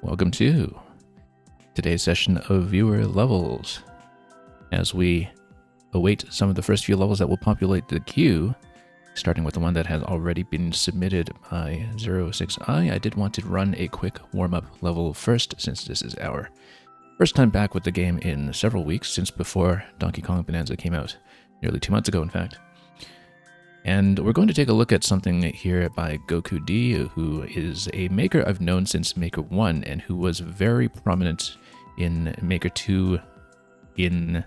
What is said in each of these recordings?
Welcome to today's session of Viewer Levels. As we await some of the first few levels that will populate the queue, starting with the one that has already been submitted by 06i, I did want to run a quick warm-up level first, since this is our first time back with the game in several weeks, since before Donkey Kong Bonanza came out, nearly 2 months ago in fact. And we're going to take a look at something here by Goku D, who is a maker I've known since Maker 1 and who was very prominent in Maker 2 in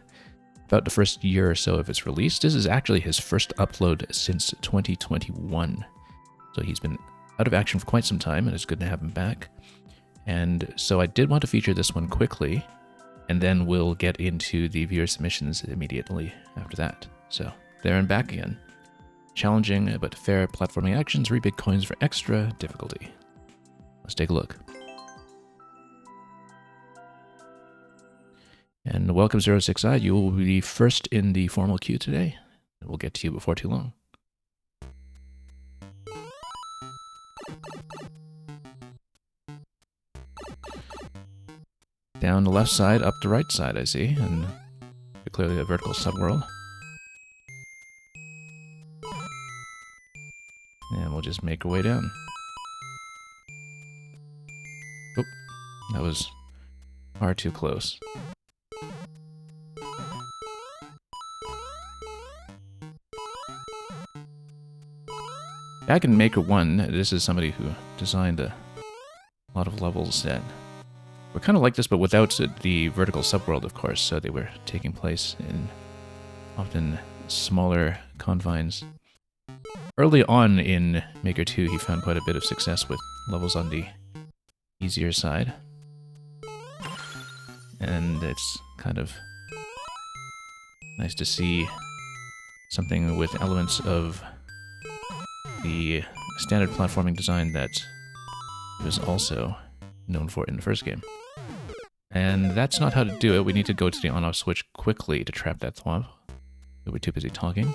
about the first year or so of its release. This is actually his first upload since 2021. So he's been out of action for quite some time, and it's good to have him back. And so I did want to feature this one quickly, and then we'll get into the viewer submissions immediately after that. So there and back again. Challenging but fair platforming actions, rebid coins for extra difficulty. Let's take a look. And welcome 06i, you will be first in the formal queue today. We'll get to you before too long. Down the left side, up the right side, I see, and clearly a vertical subworld. And we'll just make our way down. Oop, that was far too close. Back in Maker 1, this is somebody who designed a lot of levels that were kind of like this, but without the vertical subworld, of course, so they were taking place in often smaller confines. Early on in Maker 2, he found quite a bit of success with levels on the easier side. And it's kind of nice to see something with elements of the standard platforming design that he was also known for in the first game. And that's not how to do it. We need to go to the on-off switch quickly to trap that thwomp. We're too busy talking.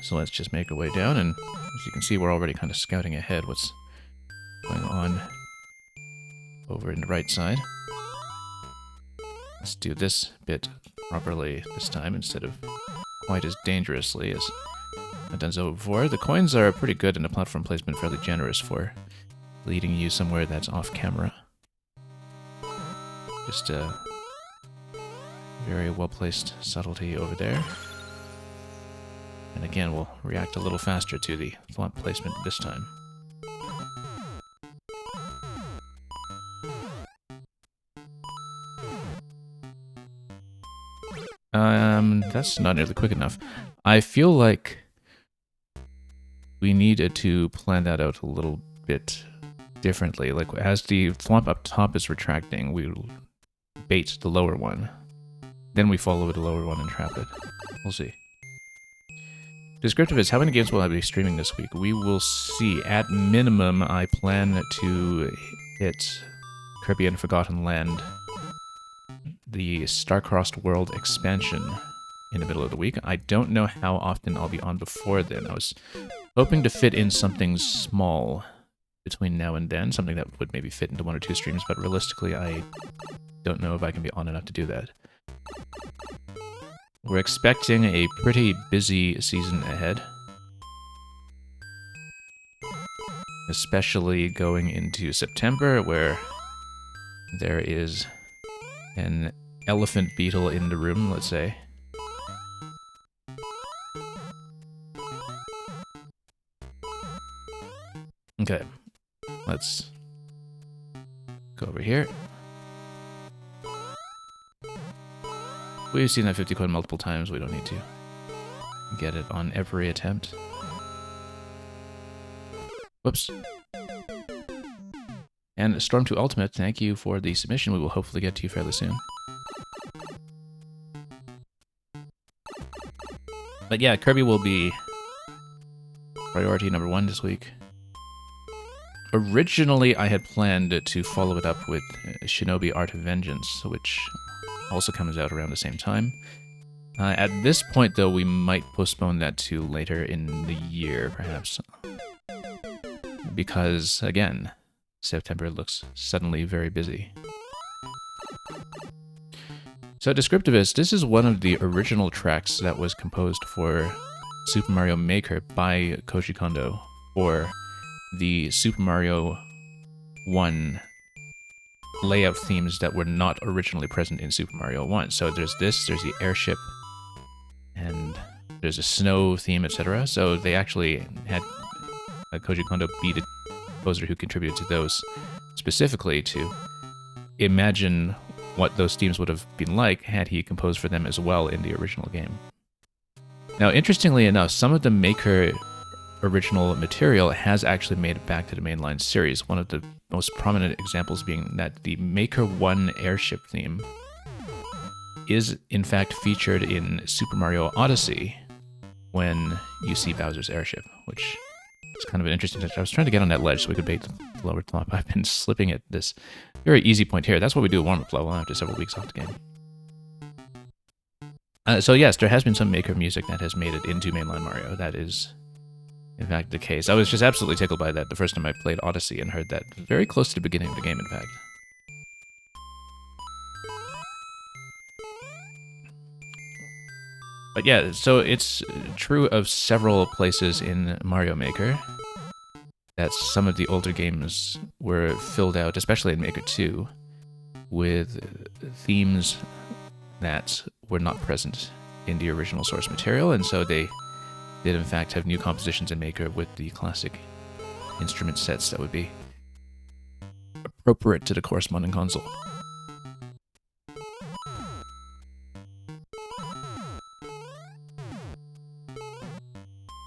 So let's just make our way down, and as you can see, we're already kind of scouting ahead what's going on over in the right side. Let's do this bit properly this time, instead of quite as dangerously as I've done so before. The coins are pretty good, and the platform placement fairly generous for leading you somewhere that's off camera. Just a very well-placed subtlety over there. And again, we'll react a little faster to the thwomp placement this time. That's not nearly quick enough. I feel like we needed to plan that out a little bit differently. Like, as the thwomp up top is retracting, we'll bait the lower one. Then we follow the lower one and trap it. We'll see. Descriptive is, how many games will I be streaming this week? We will see. At minimum, I plan to hit Kirby and Forgotten Land, the Star-Crossed World expansion, in the middle of the week. I don't know how often I'll be on before then. I was hoping to fit in something small between now and then, something that would maybe fit into 1 or 2 streams, but realistically, I don't know if I can be on enough to do that. We're expecting a pretty busy season ahead, especially going into September, where there is an elephant beetle in the room, let's say. Okay, let's go over here. We've seen that 50 coin multiple times, we don't need to get it on every attempt. Whoops. And Storm 2 Ultimate, thank you for the submission. We will hopefully get to you fairly soon. But yeah, Kirby will be priority number 1 this week. Originally, I had planned to follow it up with Shinobi Art of Vengeance, which also comes out around the same time. At this point, though, we might postpone that to later in the year, perhaps. Because, again, September looks suddenly very busy. So Descriptivist, this is one of the original tracks that was composed for Super Mario Maker by Koji Kondo for the Super Mario 1 layout themes that were not originally present in Super Mario 1. So there's this, there's the airship, and there's a snow theme, etc. So they actually had Koji Kondo be the composer who contributed to those specifically to imagine what those themes would have been like had he composed for them as well in the original game. Now, interestingly enough, some of the Maker original material has actually made it back to the mainline series. One of the most prominent examples being that the Maker 1 airship theme is in fact featured in Super Mario Odyssey when you see Bowser's airship, which is kind of an interesting touch. I was trying to get on that ledge so we could bait the lower top. I've been slipping at this very easy point here. That's what we do at warm-up level after several weeks off the game. So yes, there has been some Maker music that has made it into mainline Mario. That is, in fact, the case. I was just absolutely tickled by that the first time I played Odyssey and heard that very close to the beginning of the game, in fact. But yeah, so it's true of several places in Mario Maker that some of the older games were filled out, especially in Maker 2, with themes that were not present in the original source material, and so they did in fact have new compositions in Maker with the classic instrument sets that would be appropriate to the corresponding console.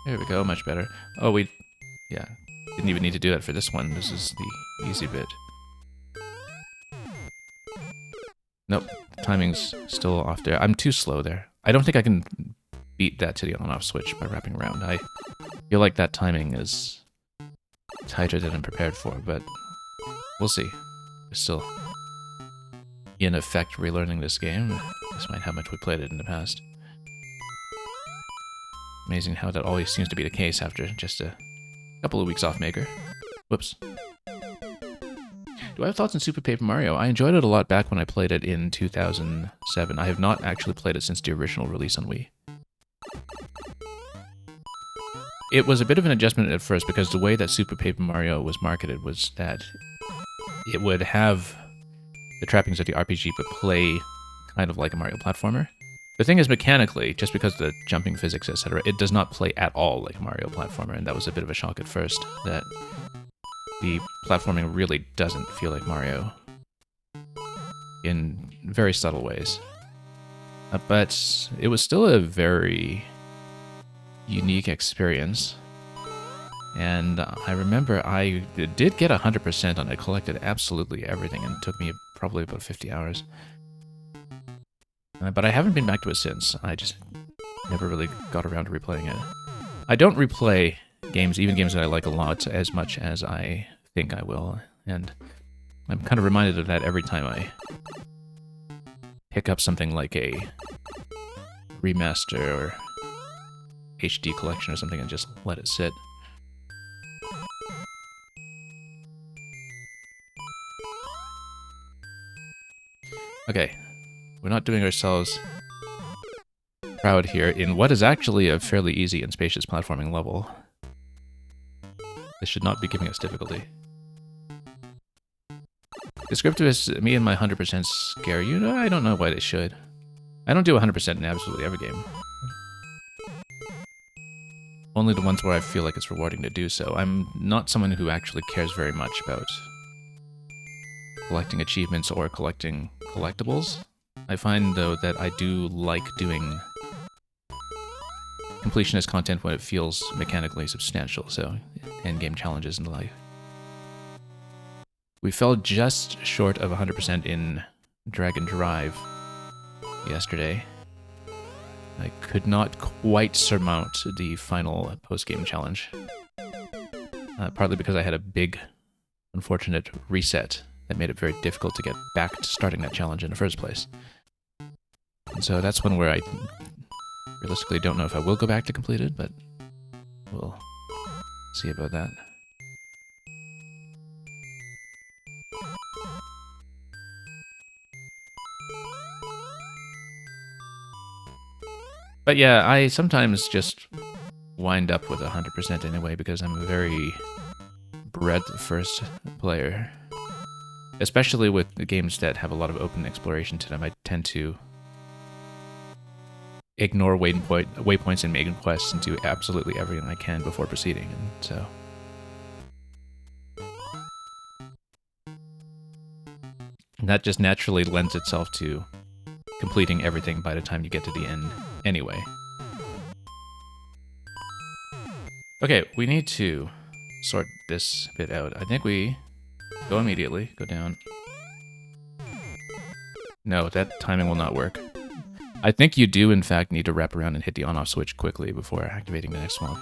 There we go, much better. Oh, yeah, didn't even need to do that for this one. This is the easy bit. Nope, timing's still off there. I'm too slow there. I don't think I can beat that to the on-off switch by wrapping around. I feel like that timing is tighter than I'm prepared for, but we'll see. We're still, in effect, relearning this game, despite how much we played it in the past. Amazing how that always seems to be the case after just a couple of weeks off Maker. Whoops. Do I have thoughts on Super Paper Mario? I enjoyed it a lot back when I played it in 2007. I have not actually played it since the original release on Wii. It was a bit of an adjustment at first because the way that Super Paper Mario was marketed was that it would have the trappings of the RPG but play kind of like a Mario platformer. The thing is, mechanically, just because of the jumping physics, etc., it does not play at all like a Mario platformer, and that was a bit of a shock at first, that the platforming really doesn't feel like Mario in very subtle ways. But it was still a very unique experience, and I remember I did get 100% on it, collected absolutely everything, and it took me probably about 50 hours. But I haven't been back to it since. I just never really got around to replaying it. I don't replay games, even games that I like a lot, as much as I think I will, and I'm kind of reminded of that every time I pick up something like a remaster or HD collection or something and just let it sit. Okay. We're not doing ourselves proud here in what is actually a fairly easy and spacious platforming level. This should not be giving us difficulty. Descriptivist, me and my 100% scare you? I don't know why they should. I don't do 100% in absolutely every game. Only the ones where I feel like it's rewarding to do so. I'm not someone who actually cares very much about collecting achievements or collecting collectibles. I find, though, that I do like doing completionist content when it feels mechanically substantial, so endgame challenges and the like. We fell just short of 100% in Dragon Drive yesterday. I could not quite surmount the final post-game challenge, partly because I had a big, unfortunate reset that made it very difficult to get back to starting that challenge in the first place. And so that's one where I realistically don't know if I will go back to completed, but we'll see about that. But yeah, I sometimes just wind up with 100% anyway because I'm a very breadth-first player. Especially with the games that have a lot of open exploration to them, I tend to ignore waypoints and main quests and do absolutely everything I can before proceeding, and so... And that just naturally lends itself to completing everything by the time you get to the end anyway. Okay, we need to sort this bit out. I think we go immediately, go down. No, that timing will not work. I think you do, in fact, need to wrap around and hit the on-off switch quickly before activating the next swamp.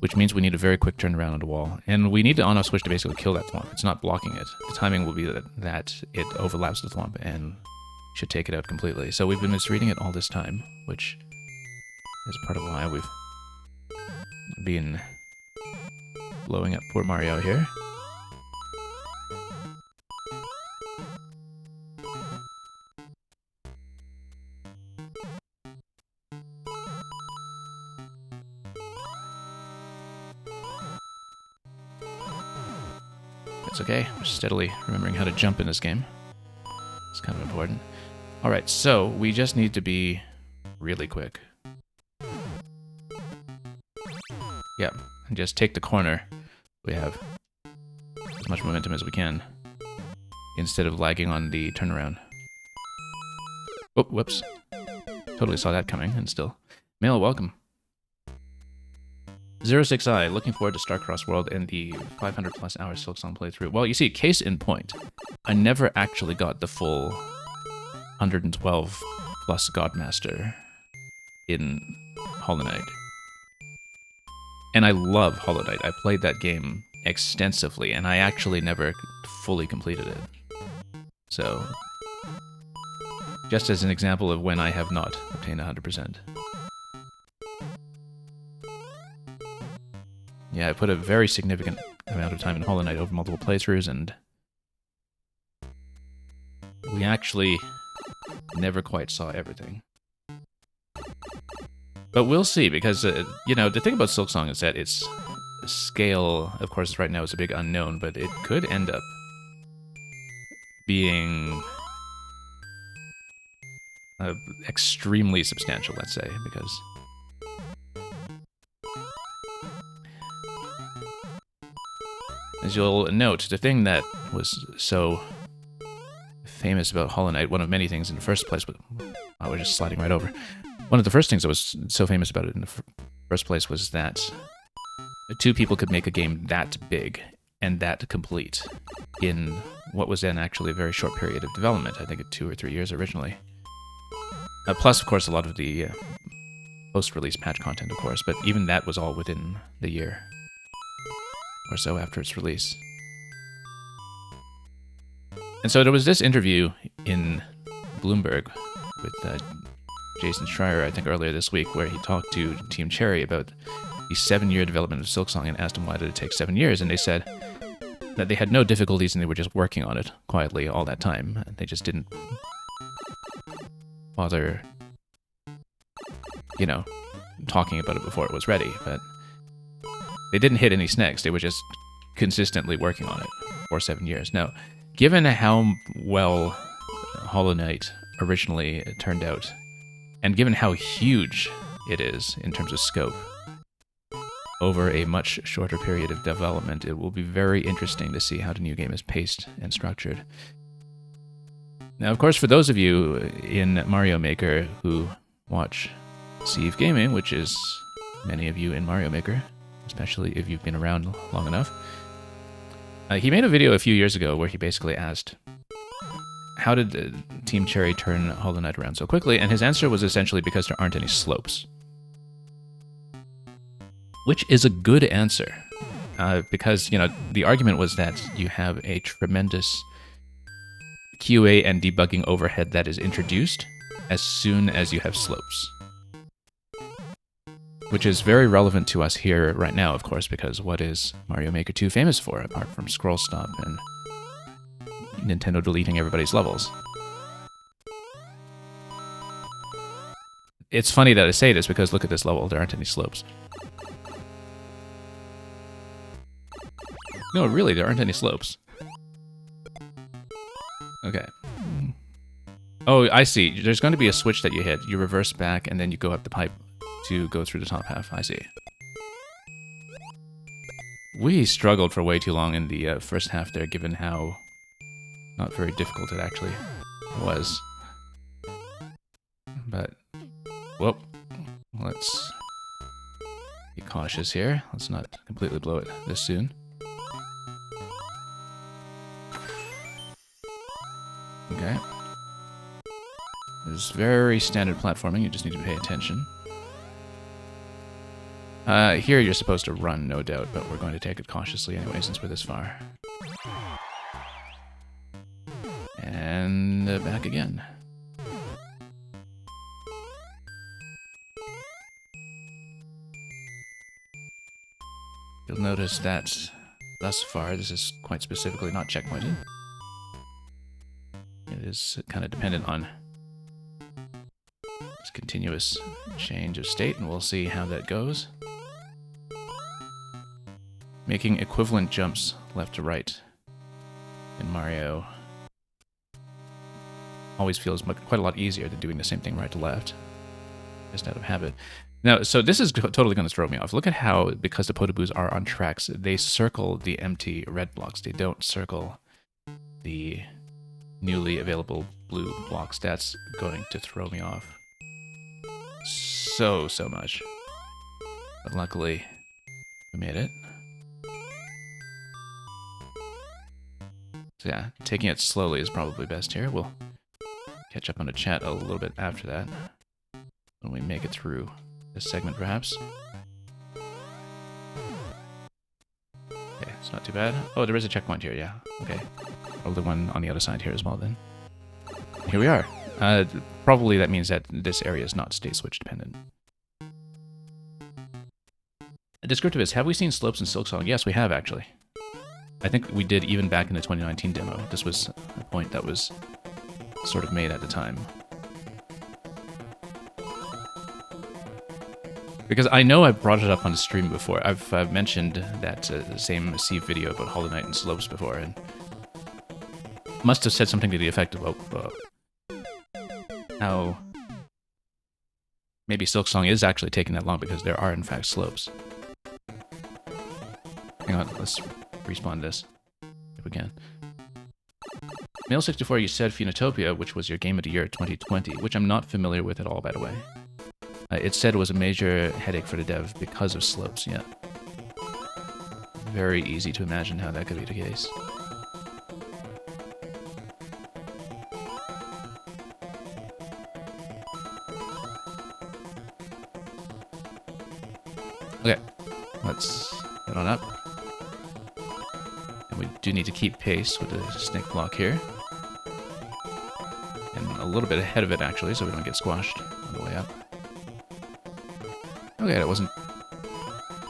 Which means we need a very quick turnaround on the wall. And we need the on-off switch to basically kill that thwomp. It's not blocking it. The timing will be that it overlaps the thwomp and should take it out completely. So we've been misreading it all this time, which is part of why we've been blowing up poor Mario here. It's okay, we're steadily remembering how to jump in this game. It's kind of important. Alright, so we just need to be really quick. Yeah, and just take the corner. We have as much momentum as we can instead of lagging on the turnaround. Oh, whoops. Totally saw that coming, and still. Mail, welcome. 06i, looking forward to Starcross World and the 500 plus hour Silksong playthrough. Well, you see, case in point, I never actually got the full 112 plus Godmaster in Hollow Knight. And I love Hollow Knight. I played that game extensively, and I actually never fully completed it. So, just as an example of when I have not obtained 100%. Yeah, I put a very significant amount of time in Hollow Knight over multiple playthroughs, and we actually never quite saw everything. But we'll see, because, you know, the thing about Silksong is that its scale, of course, right now is a big unknown, but it could end up being extremely substantial, let's say, because... As you'll note, the thing that was so famous about Hollow Knight, one of many things in the first place, I was just sliding right over. One of the first things that was so famous about it in the first place was that two people could make a game that big and that complete in what was then actually a very short period of development. I think 2 or 3 years originally. Plus, of course, a lot of the post-release patch content, of course, but even that was all within the year or so after its release. And so there was this interview in Bloomberg with Jason Schreier, I think earlier this week, where he talked to Team Cherry about the 7-year development of Silksong and asked them why did it take 7 years, and they said that they had no difficulties and they were just working on it quietly all that time. They just didn't bother, you know, talking about it before it was ready, but they didn't hit any snags. They were just consistently working on it for 7 years. Now, given how well Hollow Knight originally turned out, and given how huge it is in terms of scope, over a much shorter period of development, it will be very interesting to see how the new game is paced and structured. Now, of course, for those of you in Mario Maker who watch Steve Gaming, which is many of you in Mario Maker, especially if you've been around long enough, he made a video a few years ago where he basically asked, how did Team Cherry turn Hollow Knight around so quickly? And his answer was essentially because there aren't any slopes. Which is a good answer, because, you know, the argument was that you have a tremendous QA and debugging overhead that is introduced as soon as you have slopes. Which is very relevant to us here right now, of course, because what is Mario Maker 2 famous for, apart from Scroll Stop and Nintendo deleting everybody's levels? It's funny that I say this because look at this level, there aren't any slopes. No, really, there aren't any slopes. Okay. Oh, I see. There's going to be a switch that you hit. You reverse back, and then you go up the pipe to go through the top half. I see. We struggled for way too long in the first half there, given how not very difficult it actually was. But, whoop. Let's be cautious here. Let's not completely blow it this soon. Okay. This is very standard platforming, you just need to pay attention. Here you're supposed to run, no doubt, but we're going to take it cautiously anyway since we're this far. And back again. You'll notice that thus far this is quite specifically not checkpointed. It is kind of dependent on this continuous change of state, and we'll see how that goes. Making equivalent jumps left to right in Mario always feels quite a lot easier than doing the same thing right to left, just out of habit. Now, so this is totally going to throw me off. Look at how, because the Podoboos are on tracks, they circle the empty red blocks. They don't circle the newly available blue blocks. That's going to throw me off so much. But luckily, we made it. So yeah, taking it slowly is probably best here. We'll catch up on the chat a little bit after that, when we make it through this segment, perhaps. Okay, it's not too bad. Oh, there is a checkpoint here, yeah. Okay. Probably one on the other side here as well, then. Here we are. Probably that means that this area is not state switch dependent. Descriptive is, have we seen slopes in Silksong? Yes, we have, actually. I think we did even back in the 2019 demo. This was a point that was sort of made at the time. Because I know I brought it up on the stream before. I've mentioned that same Steve video about Hollow Knight and slopes before, and must have said something to the effect of how maybe Silksong is actually taking that long because there are in fact slopes. Hang on, let's respawn this if we can. Mail64, you said Phoenotopia, which was your game of the year 2020, which I'm not familiar with at all, by the way. It said it was a major headache for the dev because of slopes, yeah. Very easy to imagine how that could be the case. Okay, let's head on up. And we do need to keep pace with the snake block here. And a little bit ahead of it, actually, so we don't get squashed on the way up. Okay, that wasn't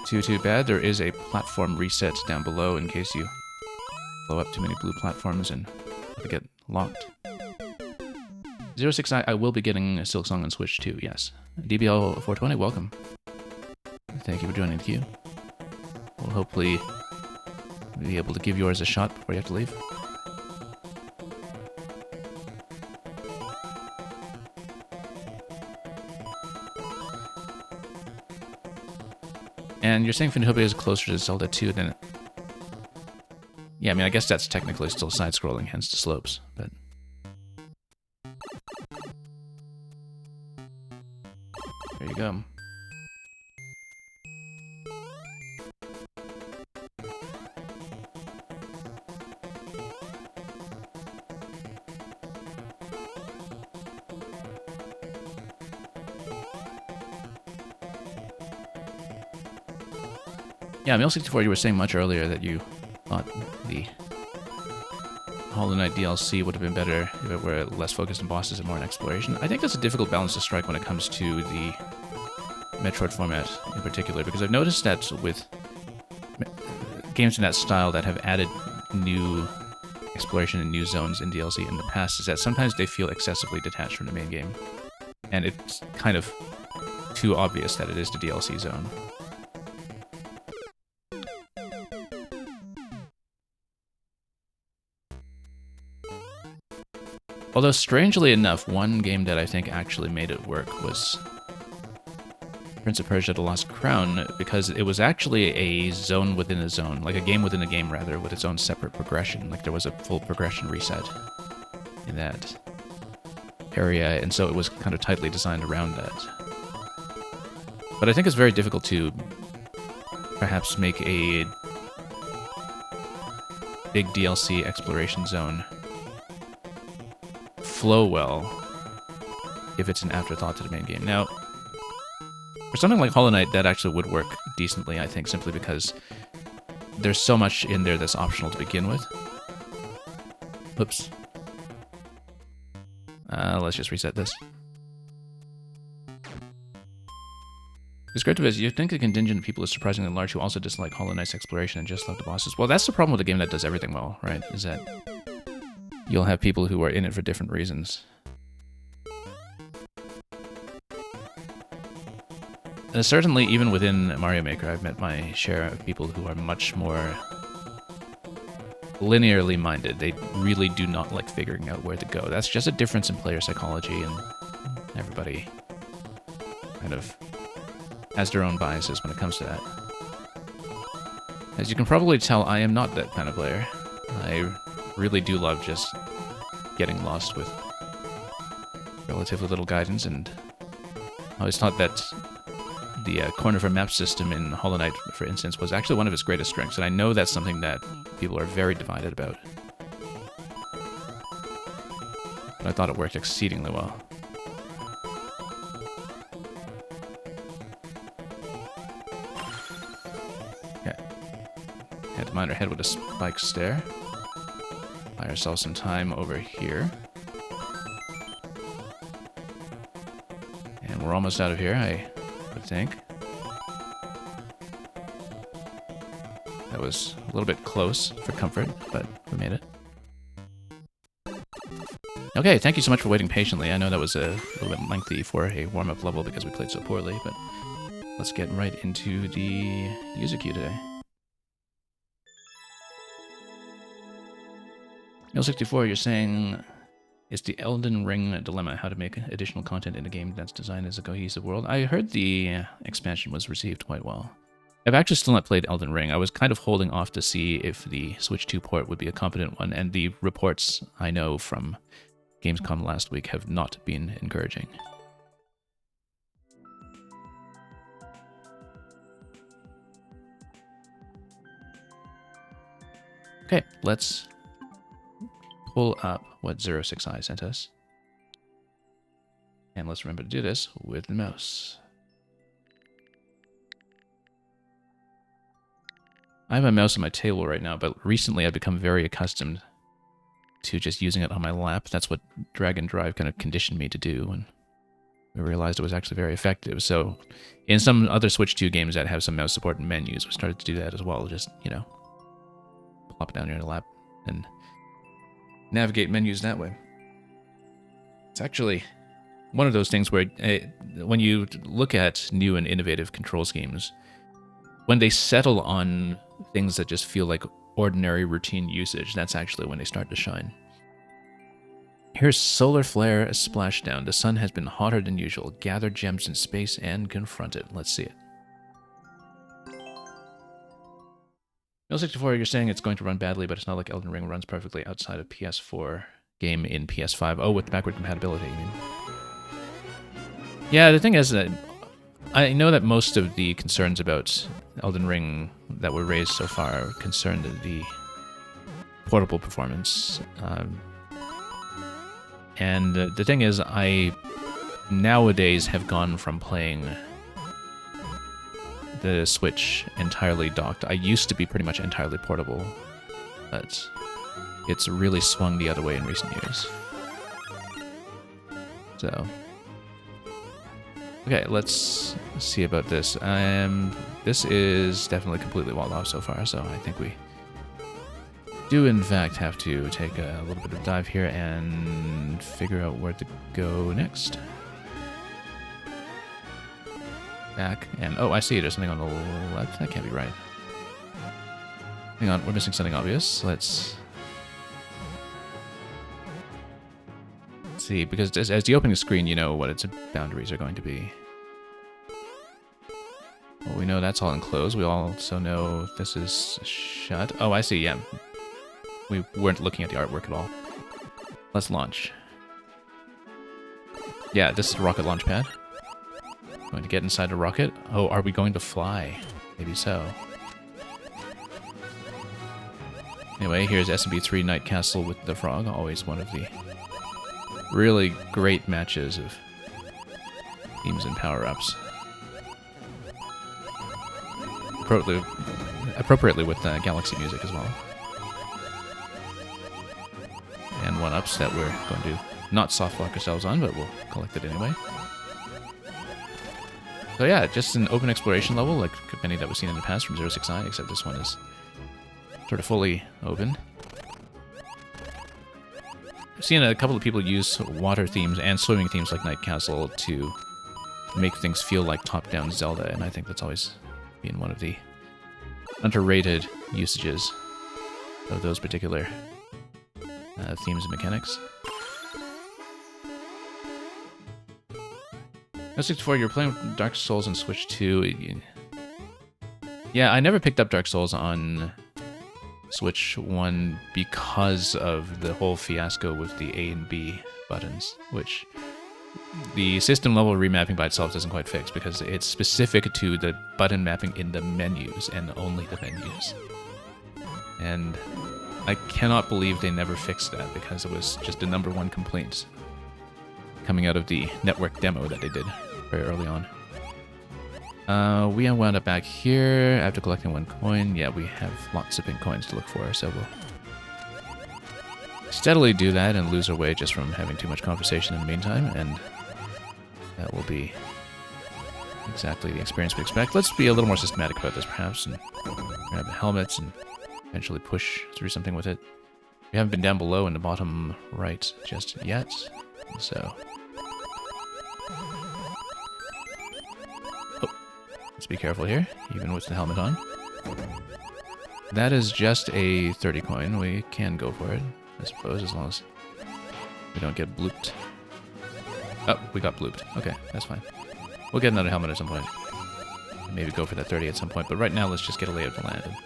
too bad. There is a platform reset down below in case you blow up too many blue platforms and get locked. 06, I will be getting a Silksong on Switch too, yes. DBL420, welcome. Thank you for joining the queue. We'll hopefully be able to give yours a shot before you have to leave. And you're saying Phoenotopia is closer to Zelda 2 than... Yeah, I mean, I guess that's technically still side-scrolling, hence the slopes, but... There you go. Yeah, Mail64, you were saying much earlier that you thought the Hollow Knight DLC would have been better if it were less focused on bosses and more on exploration. I think that's a difficult balance to strike when it comes to the Metroid format in particular, because I've noticed that with games in that style that have added new exploration and new zones in DLC in the past, is that sometimes they feel excessively detached from the main game. And it's kind of too obvious that it is the DLC zone. Although, strangely enough, one game that I think actually made it work was Prince of Persia: The Lost Crown, because it was actually a zone within a zone, like a game within a game, rather, with its own separate progression. Like, there was a full progression reset in that area, and so it was kind of tightly designed around that. But I think it's very difficult to perhaps make a big DLC exploration zone flow well if it's an afterthought to the main game. Now, for something like Hollow Knight, that actually would work decently, I think, simply because there's so much in there that's optional to begin with. Oops. Let's just reset this. Descriptive as, you think the contingent of people is surprisingly large who also dislike Hollow Knight's exploration and just love the bosses. Well, that's the problem with a game that does everything well, right? Is that you'll have people who are in it for different reasons. Certainly, even within Mario Maker, I've met my share of people who are much more linearly minded. They really do not like figuring out where to go. That's just a difference in player psychology, and everybody kind of has their own biases when it comes to that. As you can probably tell, I am not that kind of player. I really do love just getting lost with relatively little guidance, and I always thought that the corner for map system in Hollow Knight, for instance, was actually one of its greatest strengths, and I know that's something that people are very divided about. But I thought it worked exceedingly well. Okay. Had to mind our head with a spike stair. Buy ourselves some time over here. And we're almost out of here, I would think. That was a little bit close for comfort, but we made it. Okay, thank you so much for waiting patiently. I know that was a little bit lengthy for a warm-up level because we played so poorly, but let's get right into the user queue today. L64, you're saying it's the Elden Ring dilemma, how to make additional content in a game that's designed as a cohesive world. I heard the expansion was received quite well. I've actually still not played Elden Ring. I was kind of holding off to see if the Switch 2 port would be a competent one, and the reports I know from Gamescom last week have not been encouraging. Okay, let's pull up what 06i sent us. And let's remember to do this with the mouse. I have a mouse on my table right now, but recently I've become very accustomed to just using it on my lap. That's what Drag and Drive kind of conditioned me to do, and we realized it was actually very effective. So in some other Switch 2 games that have some mouse support and menus, we started to do that as well. Just, you know, plop it down here in the lap and navigate menus that way. It's actually one of those things where when you look at new and innovative control schemes, when they settle on things that just feel like ordinary routine usage, that's actually when they start to shine. Here's Solar Flare, a splashdown. The sun has been hotter than usual. Gather gems in space and confront it. Let's see it. L64, you're saying it's going to run badly, but it's not like Elden Ring runs perfectly outside of PS4 game in PS5. Oh, with backward compatibility, you mean? Yeah, the thing is that I know that most of the concerns about Elden Ring that were raised so far concerned the portable performance. And the thing is, I nowadays have gone from playing the Switch entirely docked. I used to be pretty much entirely portable, but it's really swung the other way in recent years. So, okay, let's see about this. This is definitely completely walled off so far, so I think we do in fact have to take a little bit of a dive here and figure out where to go next. Back, and oh, I see, there's something on the left. That can't be right. Hang on, we're missing something obvious. Let's see, because as the opening screen, you know what its boundaries are going to be. Well, we know that's all enclosed. We also know this is shut. Oh, I see, yeah. We weren't looking at the artwork at all. Let's launch. Yeah, this is a rocket launch pad. Going to get inside the rocket. Oh, are we going to fly? Maybe so. Anyway, here's SMB3 Night Castle with the Frog. Always one of the really great matches of themes and power-ups. Appropriately with Galaxy music as well. And one-ups that we're going to not soft lock ourselves on, but we'll collect it anyway. So yeah, just an open exploration level like many that we've seen in the past from 069, except this one is sort of fully open. I've seen a couple of people use water themes and swimming themes like Night Castle to make things feel like top-down Zelda, and I think that's always been one of the underrated usages of those particular themes and mechanics. 64, you're playing Dark Souls on Switch 2. Yeah, I never picked up Dark Souls on Switch 1 because of the whole fiasco with the A and B buttons, which the system level remapping by itself doesn't quite fix because it's specific to the button mapping in the menus and only the menus. And I cannot believe they never fixed that because it was just the #1 complaint coming out of the network demo that they did very early on. We wound up back here after collecting 1 coin. Yeah, we have lots of pink coins to look for, so we'll steadily do that and lose our way just from having too much conversation in the meantime, and that will be exactly the experience we expect. Let's be a little more systematic about this, perhaps, and grab the helmets and eventually push through something with it. We haven't been down below in the bottom right just yet, so... Oh, let's be careful here, even with the helmet on. That is just a 30 coin. We can go for it, I suppose, as long as we don't get blooped. Oh, we got blooped. Okay, that's fine. We'll get another helmet at some point. Maybe go for that 30 at some point, but right now let's just get a lay of the land.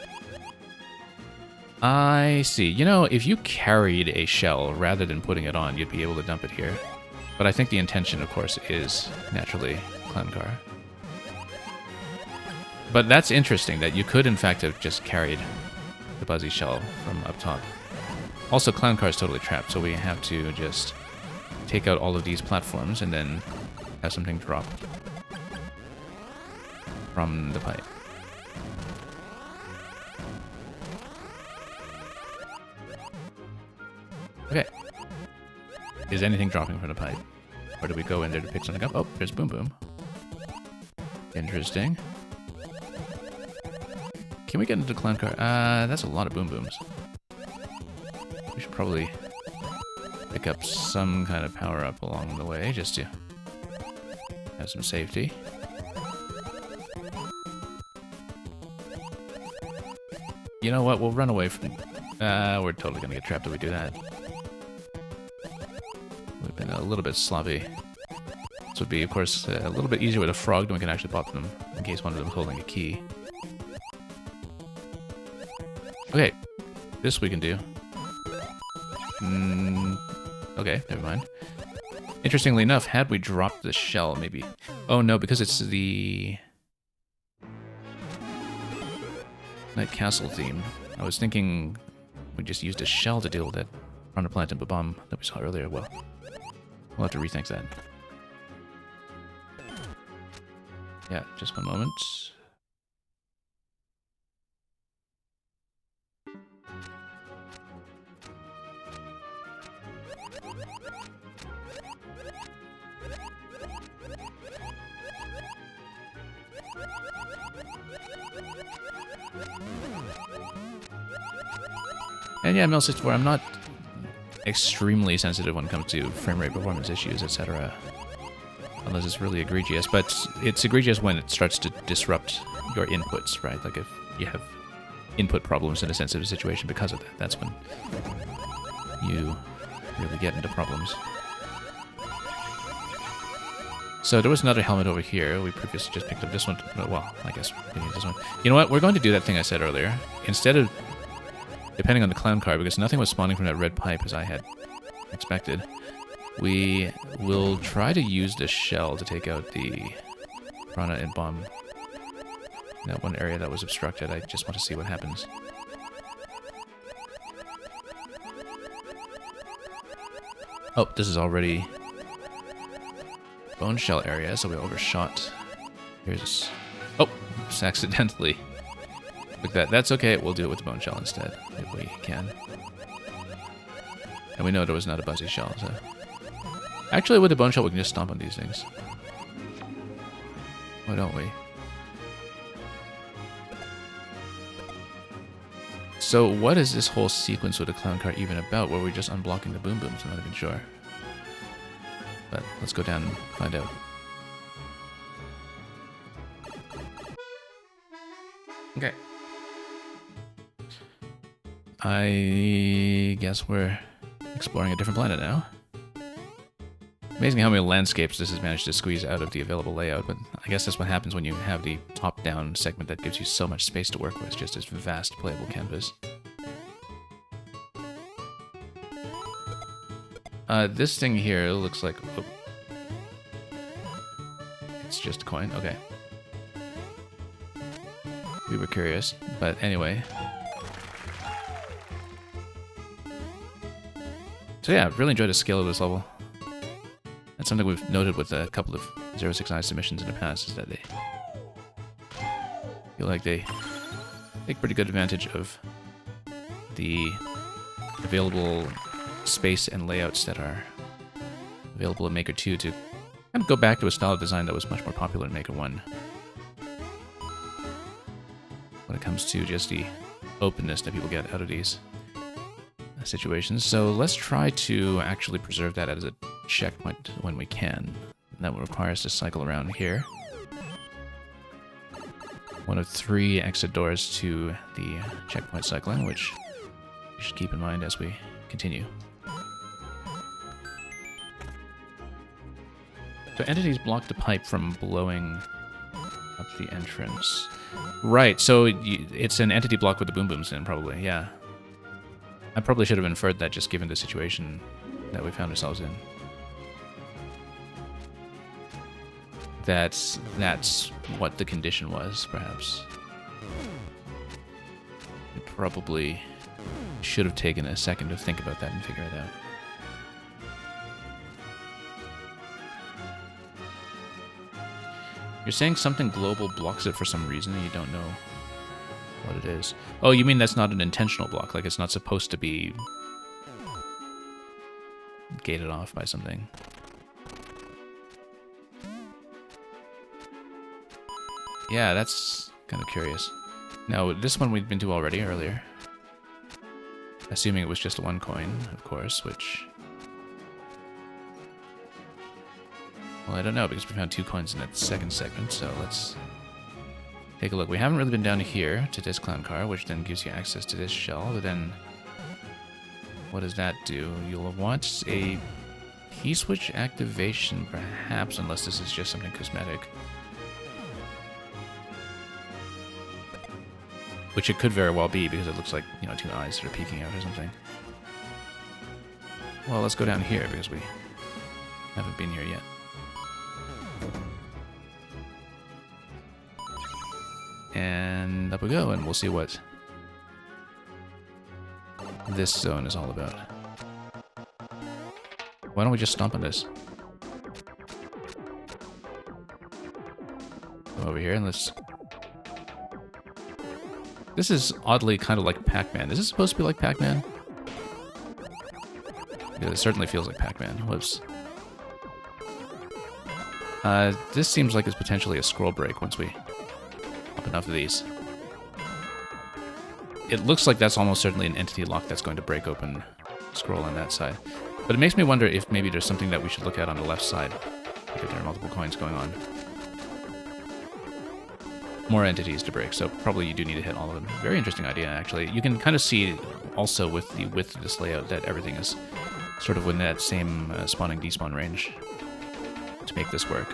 I see. You know, if you carried a shell rather than putting it on, you'd be able to dump it here. But I think the intention, of course, is naturally Clown Car. But that's interesting, that you could in fact have just carried the Buzzy shell from up top. Also, Clown Car is totally trapped, so we have to just take out all of these platforms and then have something drop from the pipe. Okay. Is anything dropping from the pipe? Or do we go in there to pick something up? Oh, there's Boom Boom. Interesting. Can we get into the Clown Car? That's a lot of Boom Booms. We should probably pick up some kind of power-up along the way, just to have some safety. You know what? We'll run away from... we're totally gonna get trapped if we do that. We've been a little bit sloppy. This would be, of course, a little bit easier with a frog, then we can actually pop them in case one of them is holding a key. Okay, this we can do. Okay, never mind. Interestingly enough, had we dropped the shell, maybe... Oh no, because it's the... Night Castle theme. I was thinking we just used a shell to deal with that Piranha Plant and Bob-omb that we saw earlier. Well, we'll have to rethink that. Yeah, just one moment. And yeah, Mel64, I'm not extremely sensitive when it comes to frame rate performance issues, etc. Unless it's really egregious, but it's egregious when it starts to disrupt your inputs, right? Like if you have input problems in a sensitive situation because of that, that's when you really get into problems. So there was another helmet over here. We previously just picked up this one. Well, I guess maybe this one. You know what? We're going to do that thing I said earlier. Instead of depending on the clown car, because nothing was spawning from that red pipe as I had expected, we will try to use the shell to take out the Piranha and bomb in that one area that was obstructed. I just want to see what happens. Oh, this is already bone shell area, so we overshot. Here's... Oh, oops, accidentally. Like that. That's okay, we'll do it with the bone shell instead, if we can. And we know there was not a buzzy shell, so... Actually, with the bone shell, we can just stomp on these things. Why don't we? So what is this whole sequence with the clown car even about? Where we're just unblocking the boom booms? I'm not even sure. But let's go down and find out. Okay. I guess we're exploring a different planet now. Amazing how many landscapes this has managed to squeeze out of the available layout, but I guess that's what happens when you have the top-down segment that gives you so much space to work with, just this vast playable canvas. This thing here looks like... Oh, it's just a coin, okay. We were curious, but anyway. So yeah, really enjoyed the scale of this level. That's something we've noted with a couple of 069 submissions in the past, is that they feel like they take pretty good advantage of the available space and layouts that are available in Maker 2 to kind of go back to a style of design that was much more popular in Maker 1. When it comes to just the openness that people get out of these situations. So let's try to actually preserve that as a checkpoint when we can. And that will require us to cycle around here. One of 3 exit doors to the checkpoint cycling, which we should keep in mind as we continue. So entities block the pipe from blowing up the entrance. Right, so it's an entity block with the boom booms in, probably, yeah. I probably should have inferred that just given the situation that we found ourselves in. That's what the condition was, perhaps. We probably should have taken a second to think about that and figure it out. You're saying something global blocks it for some reason and you don't know what it is. Oh, you mean that's not an intentional block, like it's not supposed to be gated off by something. Yeah, that's kind of curious. Now, this one we've been to already earlier. Assuming it was just 1 coin, of course, which... Well, I don't know, because we found 2 coins in that second segment, so let's take a look. We haven't really been down here to this clown car, which then gives you access to this shell, but then... What does that do? You'll want a key switch activation, perhaps, unless this is just something cosmetic. Which it could very well be, because it looks like, you know, 2 eyes that are peeking out or something. Well, let's go down here, because we haven't been here yet. And up we go, and we'll see what this zone is all about. Why don't we just stomp on this? Come over here and let's... This is oddly kind of like Pac-Man. Is this supposed to be like Pac-Man? It certainly feels like Pac-Man. Whoops. This seems like it's potentially a scroll break once we pop enough of these. It looks like that's almost certainly an entity lock that's going to break open scroll on that side. But it makes me wonder if maybe there's something that we should look at on the left side. If there are multiple coins going on. More entities to break, so probably you do need to hit all of them. Very interesting idea, actually. You can kind of see also with the width of this layout that everything is sort of within that same spawning despawn range to make this work.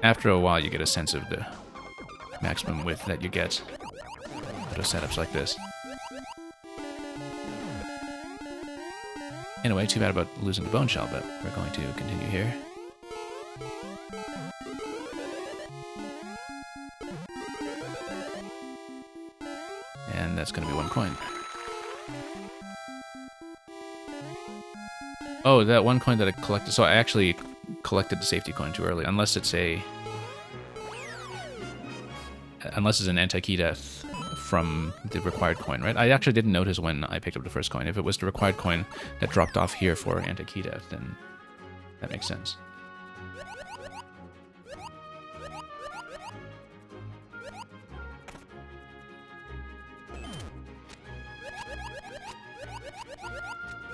After a while, you get a sense of the maximum width that you get out of setups like this. Anyway, too bad about losing the bone shell, but we're going to continue here. And that's going to be 1 coin. Oh, that 1 coin that I collected. So I actually collected the safety coin too early, unless it's an anti-key death from the required coin, right? I actually didn't notice when I picked up the first coin. If it was the required coin that dropped off here for anti-key death, then that makes sense.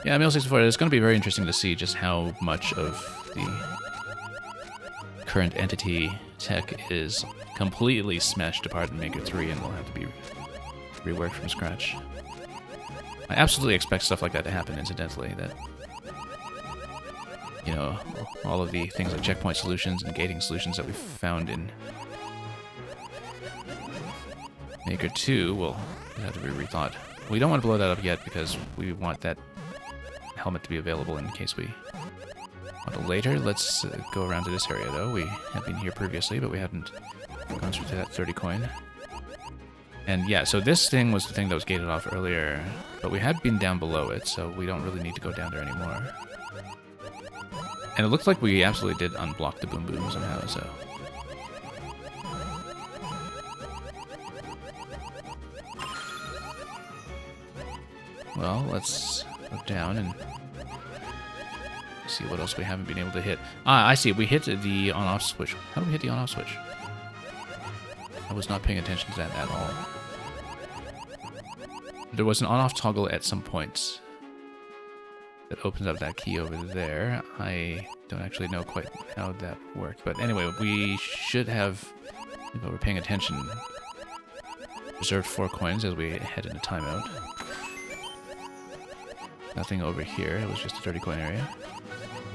Yeah, Meal64, it's going to be very interesting to see just how much of the current entity tech is completely smashed apart in Maker 3 and will have to be reworked from scratch. I absolutely expect stuff like that to happen, incidentally, that, you know, all of the things like checkpoint solutions and gating solutions that we've found in Maker 2 will have to be rethought. We don't want to blow that up yet because we want that helmet to be available in case we want it later. Let's go around to this area, though. We have been here previously, but we haven't gone through to that 30 coin. And yeah, so this thing was the thing that was gated off earlier, but we had been down below it, so we don't really need to go down there anymore. And it looks like we absolutely did unblock the Boom Boom somehow, so... Well, let's go down and see what else we haven't been able to hit. Ah, I see. We hit the on-off switch. How do we hit the on-off switch? I was not paying attention to that at all. There was an on-off toggle at some point that opens up that key over there. I don't actually know quite how that worked. But anyway, we should have, if we're paying attention, reserved 4 coins as we head into timeout. Nothing over here. It was just a 30 coin area.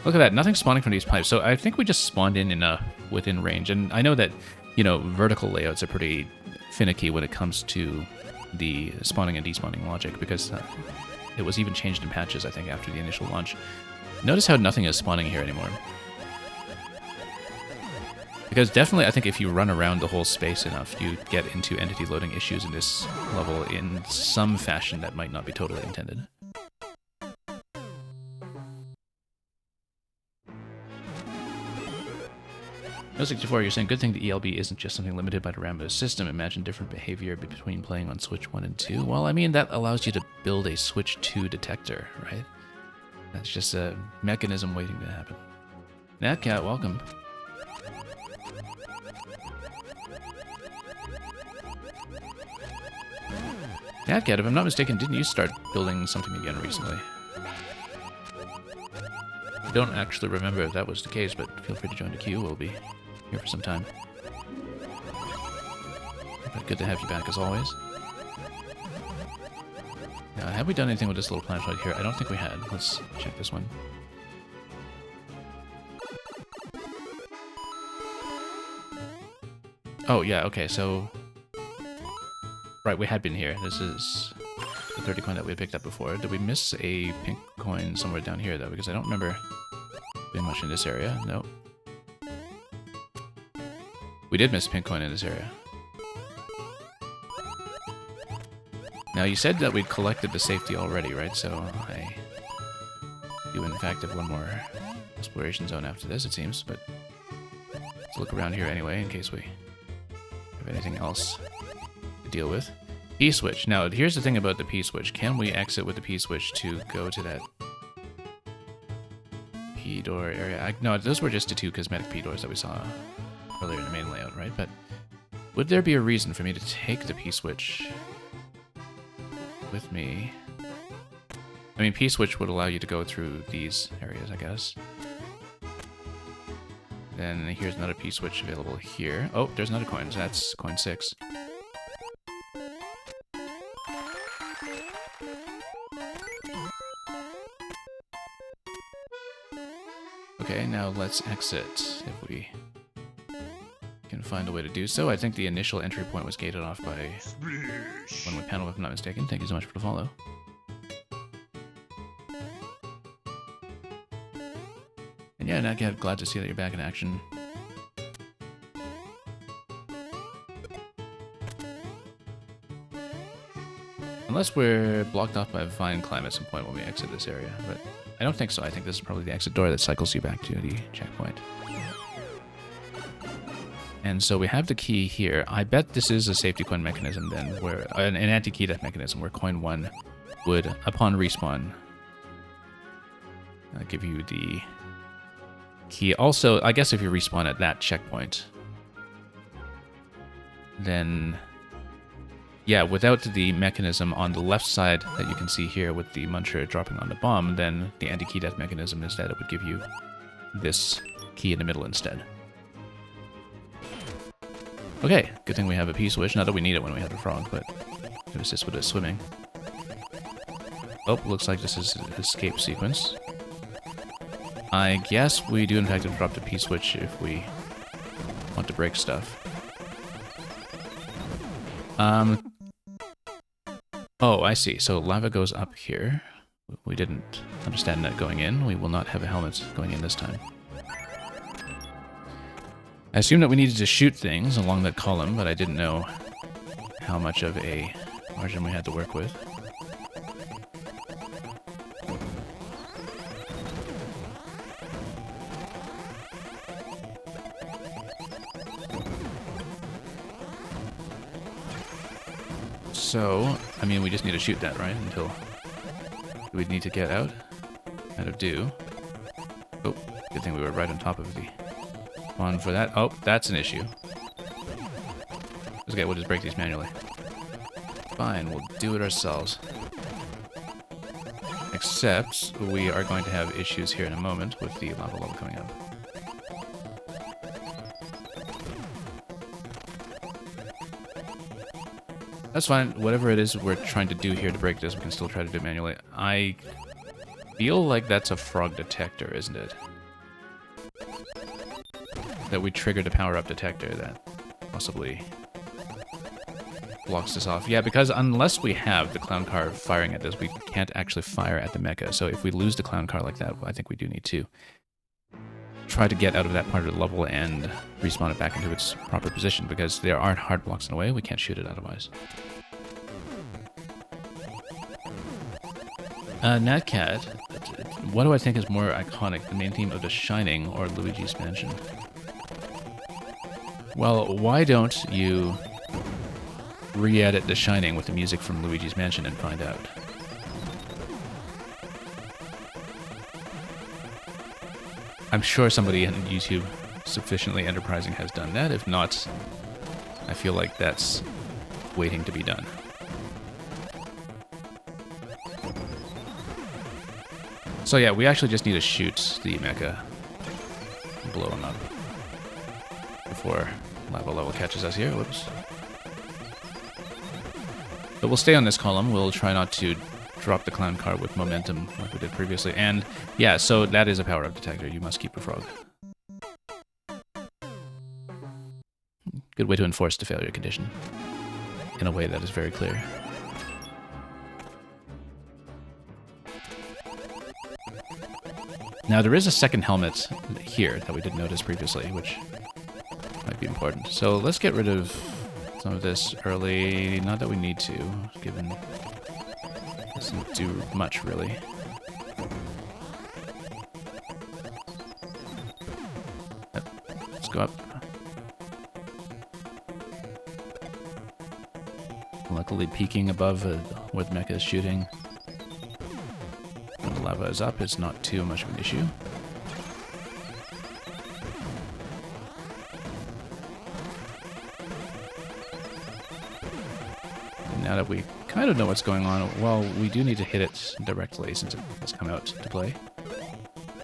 Look at that. Nothing spawning from these pipes. So I think we just spawned in within range. And I know that, you know, vertical layouts are pretty finicky when it comes to the spawning and despawning logic, because it was even changed in patches, I think, after the initial launch. Notice how nothing is spawning here anymore. Because definitely, I think if you run around the whole space enough, you get into entity loading issues in this level in some fashion that might not be totally intended. No64, you're saying, good thing the ELB isn't just something limited by the Rambo's system. Imagine different behavior between playing on Switch 1 and 2. Well, I mean, that allows you to build a Switch 2 detector, right? That's just a mechanism waiting to happen. Natcat, welcome. Natcat, if I'm not mistaken, didn't you start building something again recently? I don't actually remember if that was the case, but feel free to join the queue. We'll be here for some time. But good to have you back as always. Now, have we done anything with this little planetoid here? I don't think we had. Let's check this one. Oh, yeah, okay, so... Right, we had been here. This is the 30 coin that we had picked up before. Did we miss a pink coin somewhere down here, though? Because I don't remember being much in this area. Nope. We did miss a pink coin in this area. Now, you said that we'd collected the safety already, right? So I do, in fact, have one more exploration zone after this, it seems. But let's look around here anyway, in case we have anything else to deal with. P-switch. Now, here's the thing about the P-switch. Can we exit with the P-switch to go to that P-door area? No, those were just the 2 cosmetic P-doors that we saw earlier in the main layout, right? But would there be a reason for me to take the P-switch with me? I mean, P-switch would allow you to go through these areas, I guess. Then here's another P-switch available here. Oh, there's another coin. So that's coin 6. Okay, now let's exit if we can find a way to do so. I think the initial entry point was gated off by one-way panel, if I'm not mistaken. Thank you so much for the follow. And yeah, Natcat, glad to see that you're back in action. Unless we're blocked off by a vine climb at some point when we exit this area, but I don't think so. I think this is probably the exit door that cycles you back to the checkpoint. And so we have the key here. I bet this is a safety coin mechanism then, where an anti-key death mechanism where coin 1 would, upon respawn, give you the key. Also, I guess if you respawn at that checkpoint, then yeah, without the mechanism on the left side that you can see here with the muncher dropping on the bomb, then the anti-key death mechanism is that it would give you this key in the middle instead. Okay, good thing we have a P-switch. Not that we need it when we have the frog, but it was just with the swimming. Oh, looks like this is an escape sequence. I guess we do in fact have to drop the P-switch if we want to break stuff. Oh, I see. So lava goes up here. We didn't understand that going in. We will not have a helmet going in this time. I assumed that we needed to shoot things along that column, but I didn't know how much of a margin we had to work with. So, I mean, we just need to shoot that, right? Until we'd need to get out of do. Oh, good thing we were right on top of the one for that. Oh, that's an issue. Okay, we'll just break these manually. Fine, we'll do it ourselves. Except we are going to have issues here in a moment with the lava level coming up. That's fine. Whatever it is we're trying to do here to break this, we can still try to do it manually. I feel like that's a frog detector, isn't it? That we triggered a power-up detector that possibly blocks this off. Yeah, because unless we have the clown car firing at this, we can't actually fire at the mecha. So if we lose the clown car like that, I think we do need to try to get out of that part of the level and respawn it back into its proper position, because there aren't hard blocks in the way. We can't shoot it otherwise. Natcat, what do I think is more iconic, the main theme of The Shining or Luigi's Mansion? Well, why don't you re-edit The Shining with the music from Luigi's Mansion and find out? I'm sure somebody on YouTube sufficiently enterprising has done that. If not, I feel like that's waiting to be done. So yeah, we actually just need to shoot the mecha and blow him up before lava level catches us here. Whoops. But we'll stay on this column. We'll try not to drop the clown car with momentum like we did previously. And yeah, so that is a power-up detector. You must keep a frog. Good way to enforce the failure condition in a way that is very clear. Now there is a second helmet here that we didn't notice previously, which might be important. So let's get rid of some of this early. Not that we need to, given it doesn't do much really. Yep. Let's go up. luckily peaking above where the mecha is shooting. When the lava is up, it's not too much of an issue. And now that we kind of know what's going on, well, we do need to hit it directly since it has come out to play.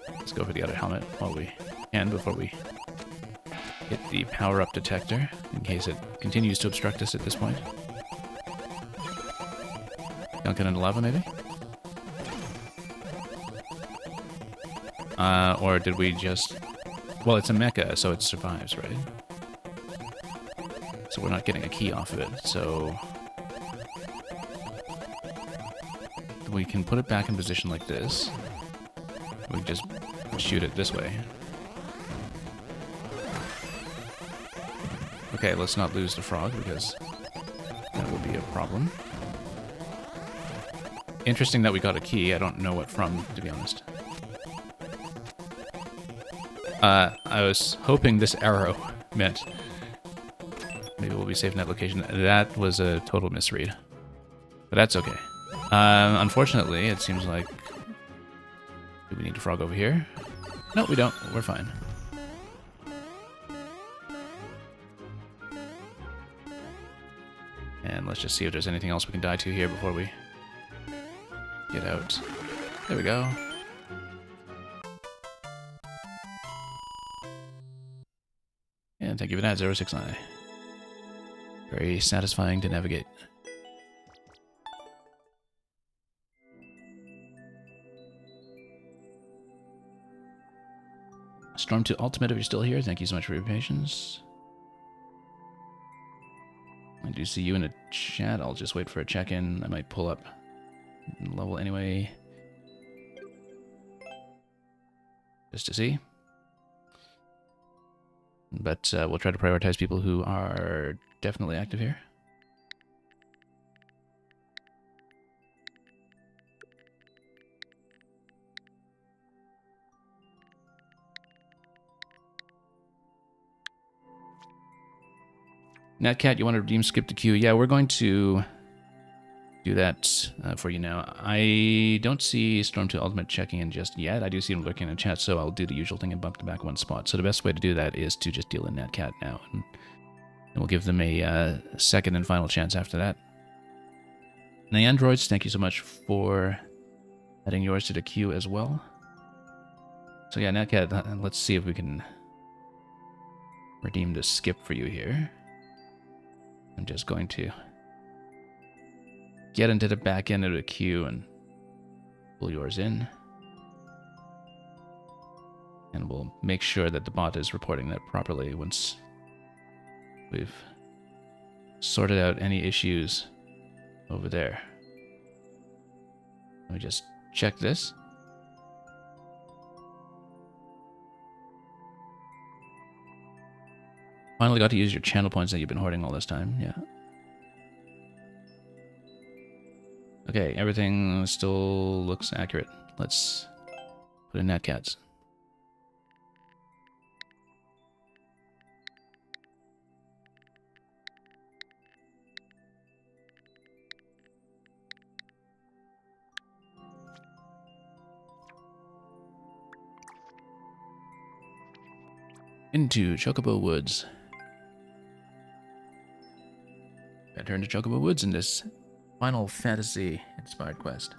Let's go for the other helmet while we can before we hit the power-up detector, in case it continues to obstruct us at this point. Dunk it into lava, maybe? Or did we just... Well, it's a mecha, so it survives, right? So we're not getting a key off of it, so... We can put it back in position like this. We can just shoot it this way. Okay, let's not lose the frog, because that will be a problem. Interesting that we got a key. I don't know what from, to be honest. I was hoping this arrow meant maybe we'll be safe in that location. That was a total misread. But that's okay. Unfortunately, it seems like... Do we need a frog over here? No, we don't. We're fine. And let's just see if there's anything else we can die to here before we get out. There we go. And thank you for that, 069. Very satisfying to navigate. Storm to Ultimate, if you're still here, thank you so much for your patience. I do see you in the chat. I'll just wait for a check-in. I might pull up level anyway. Just to see. But we'll try to prioritize people who are definitely active here. Natcat, you want to redeem skip the queue? Yeah, we're going to do that for you now. I don't see Storm 2 Ultimate checking in just yet. I do see him lurking in chat, so I'll do the usual thing and bump them back one spot. So the best way to do that is to just deal in Natcat now, and we'll give them a second and final chance after that. And the androids, thank you so much for adding yours to the queue as well. So yeah, Natcat, let's see if we can redeem the skip for you here. I'm just going to get into the back end of the queue and pull yours in. And we'll make sure that the bot is reporting that properly once we've sorted out any issues over there. Let me just check this. Finally got to use your channel points that you've been hoarding all this time, yeah. Okay, everything still looks accurate. Let's put in Natcats. Into Chocobo Woods. Enter into Chocobo Woods in this Final Fantasy inspired quest.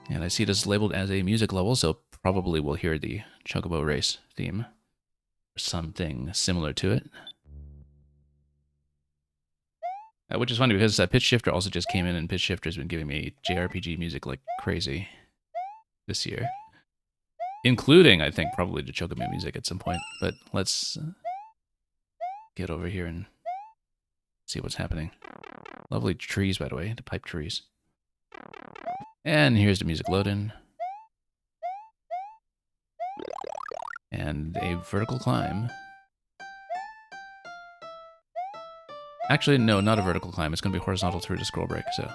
And I see this labeled as a music level, so probably we'll hear the Chocobo Race theme or something similar to it. Which is funny because Pitch Shifter also just came in, and Pitch Shifter has been giving me JRPG music like crazy this year. Including, I think, probably the Chocobo music at some point. But let's get over here and see what's happening. Lovely trees, by the way, the pipe trees. And here's the music load-in. And a vertical climb. Actually, no, not a vertical climb. It's going to be horizontal through the scroll break, so...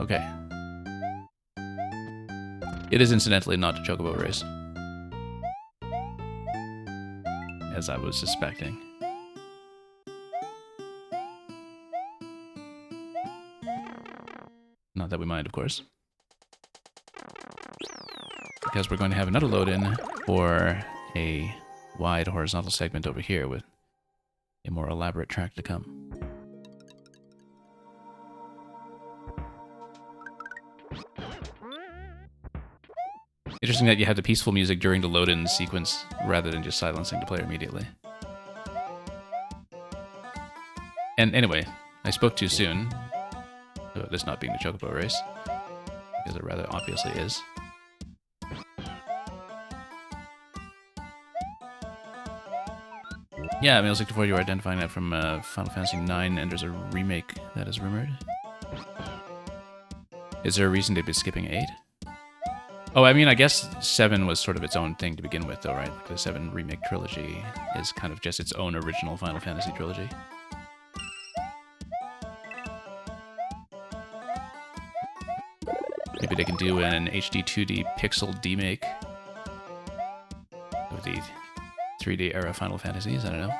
Okay, It is incidentally not a chocobo race, as I was suspecting. Not that we mind, of course. Because we're going to have another load-in for a wide horizontal segment over here with a more elaborate track to come. Interesting that you have the peaceful music during the load-in sequence rather than just silencing the player immediately. And anyway, I spoke too soon. This not being the chocobo race, because it rather obviously is. Yeah, Male 64, you are identifying that from Final Fantasy IX, and there's a remake that is rumored. Is there a reason they'd be skipping 8? Oh, I mean, I guess 7 was sort of its own thing to begin with, though, right? Like the 7 remake trilogy is kind of just its own original Final Fantasy trilogy. Maybe they can do an HD 2D pixel demake of the 3D era Final Fantasies, I don't know.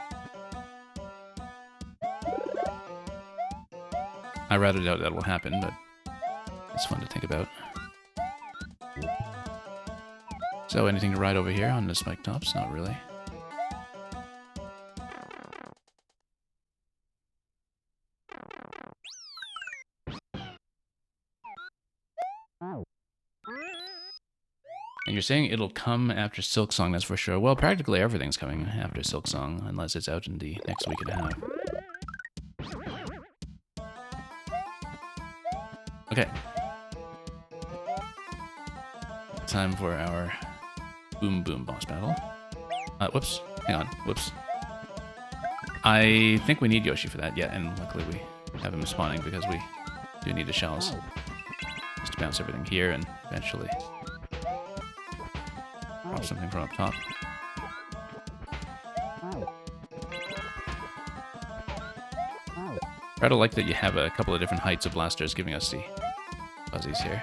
I rather doubt that will happen, but it's fun to think about. So, anything to ride over here on the spike tops? Not really. And you're saying it'll come after Silksong, that's for sure. Well, practically everything's coming after Silksong, unless it's out in the next week and a half. Okay. Time for our Boom Boom boss battle. Whoops. Hang on. Whoops. I think we need Yoshi for that, yeah, and luckily we have him spawning because we do need the shells. Just to bounce everything here and eventually drop something from up top. I like that you have a couple of different heights of blasters giving us the fuzzies here.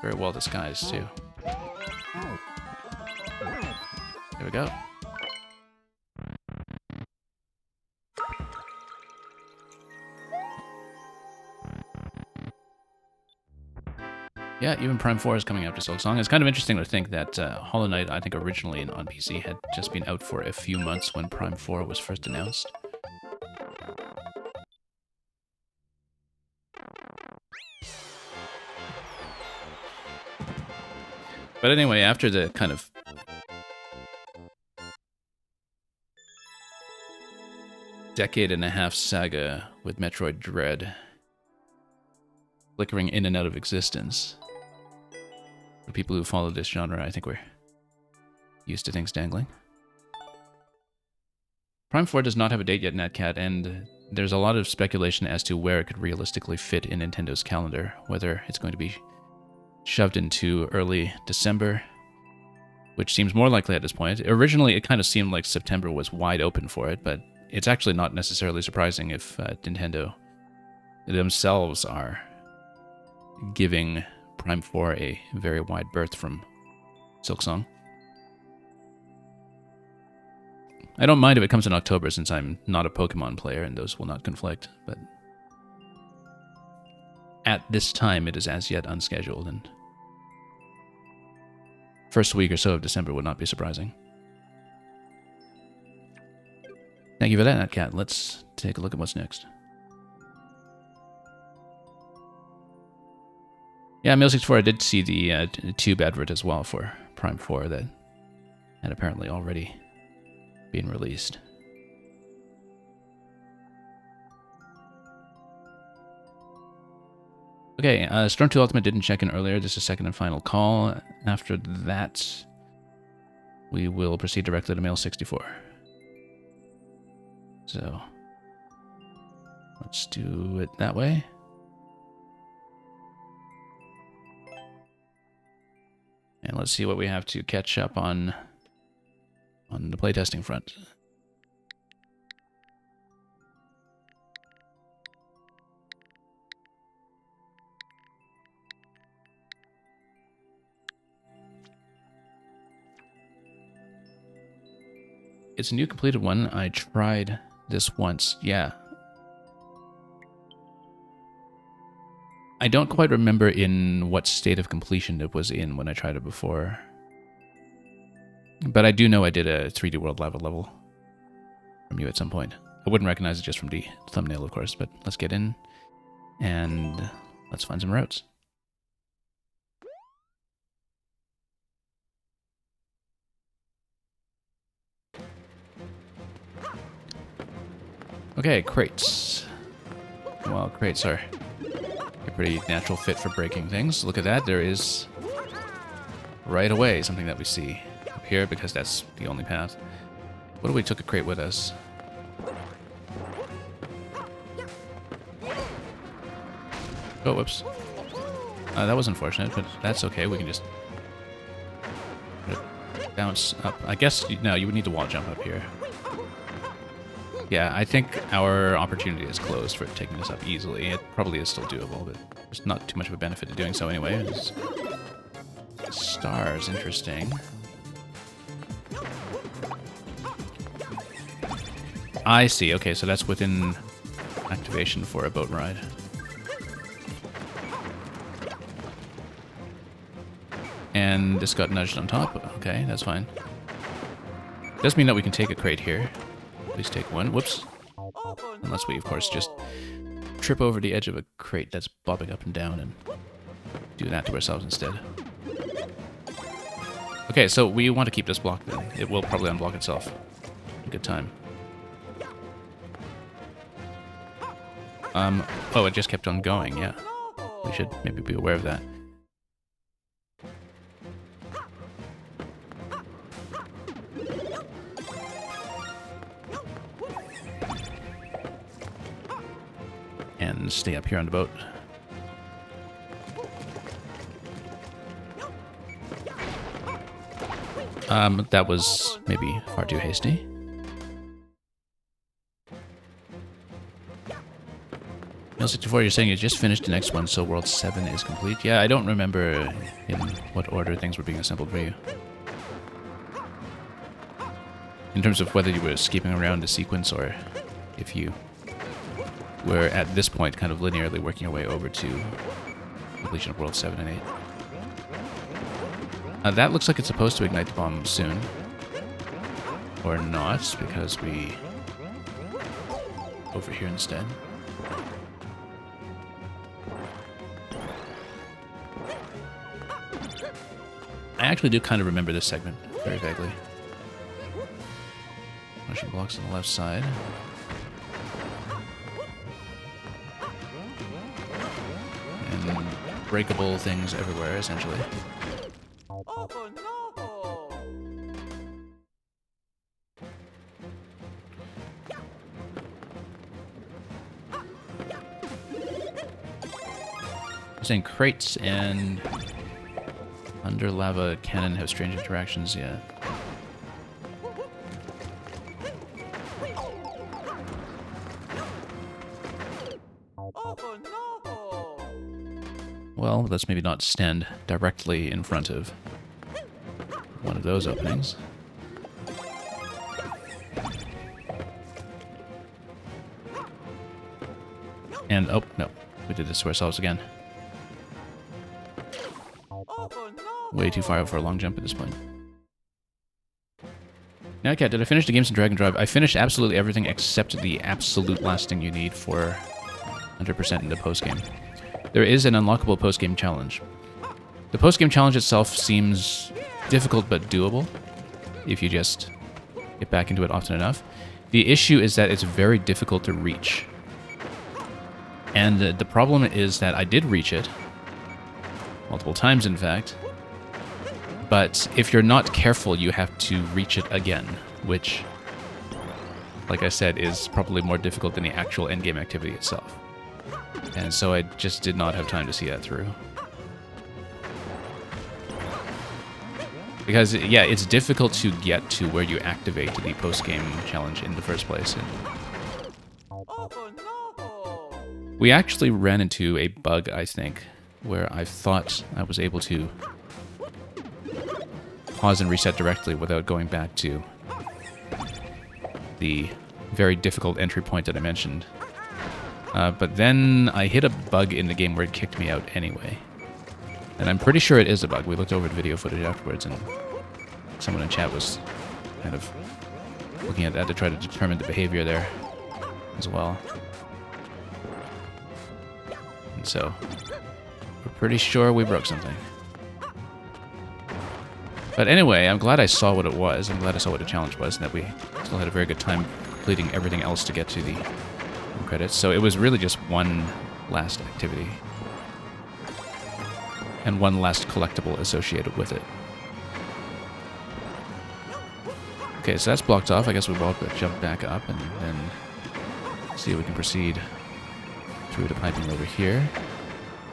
Very well disguised, too. There we go. Yeah, even Prime 4 is coming after Silksong. It's kind of interesting to think that Hollow Knight, I think originally on PC, had just been out for a few months when Prime 4 was first announced. But anyway, after the kind of decade-and-a-half saga with Metroid Dread flickering in and out of existence, the people who follow this genre, I think we're used to things dangling. Prime 4 does not have a date yet, Netcat, and there's a lot of speculation as to where it could realistically fit in Nintendo's calendar, whether it's going to be shoved into early December, which seems more likely at this point. Originally, it kind of seemed like September was wide open for it, but it's actually not necessarily surprising if Nintendo themselves are giving Prime 4 a very wide berth from Silksong. I don't mind if it comes in October since I'm not a Pokemon player and those will not conflict, but at this time it is as yet unscheduled, and first week or so of December would not be surprising. Thank you for that, Natcat. Let's take a look at what's next. Yeah, Mil64, I did see the tube advert as well for Prime 4 that had apparently already been released. Okay, Storm 2 Ultimate didn't check in earlier. This is second and final call. After that, we will proceed directly to Male 64. So, let's do it that way. And let's see what we have to catch up on the playtesting front. It's a new completed one. I tried this once. Yeah. I don't quite remember in what state of completion it was in when I tried it before. But I do know I did a 3D World Lava level from you at some point. I wouldn't recognize it just from the thumbnail, of course, but let's get in and let's find some routes. Okay, crates. Well, crates are a pretty natural fit for breaking things. Look at that, there is right away something that we see up here because that's the only path. What if we took a crate with us? Oh, whoops. That was unfortunate, but that's okay. We can just bounce up. I guess, no, you would need to wall jump up here. Yeah, I think our opportunity is closed for taking this up easily. It probably is still doable, but there's not too much of a benefit to doing so anyway. Stars, interesting. I see. Okay, so that's within activation for a boat ride. And this got nudged on top. Okay, that's fine. Does mean that we can take a crate here. At least take one. Whoops. Unless we, of course, just trip over the edge of a crate that's bobbing up and down and do that to ourselves instead. Okay, so we want to keep this blocked then. It will probably unblock itself. A good time. Oh, it just kept on going, yeah. We should maybe be aware of that. And stay up here on the boat. That was maybe far too hasty. Neil64, you're saying you just finished the next one, so World 7 is complete? Yeah, I don't remember in what order things were being assembled for you. In terms of whether you were skipping around the sequence or if you were at this point kind of linearly working your way over to completion of World 7 and 8. That looks like it's supposed to ignite the bomb soon. Or not, because we... over here instead. I actually do kind of remember this segment very vaguely. Motion blocks on the left side. And breakable things everywhere, essentially. I'm saying crates and under lava cannon have strange interactions, yeah. Well, let's maybe not stand directly in front of one of those openings. And, oh, no. We did this to ourselves again. Way too far out for a long jump at this point. Now, Cat, did I finish the games in Drag and Drive? I finished absolutely everything except the absolute last thing you need for 100% in the post-game. There is an unlockable post-game challenge. The post-game challenge itself seems difficult but doable if you just get back into it often enough. The issue is that it's very difficult to reach. And the problem is that I did reach it, multiple times in fact, but if you're not careful you have to reach it again, which, like I said, is probably more difficult than the actual endgame activity itself. And so I just did not have time to see that through. Because, yeah, it's difficult to get to where you activate the post-game challenge in the first place. We actually ran into a bug, I think, where I thought I was able to pause and reset directly without going back to the very difficult entry point that I mentioned. But then I hit a bug in the game where it kicked me out anyway. And I'm pretty sure it is a bug. We looked over the video footage afterwards, and someone in chat was kind of looking at that to try to determine the behavior there as well. And so, we're pretty sure we broke something. But anyway, I'm glad I saw what it was. I'm glad I saw what the challenge was, and that we still had a very good time completing everything else to get to the credits. So it was really just one last activity. And one last collectible associated with it. Okay, so that's blocked off. I guess we'll jump back up and then see if we can proceed through the piping over here.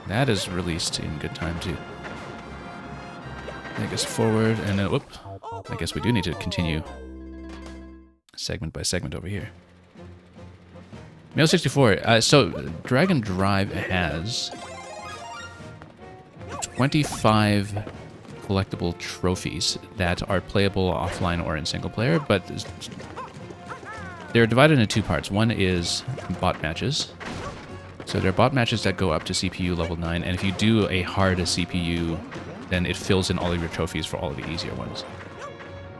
That is released in good time to take us forward, and then, whoop, I guess we do need to continue segment by segment over here. Mail 64, so Dragon Drive has 25 collectible trophies that are playable offline or in single player, but they're divided into two parts. One is bot matches. So there are bot matches that go up to CPU level 9, and if you do a hard CPU, then it fills in all of your trophies for all of the easier ones.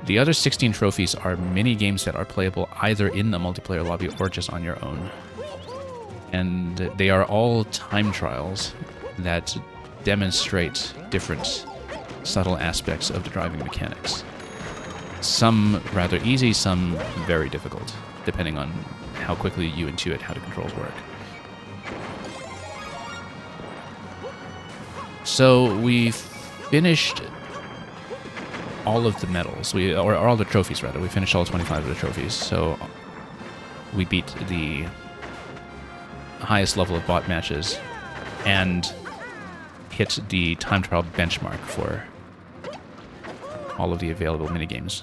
The other 16 trophies are mini games that are playable either in the multiplayer lobby or just on your own. And they are all time trials that demonstrate different subtle aspects of the driving mechanics. Some rather easy, some very difficult, depending on how quickly you intuit how the controls work. So we finished all of the medals, or all the trophies rather. We finished all 25 of the trophies, so we beat the highest level of bot matches and hit the time trial benchmark for all of the available minigames.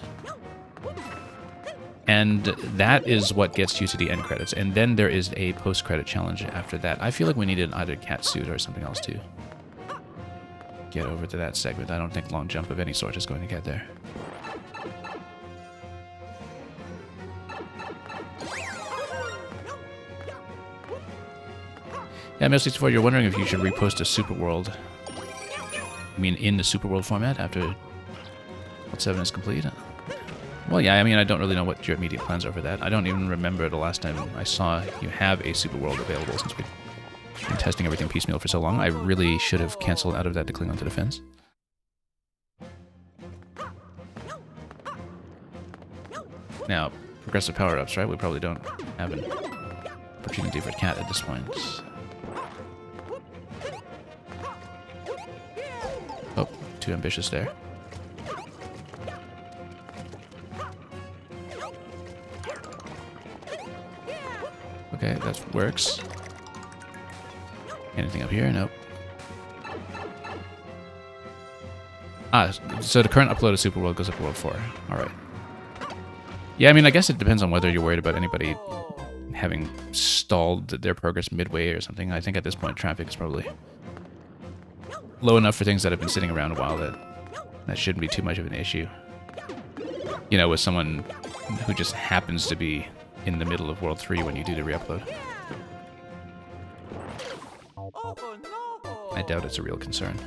And that is what gets you to the end credits. And then there is a post-credit challenge after that. I feel like we needed either cat suit or something else to get over to that segment. I don't think long jump of any sort is going to get there. Yeah, Mail64, you're wondering if you should repost a Super World. I mean, in the Super World format after World 7 is complete? Well, yeah, I mean, I don't really know what your immediate plans are for that. I don't even remember the last time I saw you have a Super World available since we've been testing everything piecemeal for so long. I really should have canceled out of that to cling onto the fence. Now, progressive power-ups, right? We probably don't have an opportunity for cat at this point. Oh, too ambitious there. Okay, that works. Anything up here? Nope. Ah, so the current upload of Super World goes up to World 4. Alright. Yeah, I mean, I guess it depends on whether you're worried about anybody having stalled their progress midway or something. I think at this point traffic is probably low enough for things that have been sitting around a while that shouldn't be too much of an issue. You know, with someone who just happens to be in the middle of World 3 when you do the re-upload. I doubt it's a real concern.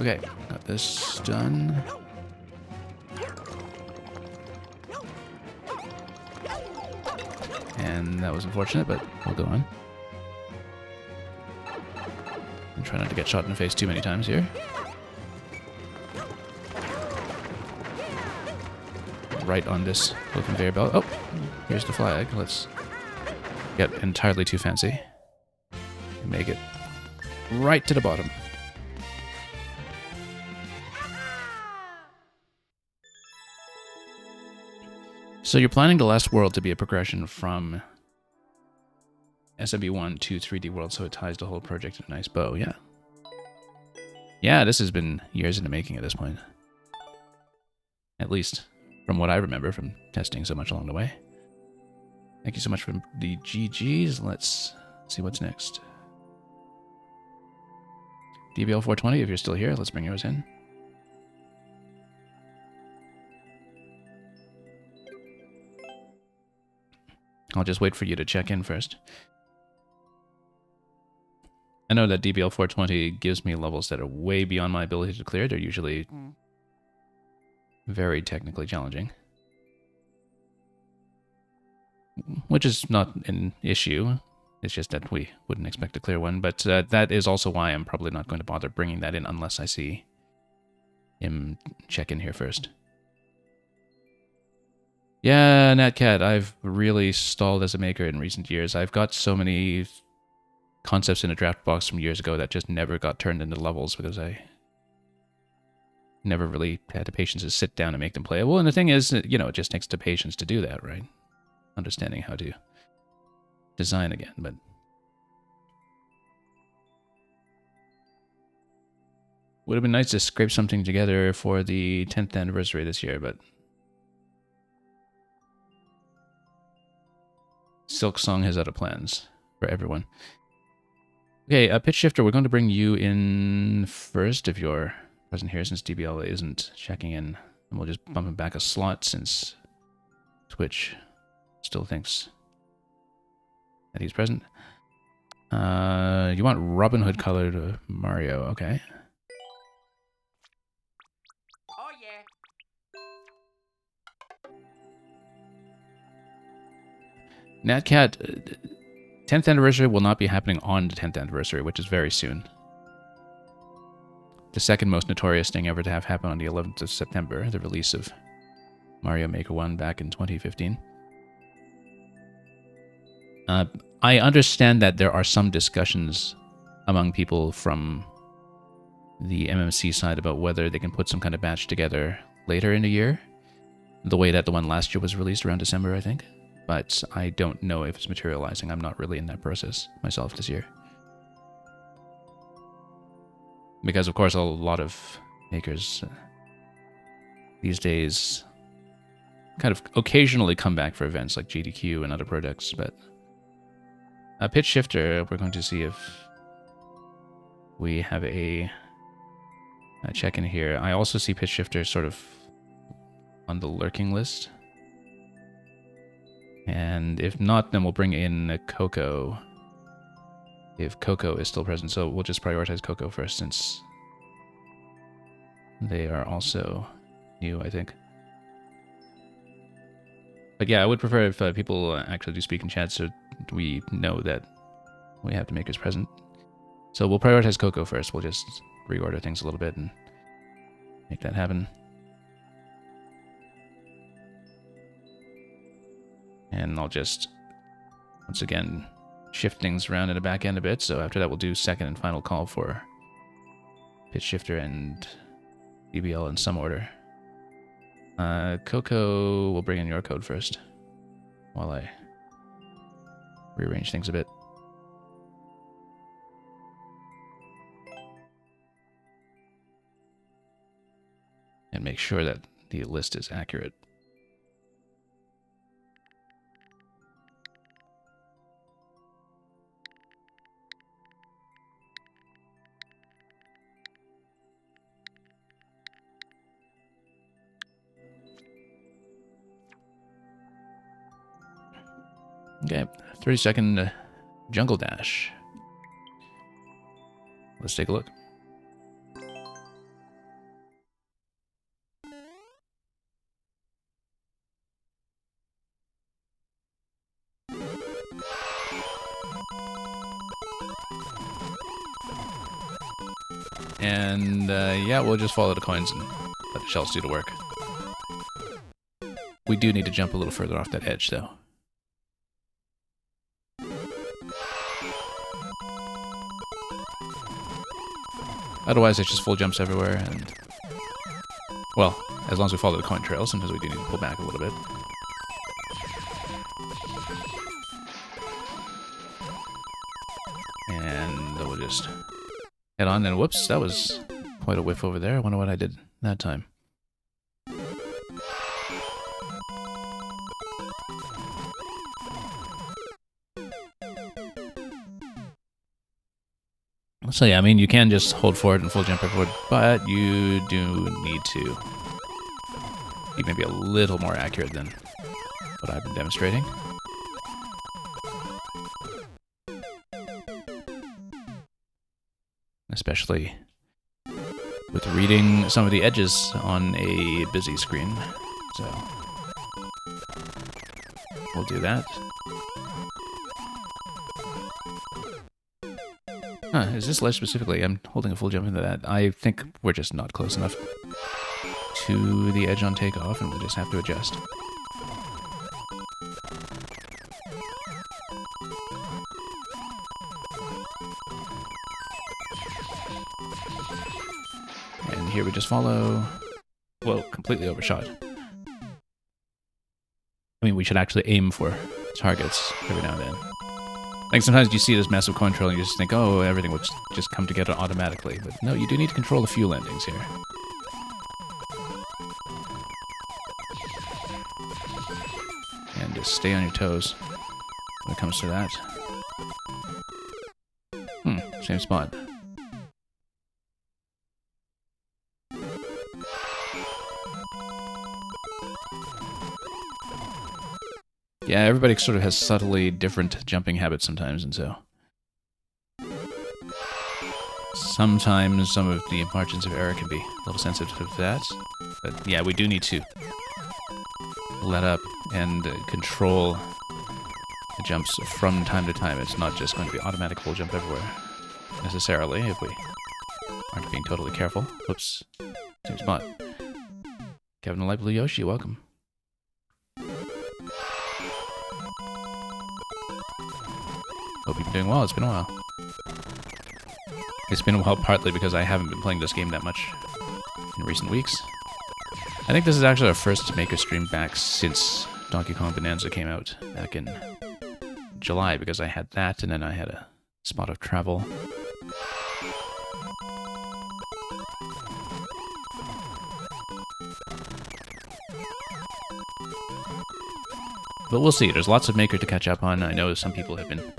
Okay, got this done. And that was unfortunate, but we'll go on. And try not to get shot in the face too many times here. Right on this little conveyor belt. Oh, here's the flag. Let's get entirely too fancy and make it right to the bottom. So you're planning the last world to be a progression from SMB1 to 3D World, so it ties the whole project in a nice bow, yeah. Yeah, this has been years in the making at this point. At least from what I remember from testing so much along the way. Thank you so much for the GGs. Let's see what's next. DBL 420, if you're still here, let's bring yours in. I'll just wait for you to check in first. I know that DBL 420 gives me levels that are way beyond my ability to clear. They're usually very technically challenging. Which is not an issue. It's just that we wouldn't expect to clear one. But that is also why I'm probably not going to bother bringing that in unless I see him check in here first. Yeah, Natcat, I've really stalled as a maker in recent years. I've got so many concepts in a draft box from years ago that just never got turned into levels because I never really had the patience to sit down and make them playable. And the thing is, you know, it just takes the patience to do that, right? Understanding how to design again, but would have been nice to scrape something together for the 10th anniversary this year, but Silk Song has other plans for everyone. Okay, Pitch Shifter, we're going to bring you in first if you're present here since DBL isn't checking in. And we'll just bump him back a slot since Twitch still thinks that he's present. You want Robin Hood colored Mario, okay. Oh yeah. 10th anniversary will not be happening on the 10th anniversary, which is very soon. The second most notorious thing ever to have happen on the 11th of September, the release of Mario Maker 1 back in 2015. I understand that there are some discussions among people from the MMC side about whether they can put some kind of batch together later in the year, the way that the one last year was released around December, I think. But I don't know if it's materializing. I'm not really in that process myself this year. Because, of course, a lot of makers these days kind of occasionally come back for events like GDQ and other projects, but Pitch Shifter, we're going to see if we have a check-in here. I also see Pitch Shifter sort of on the lurking list. And if not, then we'll bring in Coco if Coco is still present. So we'll just prioritize Coco first since they are also new, I think. But yeah, I would prefer if people actually do speak in chat so we know that we have the makers present. So we'll prioritize Coco first. We'll just reorder things a little bit and make that happen. And I'll just, once again, shift things around in the back end a bit. So after that, we'll do second and final call for Pitch Shifter and DBL in some order. Coco, we'll bring in your code first while I rearrange things a bit. And make sure that the list is accurate. Okay, 30-second Jungle Dash. Let's take a look. And yeah, we'll just follow the coins and let the shells do the work. We do need to jump a little further off that edge, though. Otherwise, it's just full jumps everywhere, and... well, as long as we follow the coin trail, sometimes we do need to pull back a little bit. And we'll just head on, and whoops, that was quite a whiff over there. I wonder what I did that time. So yeah, I mean, you can just hold forward and full jump forward, but you do need to be maybe a little more accurate than what I've been demonstrating. Especially with reading some of the edges on a busy screen. So we'll do that. Huh, is this ledge specifically? I'm holding a full jump into that. I think we're just not close enough to the edge on takeoff, and we'll just have to adjust. And here we just follow... Whoa, completely overshot. I mean, we should actually aim for targets every now and then. Like, sometimes you see this massive coin trail and you just think, oh, everything will just come together automatically. But no, you do need to control a few landings here. And just stay on your toes when it comes to that. Same spot. Yeah, everybody sort of has subtly different jumping habits sometimes, and so sometimes some of the margins of error can be a little sensitive to that. But yeah, we do need to let up and control the jumps from time to time. It's not just going to be automatic full jump everywhere, necessarily, if we aren't being totally careful. Whoops. Same spot. Kevin the Light Blue Yoshi, welcome. Hope you've been doing well. It's been a while. It's been a while partly because I haven't been playing this game that much in recent weeks. I think this is actually our first Maker stream back since Donkey Kong Bonanza came out back in July, because I had that and then I had a spot of travel. But we'll see. There's lots of Maker to catch up on. I know some people have been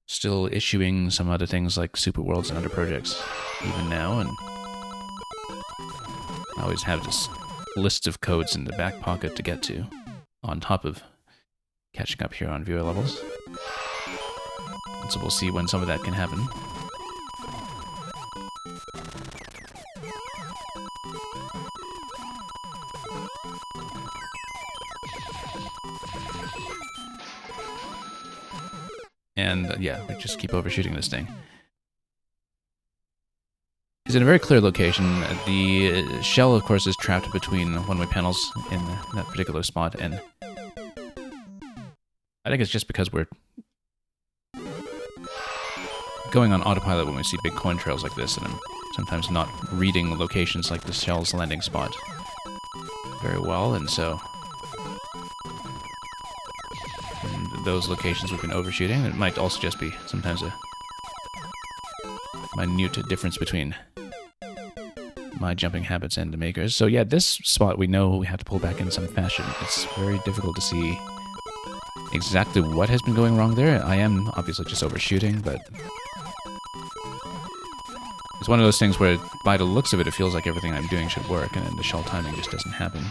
still issuing some other things like Super Worlds and other projects even now, and I always have this list of codes in the back pocket to get to, on top of catching up here on viewer levels. And so we'll see when some of that can happen. And yeah, we just keep overshooting this thing. It's in a very clear location. The shell, of course, is trapped between one-way panels in that particular spot, and I think it's just because we're going on autopilot when we see big coin trails like this, and I'm sometimes not reading locations like the shell's landing spot very well, and so in those locations we've been overshooting. It might also just be sometimes a minute difference between my jumping habits and the Maker's. So yeah, this spot we know we have to pull back in some fashion. It's very difficult to see exactly what has been going wrong there. I am obviously just overshooting, but it's one of those things where by the looks of it, it feels like everything I'm doing should work, and then the shell timing just doesn't happen.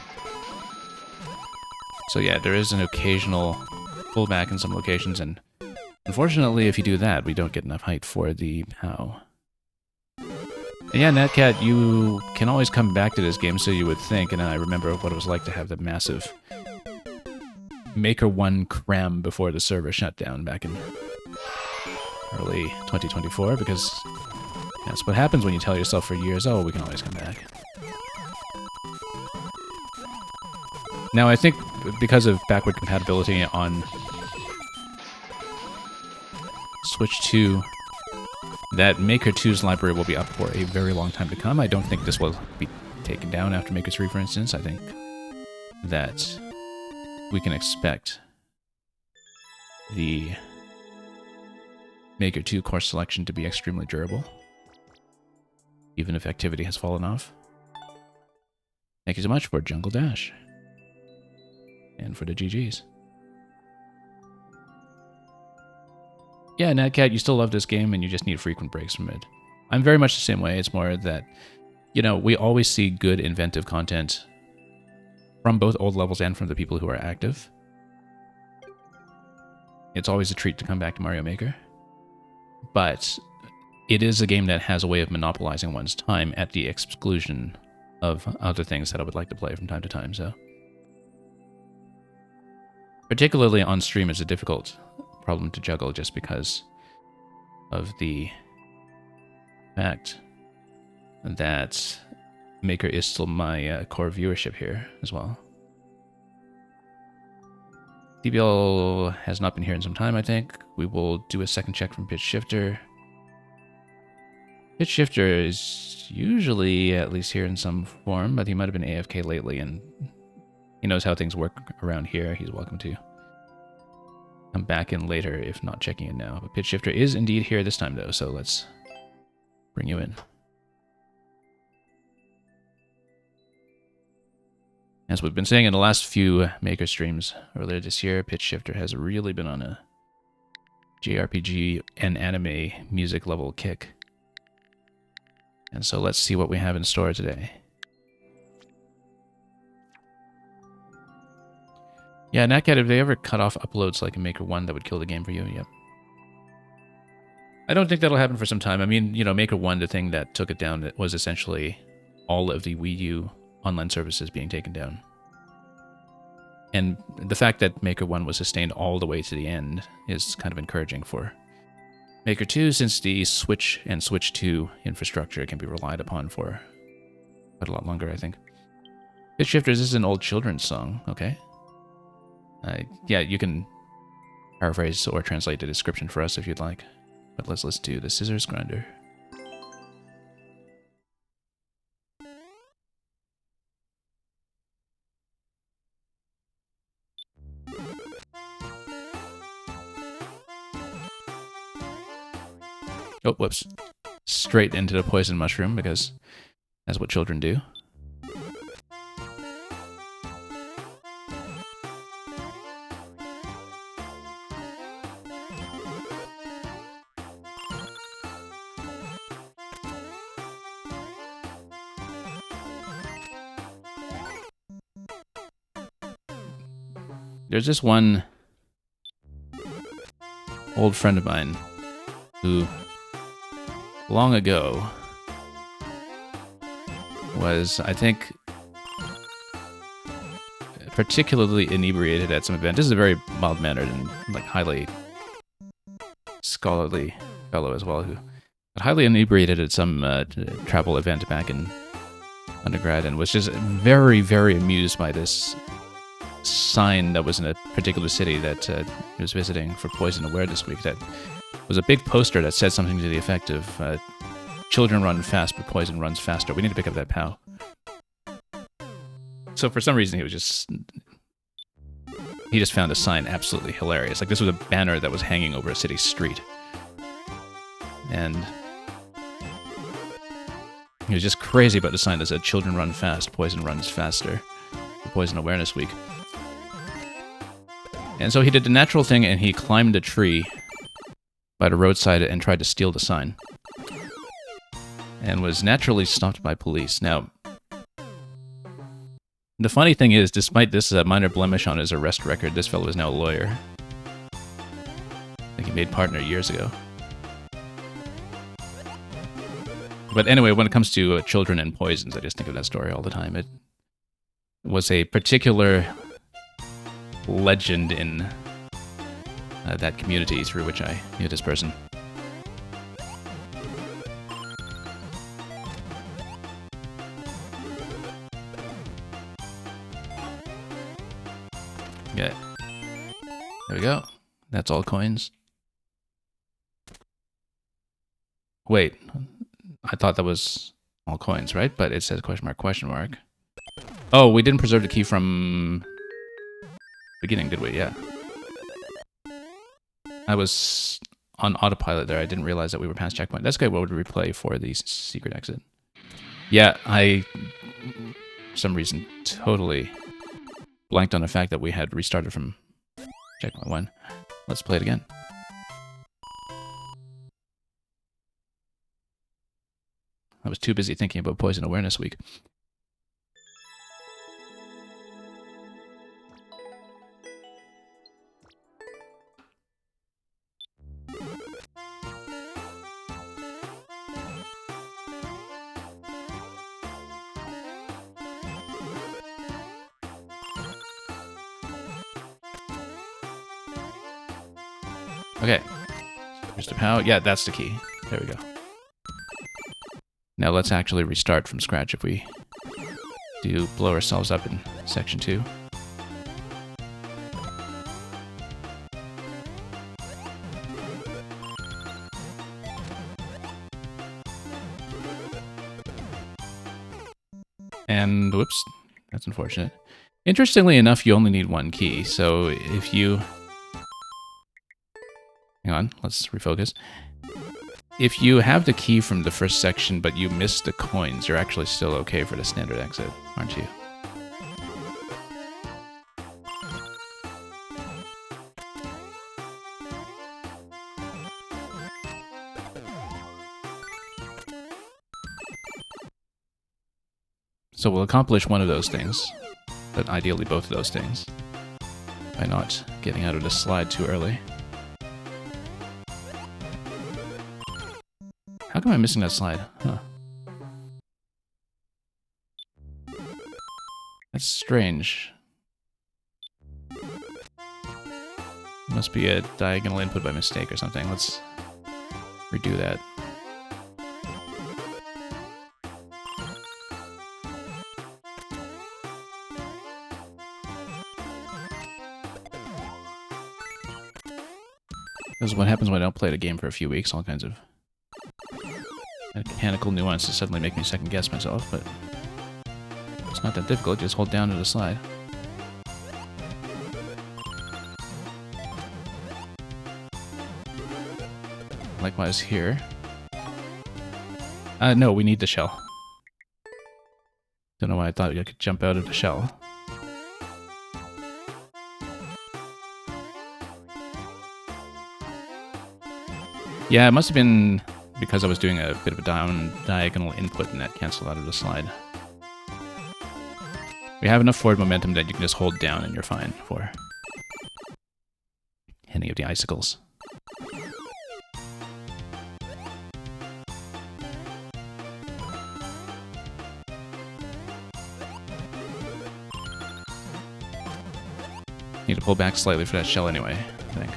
So yeah, there is an occasional pullback in some locations, and unfortunately, if you do that, we don't get enough height for the POW. And yeah, Netcat, you can always come back to this game, so you would think, and I remember what it was like to have the massive Maker 1 cram before the server shut down back in early 2024, because that's what happens when you tell yourself for years, oh, we can always come back. Now, I think because of backward compatibility on Switch 2, that Maker 2's library will be up for a very long time to come. I don't think this will be taken down after Maker 3, for instance. I think that we can expect the Maker 2 course selection to be extremely durable, even if activity has fallen off. Thank you so much for Jungle Dash. And for the GGs. Yeah, Natcat, you still love this game and you just need frequent breaks from it. I'm very much the same way. It's more that, you know, we always see good inventive content from both old levels and from the people who are active. It's always a treat to come back to Mario Maker. But it is a game that has a way of monopolizing one's time at the exclusion of other things that I would like to play from time to time, so... Particularly on stream is a difficult problem to juggle just because of the fact that Maker is still my core viewership here as well. DBL has not been here in some time, I think. We will do a second check from Pitch Shifter. Pitch Shifter is usually at least here in some form, but he might have been AFK lately, and he knows how things work around here. He's welcome to come back in later if not checking in now. But Pitch Shifter is indeed here this time, though, so let's bring you in. As we've been saying in the last few Maker streams earlier this year, Pitch Shifter has really been on a JRPG and anime music level kick. And so let's see what we have in store today. Yeah, Natcat, have they ever cut off uploads like in Maker 1 that would kill the game for you? Yep. I don't think that'll happen for some time. I mean, you know, Maker 1, the thing that took it down was essentially all of the Wii U online services being taken down. And the fact that Maker 1 was sustained all the way to the end is kind of encouraging for Maker 2, since the Switch and Switch 2 infrastructure can be relied upon for quite a lot longer, I think. Pitch Shifters is an old children's song, okay. Yeah, you can paraphrase or translate the description for us if you'd like. But let's listen to the Scissors Grinder. Oh, whoops. Straight into the poison mushroom, because that's what children do. There's this one old friend of mine who, long ago, was, I think, particularly inebriated at some event. This is a very mild-mannered and like highly scholarly fellow as well, who got highly inebriated at some travel event back in undergrad, and was just very, very amused by this sign that was in a particular city that he was visiting for Poison Awareness Week. That was a big poster that said something to the effect of "Children run fast, but poison runs faster. We need to pick up that POW." So for some reason, he just found the sign absolutely hilarious. Like, this was a banner that was hanging over a city street, and he was just crazy about the sign that said "Children run fast, poison runs faster" for Poison Awareness Week. And so he did the natural thing, and he climbed a tree by the roadside and tried to steal the sign, and was naturally stopped by police. Now, the funny thing is, despite this minor blemish on his arrest record, this fellow is now a lawyer. I think he made partner years ago. But anyway, when it comes to children and poisons, I just think of that story all the time. It was a particular legend in that community through which I knew this person. Yeah. There we go. That's all coins. Wait. I thought that was all coins, right? But it says question mark, question mark. Oh, we didn't preserve the key from beginning, did we? Yeah. I was on autopilot there. I didn't realize that we were past checkpoint. That's good. What would replay for the secret exit? Yeah, I, for some reason, totally blanked on the fact that we had restarted from checkpoint 1. Let's play it again. was too busy thinking about Poison Awareness Week. Okay. Here's the power. Yeah, that's the key. There we go. Now let's actually restart from scratch if we do blow ourselves up in section 2. And whoops, that's unfortunate. Interestingly enough, you only need one key, so if you... Hang on, let's refocus. If you have the key from the first section, but you miss the coins, you're actually still okay for the standard exit, aren't you? So we'll accomplish one of those things, but ideally both of those things, by not getting out of the slide too early. How come I'm missing that slide? Huh. That's strange. Must be a diagonal input by mistake or something. Let's redo that. This is what happens when I don't play the game for a few weeks. All kinds of mechanical nuances suddenly make me second guess myself, but it's not that difficult. Just hold down to the slide. Likewise here. No, we need the shell. Don't know why I thought I could jump out of the shell. Yeah, it must have been because I was doing a bit of a diagonal input and that canceled out of the slide. We have enough forward momentum that you can just hold down and you're fine for any of the icicles. Need to pull back slightly for that shell anyway, I think.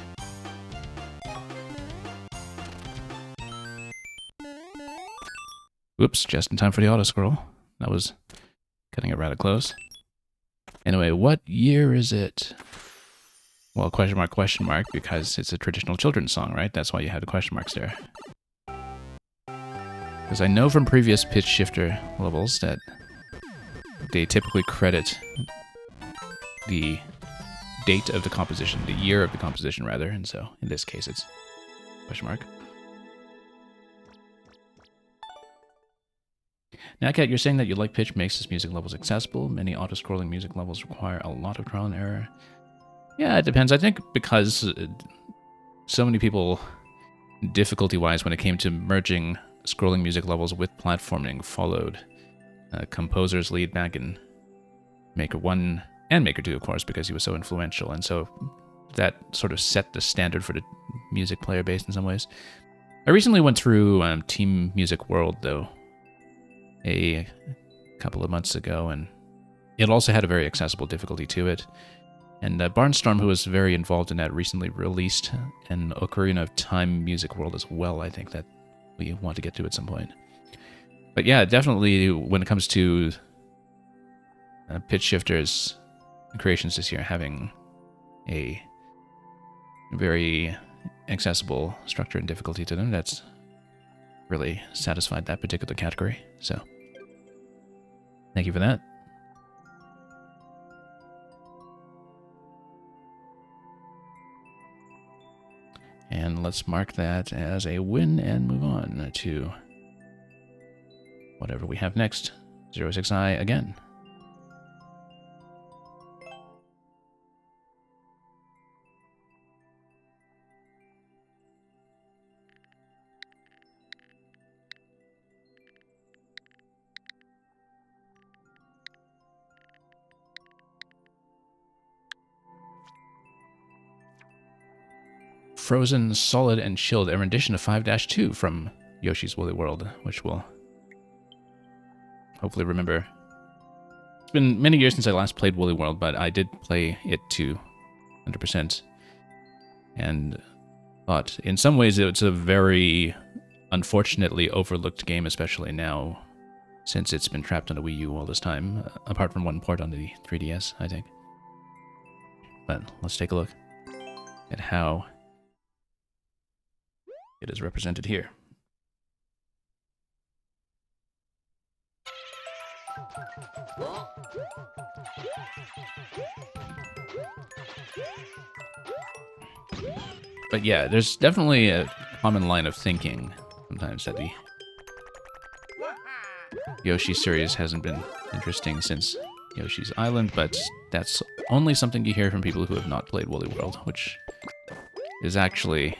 Oops, just in time for the auto-scroll. That was cutting it rather close. Anyway, what year is it? Well, question mark, because it's a traditional children's song, right? That's why you had the question marks there. Because I know from previous pitch shifter levels that they typically credit the date of the composition, the year of the composition, rather, and so in this case it's question mark. Natcat, you're saying that you like pitch makes this music levels accessible. Many auto-scrolling music levels require a lot of trial and error. Yeah, it depends. I think because so many people, difficulty-wise, when it came to merging scrolling music levels with platforming, followed Composer's lead back in Maker 1 and Maker 2, of course, because he was so influential, and so that sort of set the standard for the music player base in some ways. I recently went through Team Music World, though, a couple of months ago, and it also had a very accessible difficulty to it. And Barnstorm, who was very involved in that, recently released an Ocarina of Time Music World as well, I think, that we want to get to at some point. But yeah, definitely when it comes to pitch shifters creations this year, having a very accessible structure and difficulty to them, that's really satisfied that particular category. So thank you for that. And let's mark that as a win and move on to whatever we have next. 06i again. Frozen, Solid, and Chilled, a rendition of 5-2 from Yoshi's Woolly World, which we'll hopefully remember. It's been many years since I last played Woolly World, but I did play it to 100%. And thought, in some ways, it's a very unfortunately overlooked game, especially now, since it's been trapped on a Wii U all this time, apart from one port on the 3DS, I think. But let's take a look at how it is represented here. But yeah, there's definitely a common line of thinking sometimes that the Yoshi series hasn't been interesting since Yoshi's Island, but that's only something you hear from people who have not played Woolly World, which is actually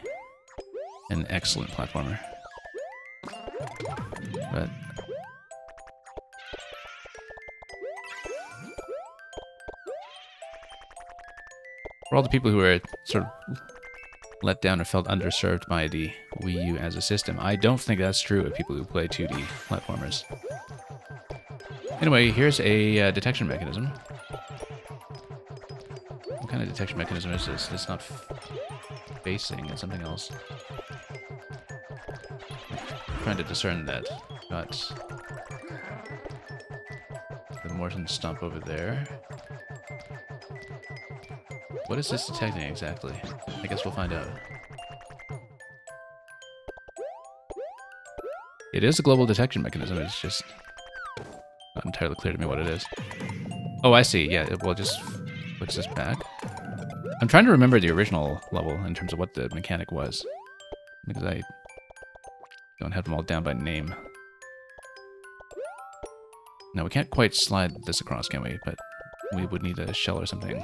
an excellent platformer. But for all the people who are sort of let down or felt underserved by the Wii U as a system, I don't think that's true of people who play 2D platformers. Anyway, here's a detection mechanism. What kind of detection mechanism is this? It's not facing, it's something else. I'm trying to discern that. Got the Morton stump over there. What is this detecting exactly? I guess we'll find out. It is a global detection mechanism, it's just not entirely clear to me what it is. Oh, I see. Yeah, it will just puts this back. I'm trying to remember the original level in terms of what the mechanic was, because I don't have them all down by name. No, we can't quite slide this across, can we? But we would need a shell or something.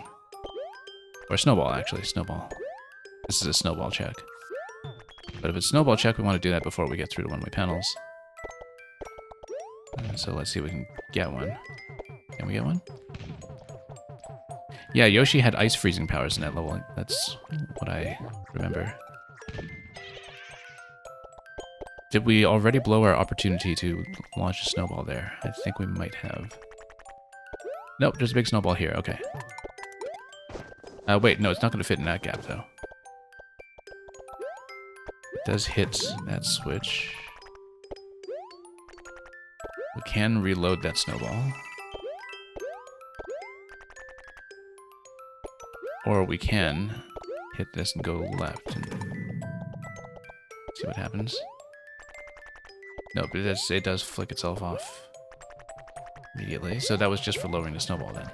Or a snowball, actually. Snowball. This is a snowball check. But if it's snowball check, we want to do that before we get through to one-way panels. So let's see if we can get one. Can we get one? Yeah, Yoshi had ice freezing powers in that level. That's what I remember. Did we already blow our opportunity to launch a snowball there? I think we might have. Nope, there's a big snowball here. Okay. Wait, no, it's not going to fit in that gap, though. It does hit that switch. We can reload that snowball. Or we can hit this and go left and see what happens. Nope, it does flick itself off immediately. So that was just for lowering the snowball then.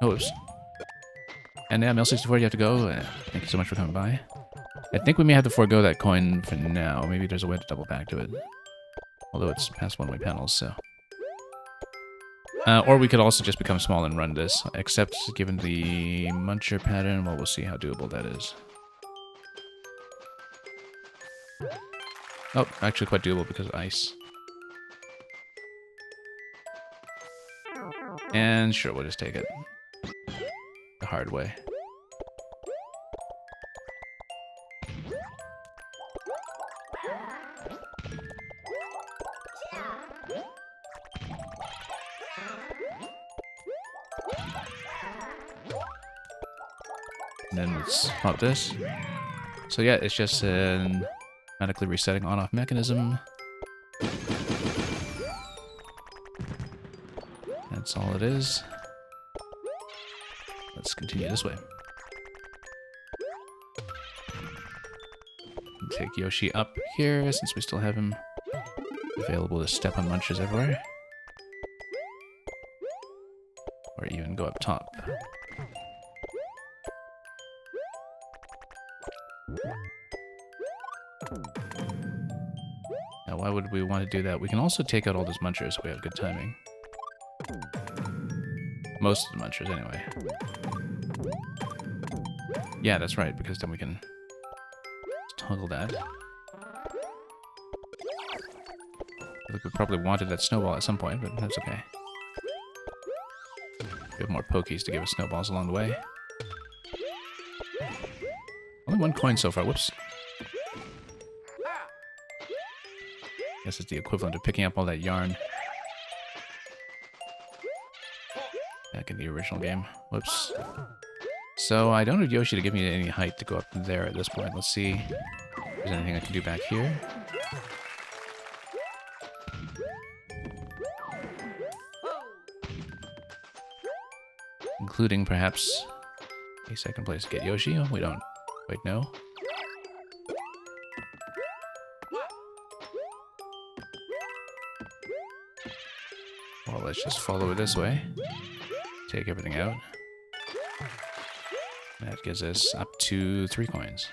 Oops. And yeah, Mel64, you have to go. Thank you so much for coming by. I think we may have to forego that coin for now. Maybe there's a way to double back to it. Although it's past one-way panels, so. Or we could also just become small and run this, except given the muncher pattern, well, we'll see how doable that is. Oh, actually quite doable because of ice. And sure, we'll just take it the hard way. And then let's pop this. So yeah, it's just an automatically resetting on-off mechanism. That's all it is. Let's continue this way. Take Yoshi up here, since we still have him available to step on munches everywhere. Or even go up top. Now, why would we want to do that? We can also take out all those munchers if we have good timing. Most of the munchers, anyway. Yeah, that's right, because then we can toggle that. I think we probably wanted that snowball at some point, but that's okay. We have more pokies to give us snowballs along the way. Only 1 coin so far. Whoops. Guess it's the equivalent of picking up all that yarn back in the original game. Whoops. So I don't have Yoshi to give me any height to go up there at this point. Let's see if there's anything I can do back here. Including perhaps a second place to get Yoshi. Oh, we don't. Wait, no. Well, let's just follow it this way. Take everything out. That gives us up to 3 coins.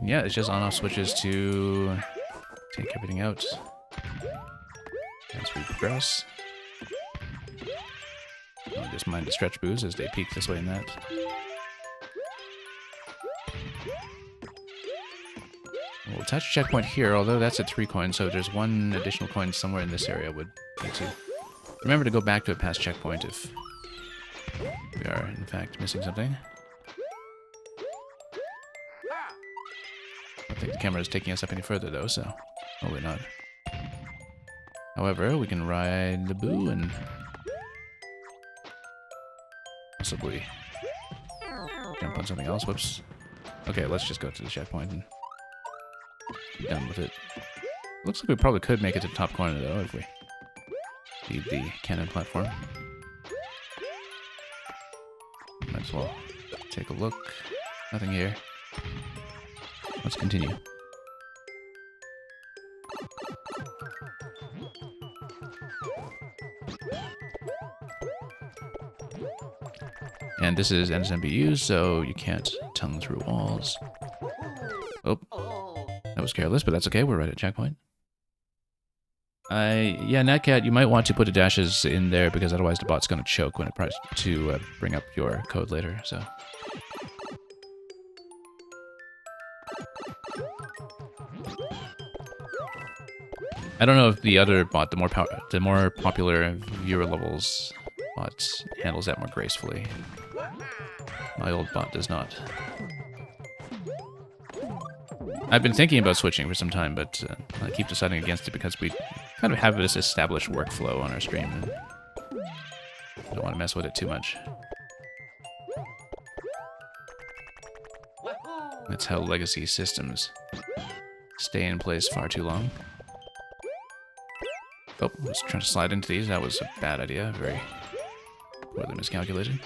Yeah, it's just on-off switches to take everything out as we progress. I'll just mind the stretch boosts as they peek this way and that. We'll attach a checkpoint here, although that's at 3 coins, so there's 1 additional coin somewhere in this area. Would need to remember to go back to a past checkpoint if we are, in fact, missing something. I don't think the camera is taking us up any further, though, so probably not. However, we can ride the Boo and possibly jump on something else. Whoops. Okay, let's just go to the checkpoint and be done with it. Looks like we probably could make it to the top corner, though, if we leave the cannon platform. Might as well take a look. Nothing here. Let's continue. And this is NSMBU, so you can't tongue through walls. Oh, that was careless, but that's okay. We're right at checkpoint. Yeah, Natcat, you might want to put the dashes in there because otherwise the bot's going to choke when it tries to bring up your code later. So. I don't know if the other bot, the more popular viewer levels bot, handles that more gracefully. My old bot does not. I've been thinking about switching for some time, but I keep deciding against it because we kind of have this established workflow on our stream, and I don't want to mess with it too much. That's how legacy systems stay in place far too long. Oh, I was trying to slide into these. That was a bad idea. Very poorly miscalculated.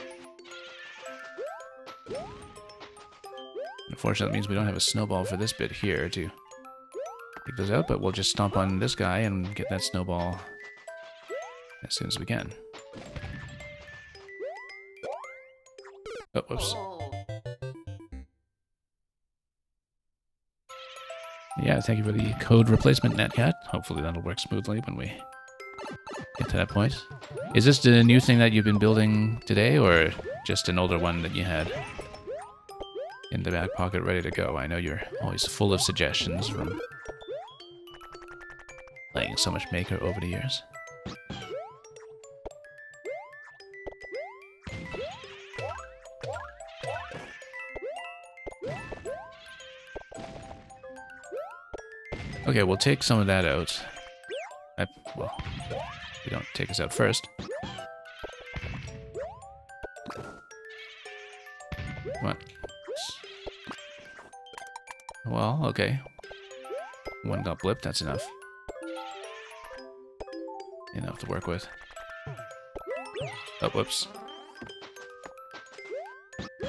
Unfortunately, that means we don't have a snowball for this bit here to take those out, but we'll just stomp on this guy and get that snowball as soon as we can. Oh, whoops. Yeah, thank you for the code replacement, Natcat. Hopefully that'll work smoothly when we get to that point. Is this the new thing that you've been building today, or just an older one that you had in the back pocket ready to go? I know you're always full of suggestions from playing so much Maker over the years. Okay, we'll take some of that out. Well, we don't take us out first. Come on. Well, okay. 1 got blipped, that's enough. Enough to work with. Oh, whoops.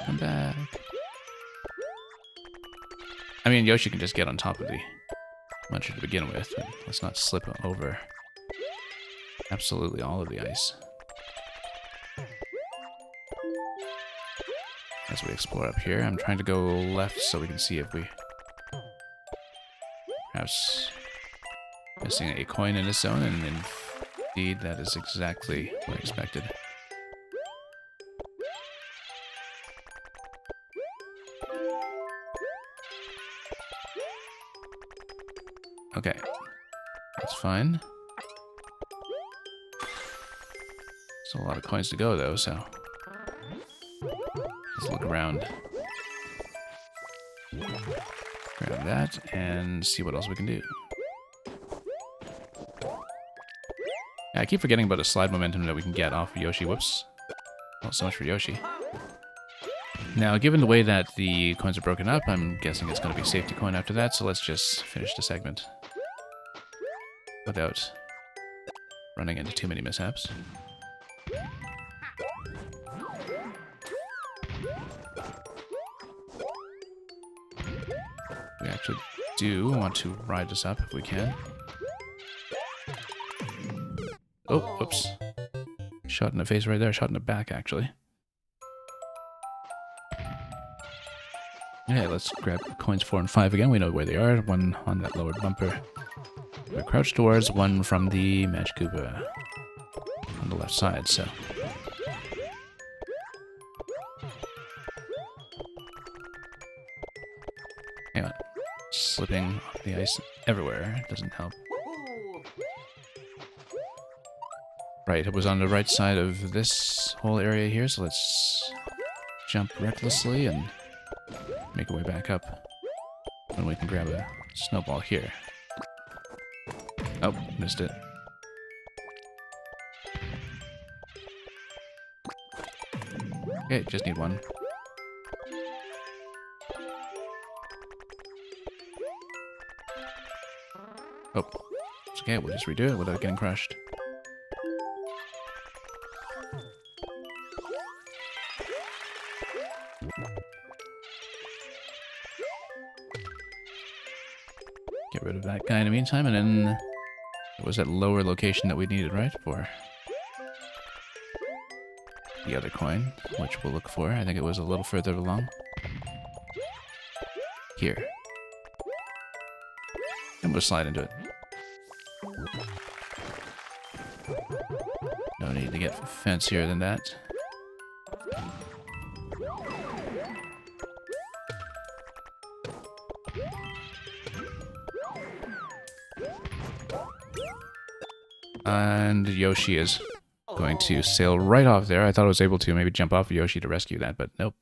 Come back. I mean, Yoshi can just get on top of the muncher to begin with, but let's not slip over absolutely all of the ice. As we explore up here, I'm trying to go left so we can see if we perhaps missing a coin in this zone, and indeed that is exactly what I expected. Okay. That's fine. Still a lot of coins to go, though, so... let's look around. Grab that, and see what else we can do. I keep forgetting about a slide momentum that we can get off of Yoshi. Whoops. Well, so much for Yoshi. Now, given the way that the coins are broken up, I'm guessing it's going to be safety coin after that, so let's just finish the segment without running into too many mishaps. We actually do want to ride this up if we can. Oh, whoops. Shot in the face right there, shot in the back, actually. Okay, let's grab coins 4 and 5 again. We know where they are. One on that lower bumper we're crouched towards, one from the Magic Koopa on the left side, so... hang on. Slipping off the ice everywhere doesn't help. Right, it was on the right side of this whole area here, so let's jump recklessly and make our way back up. And we can grab a snowball here. Oh, missed it. Okay, just need one. Oh, it's okay, we'll just redo it without getting crushed. Get rid of that guy in the meantime, and then it was that lower location that we needed, right? For the other coin, which we'll look for. I think it was a little further along. Here. And we'll slide into it. No need to get fancier than that. And Yoshi is going to sail right off there. I thought I was able to maybe jump off of Yoshi to rescue that, but nope.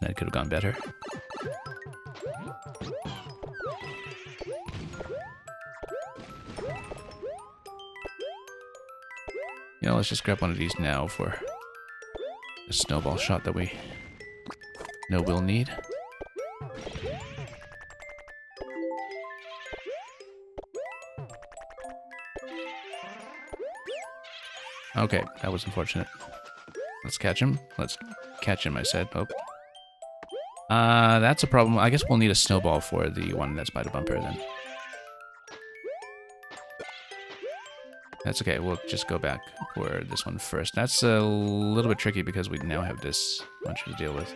That could have gone better. You know, let's just grab one of these now for a snowball shot that we know we'll need. Okay, that was unfortunate. Let's catch him. Let's catch him, I said. Oh. That's a problem. I guess we'll need a snowball for the one that's by the bumper then. That's okay, we'll just go back for this one first. That's a little bit tricky because we now have this bunch to deal with.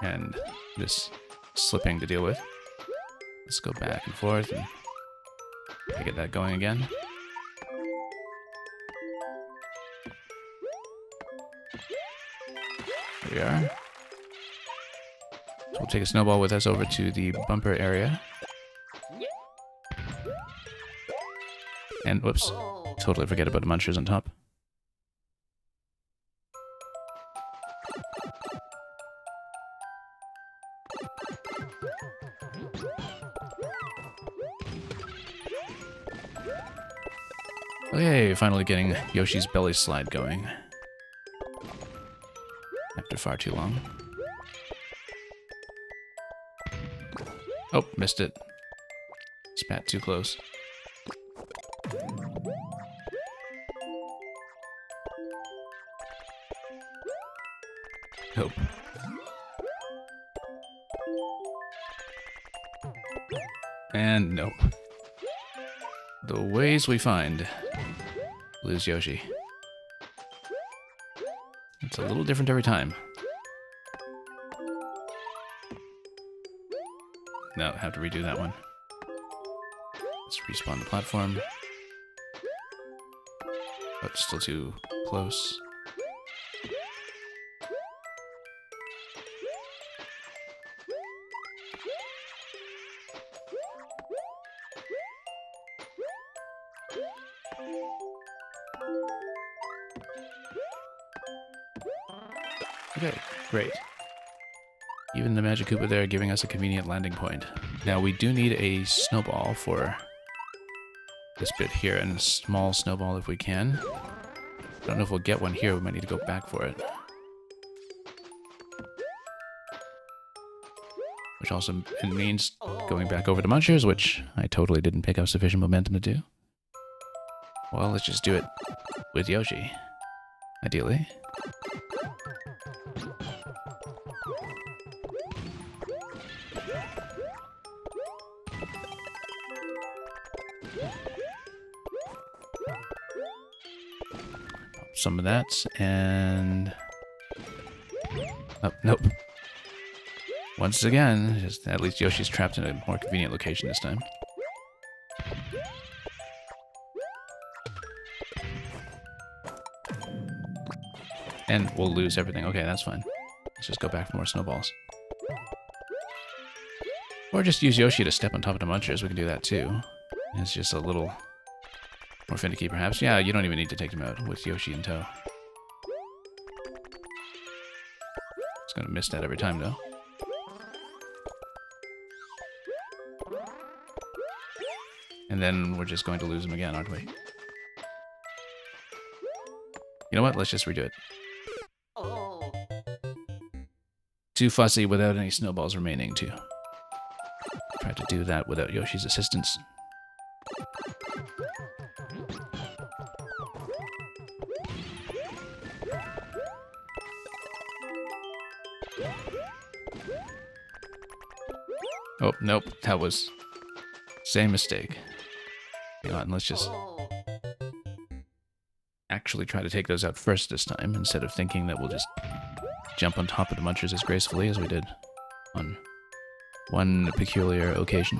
And this slipping to deal with. Let's go back and forth and get that going again. Here we are. So we'll take a snowball with us over to the bumper area. And, whoops, totally forget about the munchers on top. Okay, finally getting Yoshi's belly slide going. After far too long. Oh, missed it. Spat too close. Hope. And nope. The ways we find. Lose Yoshi. It's a little different every time. No, have to redo that one. Let's respawn the platform. But still too close. Okay, great. Even the Magic Koopa there giving us a convenient landing point. Now we do need a snowball for this bit here, and a small snowball if we can. I don't know if we'll get one here, we might need to go back for it. Which also means going back over to Munchers, which I totally didn't pick up sufficient momentum to do. Well, let's just do it with Yoshi, ideally. Some of that, and... oh, nope. Once again, just at least Yoshi's trapped in a more convenient location this time. And we'll lose everything. Okay, that's fine. Let's just go back for more snowballs. Or just use Yoshi to step on top of the Munchers. We can do that too. It's just a little more finicky, perhaps. Yeah, you don't even need to take them out with Yoshi in tow. It's gonna miss that every time, though. And then we're just going to lose him again, aren't we? You know what? Let's just redo it. Oh. Too fussy without any snowballs remaining, too. Try to do that without Yoshi's assistance. Oh, nope. That was... same mistake. Hang on, let's just actually try to take those out first this time, instead of thinking that we'll just jump on top of the Munchers as gracefully as we did on one peculiar occasion.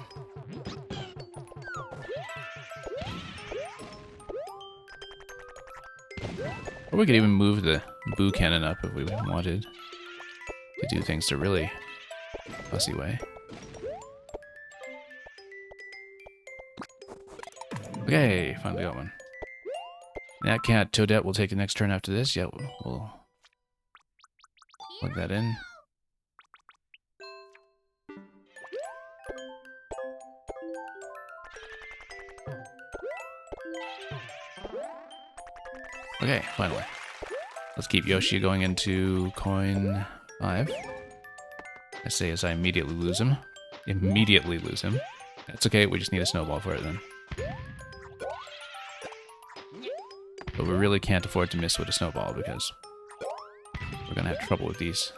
Or we could even move the Boo Cannon up if we wanted to do things the really fussy way. Okay, finally got one. That cat Toadette will take the next turn after this. Yeah, we'll plug that in. Okay, finally. Let's keep Yoshi going into coin 5. I say as I immediately lose him. Immediately lose him. That's okay, we just need a snowball for it then. But we really can't afford to miss with a snowball because we're gonna have trouble with these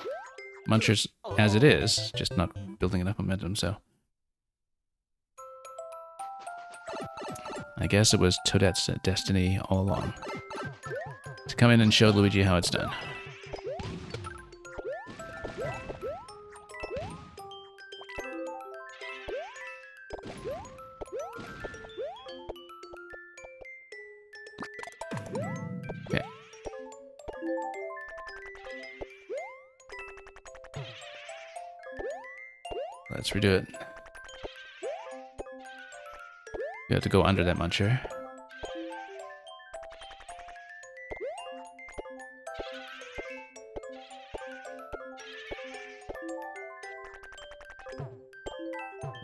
Munchers as it is, just not building enough momentum, so. I guess it was Toadette's destiny all along. To come in and show Luigi how it's done. Okay. Let's redo it. You have to go under that Muncher.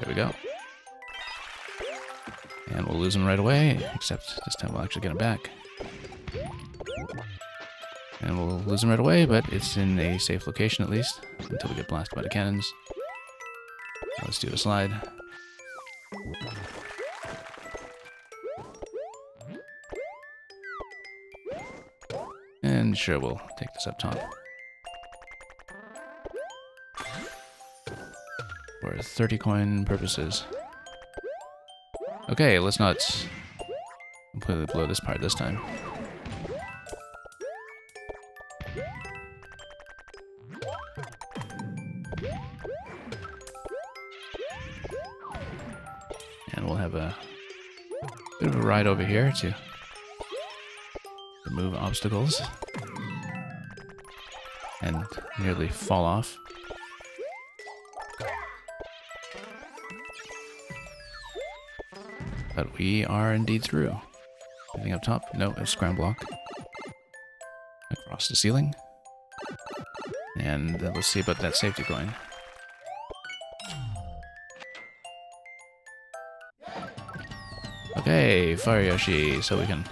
There we go. And we'll lose him right away, except this time we'll actually get him back. And we'll lose him right away, but it's in a safe location at least, until we get blasted by the cannons. Let's do a slide. And sure, we'll take this up top. For 30 coin purposes. Okay, let's not completely blow this part this time. And we'll have a bit of a ride over here to remove obstacles and nearly fall off. But we are indeed through. Anything up top? No, it's ground block. Across the ceiling. And let's see about that safety coin. Okay, Fire Yoshi, so we can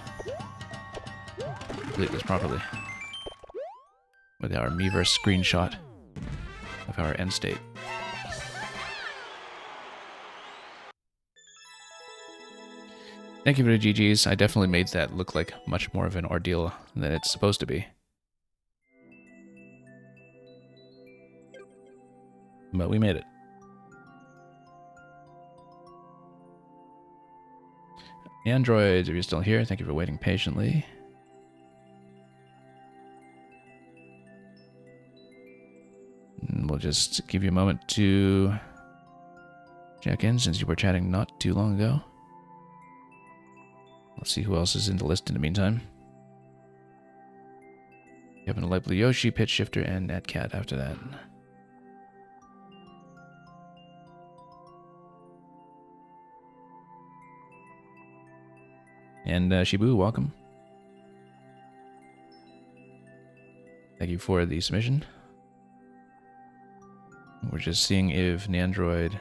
complete this properly. With our Miiverse screenshot of our end state. Thank you for the GGs. I definitely made that look like much more of an ordeal than it's supposed to be. But we made it. Androids, if you're still here, thank you for waiting patiently. And we'll just give you a moment to check in since you were chatting not too long ago. Let's see who else is in the list in the meantime. Kevin a Lively Yoshi, Pitch Shifter, and Netcat after that. And Shibu, welcome. Thank you for the submission. We're just seeing if Nandroid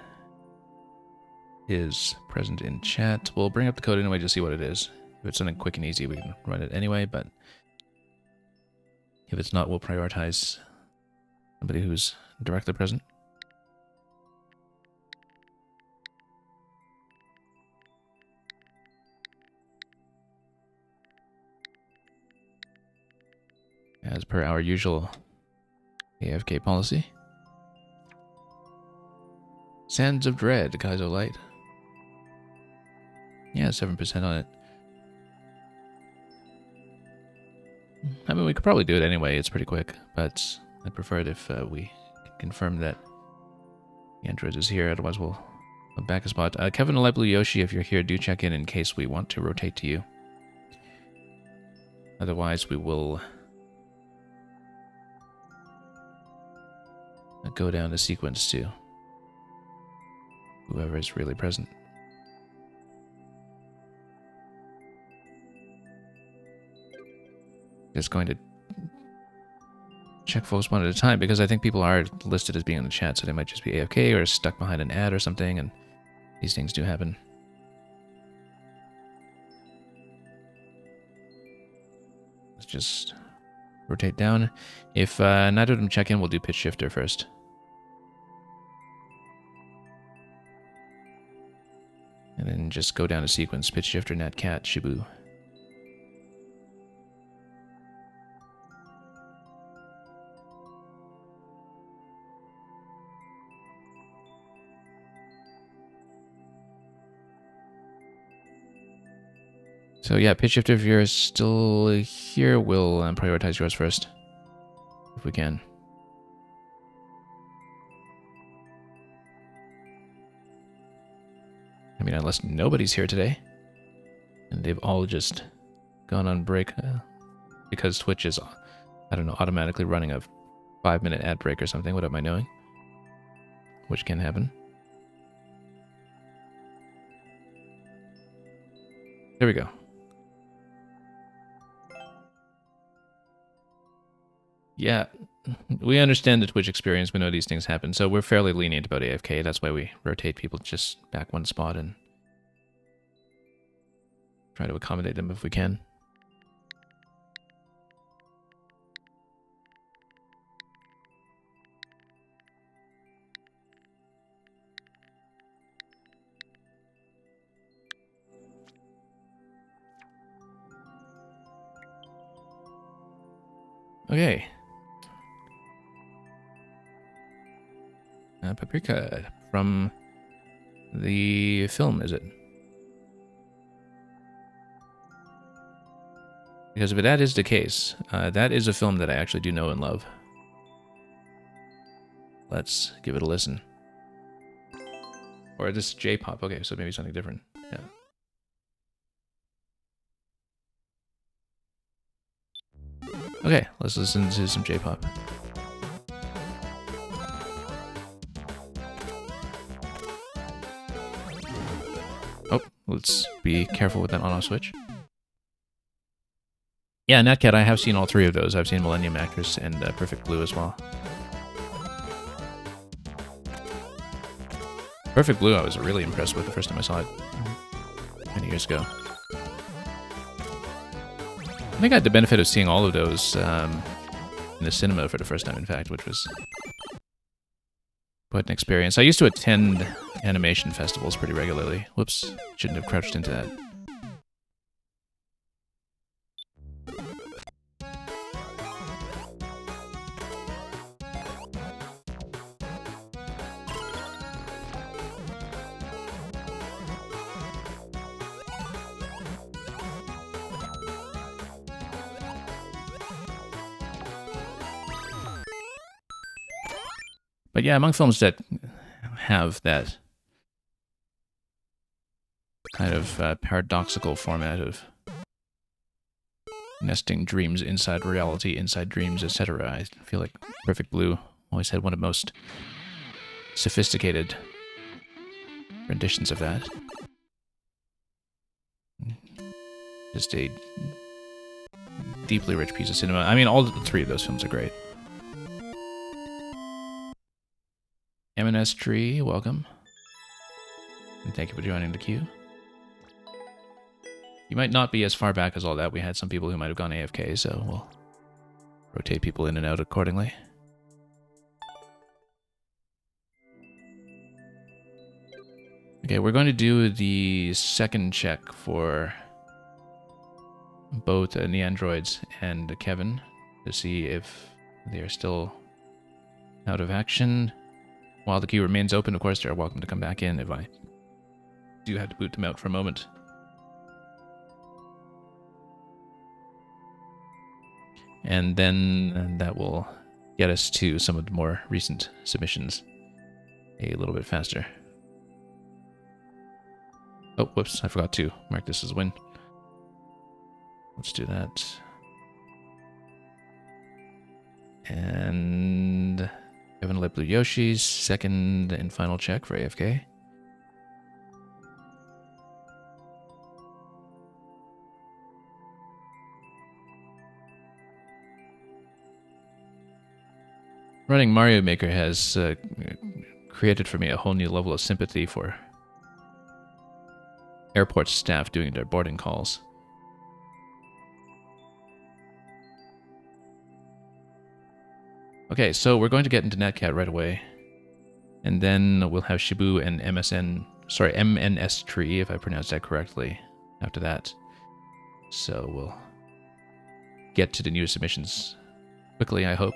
is present in chat. We'll bring up the code anyway to see what it is. If it's something quick and easy, we can run it anyway, but if it's not, we'll prioritize somebody who's directly present. As per our usual AFK policy. Sands of Dread, Kaizo Light. Yeah, 7% on it. I mean, we could probably do it anyway. It's pretty quick, but I'd prefer it if we confirm that the Android is here. Otherwise, we'll back a spot. Kevin Light Blue Yoshi, if you're here, do check in case we want to rotate to you. Otherwise, we will go down the sequence to whoever is really present. Just going to check folks one at a time because I think people are listed as being in the chat, so they might just be AFK or stuck behind an ad or something, and these things do happen. Let's just rotate down. If neither of them check in, we'll do Pitch Shifter first. And then just go down a sequence. Pitch Shifter, Netcat, Shibu. So yeah, Pitch Shifter, if you're still here, we'll prioritize yours first. If we can. I mean, unless nobody's here today. And they've all just gone on break because Twitch is, I don't know, automatically running a 5-minute ad break or something without my knowing. Which can happen. There we go. Yeah, we understand the Twitch experience. We know these things happen, so we're fairly lenient about AFK. That's why we rotate people just back one spot and try to accommodate them if we can. Okay. Paprika from the film, is it? Because if that is the case, that is a film that I actually do know and love. Let's give it a listen. Or this J-pop, okay, so maybe something different. Yeah. Okay, let's listen to some J-pop. Oh, let's be careful with that on-off switch. Yeah, Netcat, I have seen all three of those. I've seen Millennium Actress and Perfect Blue as well. Perfect Blue I was really impressed with the first time I saw it many years ago. I think I had the benefit of seeing all of those in the cinema for the first time, in fact, which was quite an experience. I used to attend animation festivals pretty regularly. Whoops, shouldn't have crouched into that. But yeah, among films that have that kind of paradoxical format of nesting dreams inside reality, inside dreams, etc., I feel like Perfect Blue always had one of the most sophisticated renditions of that. Just a deeply rich piece of cinema. I mean, all three of those films are great. M&S Tree, welcome. And thank you for joining the queue. You might not be as far back as all that. We had some people who might have gone AFK, so we'll rotate people in and out accordingly. Okay, we're going to do the second check for both the androids and Kevin to see if they are still out of action. While the queue remains open, of course, they're welcome to come back in if I do have to boot them out for a moment. And then that will get us to some of the more recent submissions a little bit faster. Oh, whoops, I forgot to mark this as a win. Let's do that. And Kevin Let Blue Yoshi's second and final check for AFK. Running Mario Maker has created for me a whole new level of sympathy for airport staff doing their boarding calls. Okay, so we're going to get into Netcat right away. And then we'll have Shibu and MNS Tree, if I pronounced that correctly, after that. So we'll get to the new submissions quickly, I hope.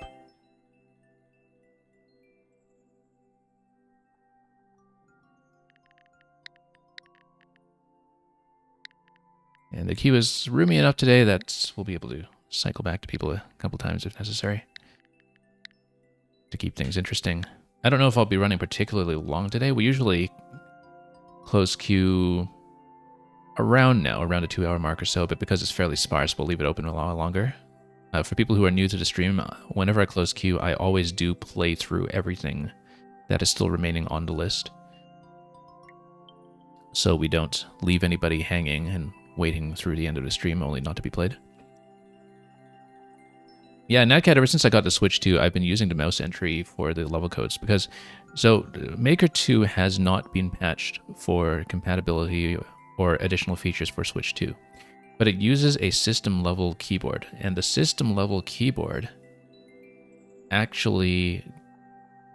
And the queue is roomy enough today that we'll be able to cycle back to people a couple times if necessary to keep things interesting. I don't know if I'll be running particularly long today. We usually close queue around now, around a 2-hour mark or so, but because it's fairly sparse, we'll leave it open a lot longer. For people who are new to the stream, whenever I close queue, I always do play through everything that is still remaining on the list, so we don't leave anybody hanging and waiting through the end of the stream only not to be played. Yeah, Netcat, ever since I got the Switch 2, I've been using the mouse entry for the level codes because, so Maker 2 has not been patched for compatibility or additional features for Switch 2, but it uses a system level keyboard, and the system level keyboard actually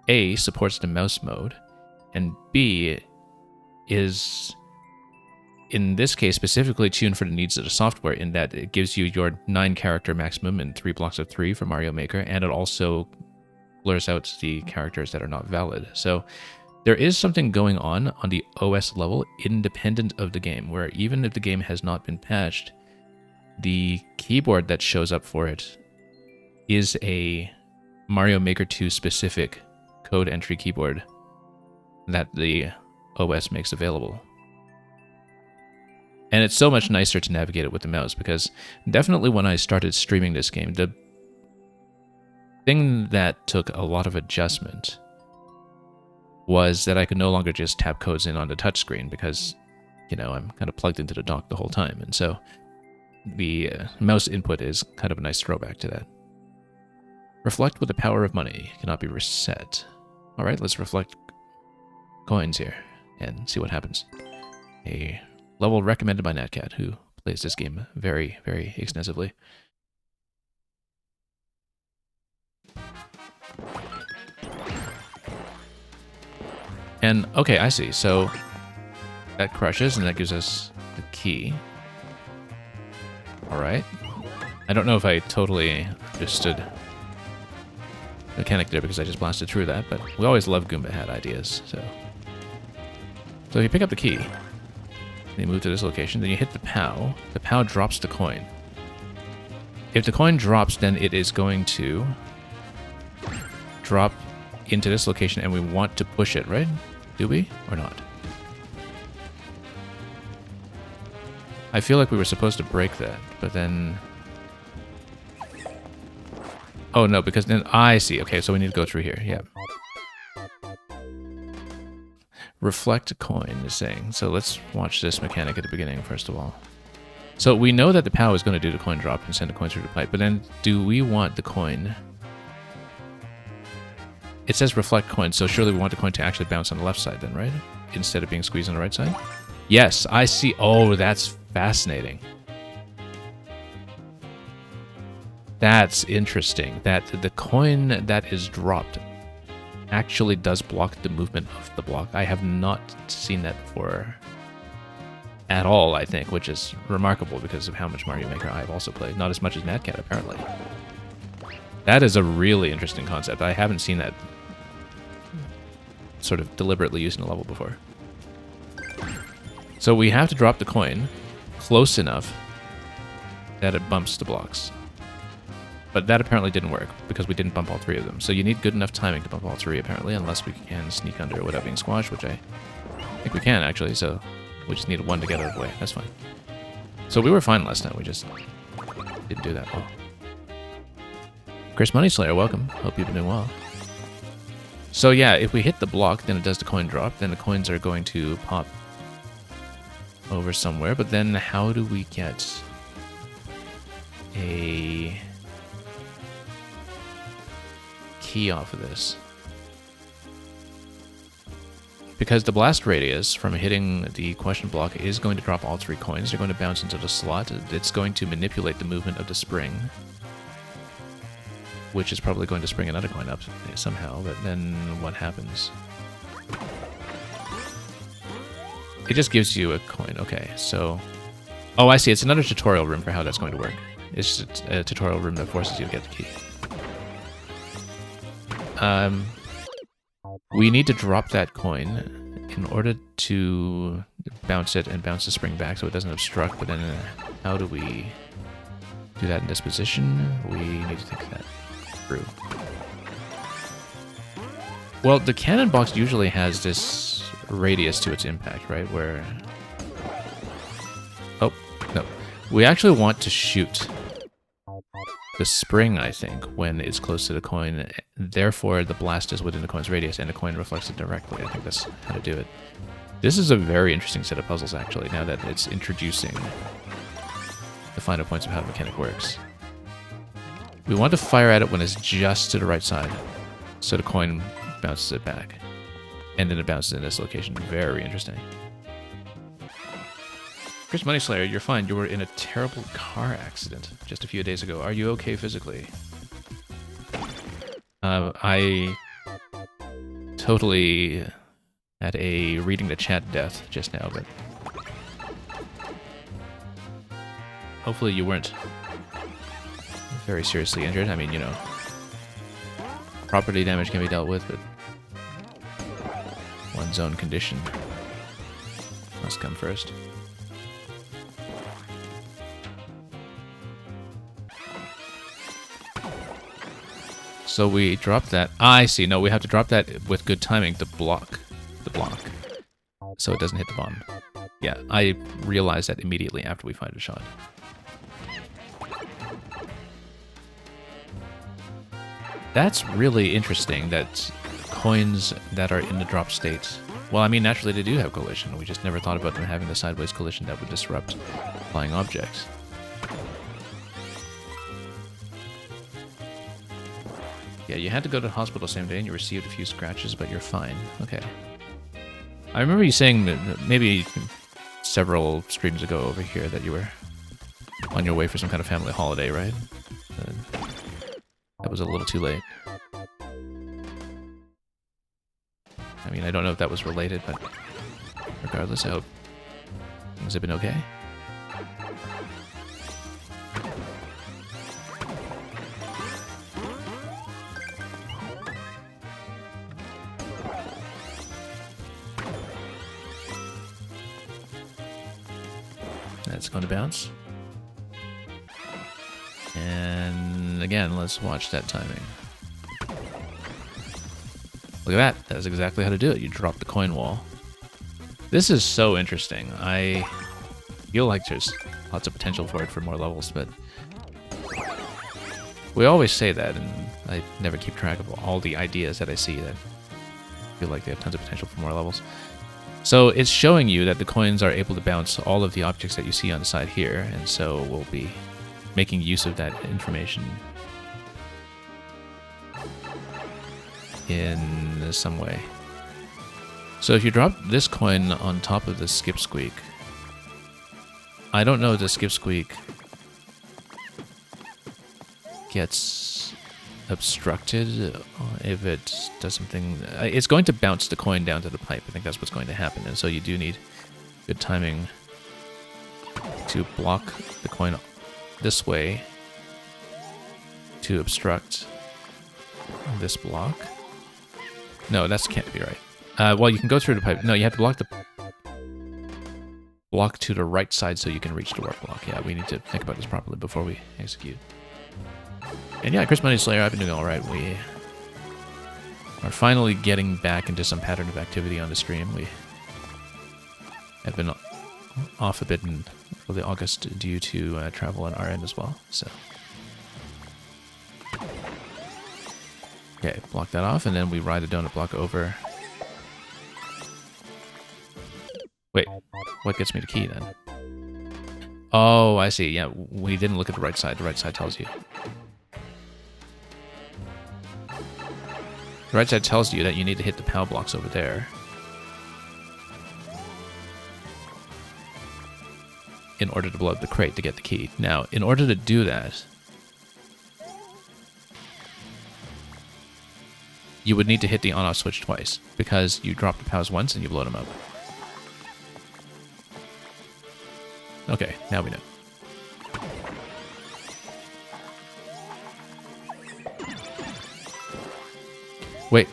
A, supports the mouse mode, and B, is in this case specifically tuned for the needs of the software, in that it gives you your 9-character maximum in 3 blocks of 3 for Mario Maker, and it also blurs out the characters that are not valid. So there is something going on the OS level independent of the game, where even if the game has not been patched, the keyboard that shows up for it is a Mario Maker 2 specific code entry keyboard that the OS makes available. And it's so much nicer to navigate it with the mouse, because definitely when I started streaming this game, the thing that took a lot of adjustment was that I could no longer just tap codes in on the touchscreen because, you know, I'm kind of plugged into the dock the whole time. And so the mouse input is kind of a nice throwback to that. Reflect with the power of money. Cannot be reset. All right, let's reflect coins here and see what happens. A level recommended by Natcat, who plays this game very, very extensively. And, okay, I see. So that crushes, and that gives us the key. All right. I don't know if I totally understood the mechanic there because I just blasted through that, but we always love Goomba Hat ideas, so... So you pick up the key, then you move to this location, then you hit the POW. The POW drops the coin. If the coin drops, then it is going to drop into this location, and we want to push it, right? Do we? Or not? I feel like we were supposed to break that, but then... Oh, no, because then... I see. Okay, so we need to go through here. Yeah. Reflect a coin is saying. So let's watch this mechanic at the beginning, first of all. So we know that the POW is going to do the coin drop and send the coin through the pipe, but then do we want the coin... It says reflect coin, so surely we want the coin to actually bounce on the left side then, right? Instead of being squeezed on the right side? Yes, I see. Oh, that's fascinating. That's interesting. That the coin that is dropped actually does block the movement of the block. I have not seen that before at all, I think, which is remarkable because of how much Mario Maker I have also played. Not as much as Natcat, apparently. That is a really interesting concept. I haven't seen that sort of deliberately used in a level before. So we have to drop the coin close enough that it bumps the blocks. But that apparently didn't work because we didn't bump all three of them. So you need good enough timing to bump all three, apparently, unless we can sneak under without being squashed, which I think we can, actually. So we just need one to get out of the way. That's fine. So we were fine last time. We just didn't do that well. Chris Moneyslayer, welcome. Hope you've been doing well. So yeah, if we hit the block, then it does the coin drop. Then the coins are going to pop over somewhere. But then how do we get a key off of this? Because the blast radius from hitting the question block is going to drop all three coins. They're going to bounce into the slot. It's going to manipulate the movement of the spring, which is probably going to spring another coin up somehow, but then what happens? It just gives you a coin. Okay, so... Oh, I see. It's another tutorial room for how that's going to work. It's just a tutorial room that forces you to get the key. We need to drop that coin in order to bounce it and bounce the spring back so it doesn't obstruct, but then how do we do that in this position? We need to think that through. Well, the cannon box usually has this radius to its impact, right? Where... Oh, no. We actually want to shoot the spring, I think, when it's close to the coin. Therefore, the blast is within the coin's radius, and the coin reflects it directly. I think that's how to do it. This is a very interesting set of puzzles, actually, now that it's introducing the finer points of how the mechanic works. We want to fire at it when it's just to the right side, so the coin bounces it back. And then it bounces in this location. Very interesting. Chris Moneyslayer, you're fine. You were in a terrible car accident just a few days ago. Are you okay physically? I totally had a reading the chat death just now, but hopefully you weren't very seriously injured. I mean, you know, property damage can be dealt with, but one's own condition must come first. So we drop that. I see. No, we have to drop that with good timing to block the block, so it doesn't hit the bomb. Yeah, I realized that immediately after we fired a shot. That's really interesting that coins that are in the drop state, well, I mean, naturally they do have collision. We just never thought about them having the sideways collision that would disrupt flying objects. Yeah, you had to go to the hospital the same day and you received a few scratches, but you're fine. Okay. I remember you saying that maybe several streams ago over here that you were on your way for some kind of family holiday, right? That was a little too late. I mean, I don't know if that was related, but regardless, I hope things have been okay. That's going to bounce. And again, let's watch that timing. Look at that. That's exactly how to do it. You drop the coin wall. This is so interesting. I feel like there's lots of potential for it for more levels, but we always say that, and I never keep track of all the ideas that I see that feel like they have tons of potential for more levels. So it's showing you that the coins are able to bounce all of the objects that you see on the side here, and so we'll be making use of that information in some way. So if you drop this coin on top of the Skip Squeak, I don't know if the Skip Squeak gets obstructed, if it does something. It's going to bounce the coin down to the pipe. I think that's what's going to happen, and so you do need good timing to block the coin this way to obstruct this block. No, that can't be right. Well, you can go through the pipe. No, you have to block the block to the right side so you can reach the warp block. Yeah, we need to think about this properly before we execute. And yeah, Chris Money Slayer, I've been doing alright. We are finally getting back into some pattern of activity on the stream. We have been off a bit in early August due to travel on our end as well, so. Okay, block that off, and then we ride the donut block over. Wait, what gets me the key then? Oh, I see. Yeah, we didn't look at the right side. The right side tells you. The right side tells you that you need to hit the POW blocks over there in order to blow up the crate to get the key. Now, in order to do that, you would need to hit the on-off switch twice, because you drop the POWs once and you blow them up. Okay, now we know. Wait.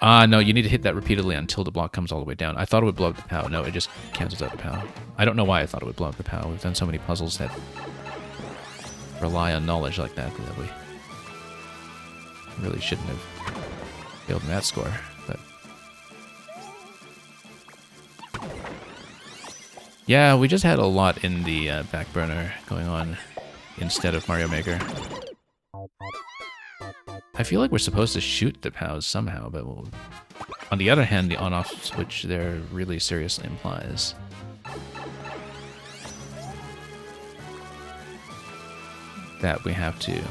No, you need to hit that repeatedly until the block comes all the way down. I thought it would blow up the POW. No, it just cancels out the POW. I don't know why I thought it would blow up the POW. We've done so many puzzles that rely on knowledge like that that we really shouldn't have failed in that score. But yeah, we just had a lot in the back burner going on instead of Mario Maker. I feel like we're supposed to shoot the POWs somehow, but on the other hand, the on-off switch there really seriously implies that we have to.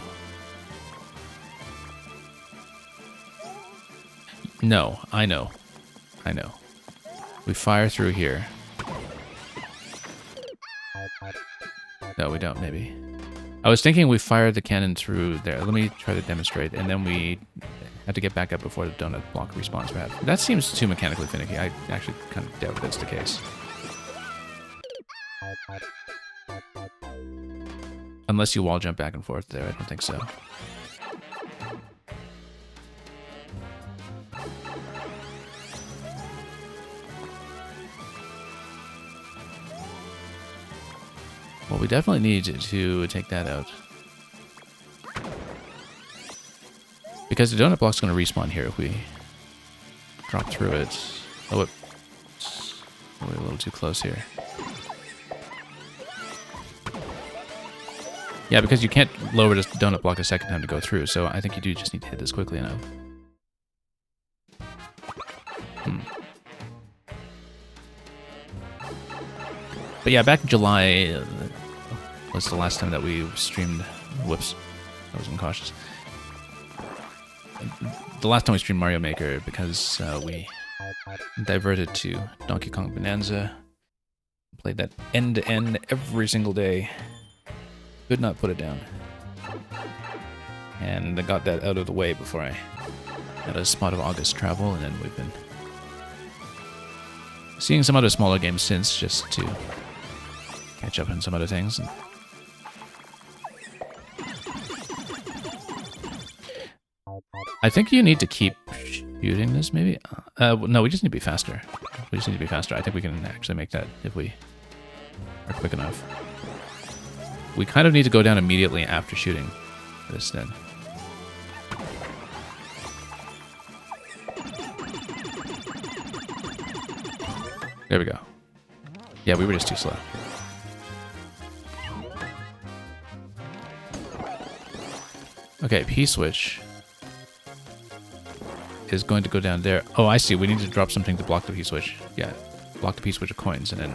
No, I know. I know. We fire through here. No, we don't, maybe. I was thinking we fired the cannon through there. Let me try to demonstrate, and then we have to get back up before the donut block respawns, perhaps. That seems too mechanically finicky. I actually kind of doubt that's the case. Unless you wall jump back and forth there, I don't think so. Well, we definitely need to take that out. Because the donut block's going to respawn here if we drop through it. Oh, we're a little too close here. Yeah, because you can't lower this donut block a second time to go through, so I think you do just need to hit this quickly enough. But yeah, back in July was the last time that we streamed. Whoops, I was incautious. The last time we streamed Mario Maker because we diverted to Donkey Kong Bonanza. Played that end to end every single day. Could not put it down. And I got that out of the way before I had a spot of August travel, and then we've been seeing some other smaller games since, just to catch up on some other things. I think you need to keep shooting this, maybe? No, we just need to be faster. We just need to be faster. I think we can actually make that if we are quick enough. We kind of need to go down immediately after shooting this then. There we go. Yeah, we were just too slow. Okay, P-switch is going to go down there. Oh, I see. We need to drop something to block the P-switch. Yeah, block the P-switch of coins, and then...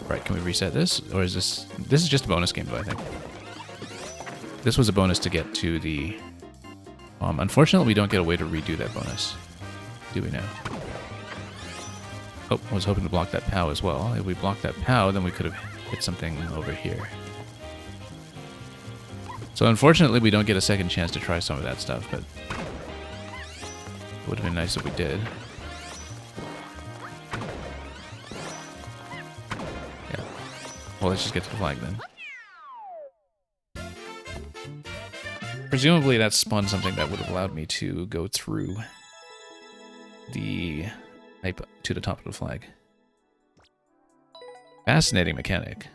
Right, can we reset this? Or is this... This is just a bonus game, though, I think. This was a bonus to get to the... unfortunately, we don't get a way to redo that bonus. Do we now? Oh, I was hoping to block that POW as well. If we blocked that POW, then we could have hit something over here. So unfortunately, we don't get a second chance to try some of that stuff, but... It would have been nice if we did. Yeah. Well, let's just get to the flag then. Presumably that spawned something that would have allowed me to go through the pipe to the top of the flag. Fascinating mechanic.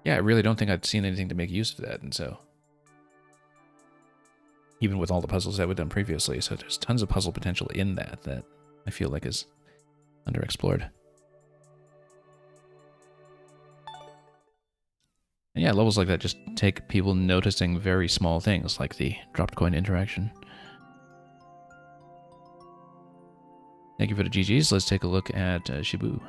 Yeah, I really don't think I'd seen anything to make use of that, and so... Even with all the puzzles that we've done previously, so there's tons of puzzle potential in that I feel like is underexplored. And yeah, levels like that just take people noticing very small things, like the dropped coin interaction. Thank you for the GGs. Let's take a look at Shibu.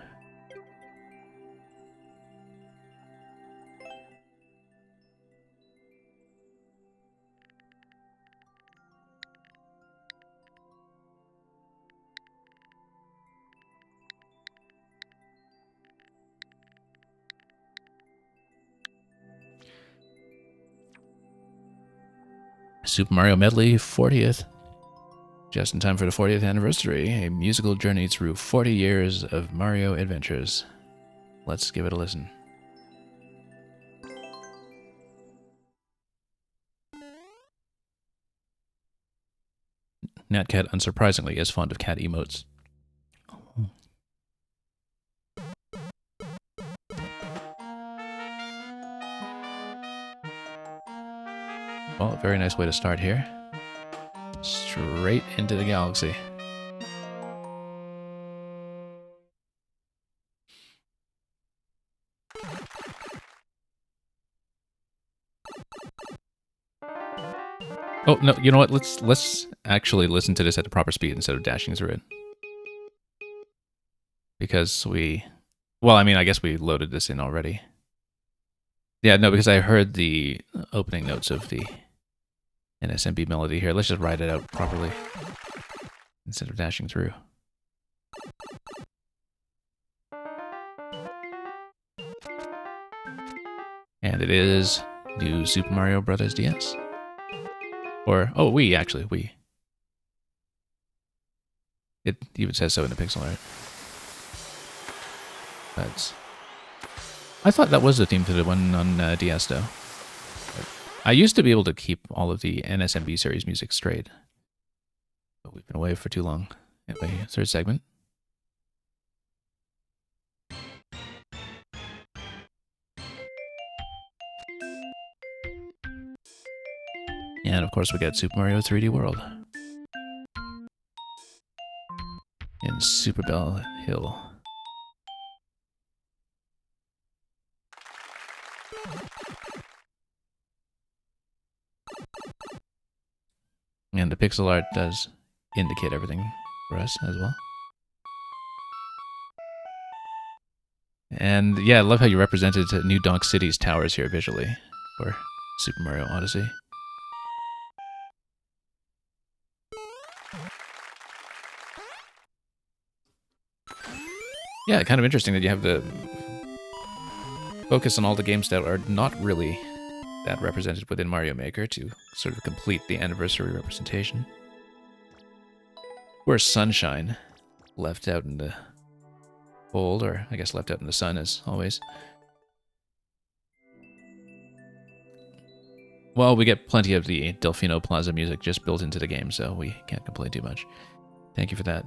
Super Mario Medley 40th. Just in time for the 40th anniversary, a musical journey through 40 years of Mario adventures. Let's give it a listen. Natcat, unsurprisingly, is fond of cat emotes. Well, a very nice way to start here. Straight into the galaxy. Oh, no, you know what? Let's actually listen to this at the proper speed instead of dashing through it. Because well, I mean, I guess we loaded this in already. Yeah, no, because I heard the opening notes of the NSMB melody here. Let's just ride it out properly instead of dashing through. And it is New Super Mario Bros. DS. Or, oh, Wii, actually, Wii. It even says so in the pixel art. But I thought that was the theme to the one on DS, though. I used to be able to keep all of the NSMB series music straight. But we've been away for too long. Anyway, third segment. And of course we get Super Mario 3D World. In Super Bell Hill. And the pixel art does indicate everything for us as well. And yeah, I love how you represented New Donk City's towers here visually for Super Mario Odyssey. Yeah, kind of interesting that you have the focus on all the games that are not really that represented within Mario Maker to sort of complete the anniversary representation. Where's Sunshine? Left out in the cold, or I guess left out in the sun as always. Well, we get plenty of the Delfino Plaza music just built into the game, so we can't complain too much. Thank you for that.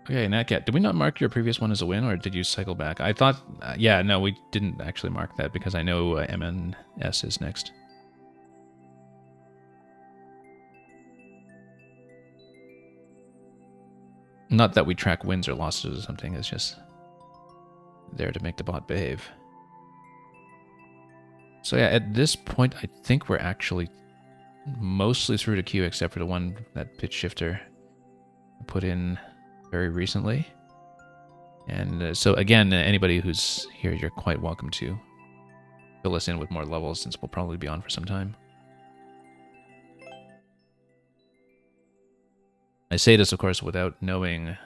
Okay, Natcat, did we not mark your previous one as a win, or did you cycle back? I thought, yeah, no, we didn't actually mark that because I know MNS is next. Not that we track wins or losses or something, it's just there to make the bot behave. So yeah, at this point, I think we're actually mostly through the queue except for the one that pitch shifter put in very recently. And so again, anybody who's here, you're quite welcome to fill us in with more levels since we'll probably be on for some time. I say this, of course, without knowing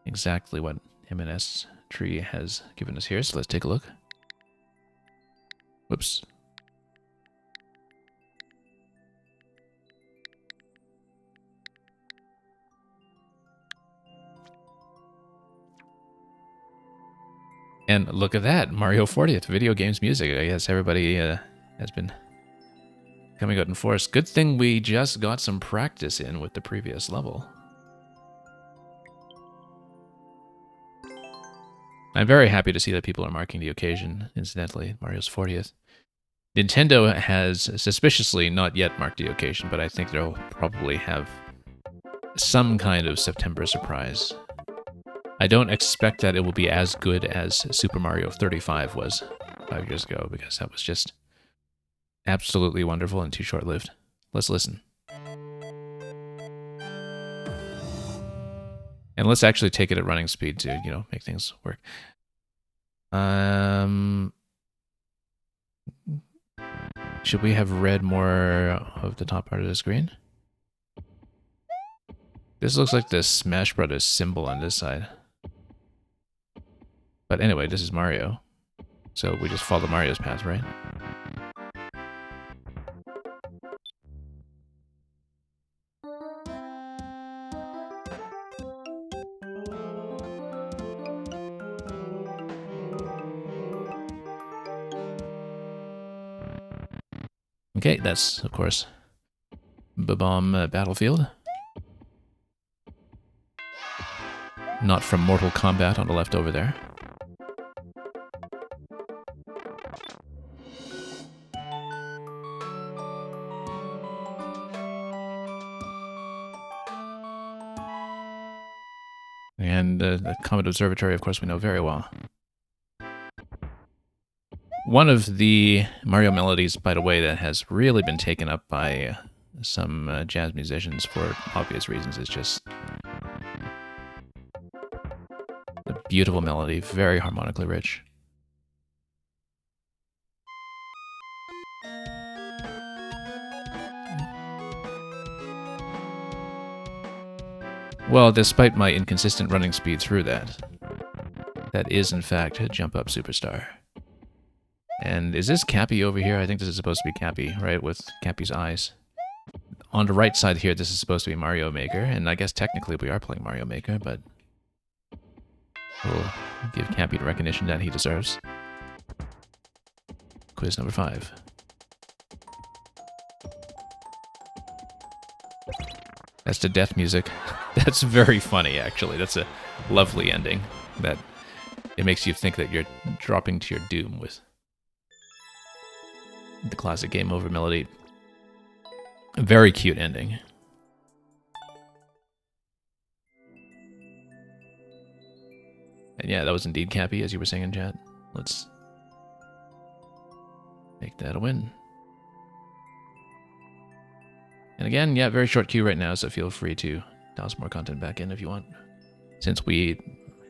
exactly what MNS tree has given us here, so let's take a look. Whoops. And look at that, Mario 40th, video games music. I guess everybody has been coming out in force. Good thing we just got some practice in with the previous level. I'm very happy to see that people are marking the occasion, incidentally, Mario's 40th. Nintendo has suspiciously not yet marked the occasion, but I think they'll probably have some kind of September surprise. I don't expect that it will be as good as Super Mario 35 was 5 years ago, because that was just absolutely wonderful and too short-lived. Let's listen. And let's actually take it at running speed to, you know, make things work. Should we have read more of the top part of the screen? This looks like the Smash Brothers symbol on this side. But anyway, this is Mario. So we just follow Mario's path, right? Okay, that's, of course, Bob-omb Battlefield. Not from Mortal Kombat on the left over there. And the Comet Observatory, of course, we know very well. One of the Mario melodies, by the way, that has really been taken up by some jazz musicians for obvious reasons is just a beautiful melody, very harmonically rich. Well, despite my inconsistent running speed through that, that is in fact Jump Up Superstar. And is this Cappy over here? I think this is supposed to be Cappy, right, with Cappy's eyes. On the right side here, this is supposed to be Mario Maker, and I guess technically we are playing Mario Maker, but we'll give Cappy the recognition that he deserves. Quiz number 5. That's the death music. That's very funny, actually. That's a lovely ending. That it makes you think that you're dropping to your doom with the classic game over melody. A very cute ending. And yeah, that was indeed Cappy, as you were saying in chat. Let's make that a win. And again, yeah, very short queue right now, so feel free to toss more content back in if you want. Since we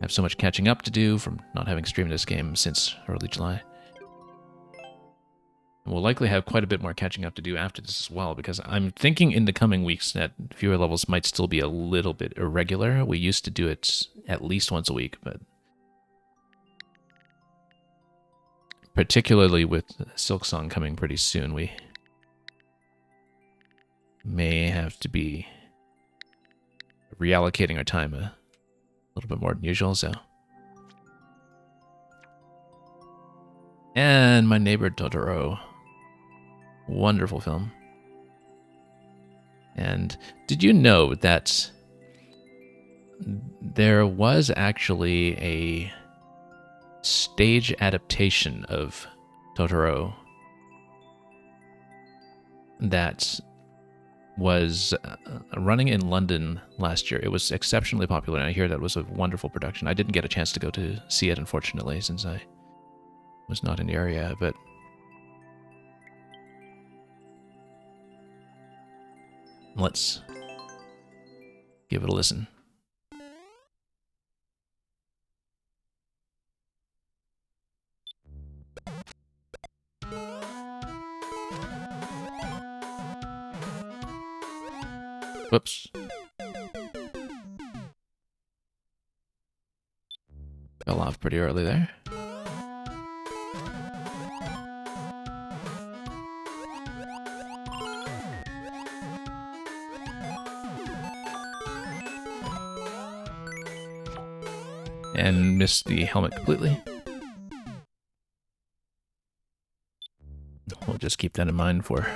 have so much catching up to do from not having streamed this game since early July. And we'll likely have quite a bit more catching up to do after this as well, because I'm thinking in the coming weeks that viewer levels might still be a little bit irregular. We used to do it at least once a week, but particularly with Silksong coming pretty soon, we may have to be reallocating our time a little bit more than usual, so. And My Neighbor Totoro. Wonderful film. And did you know that there was actually a stage adaptation of Totoro that was running in London last year? It was exceptionally popular, and I hear that was a wonderful production. I didn't get a chance to go to see it, unfortunately, since I was not in the area, but let's give it a listen. Whoops. Fell off pretty early there. And missed the helmet completely. We'll just keep that in mind for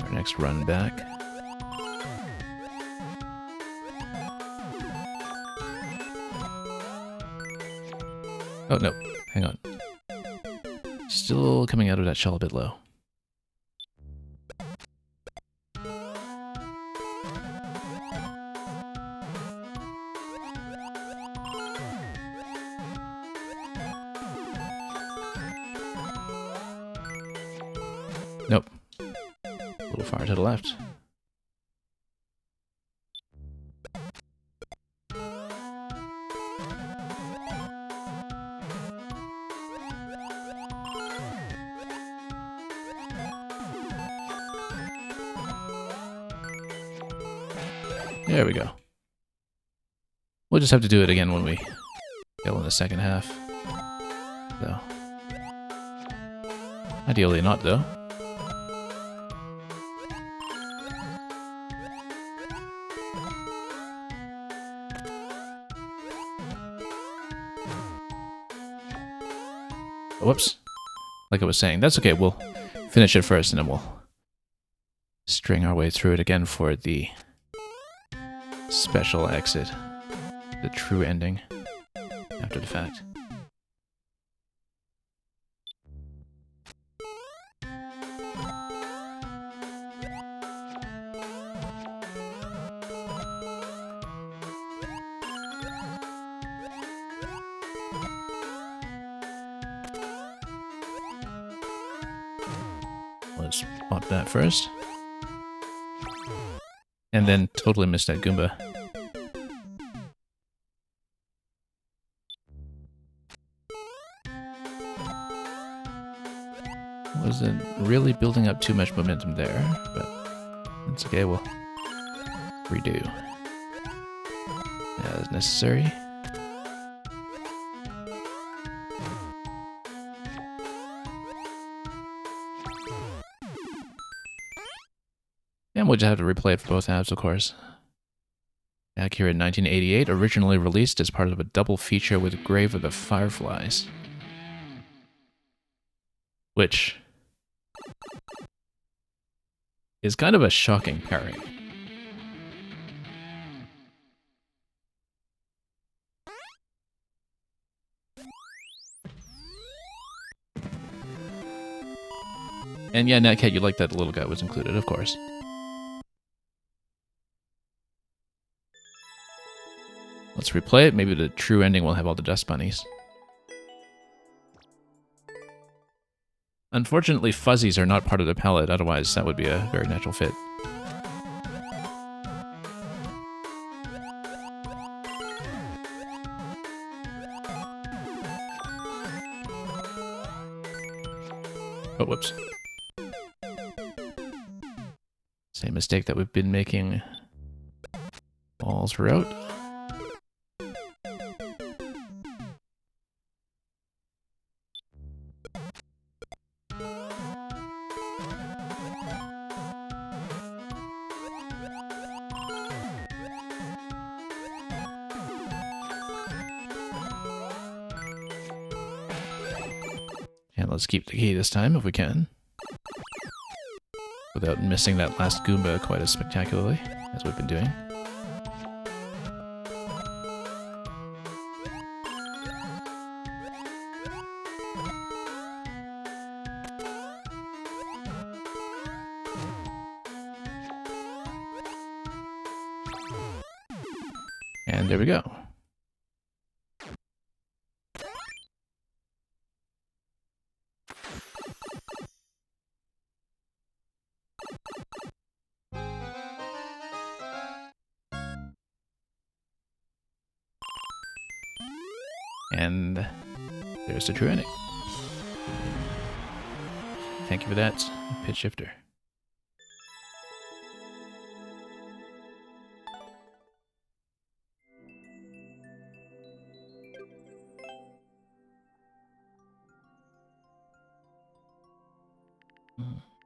our next run back. Oh, no. Hang on. Still coming out of that shell a bit low. Nope. A little far to the left. There we go. We'll just have to do it again when we go in the second half. So. Ideally not, though. Whoops. Like I was saying, that's okay. We'll finish it first and then we'll string our way through it again for the special exit. The true ending after the fact. Let's pop that first. And then totally missed that Goomba. Wasn't really building up too much momentum there, but it's okay, we'll redo as necessary. And we'll just have to replay it for both halves, of course. Back here in 1988, originally released as part of a double feature with Grave of the Fireflies. Which is kind of a shocking pairing. And yeah, Natcat, you like that the little guy was included, of course. Let's replay it. Maybe the true ending will have all the dust bunnies. Unfortunately, fuzzies are not part of the palette, otherwise that would be a very natural fit. Oh, whoops. Same mistake that we've been making all throughout. And let's keep the key this time if we can, without missing that last Goomba quite as spectacularly as we've been doing. And there we go. And there's the true ending. Thank you for that, pitch shifter.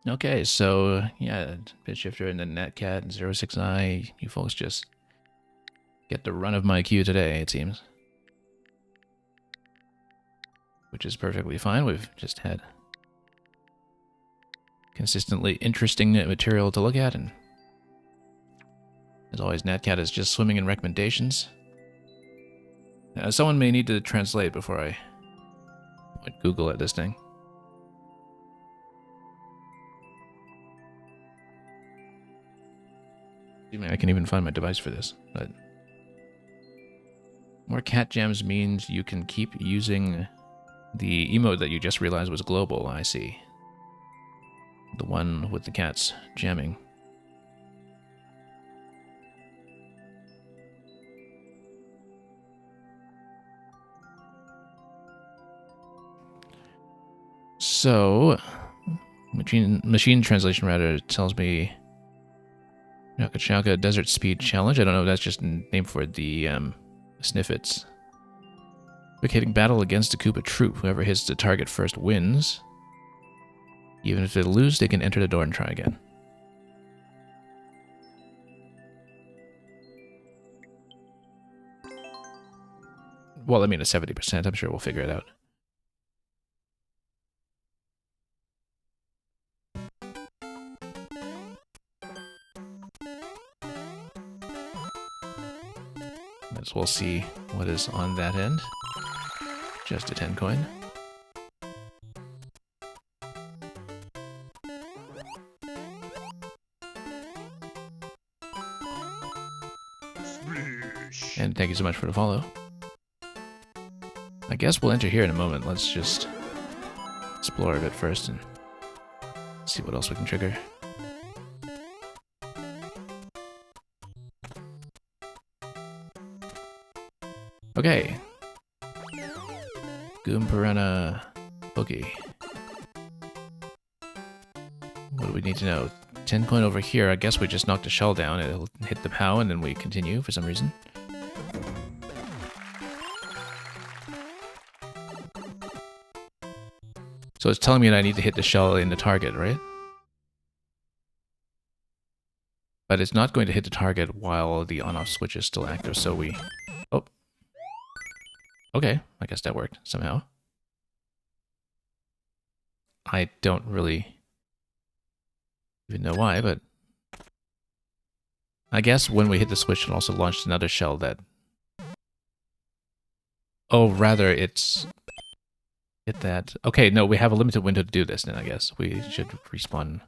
Okay, so yeah, pitch shifter and then Netcat and 06i, you folks just get the run of my queue today, it seems. Which is perfectly fine. We've just had consistently interesting material to look at, and as always, Netcat is just swimming in recommendations. Someone may need to translate before I Google at this thing. I can even find my device for this, but more cat gems means you can keep using the emote that you just realized was global. I see. The one with the cats jamming. So, machine translation rather tells me Chaka Desert Speed Challenge. I don't know if that's just a name for the Sniffits. Quick hitting battle against a Koopa troop. Whoever hits the target first wins. Even if they lose, they can enter the door and try again. Well, I mean, a 70%. I'm sure we'll figure it out. Might as well see what is on that end. Just a 10 coin. And thank you so much for the follow. I guess we'll enter here in a moment. Let's just explore a bit first and see what else we can trigger. Okay. Goomparana Boogie. What do we need to know? 10 coin over here. I guess we just knocked the shell down. It'll hit the POW and then we continue for some reason. So it's telling me that I need to hit the shell in the target, right? But it's not going to hit the target while the on-off switch is still active, so we... Oh. Okay, I guess that worked somehow. I don't really even know why, but... I guess when we hit the switch, it also launched another shell that... Oh, rather, it's... Hit that. Okay, no, we have a limited window to do this then, I guess. We should respawn.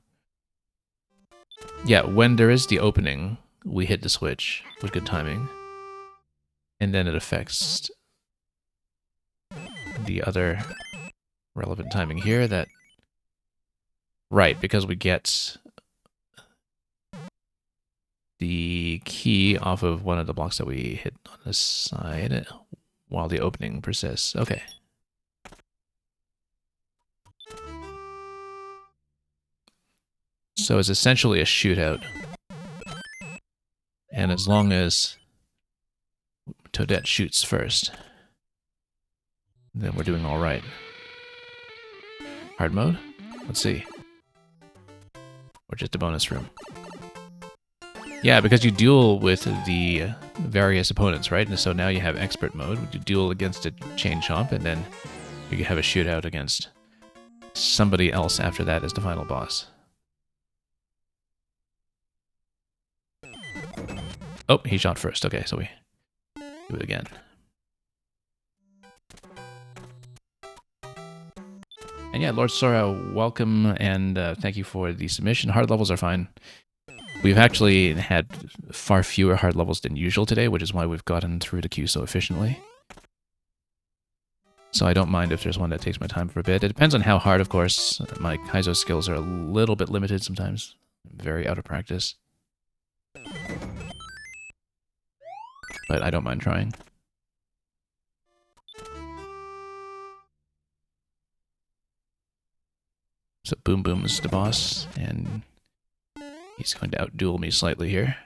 Yeah, when there is the opening, we hit the switch with good timing. And then it affects the other relevant timing here that... Right, because we get the key off of one of the blocks that we hit on the side while the opening persists. Okay. So it's essentially a shootout. And as long as Toadette shoots first, then we're doing all right. Hard mode? Let's see. Or just a bonus room. Yeah, because you duel with the various opponents, right? And so now you have expert mode. You duel against a Chain Chomp, and then you have a shootout against somebody else after that as the final boss. Oh, he shot first. Okay, so we do it again. And yeah, Lord Sora, welcome, and thank you for the submission. Hard levels are fine. We've actually had far fewer hard levels than usual today, which is why we've gotten through the queue so efficiently. So I don't mind if there's one that takes my time for a bit. It depends on how hard, of course. My Kaizo skills are a little bit limited sometimes. I'm very out of practice. But I don't mind trying. So Boom Boom is the boss, and he's going to outduel me slightly here.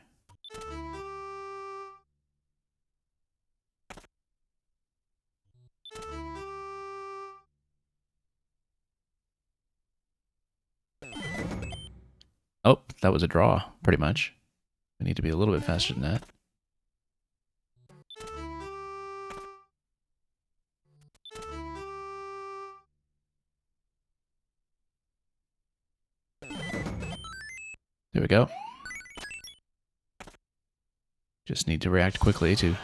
Oh, that was a draw, pretty much. We need to be a little bit faster than that. There we go. Just need to react quickly to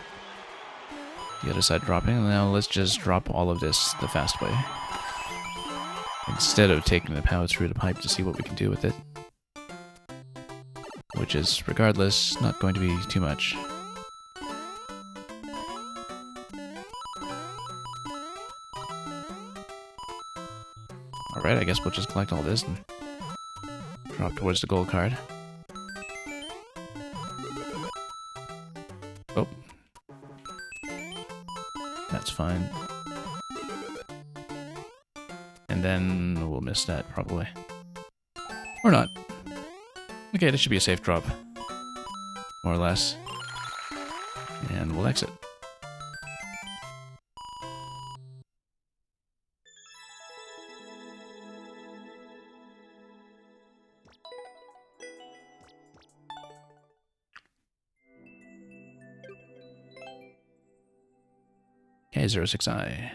the other side dropping. And now let's just drop all of this the fast way. Instead of taking the power through the pipe to see what we can do with it. Which is, regardless, not going to be too much. Alright, I guess we'll just collect all this and drop towards the gold card. Oh. That's fine. And then we'll miss that, probably. Or not. Okay, this should be a safe drop. More or less. And we'll exit. K06i.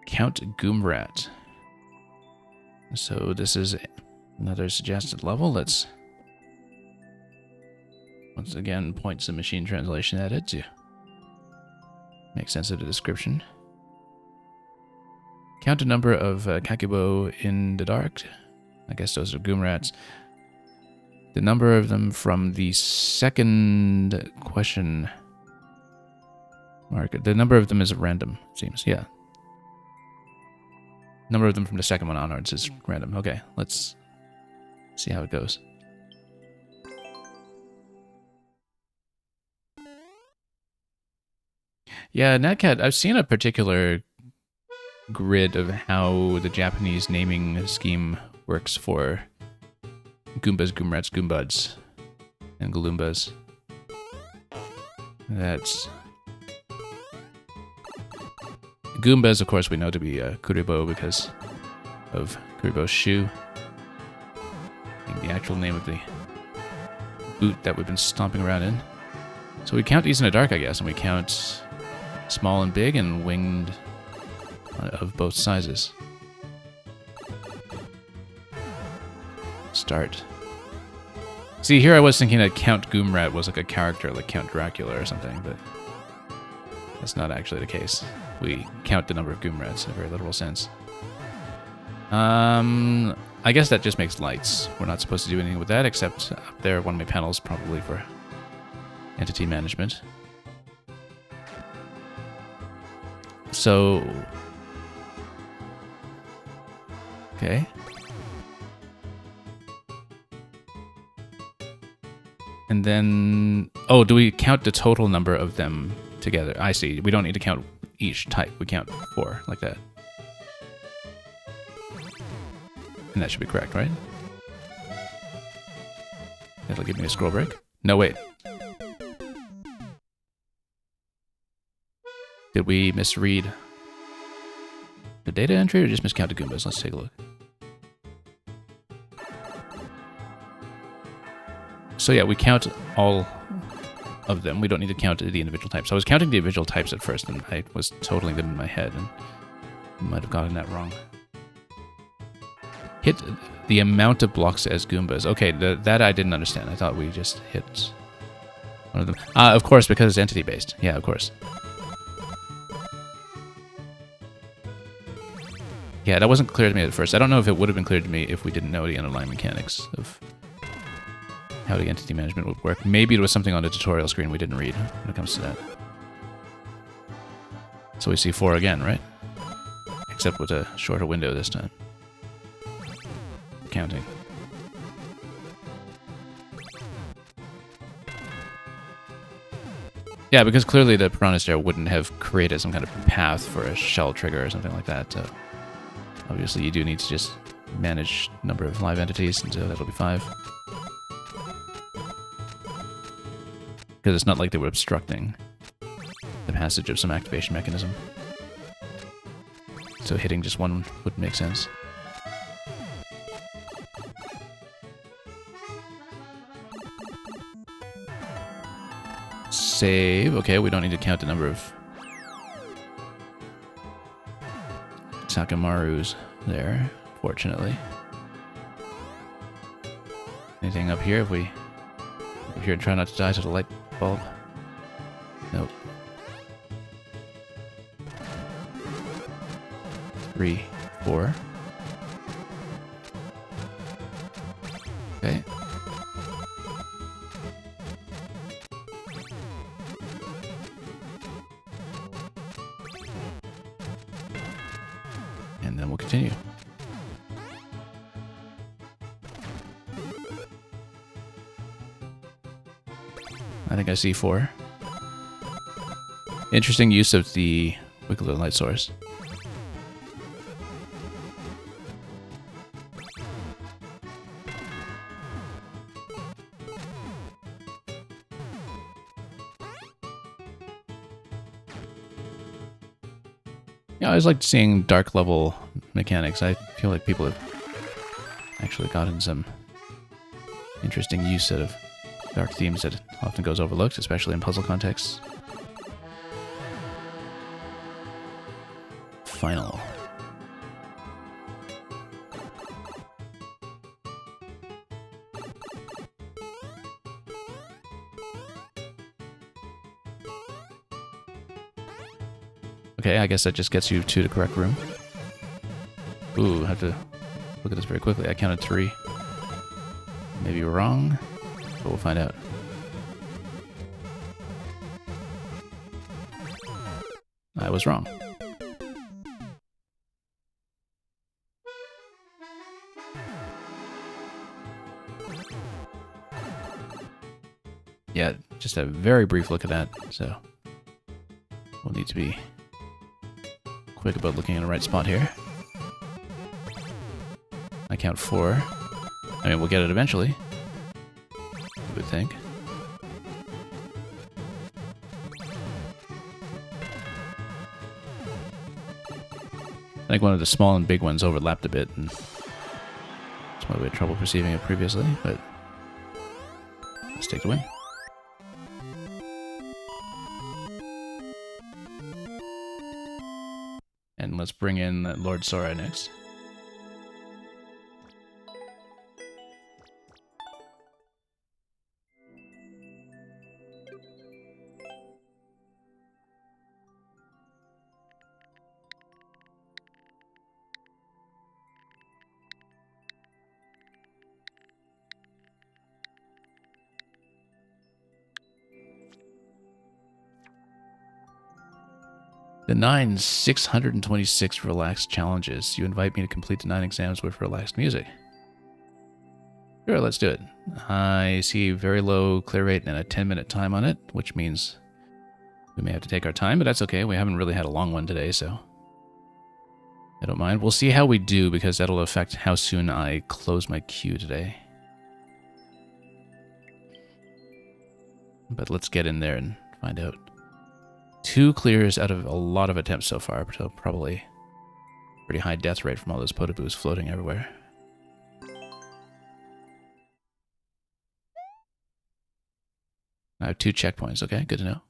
Count Goomrat. So this is another suggested level. Let's once again point some machine translation at it to make sense of the description. Count a number of Kakubo in the dark. I guess those are Goomrats. The number of them from the second question mark. The number of them is random, it seems. Yeah. Number of them from the second one onwards is random. Okay, let's see how it goes. Yeah, Natcat, I've seen a particular grid of how the Japanese naming scheme works for Goombas, Goomrats, Goombuds, and Galoombas. That's... Goombas, of course, we know to be Kuribo because of Kuribo's shoe. Being the actual name of the boot that we've been stomping around in. So we count these in the dark, I guess, and we count small and big and winged of both sizes. Start. See, here I was thinking that Count Goomrat was like a character, like Count Dracula or something, but that's not actually the case. We count the number of Goomrats in a very literal sense. I guess that just makes lights. We're not supposed to do anything with that, except up there, one of my panels, probably for entity management. So... okay. And then... oh, do we count the total number of them together? I see. We don't need to count each type. We count 4, like that. And that should be correct, right? That'll give me a scroll break. No, wait. Did we misread the data entry or just miscount the Goombas? Let's take a look. So yeah, we count all of them. We don't need to count the individual types. I was counting the individual types at first, and I was totaling them in my head, and might have gotten that wrong. Hit the amount of blocks as Goombas. Okay, that I didn't understand. I thought we just hit one of them. Of course, because it's entity-based. Yeah, of course. Yeah, that wasn't clear to me at first. I don't know if it would have been clear to me if we didn't know the underlying mechanics of how the entity management would work. Maybe it was something on the tutorial screen we didn't read when it comes to that. So we see 4 again, right? Except with a shorter window this time. Counting. Yeah, because clearly the Piranha Stair wouldn't have created some kind of path for a shell trigger or something like that. So obviously you do need to just manage number of live entities, and so that'll be 5. Because it's not like they were obstructing the passage of some activation mechanism. So hitting just one would make sense. Save. Okay, we don't need to count the number of Takamarus there, fortunately. Anything up here if we... if you're trying not to die to the light bulb? Nope. 3, 4. Okay. And then we'll continue. I think I see 4. Interesting use of the Wiggler light source. Yeah, I always liked seeing dark level mechanics. I feel like people have actually gotten some interesting use out of dark themes that often goes overlooked, especially in puzzle contexts. Final. Okay, I guess that just gets you to the correct room. Ooh, I have to look at this very quickly. I counted 3. Maybe wrong, but we'll find out. I was wrong. Yeah, just a very brief look at that, so we'll need to be quick about looking in the right spot here. I count 4. I mean, we'll get it eventually, I would think. I think one of the small and big ones overlapped a bit, and that's why we had trouble perceiving it previously, but let's take the win. And let's bring in Lord Sora next. The 9 626 relaxed challenges. You invite me to complete the 9 exams with relaxed music. Sure, let's do it. I see very low clear rate and a 10-minute time on it, which means we may have to take our time, but that's okay. We haven't really had a long one today, so I don't mind. We'll see how we do, because that'll affect how soon I close my queue today. But let's get in there and find out. 2 clears out of a lot of attempts so far, so probably pretty high death rate from all those Podoboos floating everywhere. I have 2 checkpoints, okay, good to know.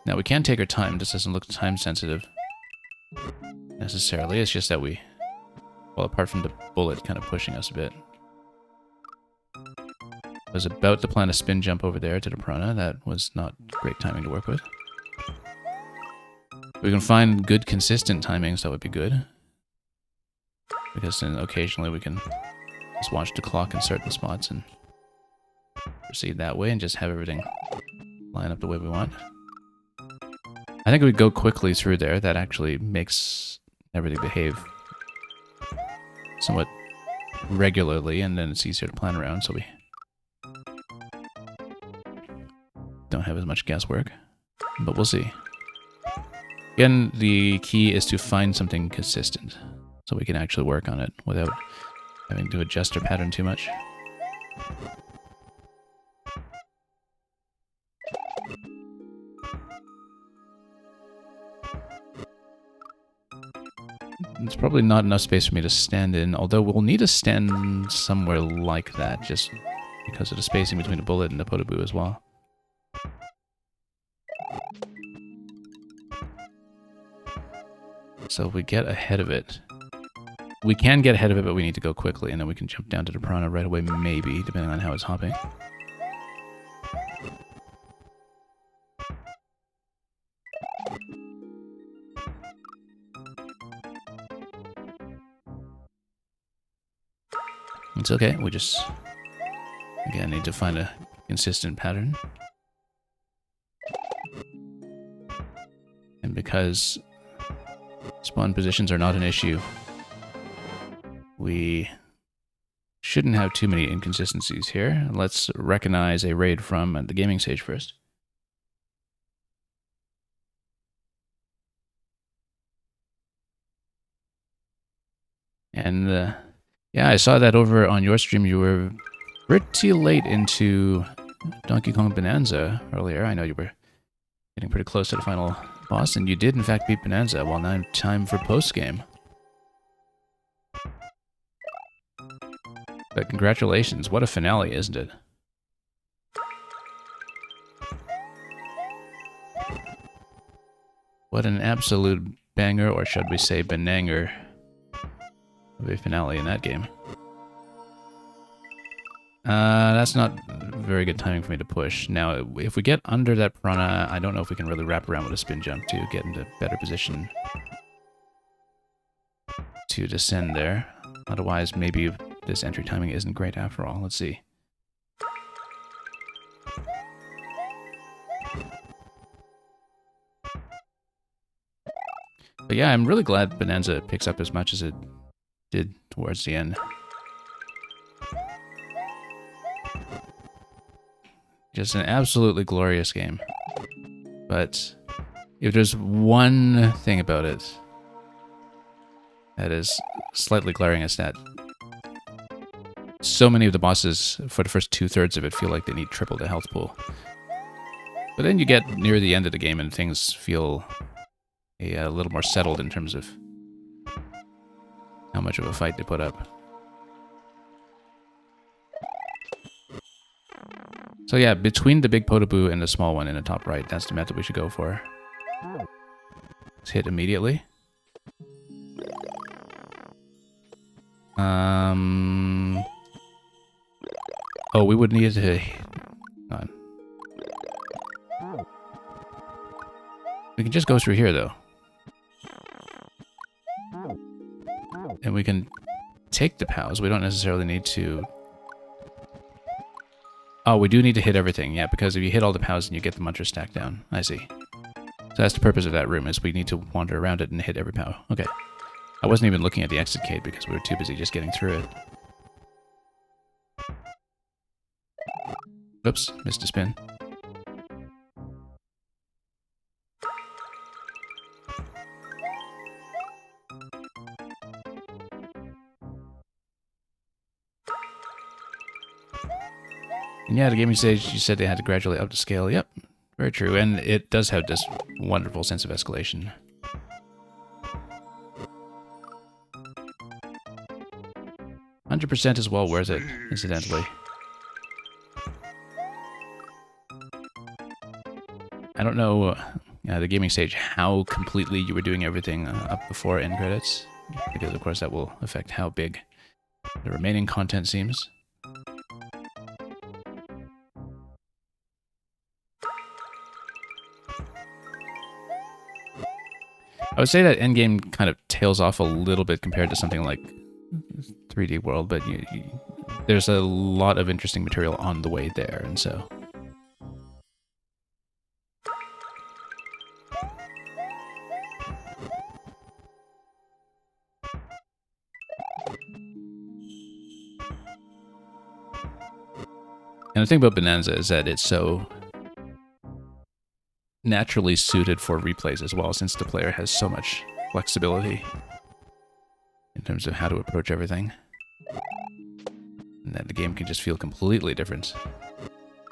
Now we can take our time, this doesn't look time sensitive necessarily, it's just that we, well, apart from the bullet kind of pushing us a bit. I was about to plan a spin jump over there to the Piranha. That was not great timing to work with. If we can find good, consistent timings, that would be good. Because then occasionally we can just watch the clock in certain spots and proceed that way and just have everything line up the way we want. I think if we go quickly through there, that actually makes everything behave somewhat regularly, and then it's easier to plan around, so we don't have as much guesswork, but we'll see. Again, the key is to find something consistent, so we can actually work on it without having to adjust our pattern too much. It's probably not enough space for me to stand in, although we'll need to stand somewhere like that, just because of the spacing between the bullet and the Podoboo as well. So if we get ahead of it, we can get ahead of it, but we need to go quickly, and then we can jump down to the Piranha right away, maybe, depending on how it's hopping. It's okay, we just, again, need to find a consistent pattern. And because spawn positions are not an issue, we shouldn't have too many inconsistencies here. Let's recognize a raid from the gaming stage first. And yeah, I saw that over on your stream. You were pretty late into Donkey Kong Bonanza earlier. I know you were getting pretty close to the final boss, and you did in fact beat Bonanza. Well, now time for post-game. But congratulations, what a finale, isn't it? What an absolute banger, or should we say benanger, of a finale in that game. That's not very good timing for me to push. Now, if we get under that Piranha, I don't know if we can really wrap around with a spin jump to get into better position to descend there. Otherwise, maybe this entry timing isn't great after all. Let's see. But yeah, I'm really glad Bonanza picks up as much as it did towards the end. Just an absolutely glorious game. But if there's one thing about it that is slightly glaring, is that so many of the bosses for the first 2/3 of it feel like they need triple the health pool. But then you get near the end of the game and things feel a little more settled in terms of how much of a fight they put up. So yeah, between the big Podoboo and the small one in the top right, that's the method we should go for. Let's hit immediately. Oh, we would need to... We can just go through here, though. And we can take the POWs. We don't necessarily need to Oh, we do need to hit everything, yeah, because if you hit all the POWs, then you get the Muncher stack down. I see. So that's the purpose of that room, is we need to wander around it and hit every POW. Okay. I wasn't even looking at the exit gate because we were too busy just getting through it. Oops, missed a spin. And yeah, the gaming stage, you said they had to gradually up to scale. Yep, very true. And it does have this wonderful sense of escalation. %100% is well worth it, incidentally. I don't know the gaming stage how completely you were doing everything up before end credits, because of course that will affect how big the remaining content seems. I would say that Endgame kind of tails off a little bit compared to something like 3D World, but there's a lot of interesting material on the way there, and so... And the thing about Bonanza is that it's so naturally suited for replays as well, since the player has so much flexibility in terms of how to approach everything. And that the game can just feel completely different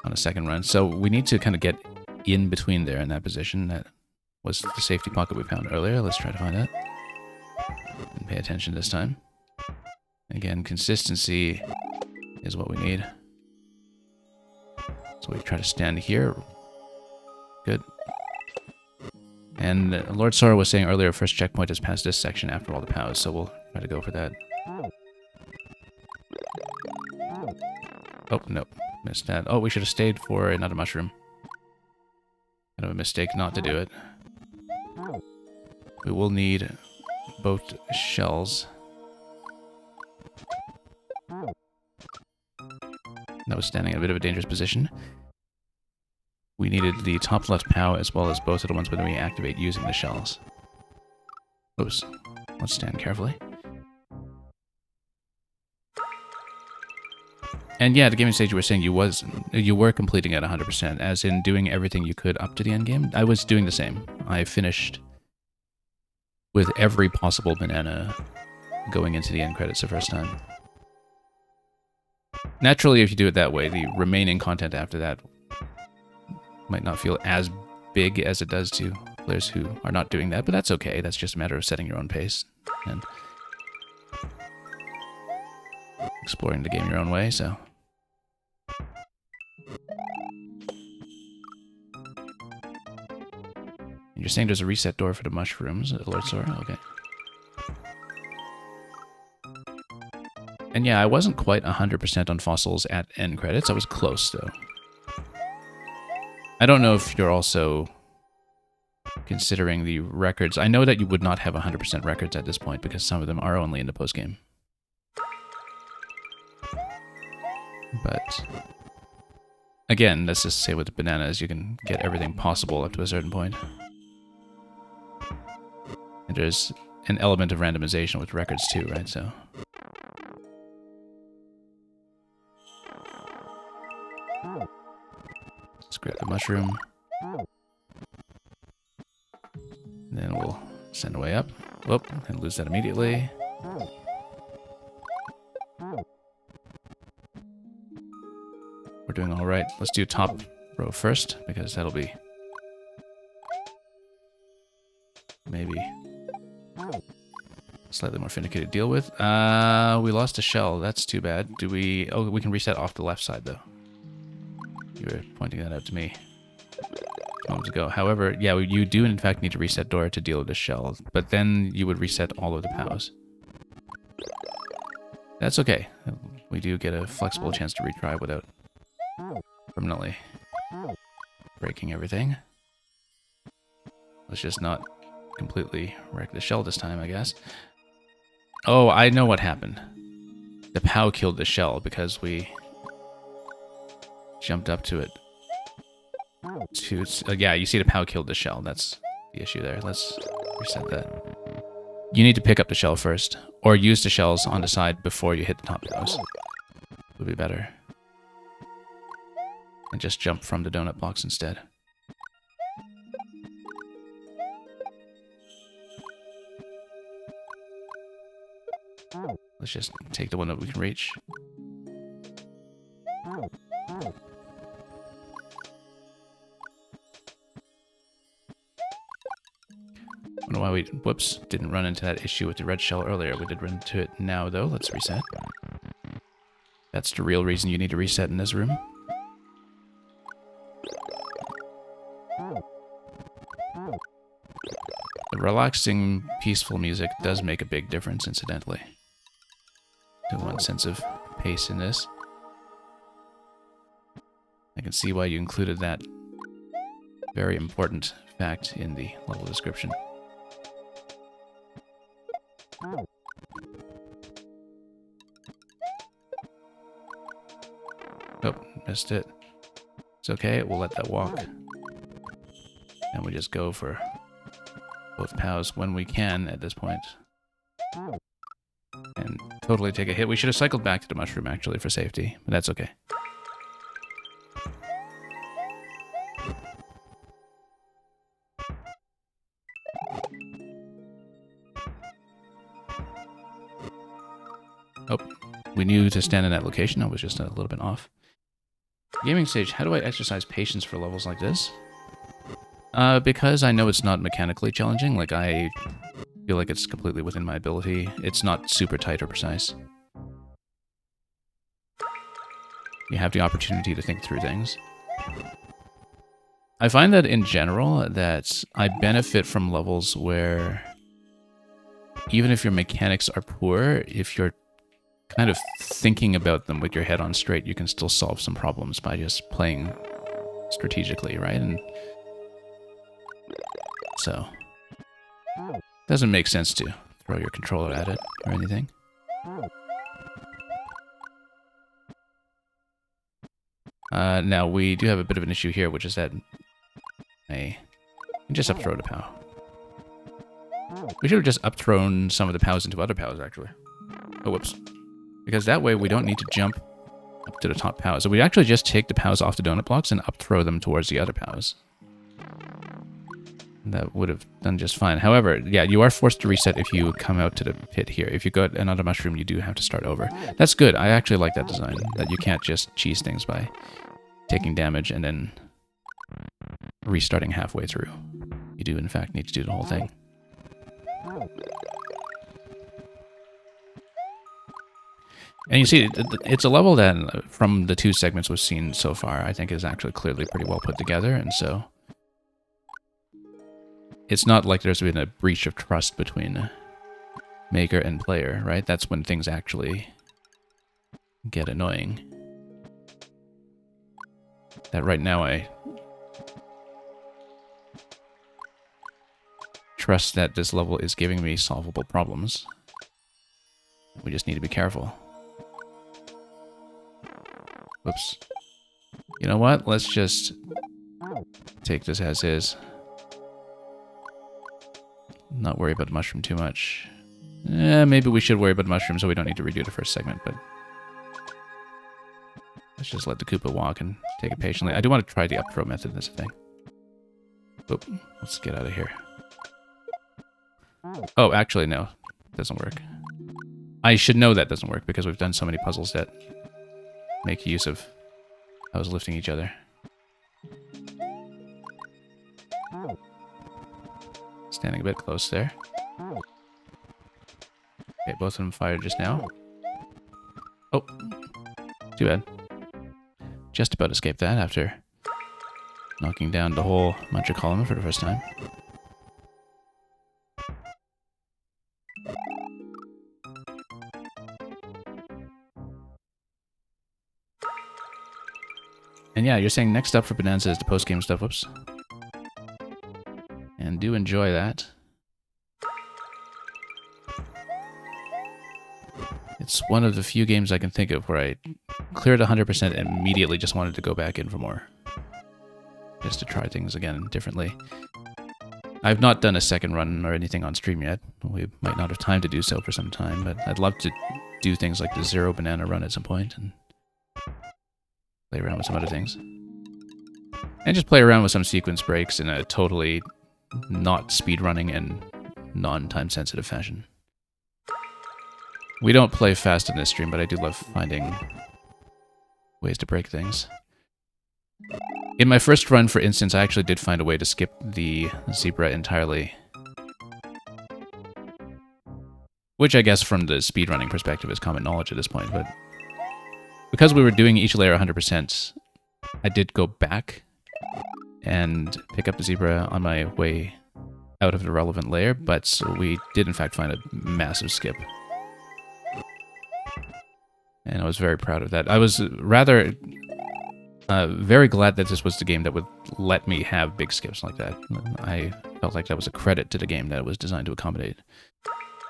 on a second run. So we need to kind of get in between there in that position. That was the safety pocket we found earlier. Let's try to find that. And pay attention this time. Again, consistency is what we need. So we try to stand here. Good. And Lord Sora was saying earlier, first checkpoint is past this section after all the POWs, so we'll try to go for that. Oh, no. Missed that. Oh, we should have stayed for another mushroom. Kind of a mistake not to do it. We will need both shells. That was standing in a bit of a dangerous position. We needed the top left POW as well as both of the ones when we activate using the shells. Oops. Let's stand carefully. And yeah, the gaming stage you were saying you were completing at 100%, as in doing everything you could up to the end game. I was doing the same. I finished with every possible banana going into the end credits the first time. Naturally, if you do it that way, the remaining content after that might not feel as big as it does to players who are not doing that, but that's okay. That's just a matter of setting your own pace and exploring the game your own way, so... You're saying there's a reset door for the mushrooms at Lord Sora? Okay. And yeah, I wasn't quite 100% on fossils at end credits. I was close, though. I don't know if you're also considering the records. I know that you would not have 100% records at this point because some of them are only in the postgame. But again, let's just say with the bananas, you can get everything possible up to a certain point. And there's an element of randomization with records too, right? So... Let's grab the mushroom. And then we'll send away up. Whoop, and lose that immediately. We're doing all right. Let's do top row first, because that'll be maybe slightly more finicky to deal with. We lost a shell. That's too bad. Do we... Oh, we can reset off the left side, though. You were pointing that out to me moments ago. However, yeah, you do in fact need to reset door to deal with the shell, but then you would reset all of the POWs. That's okay. We do get a flexible chance to retry without permanently breaking everything. Let's just not completely wreck the shell this time, I guess. Oh, I know what happened. The POW killed the shell because we jumped up to it. Yeah, you see the POW killed the shell. That's the issue there. Let's reset that. You need to pick up the shell first, or use the shells on the side before you hit the top POWs. Would be better. And just jump from the donut blocks instead. Let's just take the one that we can reach. I don't know why we, whoops, didn't run into that issue with the red shell earlier. We did run into it now, though. Let's reset. That's the real reason you need to reset in this room. The relaxing, peaceful music does make a big difference, incidentally, to one's sense of pace in this. I can see why you included that very important fact in the level description. Oh, missed it. It's okay, we'll let that walk. And we just go for both POWs when we can at this point. And totally take a hit. We should have cycled back to the mushroom, actually, for safety. But that's okay. Oh, we knew to stand in that location. I was just a little bit off. Gaming stage, how do I exercise patience for levels like this? Because I know it's not mechanically challenging, like I feel like it's completely within my ability. It's not super tight or precise. You have the opportunity to think through things. I find that in general that I benefit from levels where even if your mechanics are poor, if you're kind of thinking about them with your head on straight, you can still solve some problems by just playing strategically, right? And so, it doesn't make sense to throw your controller at it or anything. Now, we do have a bit of an issue here, which is that I can just up-throw the POW. We should have just up-thrown some of the POWs into other POWs, actually. Oh, whoops. Because that way we don't need to jump up to the top POWs. So we actually just take the POWs off the donut blocks and up-throw them towards the other POWs. That would have done just fine. However, yeah, you are forced to reset if you come out to the pit here. If you got another mushroom, you do have to start over. That's good. I actually like that design, that you can't just cheese things by taking damage and then restarting halfway through. You do, in fact, need to do the whole thing. And you see, it's a level that, from the two segments we've seen so far, I think is actually clearly pretty well put together, and so it's not like there's been a breach of trust between maker and player, right? That's when things actually get annoying. That right now I trust that this level is giving me solvable problems. We just need to be careful. Whoops. You know what? Let's just take this as is. Not worry about the mushroom too much. Maybe we should worry about the mushroom so we don't need to redo the first segment, but let's just let the Koopa walk and take it patiently. I do want to try the up-throw method, that's the thing. Oop, let's get out of here. Oh, actually, no. It doesn't work. I should know that doesn't work because we've done so many puzzles that make use of those lifting each other. Standing a bit close there. Okay, both of them fired just now. Oh, too bad. Just about escaped that after knocking down the whole Muncher column for the first time. And yeah, you're saying next up for Bonanza is the post-game stuff. Whoops. And do enjoy that. It's one of the few games I can think of where I cleared 100% and immediately just wanted to go back in for more. Just to try things again differently. I've not done a second run or anything on stream yet. We might not have time to do so for some time, but I'd love to do things like the Zero Banana run at some point and play around with some other things. And just play around with some sequence breaks in a totally not speedrunning and non-time sensitive fashion. We don't play fast in this stream, but I do love finding ways to break things. In my first run, for instance, I actually did find a way to skip the zebra entirely. Which I guess from the speedrunning perspective is common knowledge at this point, but because we were doing each layer 100%, I did go back and pick up the zebra on my way out of the relevant layer, but we did in fact find a massive skip. And I was very proud of that. I was rather very glad that this was the game that would let me have big skips like that. I felt like that was a credit to the game that it was designed to accommodate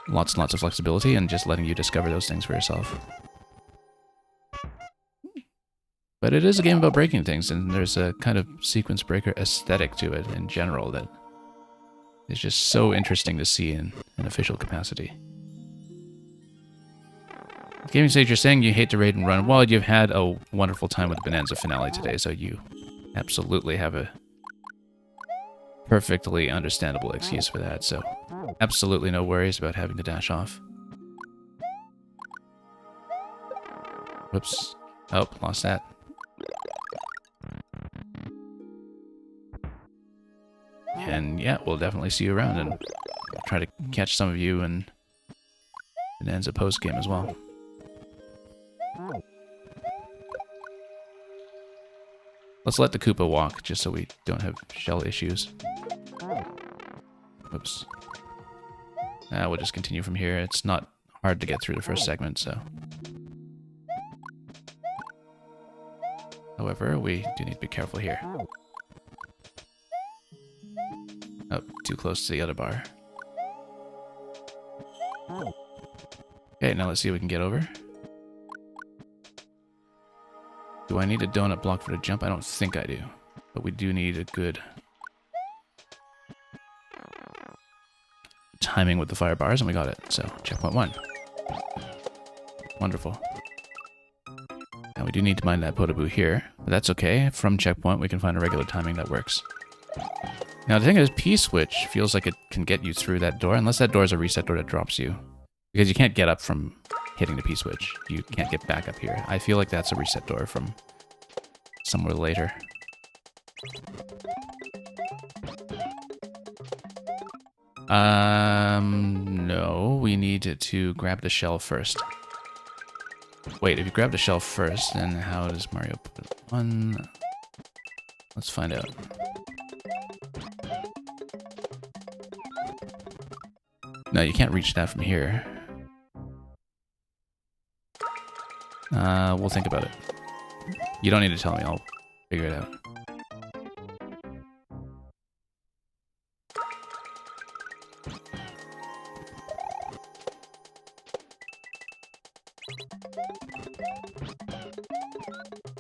lots and lots of flexibility and just letting you discover those things for yourself. But it is a game about breaking things, and there's a kind of sequence breaker aesthetic to it in general that is just so interesting to see in an official capacity. Gaming Sage, you're saying you hate to raid and run. Well, you've had a wonderful time with the Bonanza finale today, so you absolutely have a perfectly understandable excuse for that, so absolutely no worries about having to dash off. Whoops. Oh, lost that. And yeah, we'll definitely see you around, and I'll try to catch some of you in Bonanza post-game as well. Let's let the Koopa walk, just so we don't have shell issues. Oops. We'll just continue from here. It's not hard to get through the first segment, so... However, we do need to be careful here. Oh, too close to the other bar. Okay, now let's see if we can get over. Do I need a donut block for the jump? I don't think I do. But we do need a good timing with the fire bars, and we got it. So, checkpoint 1. Wonderful. Now we do need to mine that Podoboo here, but that's okay. From checkpoint, we can find a regular timing that works. Now the thing is, P-switch feels like it can get you through that door, unless that door is a reset door that drops you. Because you can't get up from hitting the P-switch. You can't get back up here. I feel like that's a reset door from somewhere later. No, we need to grab the shell first. Wait, if you grab the shell first, then how does Mario put it on? Let's find out. No, you can't reach that from here. We'll think about it. You don't need to tell me, I'll figure it out.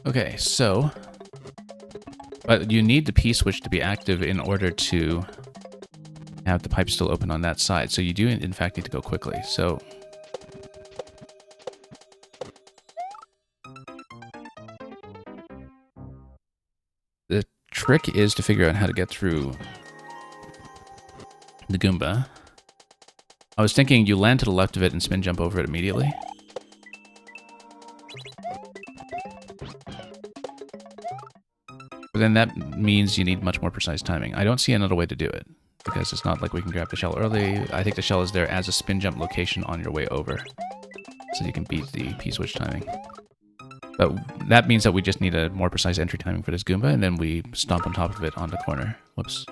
Okay, so... But you need the P-switch to be active in order to have the pipe still open on that side. So you do, in fact, need to go quickly. So... The trick is to figure out how to get through the Goomba. I was thinking you land to the left of it and spin jump over it immediately. But then that means you need much more precise timing. I don't see another way to do it, because it's not like we can grab the shell early. I think the shell is there as a spin jump location on your way over, so you can beat the P-switch timing. But that means that we just need a more precise entry timing for this Goomba, and then we stomp on top of it on the corner. Whoops.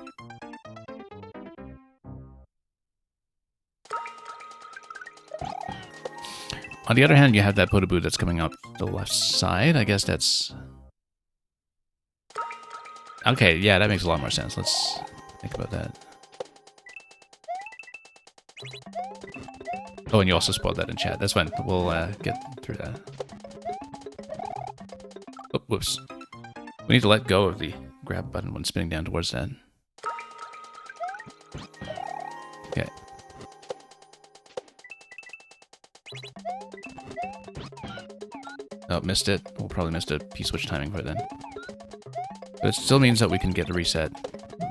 On the other hand, you have that Podoboo that's coming up the left side. I guess that's... Okay, yeah, that makes a lot more sense. Let's think about that. Oh, and you also spoiled that in chat. That's fine. We'll get through that. Oh, whoops. We need to let go of the grab button when spinning down towards that. Okay. Oh, missed it. We'll probably missed a P-switch timing for it then. But it still means that we can get a reset.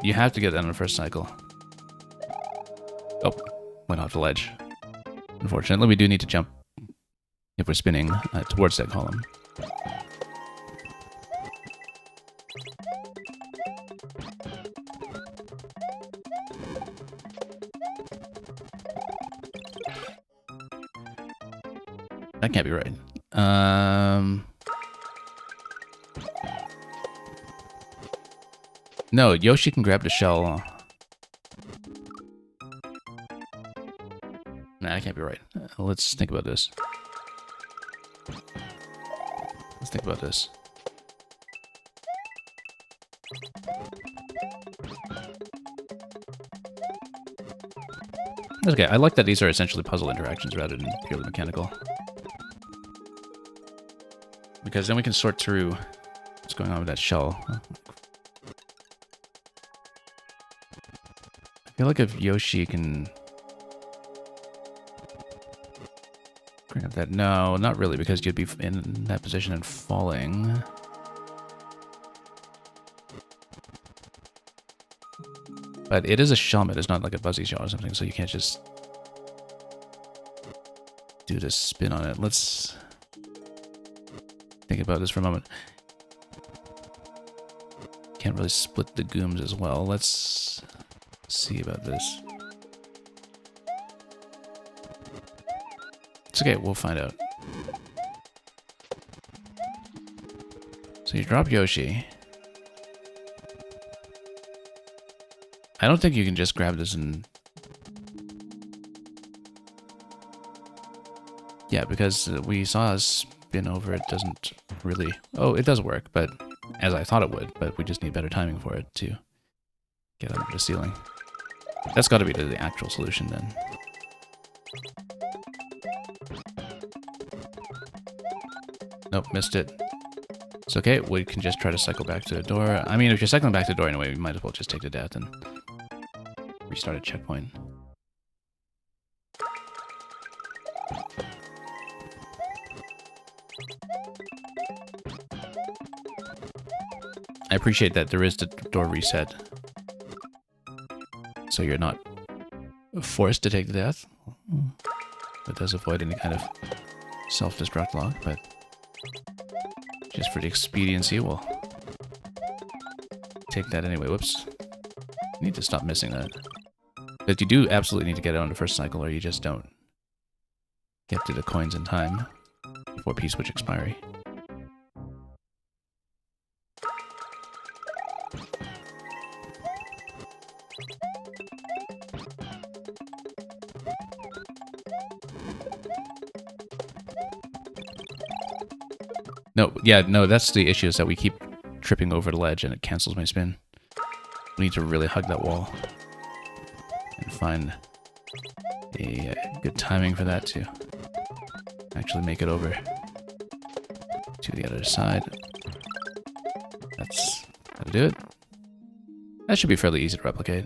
You have to get that on the first cycle. Oh, went off the ledge. Unfortunately, we do need to jump if we're spinning towards that column. That can't be right. No, Yoshi can grab the shell. Nah, that can't be right. Let's think about this. Let's think about this. That's okay. I like that these are essentially puzzle interactions rather than purely mechanical. Because then we can sort through what's going on with that shell. I feel like if Yoshi can bring up that... No, not really, because you'd be in that position and falling. But it is a shellmet, it's not like a buzzy shell or something, so you can't just do this spin on it. Let's think about this for a moment. Can't really split the gooms as well. Let's see about this. It's okay, we'll find out. So you drop Yoshi. I don't think you can just grab this and... Yeah, because we saw a spin over, it doesn't really... Oh, it does work, but as I thought it would, but we just need better timing for it to get under the ceiling. That's got to be the actual solution then. Nope, missed it. It's okay, we can just try to cycle back to the door. I mean, if you're cycling back to the door anyway, we might as well just take the death and restart a checkpoint. I appreciate that there is the door reset, so you're not forced to take the death. That does avoid any kind of self-destruct lock, but just for the expediency, we'll take that anyway. Whoops. Need to stop missing that. But you do absolutely need to get it on the first cycle, or you just don't get to the coins in time before P-switch expiry. No, yeah, no, that's the issue, is that we keep tripping over the ledge and it cancels my spin. We need to really hug that wall and find a good timing for that to actually make it over to the other side. That's how to do it. That should be fairly easy to replicate.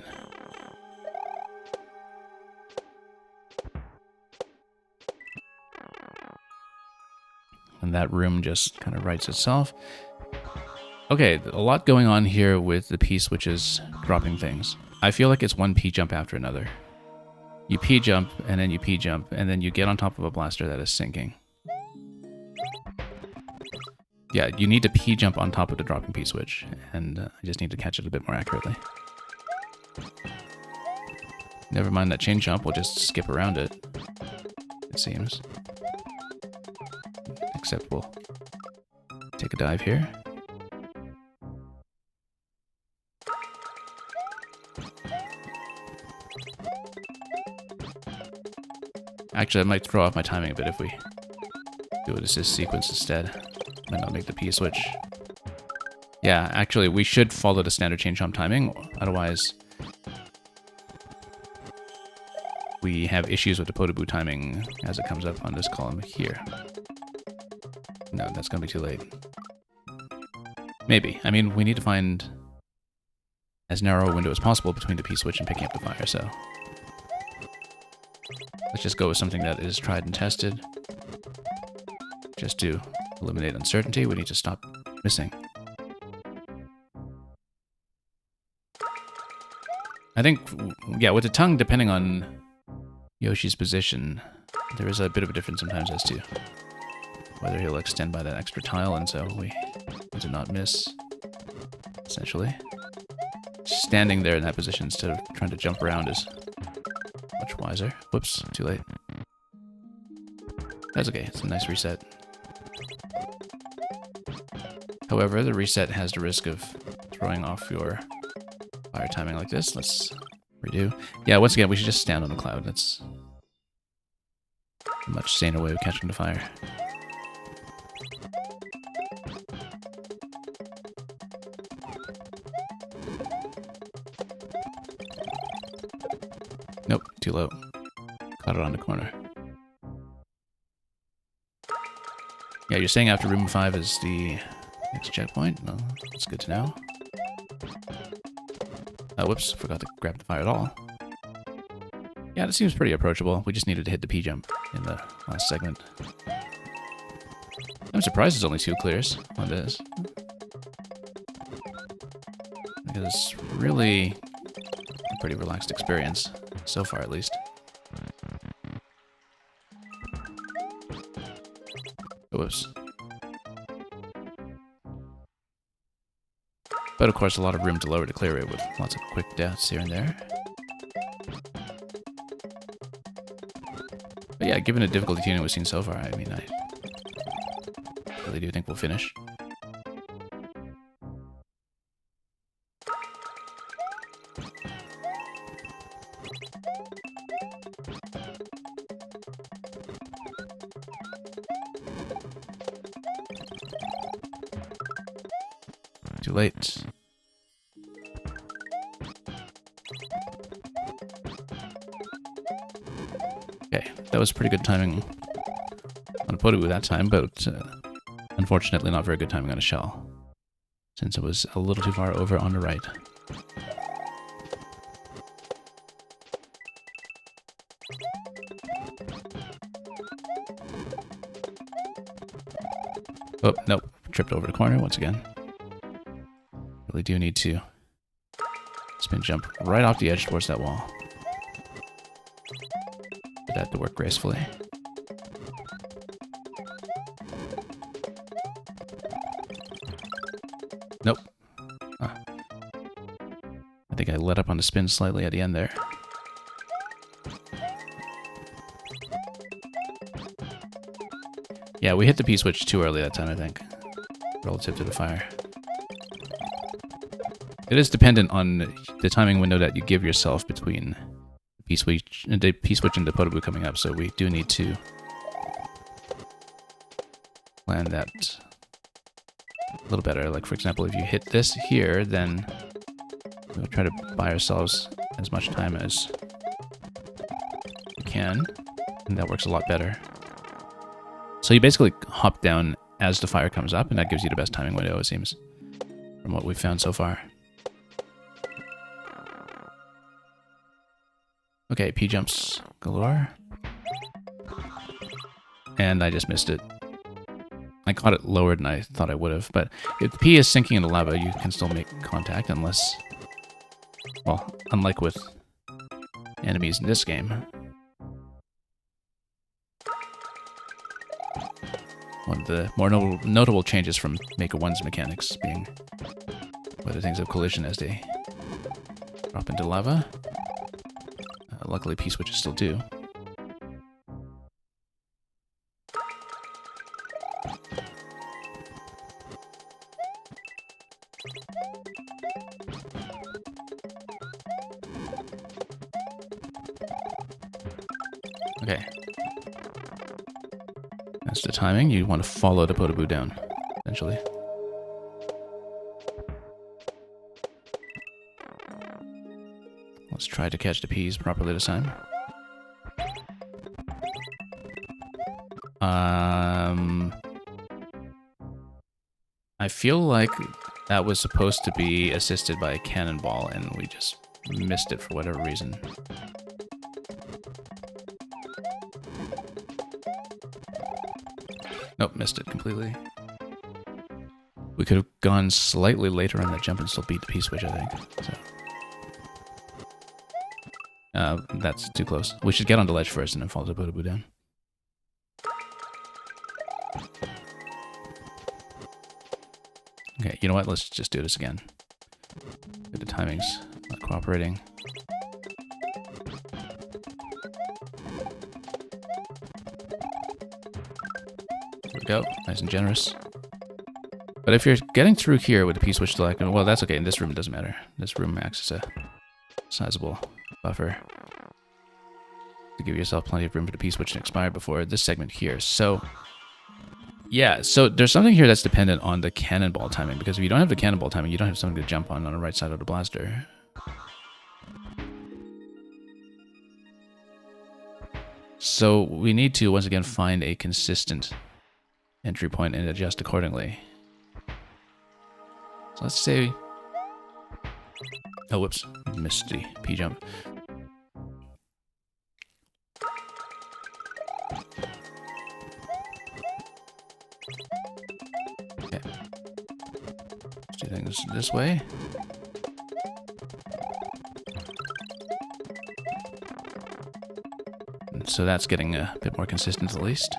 And that room just kind of writes itself. Okay, a lot going on here with the P-switches dropping things. I feel like it's one P-jump after another. You P-jump, and then you P-jump, and then you get on top of a blaster that is sinking. Yeah, you need to P-jump on top of the dropping P-switch, and I just need to catch it a bit more accurately. Never mind that chain jump, we'll just skip around it, it seems. Except we'll take a dive here. Actually, I might throw off my timing a bit if we do it as this sequence instead. Might not make the P-switch. Yeah, actually, we should follow the standard chain jump timing, otherwise we have issues with the Podoboo timing as it comes up on this column here. No, that's going to be too late. Maybe. I mean, we need to find as narrow a window as possible between the P-switch and picking up the fire, so... let's just go with something that is tried and tested. Just to eliminate uncertainty, we need to stop missing. I think, yeah, with the tongue, depending on Yoshi's position, there is a bit of a difference sometimes as to whether he'll extend by that extra tile, and so we need to not miss, essentially. Standing there in that position instead of trying to jump around is much wiser. Whoops, too late. That's okay, it's a nice reset. However, the reset has the risk of throwing off your fire timing like this. Let's redo. Yeah, once again, we should just stand on the cloud. That's a much saner way of catching the fire. Nope, too low. Caught it on the corner. Yeah, you're saying after room 5 is the next checkpoint? Well, that's good to know. Whoops, forgot to grab the fire at all. Yeah, that seems pretty approachable. We just needed to hit the P-jump in the last segment. I'm surprised there's only 2 clears on this. Because it's really a pretty relaxed experience, so far at least. Whoops. But of course, a lot of room to lower the clear rate with lots of quick deaths here and there. But yeah, given the difficulty tuning we've seen so far, I mean, I really do think we'll finish. Too late. Okay, that was pretty good timing on a Podoboo that time, but unfortunately not very good timing on a shell, since it was a little too far over on the right. Oh, nope. Tripped over the corner once again. Really do need to spin jump right off the edge towards that wall. Get that to work gracefully. Nope. I think I let up on the spin slightly at the end there. Yeah, we hit the P-switch too early that time, I think, relative to the fire. It is dependent on the timing window that you give yourself between the P-switch and the Podoboo coming up, so we do need to plan that a little better. Like, for example, if you hit this here, then we'll try to buy ourselves as much time as we can, and that works a lot better. So you basically hop down as the fire comes up, and that gives you the best timing window, it seems, from what we've found so far. Okay, P-jumps galore. And I just missed it. I caught it lower than I thought I would have, but if the P is sinking into lava, you can still make contact unless... well, unlike with enemies in this game. One of the more notable changes from Maker 1's mechanics being whether things have collision as they drop into lava. Luckily, P-switches still do. Okay. That's the timing. You want to follow the Podoboo down, essentially. Let's try to catch the P's properly this time. I feel like that was supposed to be assisted by a cannonball, and we just missed it for whatever reason. Nope, missed it completely. We could have gone slightly later on that jump and still beat the P-switch, I think. So. That's too close. We should get on the ledge first and then follow the Boo down. Okay, you know what? Let's just do this again. The timing's not cooperating. There we go. Nice and generous. But if you're getting through here with the P-switch select, well, that's okay. In this room, it doesn't matter. This room acts as a sizable buffer to give yourself plenty of room for the P-switch to expire before this segment here. So, yeah, so there's something here that's dependent on the cannonball timing, because if you don't have the cannonball timing, you don't have something to jump on the right side of the blaster. So we need to, once again, find a consistent entry point and adjust accordingly. So let's say... Oh, whoops. Missed the P-jump. Okay. Let's do things this way. And so that's getting a bit more consistent at least.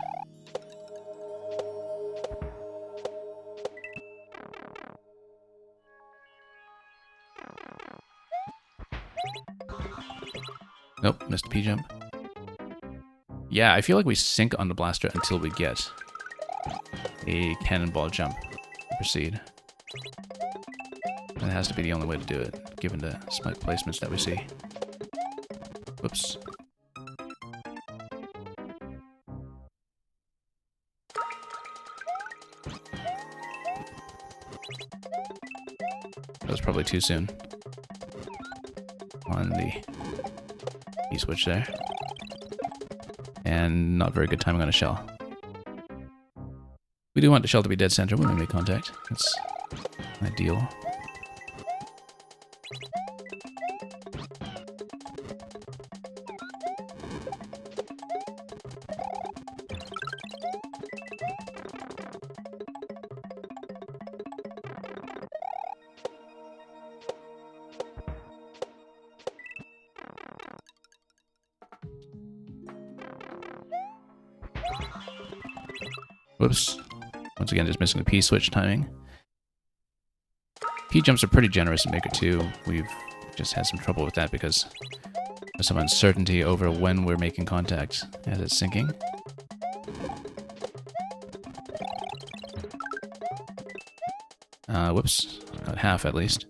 Nope, missed P-jump. Yeah, I feel like we sink on the blaster until we get a cannonball jump to proceed. That has to be the only way to do it, given the spike placements that we see. Whoops. That was probably too soon on the E-switch there. And not very good timing on a shell. We do want the shell to be dead center when we make contact. That's ideal. Whoops. Once again, just missing the P-switch timing. P-jumps are pretty generous in Maker 2. We've just had some trouble with that because there's some uncertainty over when we're making contact as it's sinking. Whoops. Got half at least.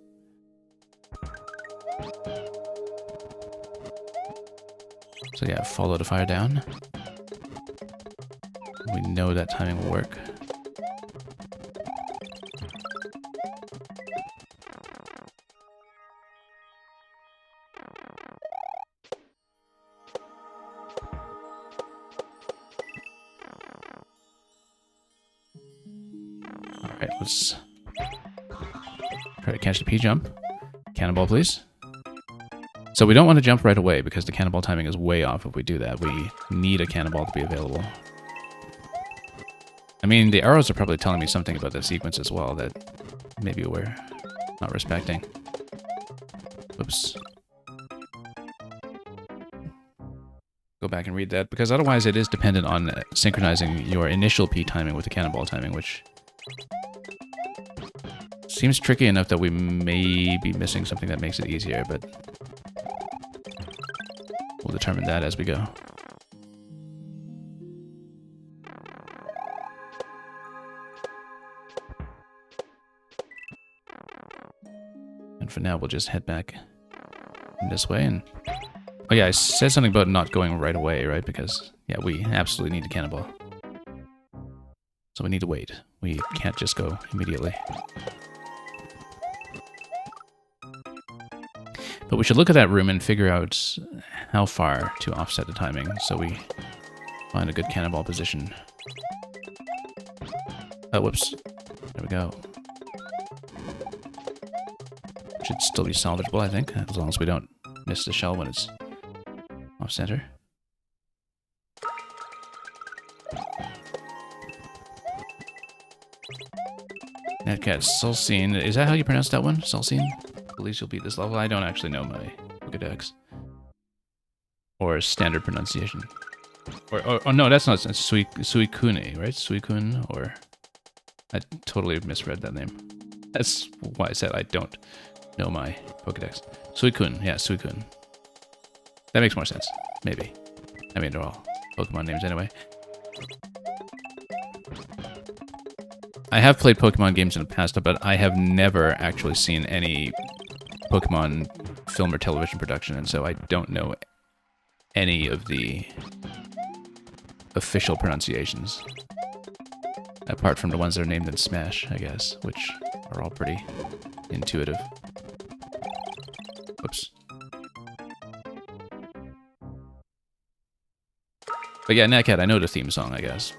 So yeah, follow the fire down. We know that timing will work. Alright, let's try to catch the P-jump. Cannonball, please. So we don't want to jump right away because the cannonball timing is way off if we do that. We need a cannonball to be available. I mean, the arrows are probably telling me something about the sequence as well that maybe we're not respecting. Whoops. Go back and read that, because otherwise it is dependent on synchronizing your initial P timing with the cannonball timing, which seems tricky enough that we may be missing something that makes it easier, but we'll determine that as we go. And for now, we'll just head back in this way. And oh yeah, I said something about not going right away, right? Because yeah, we absolutely need a cannonball. So we need to wait. We can't just go immediately. But we should look at that room and figure out how far to offset the timing so we find a good cannonball position. Oh, whoops. There we go. Should still be salvageable, I think, as long as we don't miss the shell when it's off center. Netcat Sulcine. Is that how you pronounce that one? Sulcine? At least you'll beat this level. I don't actually know my Pokedex. Or standard pronunciation. Or no, that's not Suicune, right? Suicune, or... I totally misread that name. That's why I said I don't know my Pokedex. Suicune, yeah, Suicune. That makes more sense, maybe. I mean, they're all Pokemon names anyway. I have played Pokemon games in the past, but I have never actually seen any Pokemon film or television production, and so I don't know any of the official pronunciations. Apart from the ones that are named in Smash, I guess, which are all pretty intuitive. Whoops. But yeah, Netcat, I know the theme song, I guess.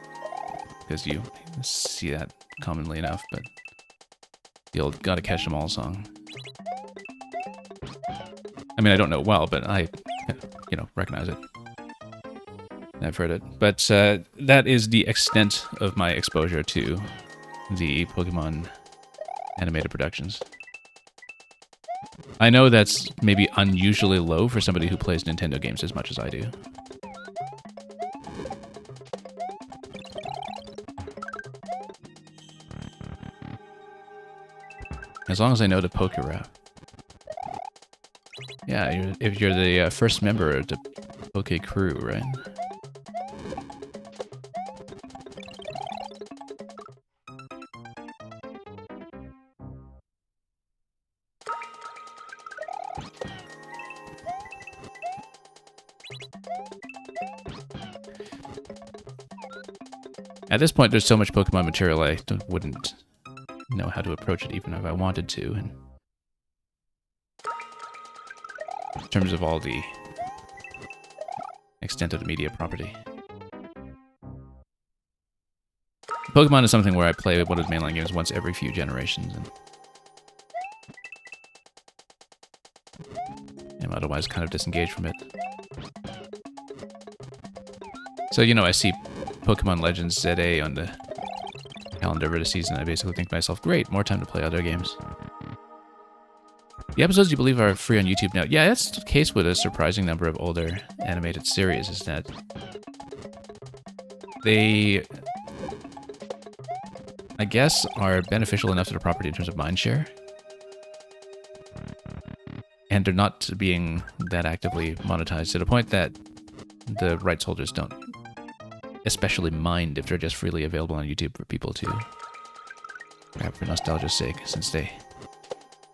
Because you see that commonly enough, but the old Gotta Catch 'Em All song. I mean, I don't know it well, but I, recognize it. I've heard it. But that is the extent of my exposure to the Pokemon animated productions. I know that's maybe unusually low for somebody who plays Nintendo games as much as I do. As long as I know the Poke Rap. Yeah, if you're the first member of the Poke Crew, right? At this point, there's so much Pokemon material I wouldn't know how to approach it even if I wanted to. And in terms of all the extent of the media property. Pokemon is something where I play one of the mainline games once every few generations, and I'm otherwise kind of disengaged from it. So, I see Pokemon Legends ZA on the calendar for the season. I basically think to myself, great, more time to play other games. The episodes you believe are free on YouTube now. Yeah, that's the case with a surprising number of older animated series, is that they, I guess, are beneficial enough to the property in terms of mindshare. And they're not being that actively monetized to the point that the rights holders don't especially mind if they're just freely available on YouTube for people to grab for nostalgia's sake, since they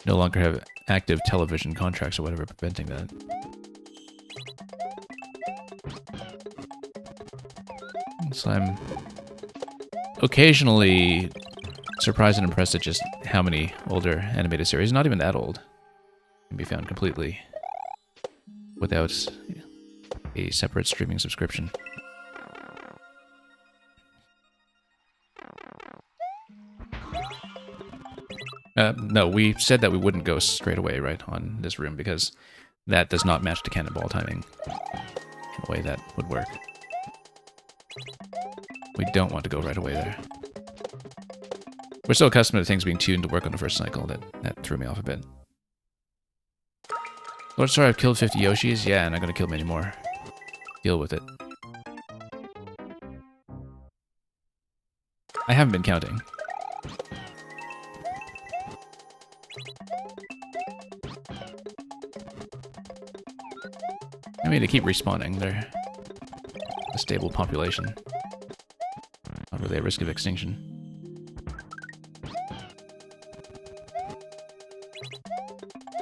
no longer have active television contracts or whatever preventing that. So I'm occasionally surprised and impressed at just how many older animated series, not even that old, can be found completely without a separate streaming subscription. No, we said that we wouldn't go straight away, right, on this room, because that does not match the cannonball timing in a way that would work. We don't want to go right away there. We're so accustomed to things being tuned to work on the first cycle that threw me off a bit. Lord Star, I've killed 50 Yoshis? Yeah, and I'm gonna kill many more. Deal with it. I haven't been counting. I mean, they keep respawning. They're a stable population. Not really at risk of extinction.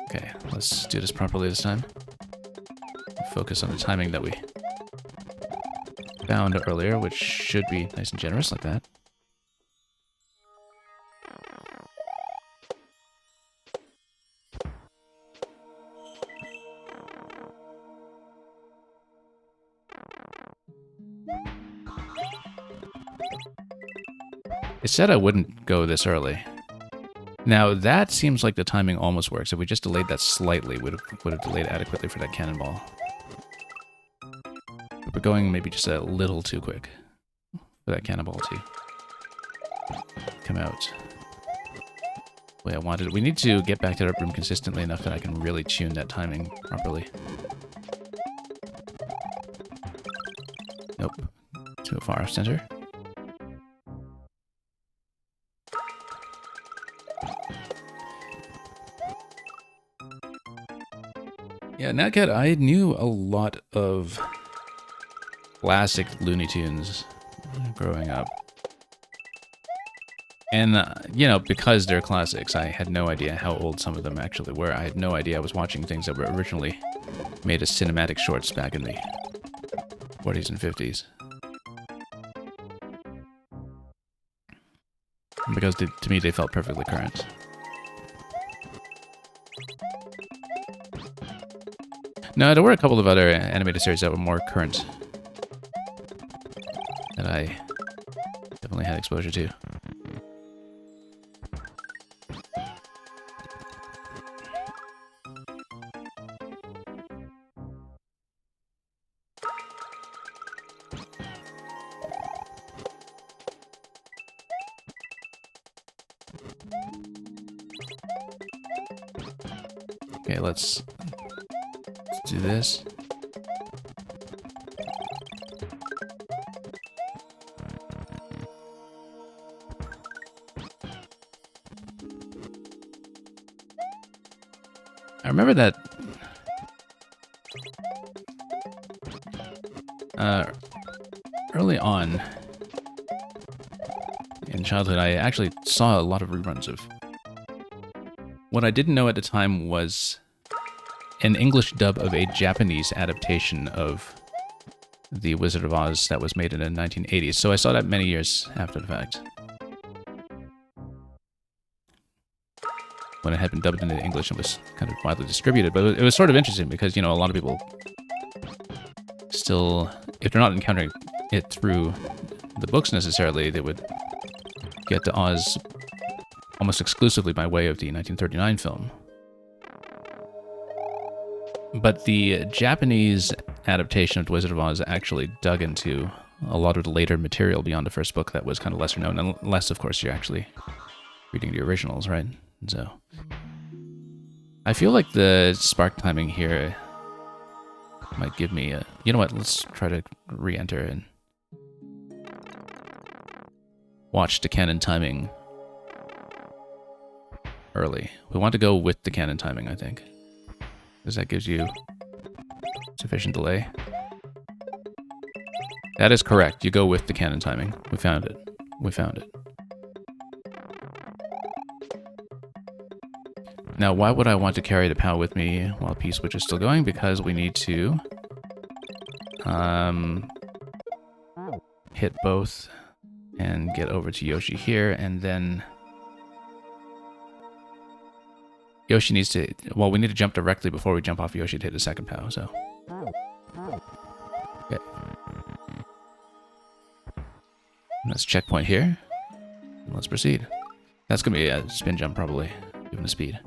Okay, let's do this properly this time. Focus on the timing that we found earlier, which should be nice and generous like that. It said I wouldn't go this early. Now, that seems like the timing almost works. If we just delayed that slightly, would have delayed adequately for that cannonball. But we're going maybe just a little too quick for that cannonball to come out the way I wanted it. We need to get back to that room consistently enough that I can really tune that timing properly. Nope. Too far off center. Yeah, Nat Cat, I knew a lot of classic Looney Tunes growing up. And, you know, because they're classics, I had no idea how old some of them actually were. I had no idea I was watching things that were originally made as cinematic shorts back in the 40s and 50s. Because to me, they felt perfectly current. No, there were a couple of other animated series that were more current that I definitely had exposure to. Okay, let's do this. I remember that early on in childhood, I actually saw a lot of reruns of. What I didn't know at the time was an English dub of a Japanese adaptation of The Wizard of Oz that was made in the 1980s. So I saw that many years after the fact, when it had been dubbed into English and was kind of widely distributed. But it was sort of interesting because, you know, a lot of people still, if they're not encountering it through the books necessarily, they would get to Oz almost exclusively by way of the 1939 film. But the Japanese adaptation of The Wizard of Oz actually dug into a lot of the later material beyond the first book that was kind of lesser known, unless, of course, you're actually reading the originals, right? So I feel like the spark timing here might give me a... You know what? Let's try to re-enter and watch the canon timing early. We want to go with the canon timing, I think, because that gives you sufficient delay. That is correct. You go with the canon timing. We found it. We found it. Now, why would I want to carry the POW with me while P-Switch is still going? Because we need to hit both and get over to Yoshi here, and then Yoshi needs to... Well, we need to jump directly before we jump off Yoshi to hit the second POW, so... Okay. Let's checkpoint here. Let's proceed. That's going to be a spin jump, probably, given the speed.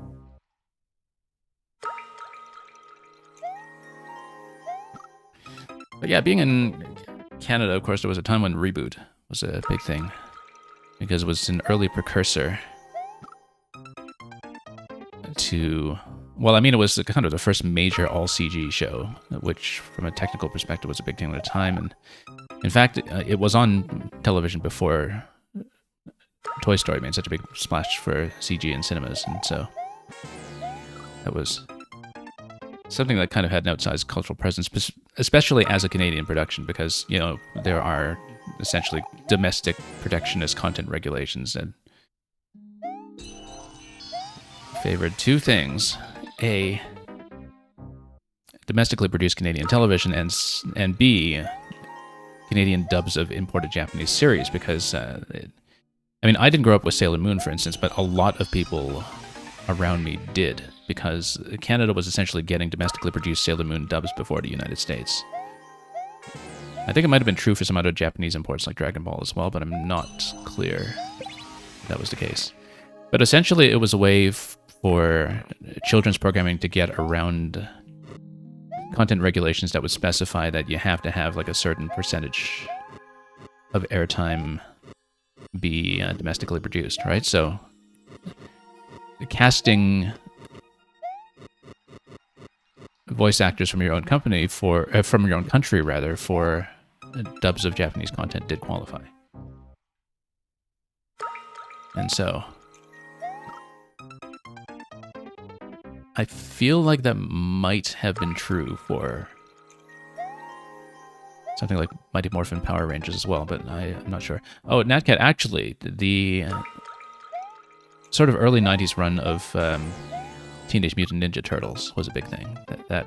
But yeah, being in Canada, of course, there was a time when Reboot was a big thing, because it was an early precursor to... Well, I mean, it was kind of the first major all-CG show, which, from a technical perspective, was a big thing at the time. And in fact, it was on television before Toy Story made such a big splash for CG in cinemas, and so that was something that kind of had an outsized cultural presence, especially as a Canadian production, because, you know, there are essentially domestic protectionist content regulations that favored two things: A, domestically produced Canadian television, and B, Canadian dubs of imported Japanese series, because, I mean, I didn't grow up with Sailor Moon, for instance, but a lot of people around me did, because Canada was essentially getting domestically produced Sailor Moon dubs before the United States. I think it might have been true for some other Japanese imports like Dragon Ball as well, but I'm not clear. that was the case. But essentially, it was a way for children's programming to get around content regulations that would specify that you have to have like a certain percentage of airtime be domestically produced, right? So casting voice actors from your own company from your own country rather for dubs of Japanese content did qualify. And so I feel like that might have been true for something like Mighty Morphin Power Rangers as well, but I'm not sure. Oh, NatCat, actually, the sort of early 90s run of Teenage Mutant Ninja Turtles was a big thing. That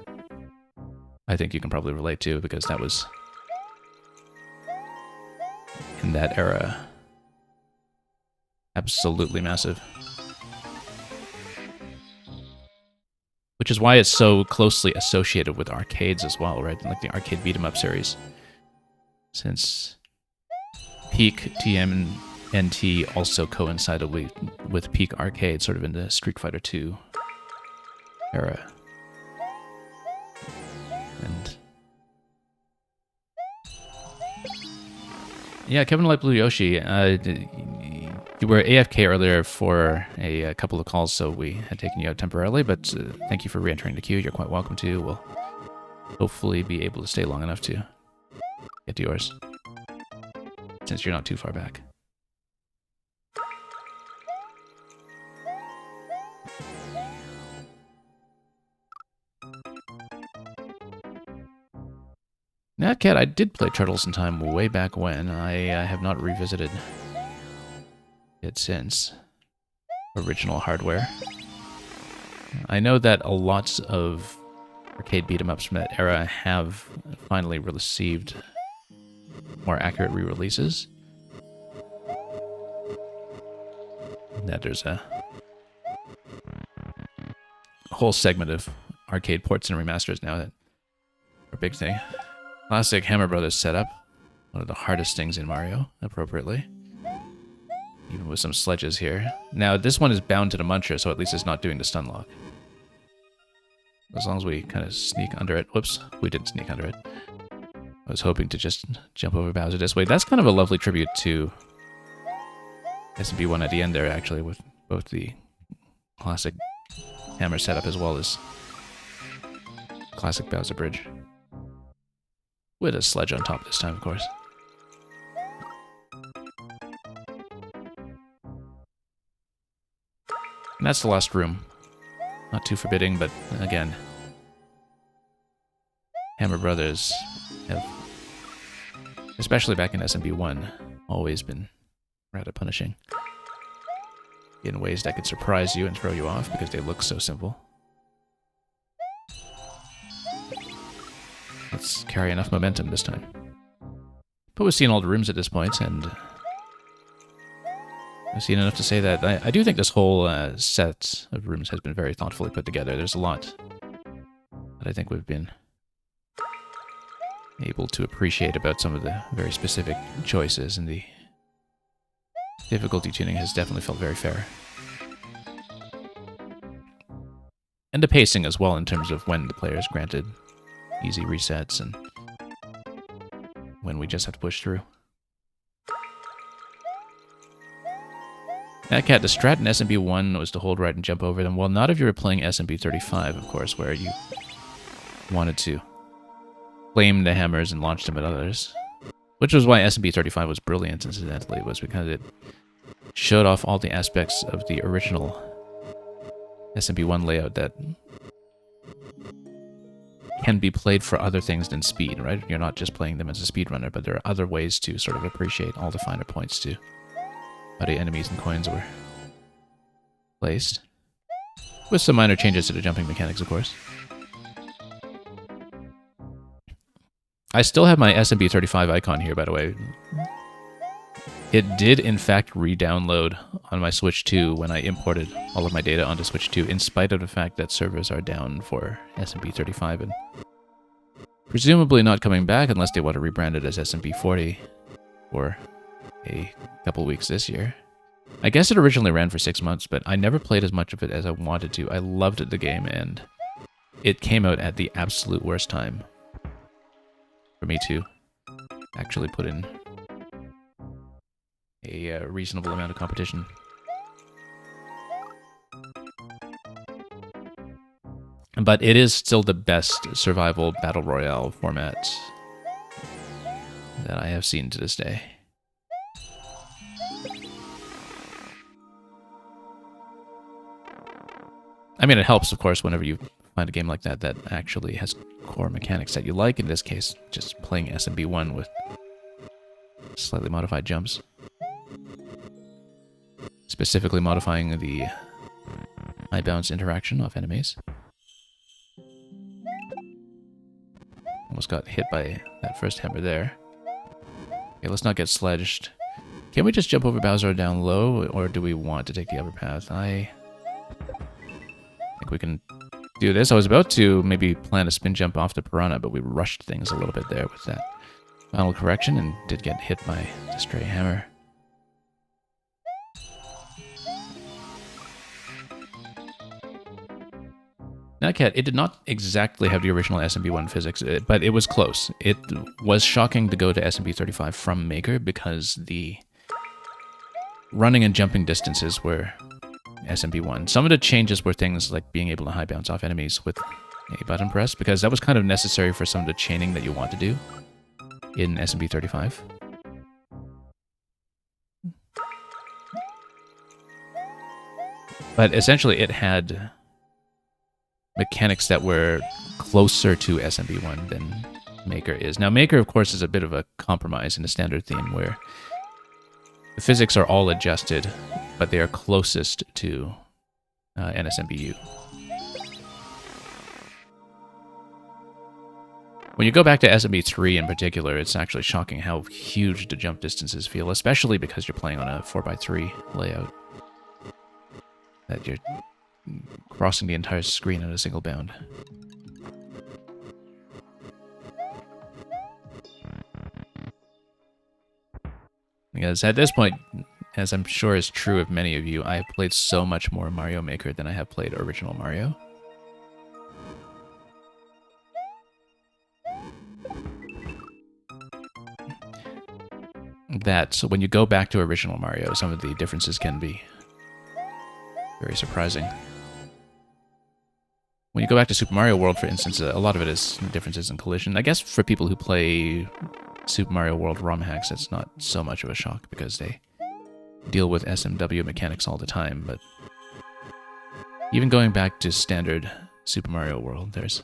I think you can probably relate to, because that was in that era absolutely massive. Which is why it's so closely associated with arcades as well, right? Like the arcade beat-em-up series. Since peak TMNT also coincided with peak arcade, sort of in the Street Fighter II era. And yeah, Kevin Light Blue Yoshi, you were AFK earlier for a couple of calls, so we had taken you out temporarily, but thank you for re-entering the queue. You're quite welcome to. We'll hopefully be able to stay long enough to get to yours, since you're not too far back. NatCat, I did play Turtles in Time way back when. I have not revisited it since. Original hardware. I know that a lot of arcade beat-em-ups from that era have finally received more accurate re-releases. That there's a whole segment of arcade ports and remasters now that are a big thing. Classic Hammer Brothers setup. One of the hardest things in Mario, appropriately. Even with some sledges here. Now, this one is bound to the muncher, so at least it's not doing the stun lock. As long as we kind of sneak under it. Whoops, we didn't sneak under it. I was hoping to just jump over Bowser this way. That's kind of a lovely tribute to SMB1 at the end there, actually, with both the classic Hammer setup as well as classic Bowser Bridge. With a sledge on top this time, of course. And that's the last room. Not too forbidding, but again, Hammer Brothers have, especially back in SMB1, always been rather punishing in ways that could surprise you and throw you off because they look so simple. Let's carry enough momentum this time. But we've seen all the rooms at this point, and I've seen enough to say that I do think this whole set of rooms has been very thoughtfully put together. There's a lot that I think we've been able to appreciate about some of the very specific choices, and the difficulty tuning has definitely felt very fair. And the pacing as well, in terms of when the player is granted easy resets and when we just have to push through. NatCat, the strat in SMB1 was to hold right and jump over them. Well, not if you were playing SMB35, of course, where you wanted to claim the hammers and launch them at others. Which was why SMB35 was brilliant, incidentally, was because it showed off all the aspects of the original SMB1 layout that can be played for other things than speed, right? You're not just playing them as a speedrunner, but there are other ways to sort of appreciate all the finer points too. How the enemies and coins were placed. With some minor changes to the jumping mechanics, of course. I still have my SMB35 icon here, by the way. It did, in fact, re-download on my Switch 2 when I imported all of my data onto Switch 2, in spite of the fact that servers are down for SMB35 and presumably not coming back unless they want to rebrand it as SMB40 for a couple weeks this year. I guess it originally ran for 6 months, but I never played as much of it as I wanted to. I loved the game, and it came out at the absolute worst time for me to actually put in a reasonable amount of competition. But it is still the best survival battle royale format that I have seen to this day. I mean, it helps, of course, whenever you find a game like that that actually has core mechanics that you like. In this case, just playing SMB1 with slightly modified jumps. Specifically modifying the high bounce interaction of enemies. Almost got hit by that first hammer there. Okay, let's not get sledged. Can we just jump over Bowser down low, or do we want to take the upper path? I think we can do this. I was about to maybe plan a spin jump off the Piranha, but we rushed things a little bit there with that final correction and did get hit by the stray hammer. Nightcat, it did not exactly have the original SMB1 physics, but it was close. It was shocking to go to SMB35 from Maker because the running and jumping distances were SMB1. Some of the changes were things like being able to high bounce off enemies with a button press, because that was kind of necessary for some of the chaining that you want to do in SMB35. But essentially it had mechanics that were closer to SMB1 than Maker is. Now, Maker, of course, is a bit of a compromise in the standard theme where the physics are all adjusted, but they are closest to NSMBU. When you go back to SMB3 in particular, it's actually shocking how huge the jump distances feel, especially because you're playing on a 4x3 layout. That you're crossing the entire screen in a single bound. Because at this point, as I'm sure is true of many of you, I have played so much more Mario Maker than I have played original Mario. That, so when you go back to original Mario, some of the differences can be very surprising. When you go back to Super Mario World, for instance, a lot of it is differences in collision. I guess for people who play Super Mario World ROM hacks, it's not so much of a shock because they deal with SMW mechanics all the time, but even going back to standard Super Mario World, there's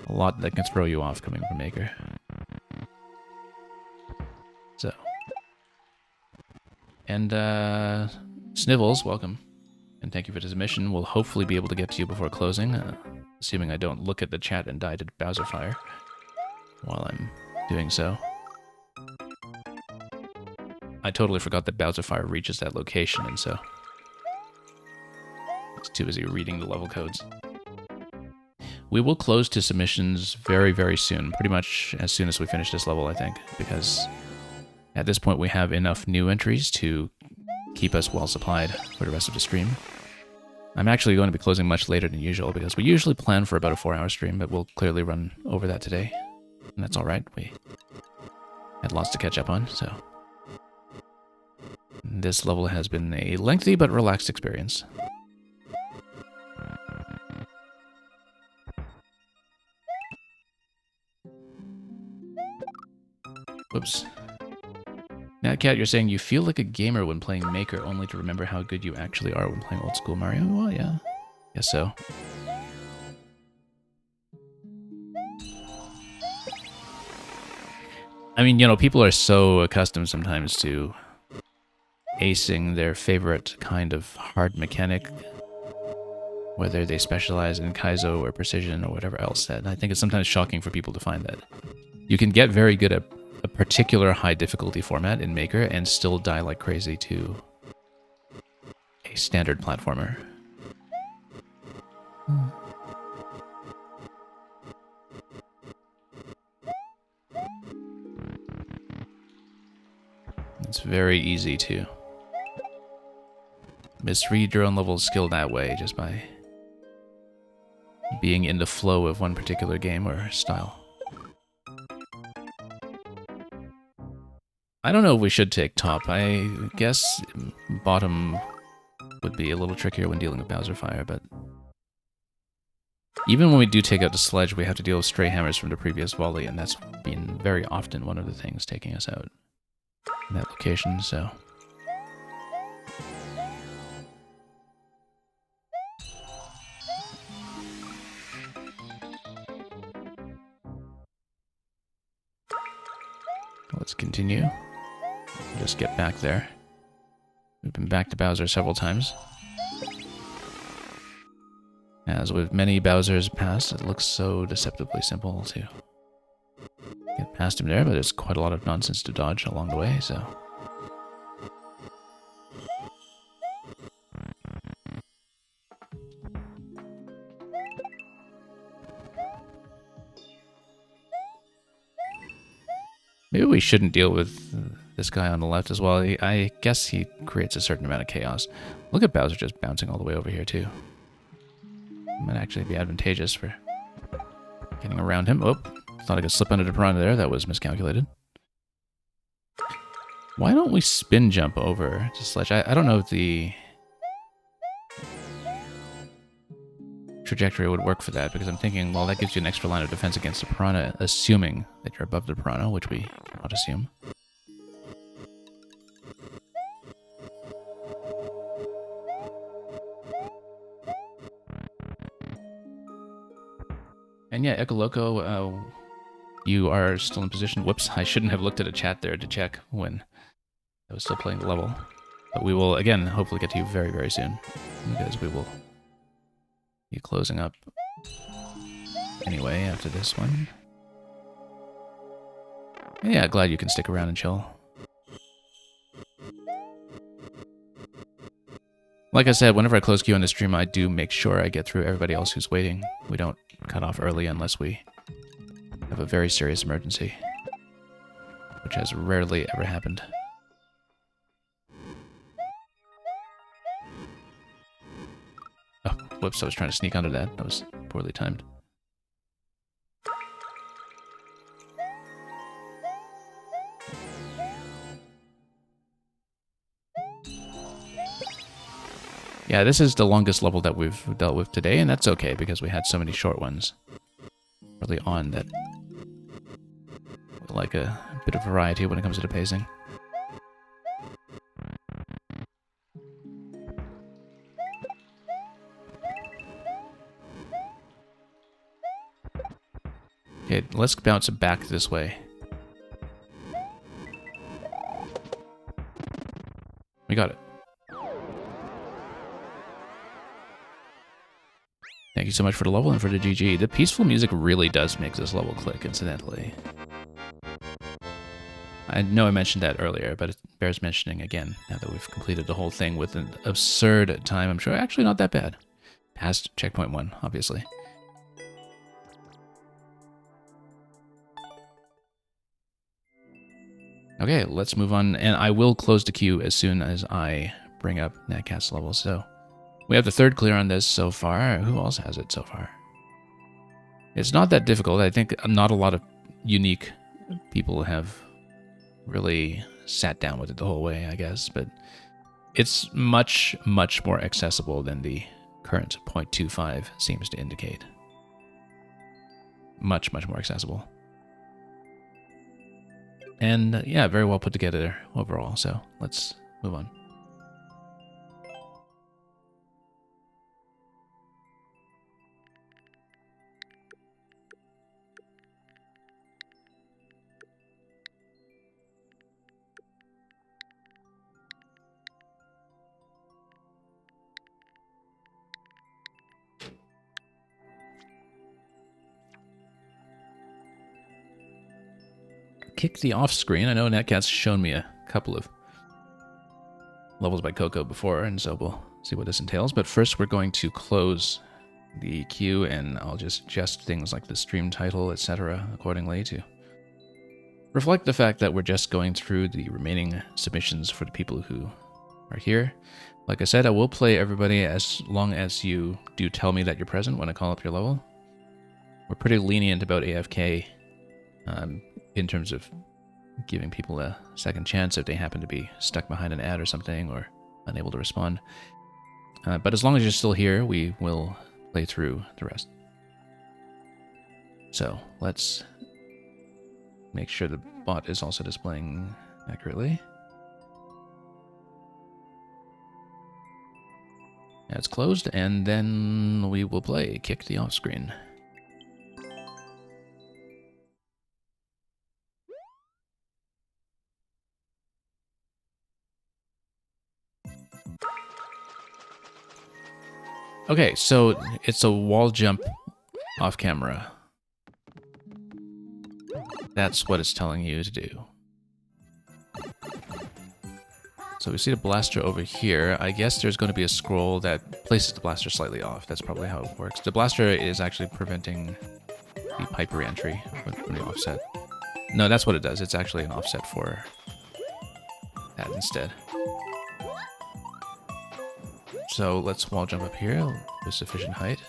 a lot that can throw you off coming from Maker. So. And, Snivels, welcome. And thank you for the submission. We'll hopefully be able to get to you before closing, assuming I don't look at the chat and die to Bowser Fire while I'm doing so. I totally forgot that Bowser Fire reaches that location, and so I was too busy reading the level codes. We will close to submissions very, very soon, pretty much as soon as we finish this level, I think, because at this point we have enough new entries to keep us well supplied for the rest of the stream. I'm actually going to be closing much later than usual because we usually plan for about a 4-hour stream, but we'll clearly run over that today. And that's alright, we had lots to catch up on, so this level has been a lengthy but relaxed experience. Whoops. Natcat, you're saying you feel like a gamer when playing Maker, only to remember how good you actually are when playing old school Mario? Well, yeah. Guess so. I mean, you know, people are so accustomed sometimes to acing their favorite kind of hard mechanic, whether they specialize in Kaizo or Precision or whatever else, that I think it's sometimes shocking for people to find that you can get very good at a particular high difficulty format in Maker and still die like crazy to a standard platformer. It's very easy to misread your own level skill that way, just by being in the flow of one particular game or style. I don't know if we should take top. I guess bottom would be a little trickier when dealing with Bowser Fire, but even when we do take out the sledge, we have to deal with stray hammers from the previous volley, and that's been very often one of the things taking us out in that location, so... Let's continue. Just get back there. We've been back to Bowser several times. As with many Bowsers past, it looks so deceptively simple to get past him there, but there's quite a lot of nonsense to dodge along the way, so... Maybe we shouldn't deal with this guy on the left as well. I guess he creates a certain amount of chaos. Look at Bowser just bouncing all the way over here, too. Might actually be advantageous for getting around him. Oh, thought I could slip under the piranha there. That was miscalculated. Why don't we spin jump over to Sledge? I don't know if the trajectory would work for that, because I'm thinking, well, that gives you an extra line of defense against the piranha, assuming that you're above the piranha, which we cannot assume. And yeah, Ecoloco, you are still in position. Whoops, I shouldn't have looked at a chat there to check when I was still playing the level. But we will, again, hopefully get to you very, very soon, because we will be closing up anyway after this one. Yeah, glad you can stick around and chill. Like I said, whenever I close queue on the stream, I do make sure I get through everybody else who's waiting. We don't cut off early unless we have a very serious emergency, which has rarely ever happened. Oh, whoops, I was trying to sneak under that. That was poorly timed. Yeah, this is the longest level that we've dealt with today, and that's okay, because we had so many short ones early on that we like a bit of variety when it comes to the pacing. Okay, let's bounce back this way. We got it. Thank you so much for the level and for the GG. The peaceful music really does make this level click, incidentally. I know I mentioned that earlier, but it bears mentioning again, now that we've completed the whole thing with an absurd time, I'm sure. Actually, not that bad. Past checkpoint 1, obviously. Okay, let's move on, and I will close the queue as soon as I bring up Netcat's level, so... We have the third clear on this so far. Who else has it so far? It's not that difficult. I think not a lot of unique people have really sat down with it the whole way, I guess. But it's much, much more accessible than the current 0.25 seems to indicate. Much, much more accessible. And yeah, very well put together overall. So let's move on. Kick the off screen. I know Netcat's shown me a couple of levels by Coco before, and so we'll see what this entails. But first, we're going to close the queue, and I'll just adjust things like the stream title, etc., accordingly to reflect the fact that we're just going through the remaining submissions for the people who are here. Like I said, I will play everybody as long as you do tell me that you're present when I call up your level. We're pretty lenient about AFK in terms of giving people a second chance if they happen to be stuck behind an ad or something or unable to respond. But as long as you're still here, we will play through the rest. So let's make sure the bot is also displaying accurately. Yeah, it's closed, and then we will play Kick the Off screen. Okay, so it's a wall jump off camera. That's what it's telling you to do. So we see the blaster over here. I guess there's going to be a scroll that places the blaster slightly off. That's probably how it works. The blaster is actually preventing the pipe re-entry from the offset. No, that's what it does. It's actually an offset for that instead. So let's wall jump up here with sufficient height.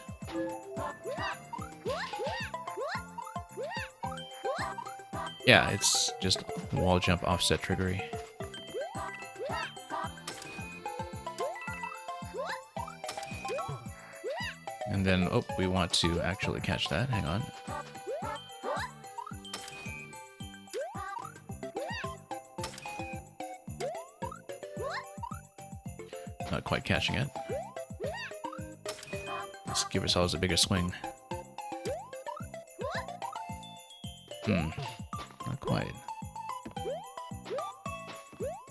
Yeah, it's just wall jump offset triggery. And then, oh, we want to actually catch that. Hang on. Not quite catching it. Let's give ourselves a bigger swing. Not quite.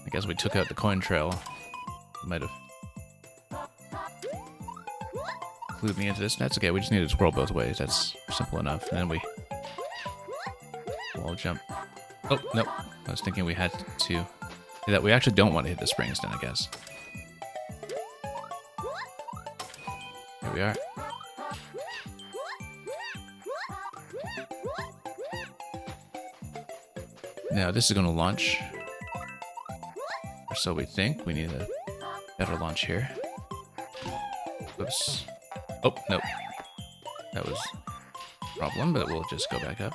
I guess we took out the coin trail. Might have clued me into this. That's okay, we just need to scroll both ways. That's simple enough. And then we wall jump. Oh, no. I was thinking we had to do that. We actually don't want to hit the springs then, I guess. Here we are. Now this is going to launch. Or so we think. We need a better launch here. Oops. Oh, nope. That was a problem, but we'll just go back up.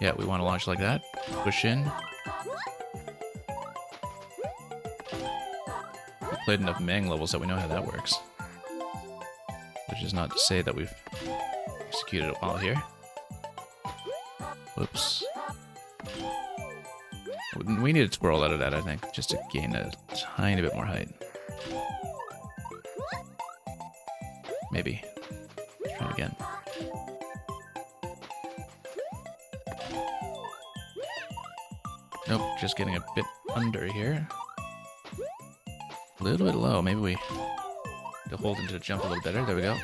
Yeah, we want to launch like that. Push in. We played enough Mang levels that we know how that works. Which is not to say that we've executed it well here. Whoops. We need to twirl out of that, I think, just to gain a tiny bit more height. Maybe. Let's try it again. Nope, just getting a bit under here. A little bit low. Maybe we to hold into the jump a little better. There we go.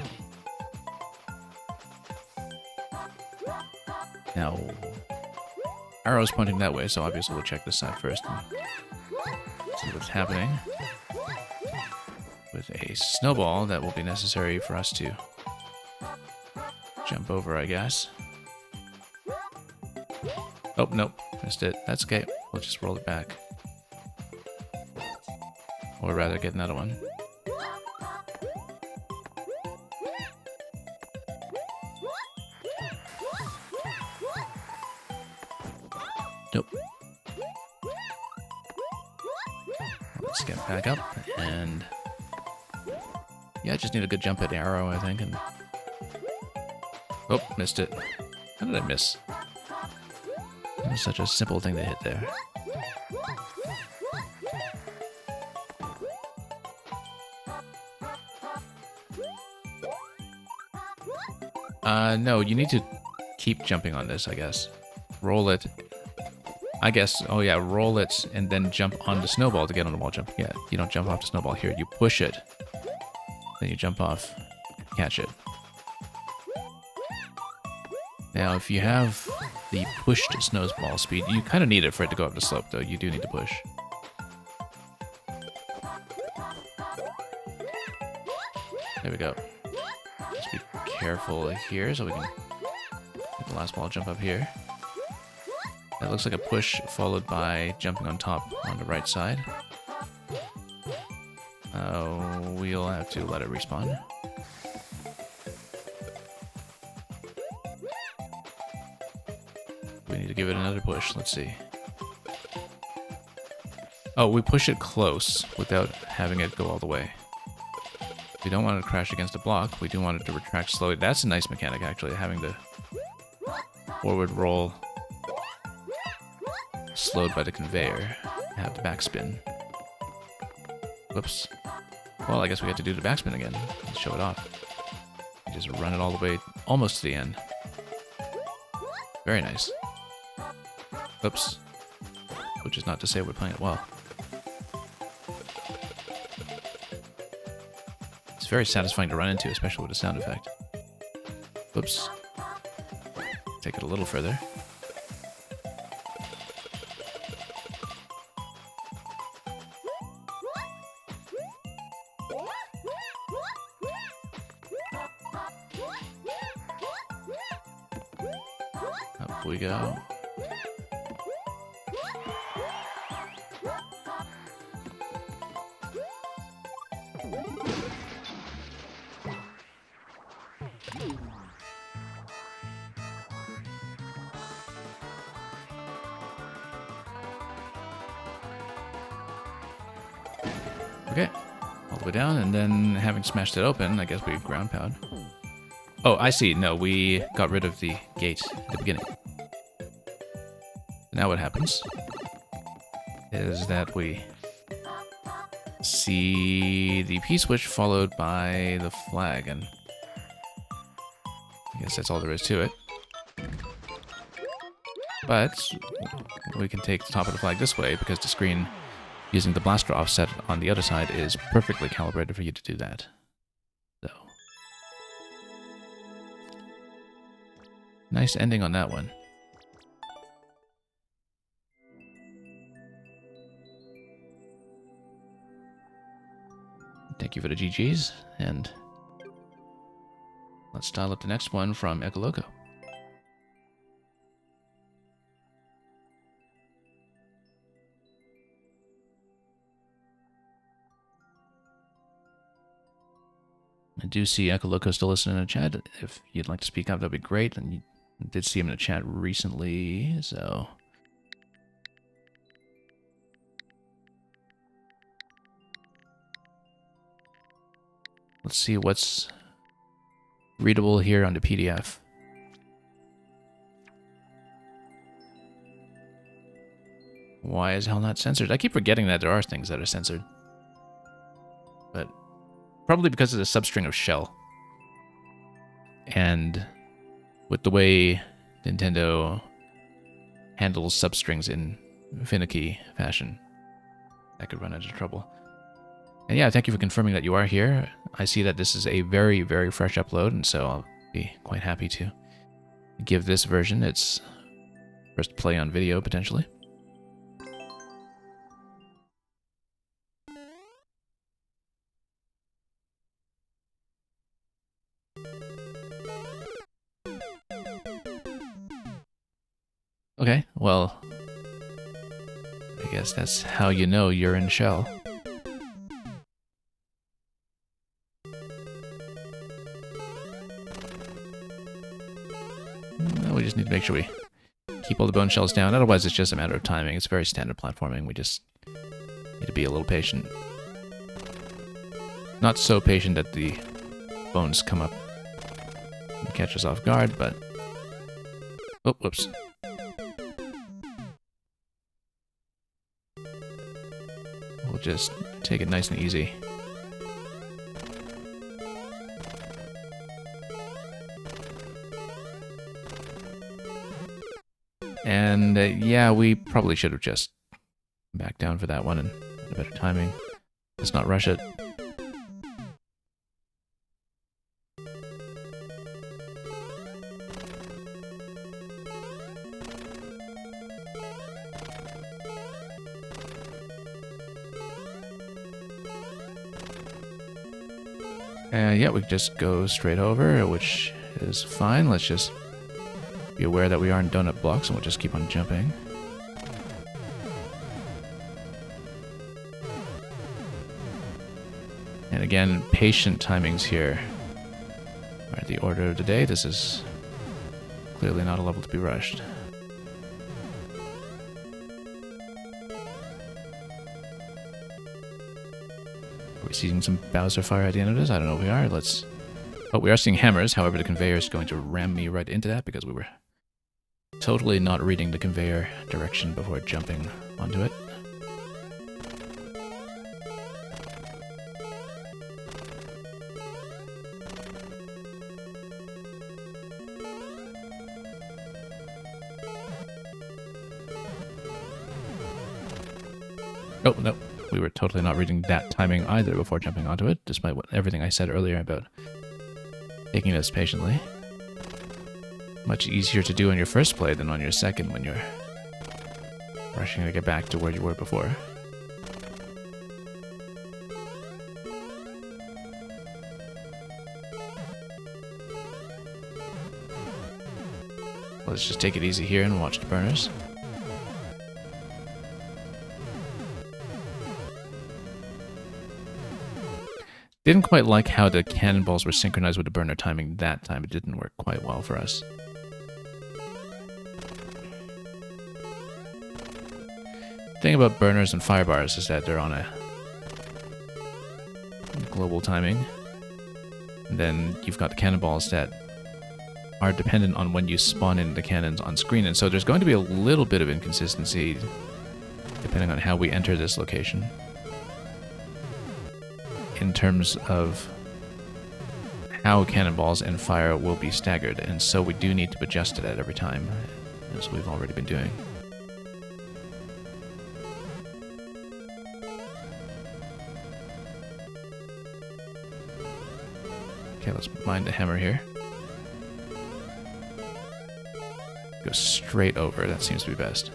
Now, arrow's pointing that way, so obviously we'll check this side first and see what's happening. With a snowball that will be necessary for us to jump over, I guess. Oh, nope. Missed it. That's okay. We'll just roll it back. Or rather, get another one. Nope. Let's get back up, and yeah, I just need a good jump at the arrow, I think, and oh, missed it. How did I miss? It was such a simple thing to hit there. No, you need to keep jumping on this, I guess. Roll it. I guess, oh yeah, roll it and then jump on the snowball to get on the wall jump. Yeah, you don't jump off the snowball here. You push it. Then you jump off, catch it. Now, if you have the pushed snowball speed, you kind of need it for it to go up the slope, though. You do need to push. There we go. Just be careful here so we can get the last wall jump up here. That looks like a push followed by jumping on top on the right side. We'll have to let it respawn. We need to give it another push. Let's see. Oh, we push it close without having it go all the way. We don't want it to crash against a block. We do want it to retract slowly. That's a nice mechanic, actually, having the forward roll slowed by the conveyor. Have the backspin. Whoops. Well, I guess we have to do the backspin again. Let's show it off. Just run it all the way almost to the end. Very nice. Oops. Which is not to say we're playing it well. It's very satisfying to run into, especially with a sound effect. Oops. Take it a little further. Up we go. Okay, all the way down, and then having smashed it open, I guess we ground pound. Oh, I see. No, we got rid of the gate at the beginning. Now what happens is that we see the P-switch followed by the flag, and I guess that's all there is to it. But we can take the top of the flag this way because the screen using the blaster offset on the other side is perfectly calibrated for you to do that. So, nice ending on that one. Thank you for the GGs, and let's dial up the next one from Ecoloco. I do see Ecoloco still listening in the chat. If you'd like to speak up, that'd be great. And you did see him in the chat recently, so... Let's see what's readable here on the PDF. Why is hell not censored? I keep forgetting that there are things that are censored. But probably because of the substring of shell. And with the way Nintendo handles substrings in finicky fashion, that could run into trouble. And yeah, thank you for confirming that you are here. I see that this is a very, very fresh upload, and so I'll be quite happy to give this version its first play on video, potentially. Okay, well, I guess that's how you know you're in shell. We just need to make sure we keep all the bone shells down, otherwise it's just a matter of timing. It's very standard platforming, we just need to be a little patient. Not so patient that the bones come up and catch us off guard, but... Oh, whoops. We'll just take it nice and easy. And yeah, we probably should have just backed down for that one and had a better timing. Let's not rush it. Yeah, we can just go straight over, which is fine. Let's just Be aware that we are in donut blocks, and we'll just keep on jumping. And again, patient timings here are the order of the day. This is clearly not a level to be rushed. Are we seeing some Bowser fire at the end of this? I don't know if we are. Let's... Oh, we are seeing hammers. However, the conveyor is going to ram me right into that because we were totally not reading the conveyor direction before jumping onto it. Oh, no. We were totally not reading that timing either before jumping onto it, despite everything I said earlier about taking this patiently. Much easier to do on your first play than on your second when you're rushing to get back to where you were before. Let's just take it easy here and watch the burners. Didn't quite like how the cannonballs were synchronized with the burner timing that time. It didn't work quite well for us. The thing about burners and fire bars is that they're on a global timing. And then you've got the cannonballs that are dependent on when you spawn in the cannons on screen. And so there's going to be a little bit of inconsistency depending on how we enter this location, in terms of how cannonballs and fire will be staggered, and so we do need to adjust it at every time, as we've already been doing. Okay, let's mine the hammer here. Go straight over, that seems to be best.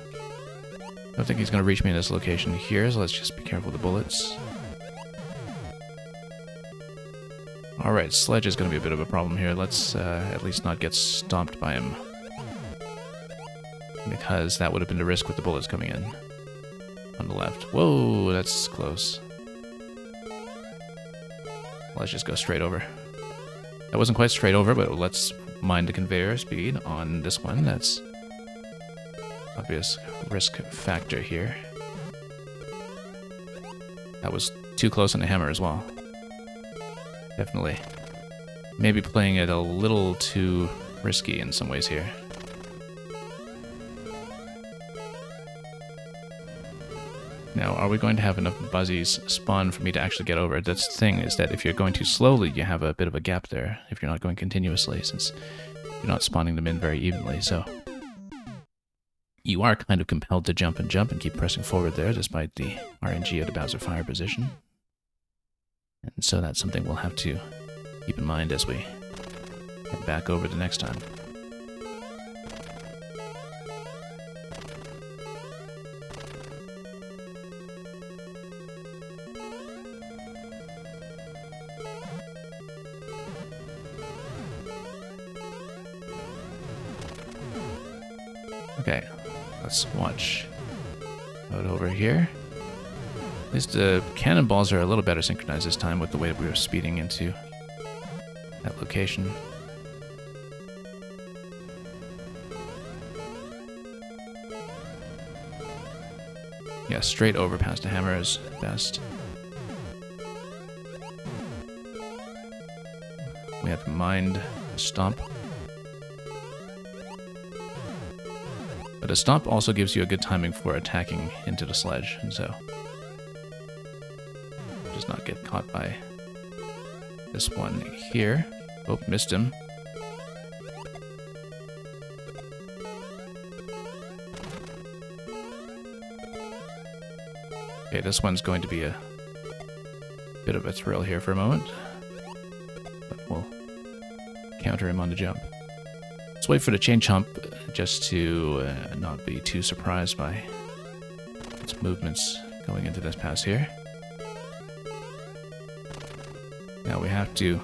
I don't think he's going to reach me in this location here, so let's just be careful with the bullets. Alright, Sledge is going to be a bit of a problem here. Let's at least not get stomped by him, because that would have been the risk with the bullets coming in on the left. Whoa, that's close. Let's just go straight over. That wasn't quite straight over, but let's mind the conveyor speed on this one. That's obvious risk factor here. That was too close on the hammer as well. Definitely. Maybe playing it a little too risky in some ways here. Now, are we going to have enough buzzies spawn for me to actually get over it? That's the thing, is that if you're going too slowly, you have a bit of a gap there, if you're not going continuously, since you're not spawning them in very evenly, so... You are kind of compelled to jump and keep pressing forward there, despite the RNG of the Bowser Fire position. And so that's something we'll have to keep in mind as we head back over the next time. Okay, let's watch out over here. At least the cannonballs are a little better synchronized this time with the way that we were speeding into that location. Yeah, straight over past the hammer is best. We have to mind the stomp. But a stomp also gives you a good timing for attacking into the sledge, and so... Just not get caught by this one here. Oh, missed him. Okay, this one's going to be a bit of a thrill here for a moment. But we'll counter him on the jump. Let's wait for the chain chomp just to not be too surprised by its movements going into this pass here. Now we have to,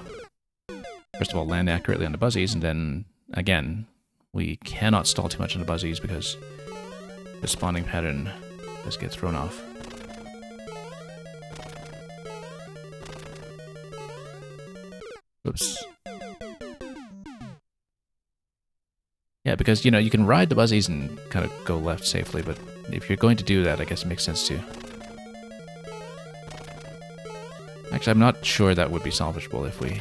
first of all, land accurately on the buzzies, and then, again, we cannot stall too much on the buzzies because the spawning pattern does get thrown off. Oops. Yeah, because, you know, you can ride the buzzies and kind of go left safely, but if you're going to do that, I guess it makes sense to... Actually, I'm not sure that would be salvageable if we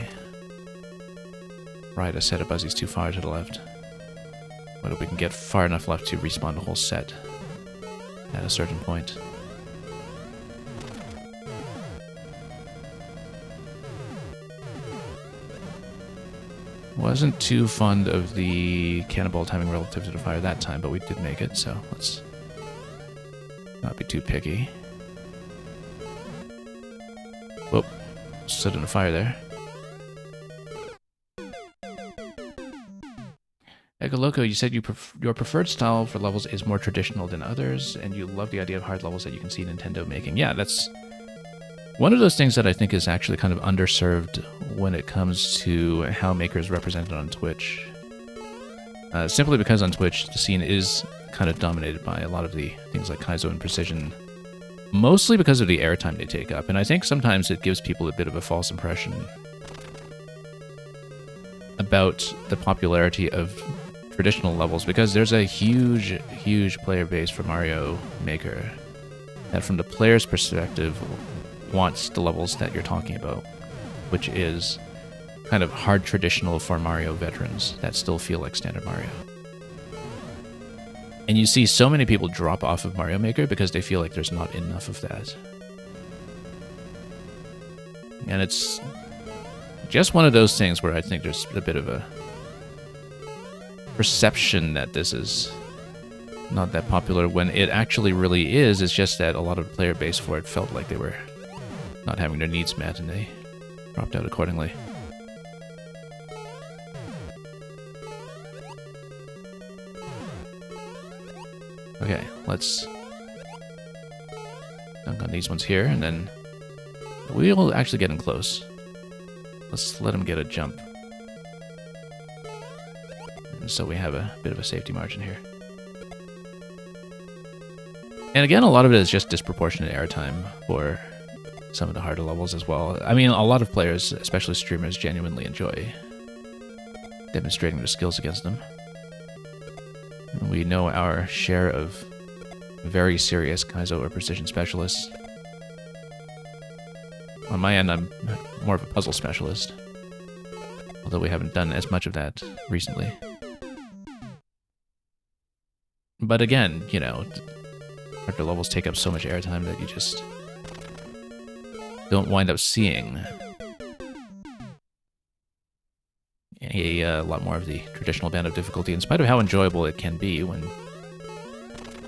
ride a set of buzzies too far to the left. But if we can get far enough left to respawn the whole set at a certain point. Wasn't too fond of the cannonball timing relative to the fire that time, but we did make it, so let's not be too picky. Whoop. Stood in a fire there. Ecoloco, you said your preferred style for levels is more traditional than others, and you love the idea of hard levels that you can see Nintendo making. Yeah, that's one of those things that I think is actually kind of underserved when it comes to how Maker is represented on Twitch. Simply because on Twitch, the scene is kind of dominated by a lot of the things like Kaizo and Precision, mostly because of the airtime they take up, and I think sometimes it gives people a bit of a false impression about the popularity of traditional levels, because there's a huge, huge player base for Mario Maker that from the player's perspective wants the levels that you're talking about, which is kind of hard traditional for Mario veterans that still feel like standard Mario. And you see so many people drop off of Mario Maker because they feel like there's not enough of that. And it's just one of those things where I think there's a bit of a perception that this is not that popular when it actually really is. It's just that a lot of the player base for it felt like they were not having their needs met and they dropped out accordingly. Okay, let's dunk on these ones here, and then we'll actually get in close. Let's let him get a jump. And so we have a bit of a safety margin here. And again, a lot of it is just disproportionate airtime for some of the harder levels as well. I mean, a lot of players, especially streamers, genuinely enjoy demonstrating their skills against them. And we know our share of very serious Kaizo or Precision specialists. On my end, I'm more of a puzzle specialist, although we haven't done as much of that recently. But again, you know, harder levels take up so much airtime that you just don't wind up seeing a lot more of the traditional band of difficulty, in spite of how enjoyable it can be when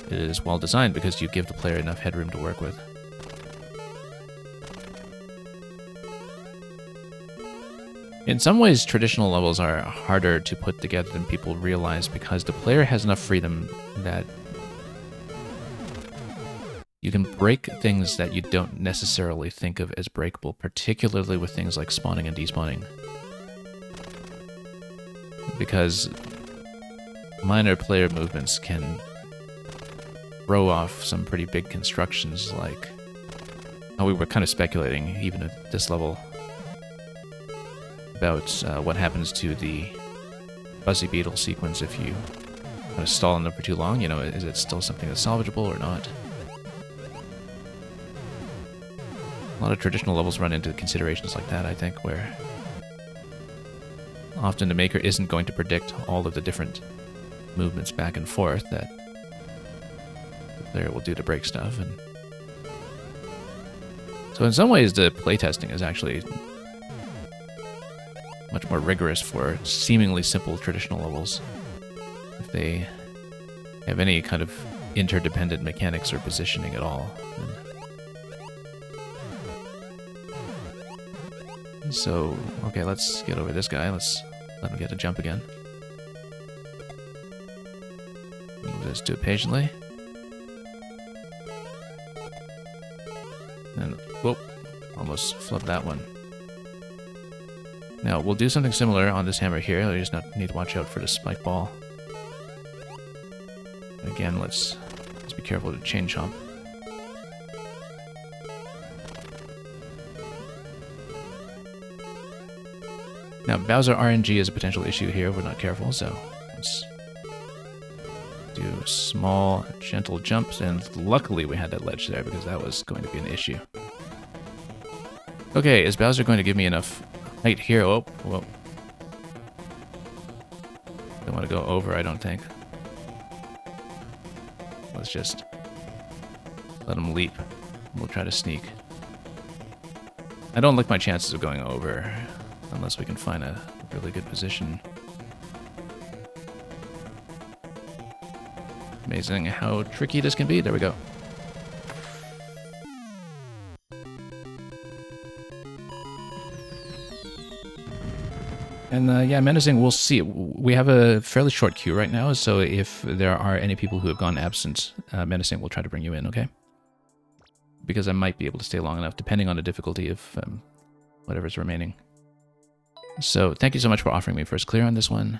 it is well designed, because you give the player enough headroom to work with. In some ways, traditional levels are harder to put together than people realize, because the player has enough freedom that you can break things that you don't necessarily think of as breakable, particularly with things like spawning and despawning. Because minor player movements can throw off some pretty big constructions, like how we were kind of speculating, even at this level, about what happens to the Fuzzy Beetle sequence if you kind of stall on them for too long. You know, is it still something that's salvageable or not? A lot of traditional levels run into considerations like that, I think, where often the Maker isn't going to predict all of the different movements back and forth that the player will do to break stuff. And so in some ways, the playtesting is actually much more rigorous for seemingly simple traditional levels, if they have any kind of interdependent mechanics or positioning at all. So, okay, let's get over this guy. Let's let him get a jump again. We'll just do it patiently. And, whoop, almost flipped that one. Now, we'll do something similar on this hammer here. I just need to watch out for the spike ball. Again, let's be careful to chain chomp. Now, Bowser RNG is a potential issue here if we're not careful, so let's do small, gentle jumps, and luckily we had that ledge there because that was going to be an issue. Okay, is Bowser going to give me enough height here? Oh, whoa. Don't want to go over, I don't think. Let's just let him leap. We'll try to sneak. I don't like my chances of going over unless we can find a really good position. Amazing how tricky this can be. There we go. And yeah, Menacing, we'll see. We have a fairly short queue right now, so if there are any people who have gone absent, Menacing will try to bring you in, okay? Because I might be able to stay long enough, depending on the difficulty of whatever's remaining. So thank you so much for offering me first clear on this one.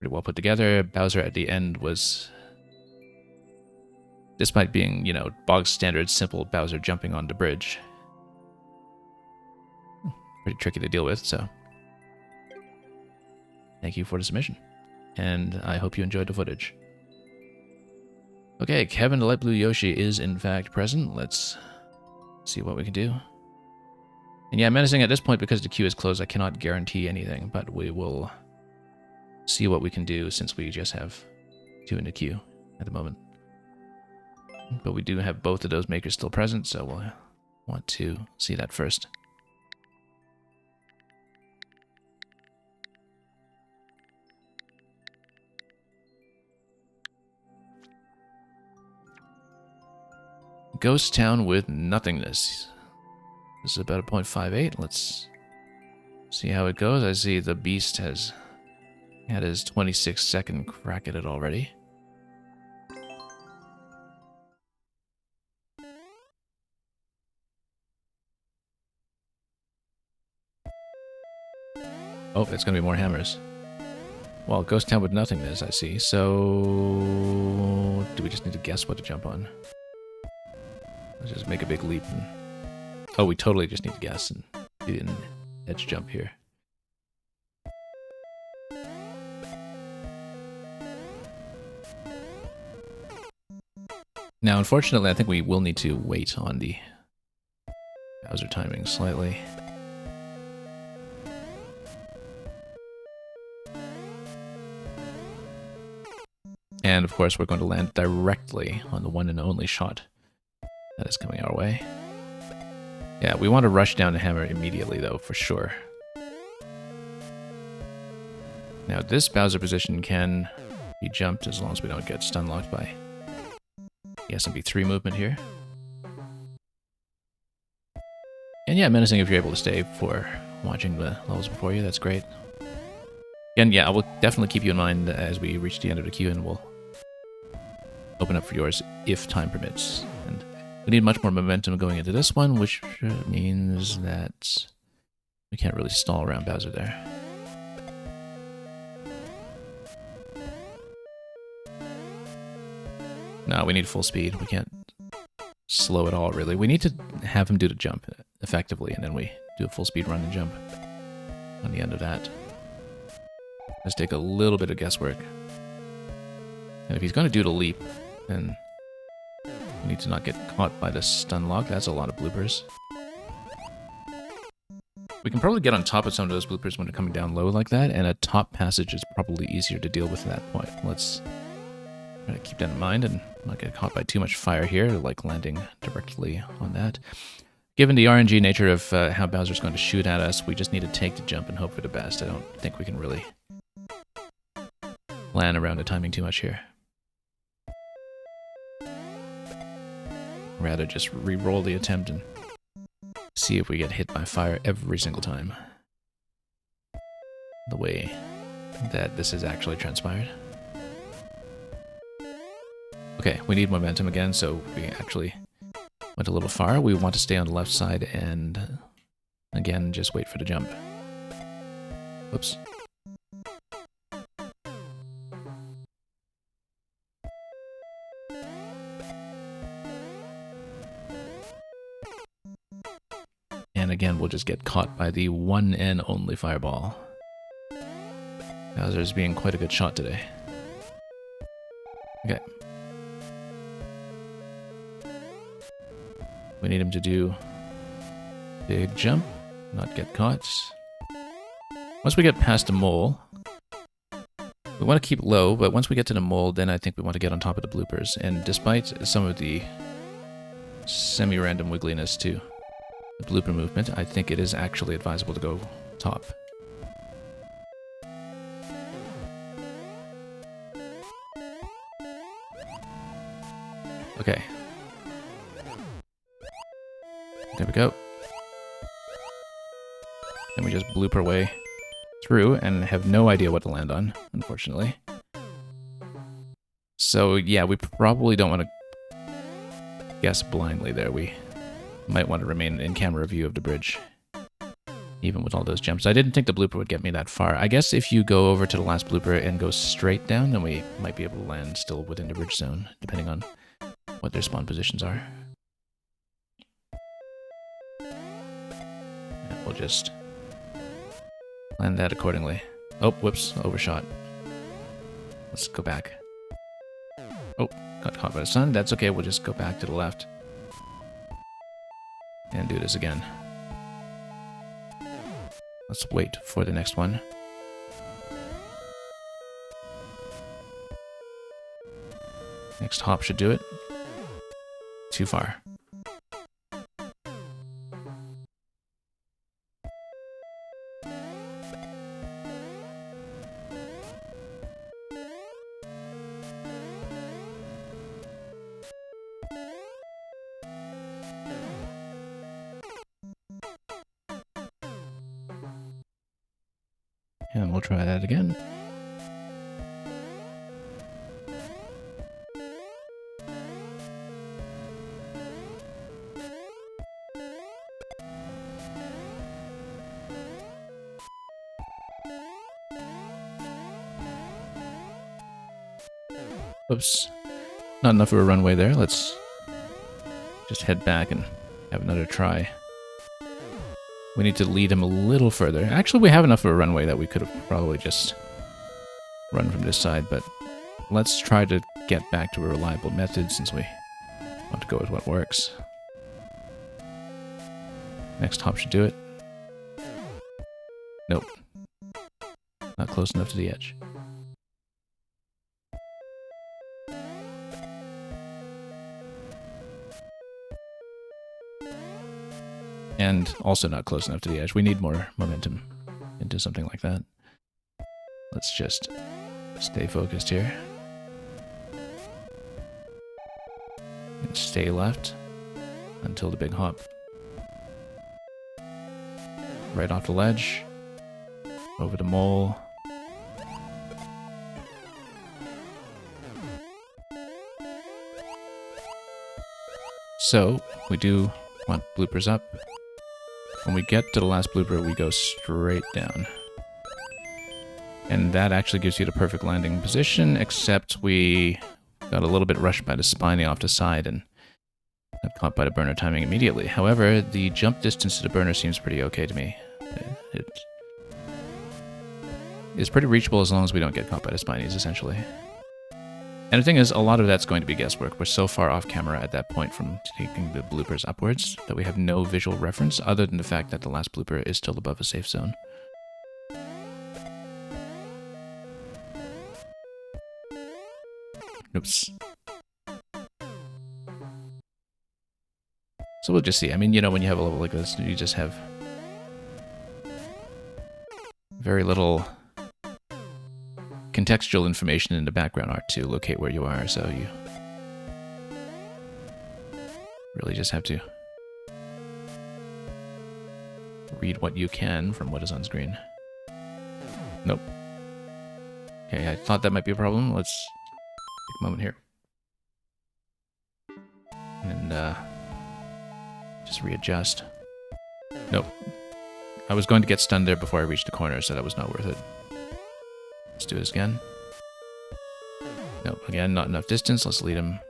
Pretty well put together. Bowser at the end was, despite being, you know, bog standard simple Bowser jumping on the bridge, pretty tricky to deal with, so thank you for the submission. And I hope you enjoyed the footage. Okay, Kevin the Light Blue Yoshi is in fact present. Let's see what we can do. And yeah, Menacing, at this point, because the queue is closed, I cannot guarantee anything, but we will see what we can do since we just have 2 in the queue at the moment. But we do have both of those makers still present, so we'll want to see that first. Ghost Town with Nothingness. This is about a 0.58. Let's see how it goes. I see the Beast has had his 26-second crack at it already. Oh, it's going to be more hammers. Well, Ghost Town with Nothingness, I see. So, do we just need to guess what to jump on? Let's just make a big leap. And... oh, we totally just need to guess and do an edge jump here. Now, unfortunately, I think we will need to wait on the Bowser timing slightly. And of course, we're going to land directly on the one and only shot that is coming our way. Yeah, we want to rush down the hammer immediately, though, for sure. Now, this Bowser position can be jumped as long as we don't get stun locked by the SMP3 movement here. And yeah, Menacing, if you're able to stay for watching the levels before you, that's great. And yeah, I will definitely keep you in mind as we reach the end of the queue, and we'll open up for yours if time permits. And we need much more momentum going into this one, which means that we can't really stall around Bowser there. No, we need full speed. We can't slow at all, really. We need to have him do the jump effectively, and then we do a full speed run and jump on the end of that. Let's take a little bit of guesswork. And if he's going to do the leap, then we need to not get caught by the stun lock. That's a lot of bloopers. We can probably get on top of some of those bloopers when they're coming down low like that, and a top passage is probably easier to deal with at that point. Let's try to keep that in mind and not get caught by too much fire here, like landing directly on that. Given the RNG nature of how Bowser's going to shoot at us, we just need to take the jump and hope for the best. I don't think we can really plan around the timing too much here. Rather just re-roll the attempt and see if we get hit by fire every single time. The way that this has actually transpired. Okay, we need momentum again, so we actually went a little far. We want to stay on the left side and, again, just wait for the jump. Oops. And again, we'll just get caught by the one and only fireball. Bowser's being quite a good shot today. Okay. We need him to do big jump, not get caught. Once we get past a mole, we want to keep low, but once we get to the mole, then I think we want to get on top of the bloopers. And despite some of the semi-random wiggliness to the blooper movement, I think it is actually advisable to go top. Okay. There we go. Then we just bloop our way through and have no idea what to land on, unfortunately. So yeah, we probably don't want to guess blindly there. We might want to remain in camera view of the bridge, even with all those jumps. I didn't think the blooper would get me that far. I guess if you go over to the last blooper and go straight down, then we might be able to land still within the bridge zone, depending on what their spawn positions are. And we'll just land that accordingly. Oh, whoops, overshot. Let's go back. Oh, got caught by the sun. That's okay, we'll just go back to the left. And do this again. Let's wait for the next one. Next hop should do it. Too far. And we'll try that again. Oops. Not enough of a runway there. Let's just head back and have another try. We need to lead him a little further. Actually, we have enough of a runway that we could have probably just run from this side, but let's try to get back to a reliable method since we want to go with what works. Next hop should do it. Nope. Not close enough to the edge. And also not close enough to the edge. We need more momentum into something like that. Let's just stay focused here. And stay left until the big hop. Right off the ledge. Over the mole. So, we do want bloopers up. When we get to the last blooper, we go straight down. And that actually gives you the perfect landing position, except we got a little bit rushed by the spiny off the side and got caught by the burner timing immediately. However, the jump distance to the burner seems pretty okay to me. It is pretty reachable as long as we don't get caught by the spinies, essentially. And the thing is, a lot of that's going to be guesswork. We're so far off camera at that point from taking the bloopers upwards that we have no visual reference other than the fact that the last blooper is still above a safe zone. Oops. So we'll just see. I mean, you know, when you have a level like this, you just have very little contextual information in the background art to locate where you are, so you really just have to read what you can from what is on screen. Nope. Okay, I thought that might be a problem. Let's take a moment here. And just readjust. Nope. I was going to get stunned there before I reached the corner, so that was not worth it. Let's do this again. Nope, again, not enough distance. Let's lead him.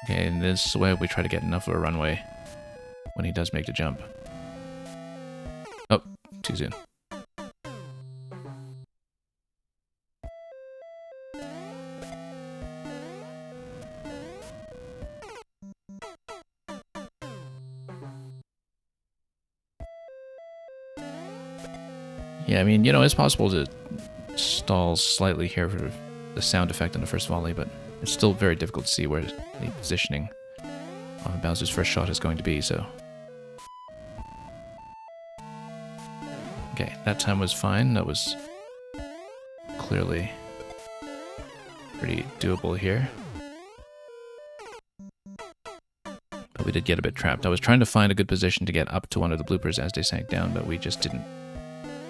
Okay, in this way we try to get enough of a runway when he does make the jump. Oh, too soon. Yeah, I mean, you know, it's possible to stall slightly here for the sound effect on the first volley, but it's still very difficult to see where the positioning of Bowser's first shot is going to be, so... Okay, that time was fine. That was clearly pretty doable here. But we did get a bit trapped. I was trying to find a good position to get up to one of the bloopers as they sank down, but we just didn't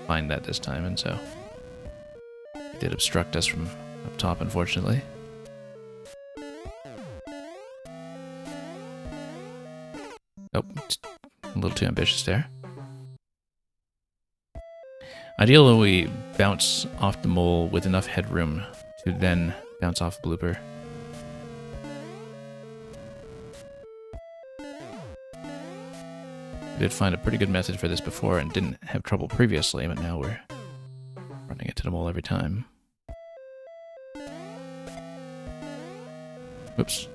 find that this time, and so it did obstruct us from up top, unfortunately. Oh, a little too ambitious there. Ideally, we bounce off the mole with enough headroom to then bounce off the blooper. We did find a pretty good method for this before and didn't have trouble previously, but now we're running into the mole every time. Whoops.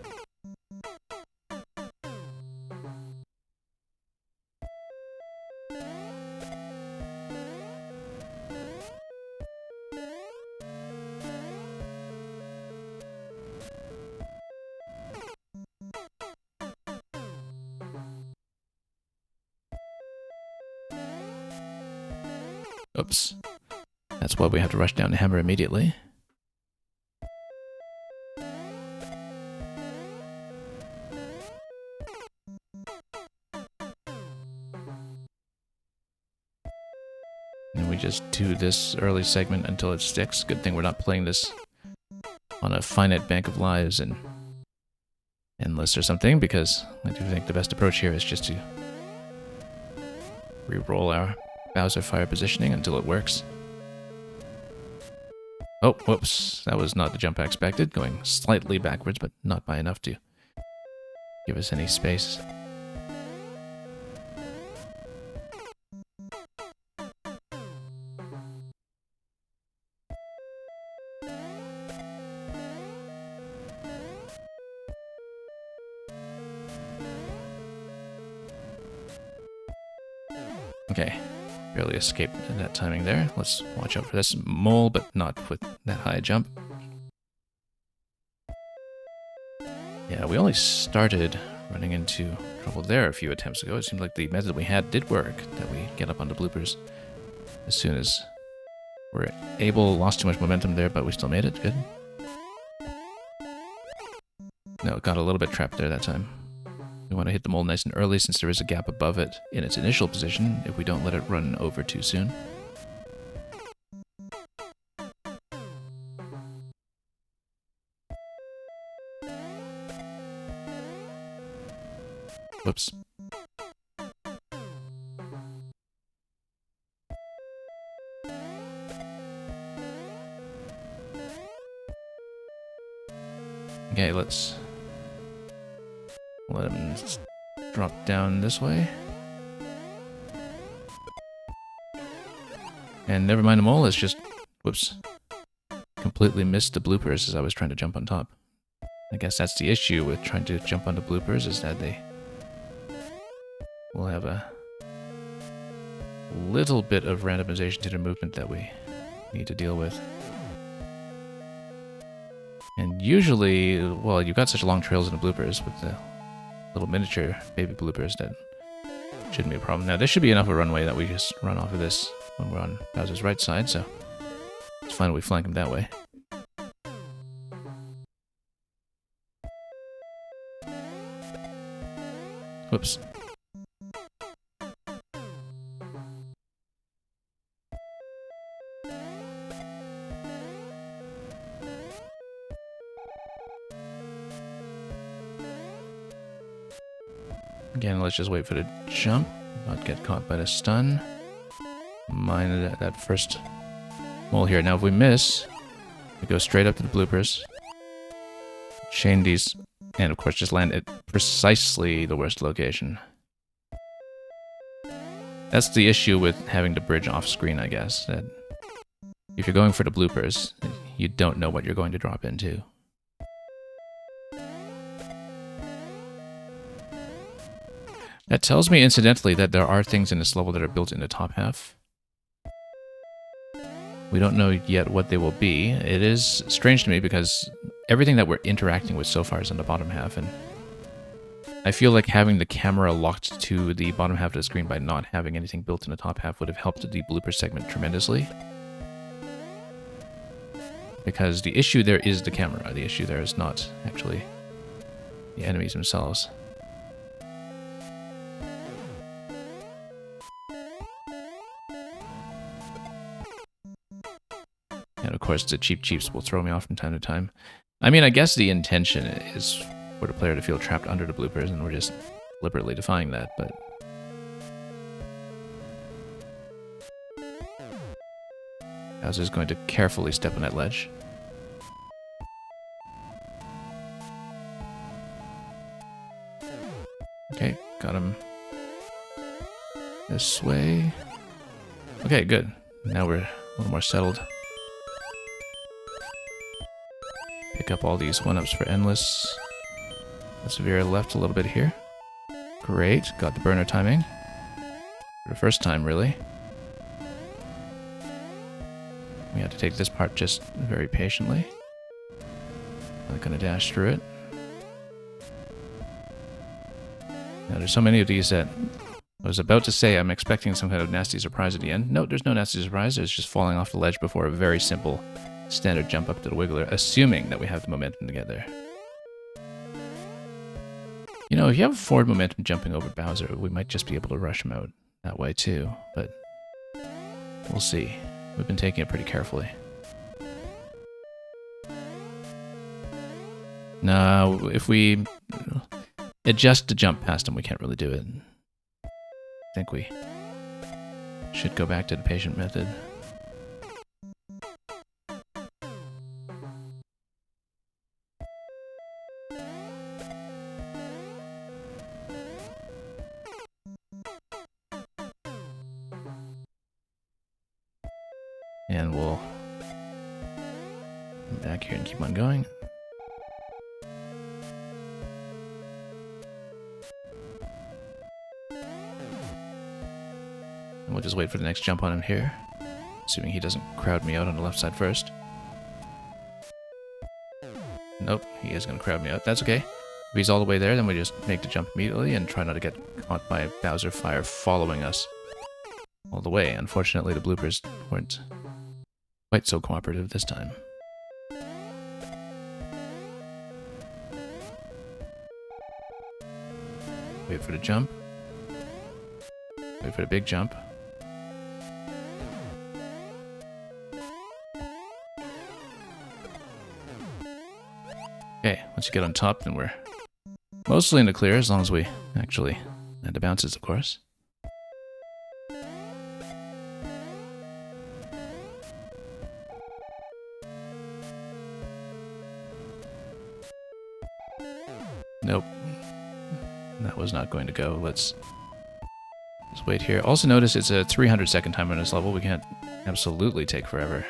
Oops. That's why we have to rush down the hammer immediately. And we just do this early segment until it sticks. Good thing we're not playing this on a finite bank of lives and endless or something, because I do think the best approach here is just to re-roll our Bowser fire positioning until it works. Oh, whoops. That was not the jump I expected. Going slightly backwards, but not by enough to give us any space. Okay. Barely escaped that timing there. Let's watch out for this mole, but not with that high jump. Yeah, we only started running into trouble there a few attempts ago. It seemed like the method we had did work, that we get up onto bloopers as soon as we're able. Lost too much momentum there, but we still made it. Good. No, it got a little bit trapped there that time. We want to hit the mole nice and early since there is a gap above it in its initial position if we don't let it run over too soon. Whoops. Okay, let's let him drop down this way. And never mind the mole, it's just, whoops, completely missed the bloopers as I was trying to jump on top. I guess that's the issue with trying to jump onto bloopers, is that they will have a little bit of randomization to their movement that we need to deal with. And usually, well, you've got such long trails in the bloopers with the little miniature baby bloopers that shouldn't be a problem. Now, this should be enough of a runway that we just run off of this when we're on Bowser's right side, so it's fine if we flank him that way. Whoops. Again, let's just wait for the jump, not get caught by the stun. Mind that first mole here. Now, if we miss, we go straight up to the bloopers. Chain these And of course, just land at precisely the worst location. That's the issue with having to bridge off screen, I guess. That if you're going for the bloopers, you don't know what you're going to drop into. That tells me, incidentally, that there are things in this level that are built in the top half. We don't know yet what they will be. It is strange to me because everything that we're interacting with so far is in the bottom half, and I feel like having the camera locked to the bottom half of the screen by not having anything built in the top half would have helped the blooper segment tremendously. Because the issue there is the camera. The issue there is not actually the enemies themselves. And of course, the cheap cheeps will throw me off from time to time. I mean, I guess the intention is for the player to feel trapped under the bloopers, and we're just deliberately defying that, but... Bowser's going to carefully step on that ledge. Okay, got him this way. Okay, good. Now we're a little more settled. Pick up all these 1-ups for Endless. Let's veer left a little bit here. Great, got the burner timing. For the first time, really. We have to take this part just very patiently. I'm gonna dash through it. Now there's so many of these that I was about to say I'm expecting some kind of nasty surprise at the end. No, there's no nasty surprise. It's just falling off the ledge before a very simple standard jump up to the Wiggler, assuming that we have the momentum to get there. You know, if you have forward momentum jumping over Bowser, we might just be able to rush him out that way too, but we'll see. We've been taking it pretty carefully. Now, if we adjust to jump past him, we can't really do it. I think we should go back to the patient method. And we'll come back here and keep on going. And we'll just wait for the next jump on him here, assuming he doesn't crowd me out on the left side first. Nope, he is going to crowd me out. That's okay. If he's all the way there, then we just make the jump immediately and try not to get caught by Bowser Fire following us all the way. Unfortunately, the bloopers weren't quite so cooperative this time. Wait for the jump. Wait for the big jump. Okay, once you get on top, then we're mostly in the clear, as long as we actually land the bounces, of course. Nope. That was not going to go. Let's just wait here. Also notice it's a 300-second timer on this level. We can't absolutely take forever,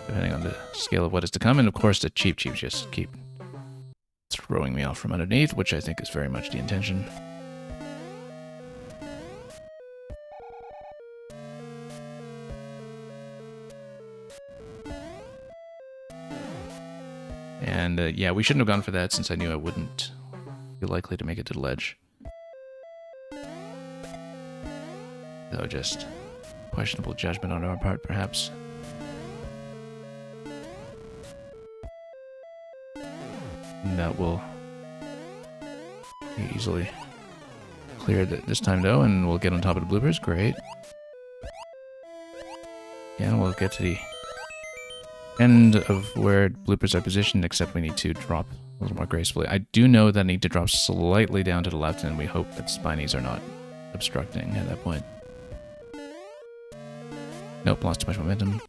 depending on the scale of what is to come. And of course the cheap cheeps just keep throwing me off from underneath, which I think is very much the intention. And yeah, we shouldn't have gone for that since I knew I wouldn't be likely to make it to the ledge. So just questionable judgment on our part, perhaps. And that will be easily cleared this time, though, and we'll get on top of the bloopers. Great. Yeah, we'll get to the end of where bloopers are positioned, except we need to drop a little more gracefully. I do know that I need to drop slightly down to the left, and we hope that spinies are not obstructing at that point. Nope, lost too much momentum.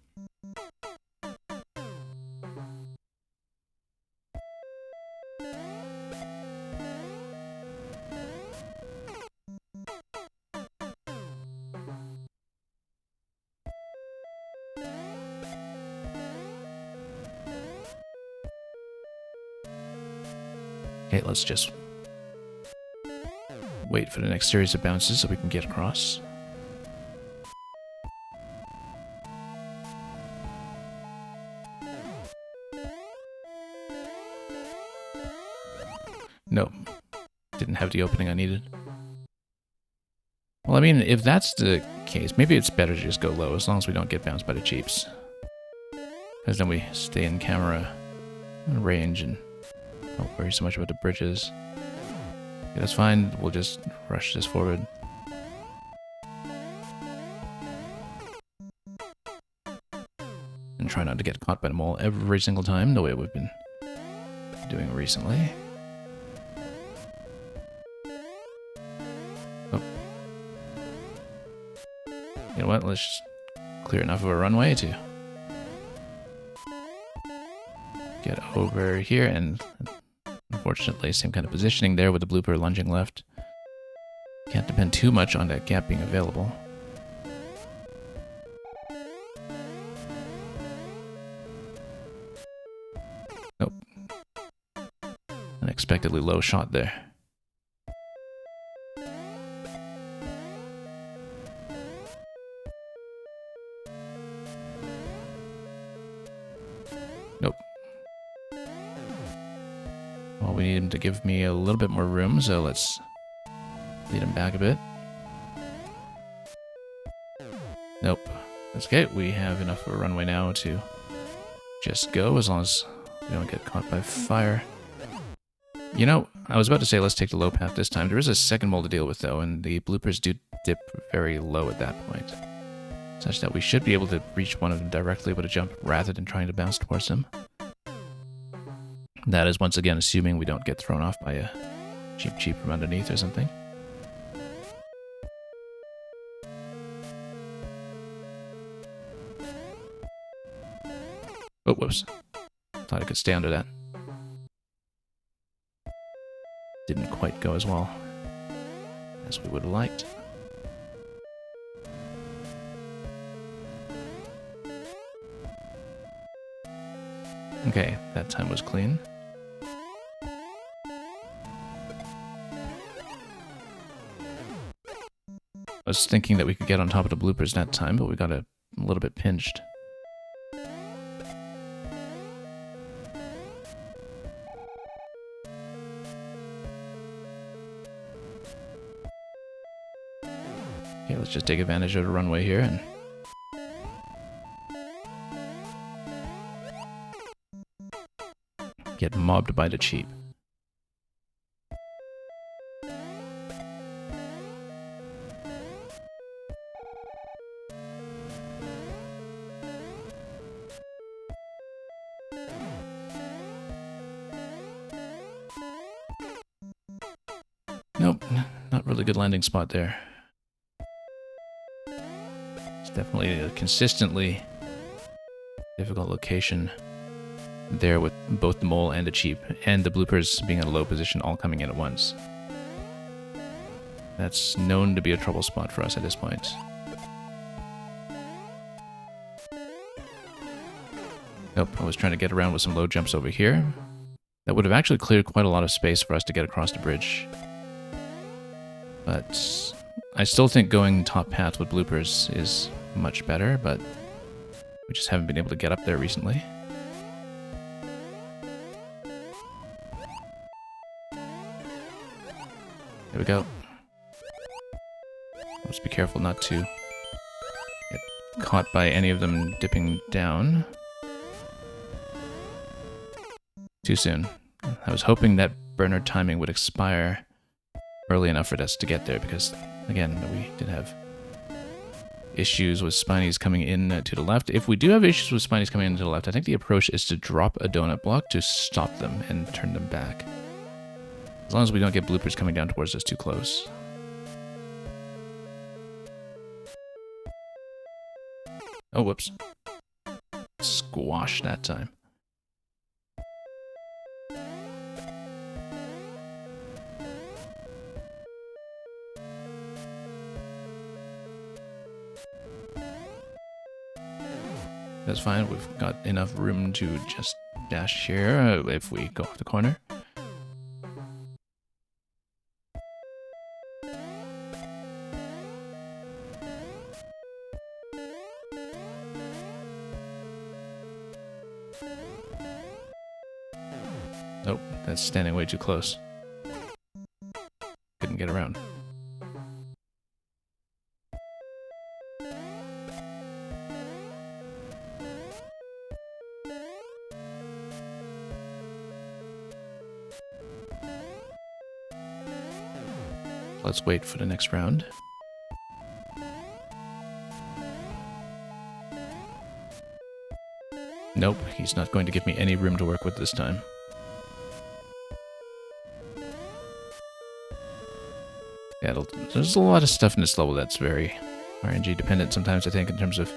Okay, let's just wait for the next series of bounces so we can get across. Nope. Didn't have the opening I needed. Well, I mean, if that's the case, maybe it's better to just go low as long as we don't get bounced by the cheaps. Because then we stay in camera range and don't worry so much about the bridges. Okay, that's fine. We'll just rush this forward. And try not to get caught by the mole every single time, the way we've been doing recently. Oh. You know what? Let's just clear enough of a runway to get over here, and unfortunately, same kind of positioning there with the blooper lunging left. Can't depend too much on that gap being available. Nope. Unexpectedly low shot there. Nope. Well, we need him to give me a little bit more room, so let's lead him back a bit. Nope. That's okay. We have enough of a runway now to just go, as long as we don't get caught by fire. You know, I was about to say let's take the low path this time. There is a second mole to deal with, though, and the bloopers do dip very low at that point, such that we should be able to reach one of them directly with a jump rather than trying to bounce towards them. That is once again assuming we don't get thrown off by a cheap from underneath or something. Oh, whoops. Thought I could stay under that. Didn't quite go as well as we would have liked. Okay, that time was clean. I was thinking that we could get on top of the bloopers that time, but we got a little bit pinched. Okay, let's just take advantage of the runway here and get mobbed by the cheap. Nope, not really good landing spot there. It's definitely a consistently difficult location there, with both the mole and the cheap and the bloopers being in a low position all coming in at once. That's known to be a trouble spot for us at this point. Nope, I was trying to get around with some low jumps over here. That would have actually cleared quite a lot of space for us to get across the bridge. But I still think going top path with bloopers is much better, but we just haven't been able to get up there recently. There we go. Let's be careful not to get caught by any of them dipping down too soon. I was hoping that burner timing would expire early enough for us to get there, because, again, we did have issues with Spinies coming in to the left. If we do have issues with Spinies coming in to the left, I think the approach is to drop a donut block to stop them and turn them back. As long as we don't get bloopers coming down towards us too close. Oh, whoops. Squash that time. That's fine, we've got enough room to just dash here if we go off the corner. Nope, that's standing way too close. Couldn't get around. Let's wait for the next round. Nope, he's not going to give me any room to work with this time. Yeah, there's a lot of stuff in this level that's very RNG dependent sometimes, I think, in terms of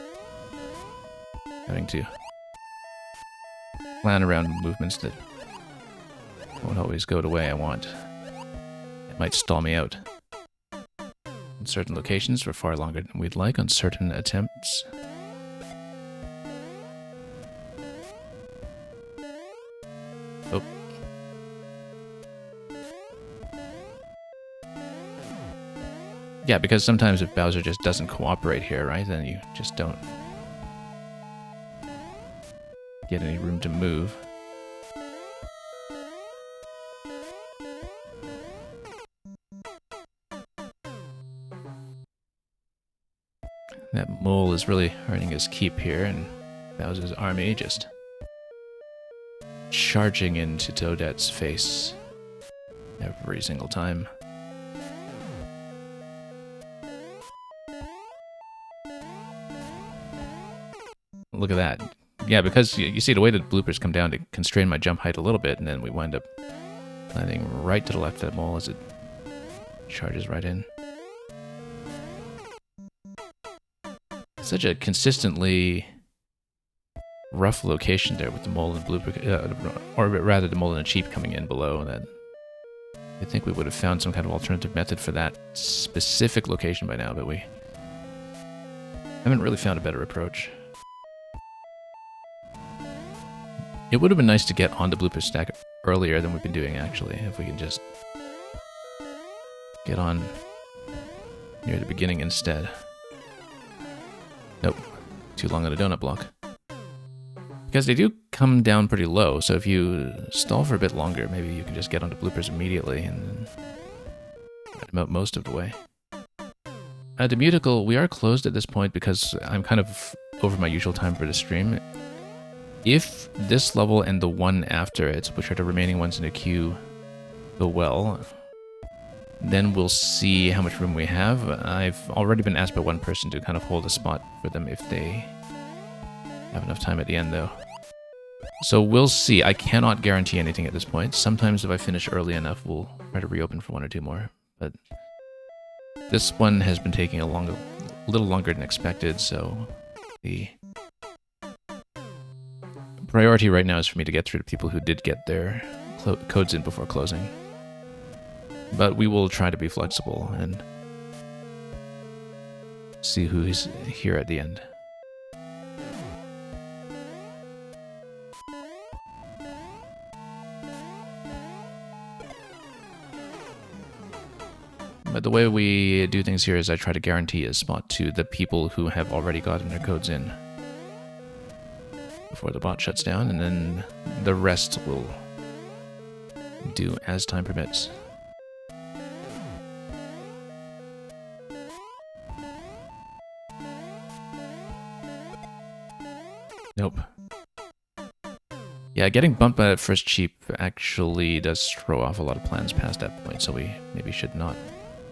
having to plan around movements that won't always go the way I want. It might stall me out in certain locations for far longer than we'd like on certain attempts. Oh. Yeah, because sometimes if Bowser just doesn't cooperate here, right, then you just don't get any room to move. That mole is really earning his keep here, and Bowser's army just charging into Toadette's face every single time. Look at that. Yeah, because you see the way the bloopers come down to constrain my jump height a little bit, and then we wind up landing right to the left of that mole as it charges right in. Such a consistently rough location there with the mole and blooper, or rather the mole and the cheap coming in below. That I think we would have found some kind of alternative method for that specific location by now, but we haven't really found a better approach. It would have been nice to get on the blooper stack earlier than we've been doing, actually, if we can just get on near the beginning instead. Nope, too long on a donut block. Because they do come down pretty low, so if you stall for a bit longer, maybe you can just get onto bloopers immediately and then ride them out most of the way. The Muticle, we are closed at this point because I'm kind of over my usual time for the stream. If this level and the one after it, which are the remaining ones in the queue, go well, then we'll see how much room we have. I've already been asked by one person to kind of hold a spot for them if they have enough time at the end, though. So we'll see. I cannot guarantee anything at this point. Sometimes if I finish early enough, we'll try to reopen for one or two more. But this one has been taking a little longer than expected, so the priority right now is for me to get through to people who did get their codes in before closing. But we will try to be flexible and see who's here at the end. But the way we do things here is I try to guarantee a spot to the people who have already gotten their codes in before the bot shuts down, and then the rest will do as time permits. Nope. Yeah, getting bumped by that first cheap actually does throw off a lot of plans past that point, so we maybe should not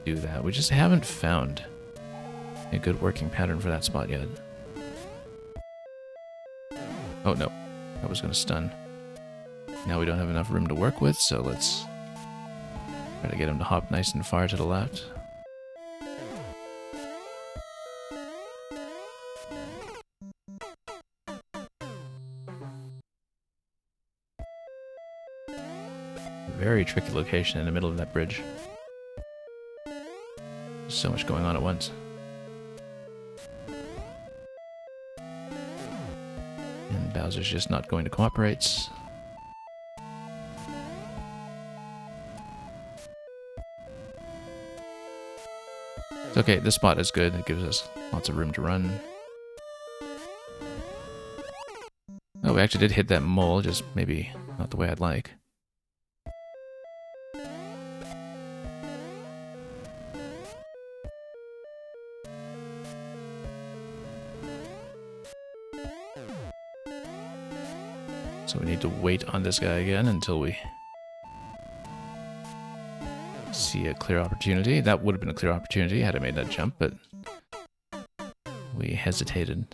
do that. We just haven't found a good working pattern for that spot yet. Oh no, that was going to stun. Now we don't have enough room to work with, so let's try to get him to hop nice and far to the left. Very tricky location in the middle of that bridge. There's so much going on at once. And Bowser's just not going to cooperate. It's okay, this spot is good. It gives us lots of room to run. Oh, we actually did hit that mole, just maybe not the way I'd like. So we need to wait on this guy again until we see a clear opportunity. That would have been a clear opportunity had I made that jump, but we hesitated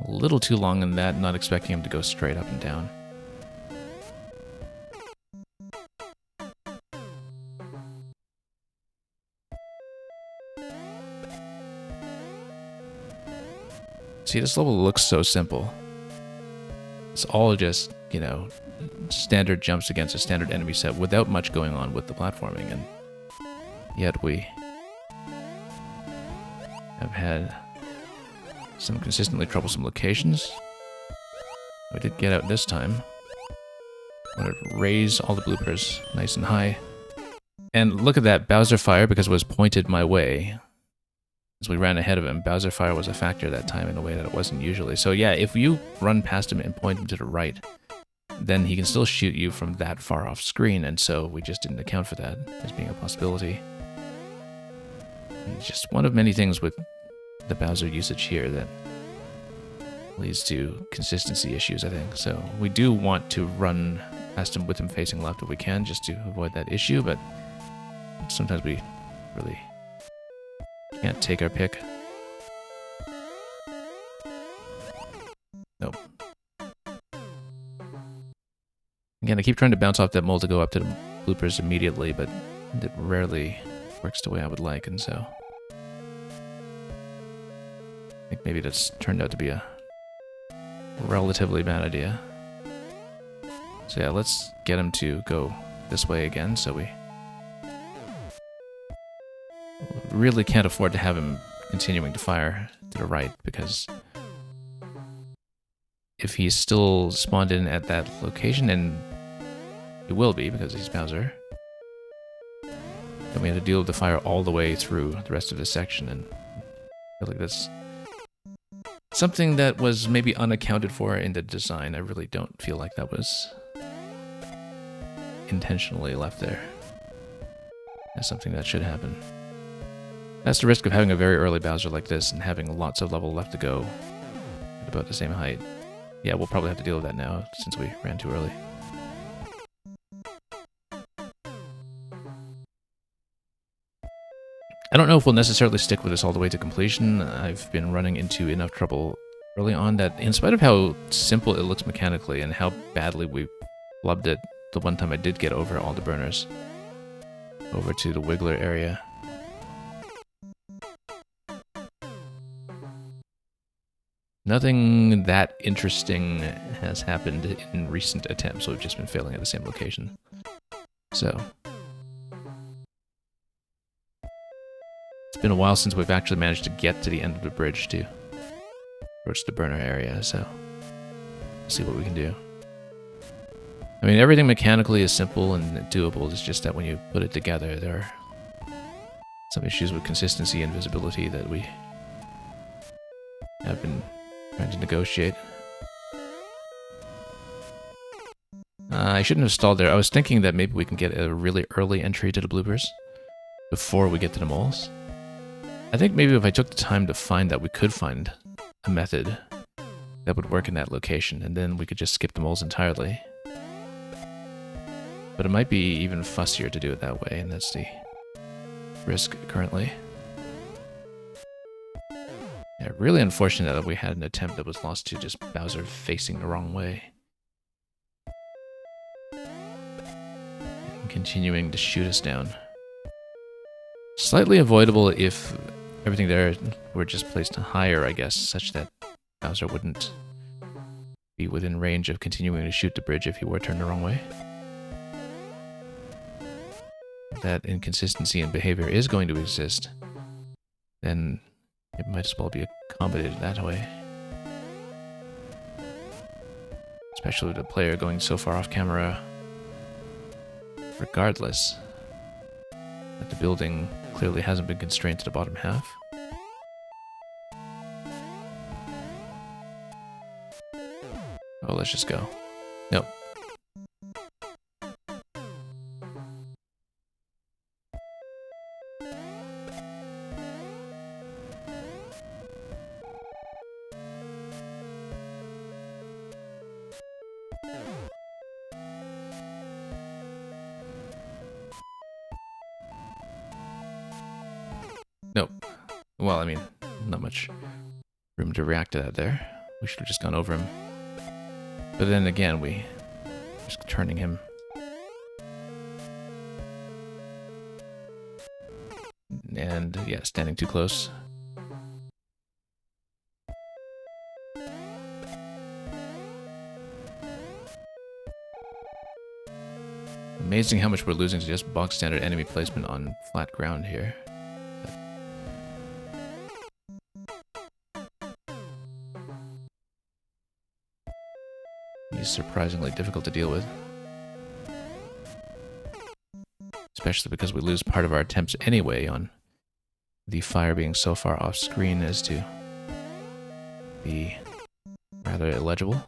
a little too long in that, not expecting him to go straight up and down. See, this level looks so simple. It's all just, you know, standard jumps against a standard enemy set without much going on with the platforming, and yet we have had some consistently troublesome locations. We did get out this time. I'm gonna raise all the bloopers nice and high. And look at that, Bowser Fire, because it was pointed my way. As we ran ahead of him, Bowser Fire was a factor that time in a way that it wasn't usually. So yeah, if you run past him and point him to the right, then he can still shoot you from that far off screen, and so we just didn't account for that as being a possibility. And just one of many things with the Bowser usage here that leads to consistency issues, I think. So we do want to run past him with him facing left if we can, just to avoid that issue, but sometimes we really can't take our pick. Nope. Again, I keep trying to bounce off that mold to go up to the bloopers immediately, but it rarely works the way I would like, and so I think maybe that's turned out to be a relatively bad idea. So yeah, let's get him to go this way again, so we really can't afford to have him continuing to fire to the right, because if he's still spawned in at that location, and he will be because he's Bowser, then we have to deal with the fire all the way through the rest of this section, and I feel like that's something that was maybe unaccounted for in the design. I really don't feel like that was intentionally left there as something that should happen. That's the risk of having a very early Bowser like this and having lots of level left to go at about the same height. Yeah, we'll probably have to deal with that now since we ran too early. I don't know if we'll necessarily stick with this all the way to completion. I've been running into enough trouble early on that, in spite of how simple it looks mechanically and how badly we flubbed it the one time I did get over all the burners, over to the Wiggler area, nothing that interesting has happened in recent attempts. We've just been failing at the same location. So it's been a while since we've actually managed to get to the end of the bridge to approach the burner area, so we'll see what we can do. I mean, everything mechanically is simple and doable. It's just that when you put it together, there are some issues with consistency and visibility that we have been trying to negotiate. I shouldn't have stalled there. I was thinking that maybe we can get a really early entry to the bloopers before we get to the moles. I think maybe if I took the time to find that, we could find a method that would work in that location, and then we could just skip the moles entirely. But it might be even fussier to do it that way, and that's the risk currently. Yeah, really unfortunate that we had an attempt that was lost to just Bowser facing the wrong way. And continuing to shoot us down. Slightly avoidable if everything there were just placed higher, I guess, such that Bowser wouldn't be within range of continuing to shoot the bridge if he were turned the wrong way. If that inconsistency in behavior is going to exist, then it might as well be accommodated that way. Especially with the player going so far off camera, regardless that the building clearly hasn't been constrained to the bottom half. Oh, let's just go. Nope. Nope. Well, I mean, not much room to react to that there. We should have just gone over him. But then again, we just turning him. And yeah, standing too close. Amazing how much we're losing to just box standard enemy placement on flat ground here. He's surprisingly difficult to deal with. Especially because we lose part of our attempts anyway on the fire being so far off screen as to be rather illegible.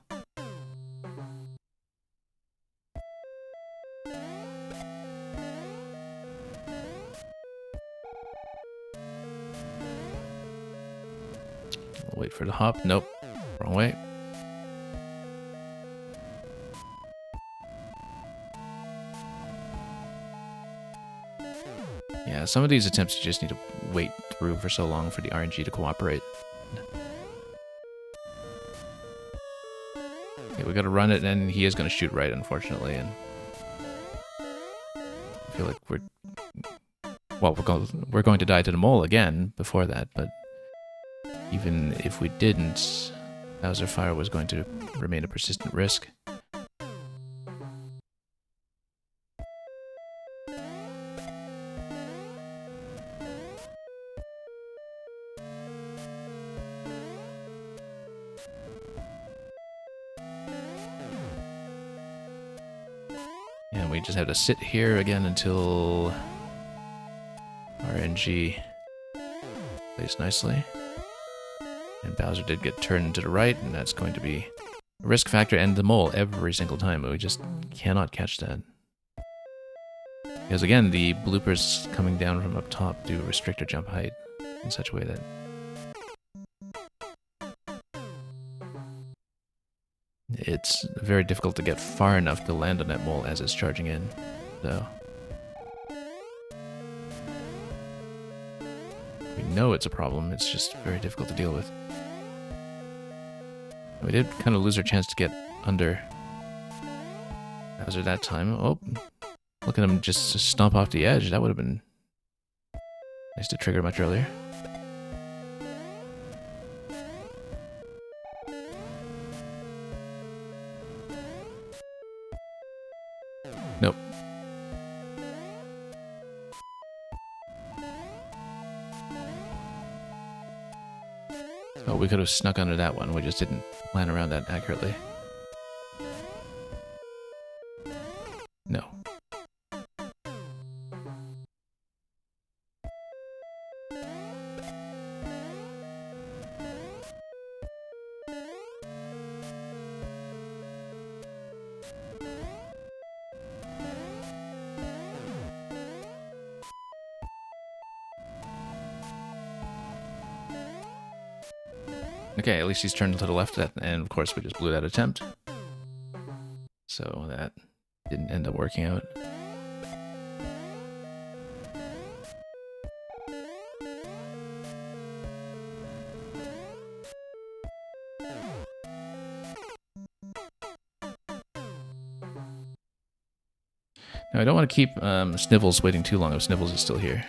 We'll wait for the hop. Nope. Wrong way. Yeah, some of these attempts you just need to wait through for so long for the RNG to cooperate. Okay, we gotta run it, and he is gonna shoot right, unfortunately, and I feel like we're going to die to the mole again before that, but even if we didn't, Bowser Fire was going to remain a persistent risk. And we just have to sit here again until RNG plays nicely. And Bowser did get turned to the right, and that's going to be a risk factor and the mole every single time, but we just cannot catch that. Because again, the bloopers coming down from up top do restrict our jump height in such a way that it's very difficult to get far enough to land on that mole as it's charging in, so we know it's a problem, it's just very difficult to deal with. We did kind of lose our chance to get under Bowser that time. Oh, look at him just stomp off the edge. That would have been nice to trigger much earlier. Nope. Oh, we could have snuck under that one. We just didn't plan around that accurately. No. Okay, at least he's turned to the left, and of course we just blew that attempt. So that didn't end up working out. Now I don't want to keep Snivels waiting too long if Snivels is still here.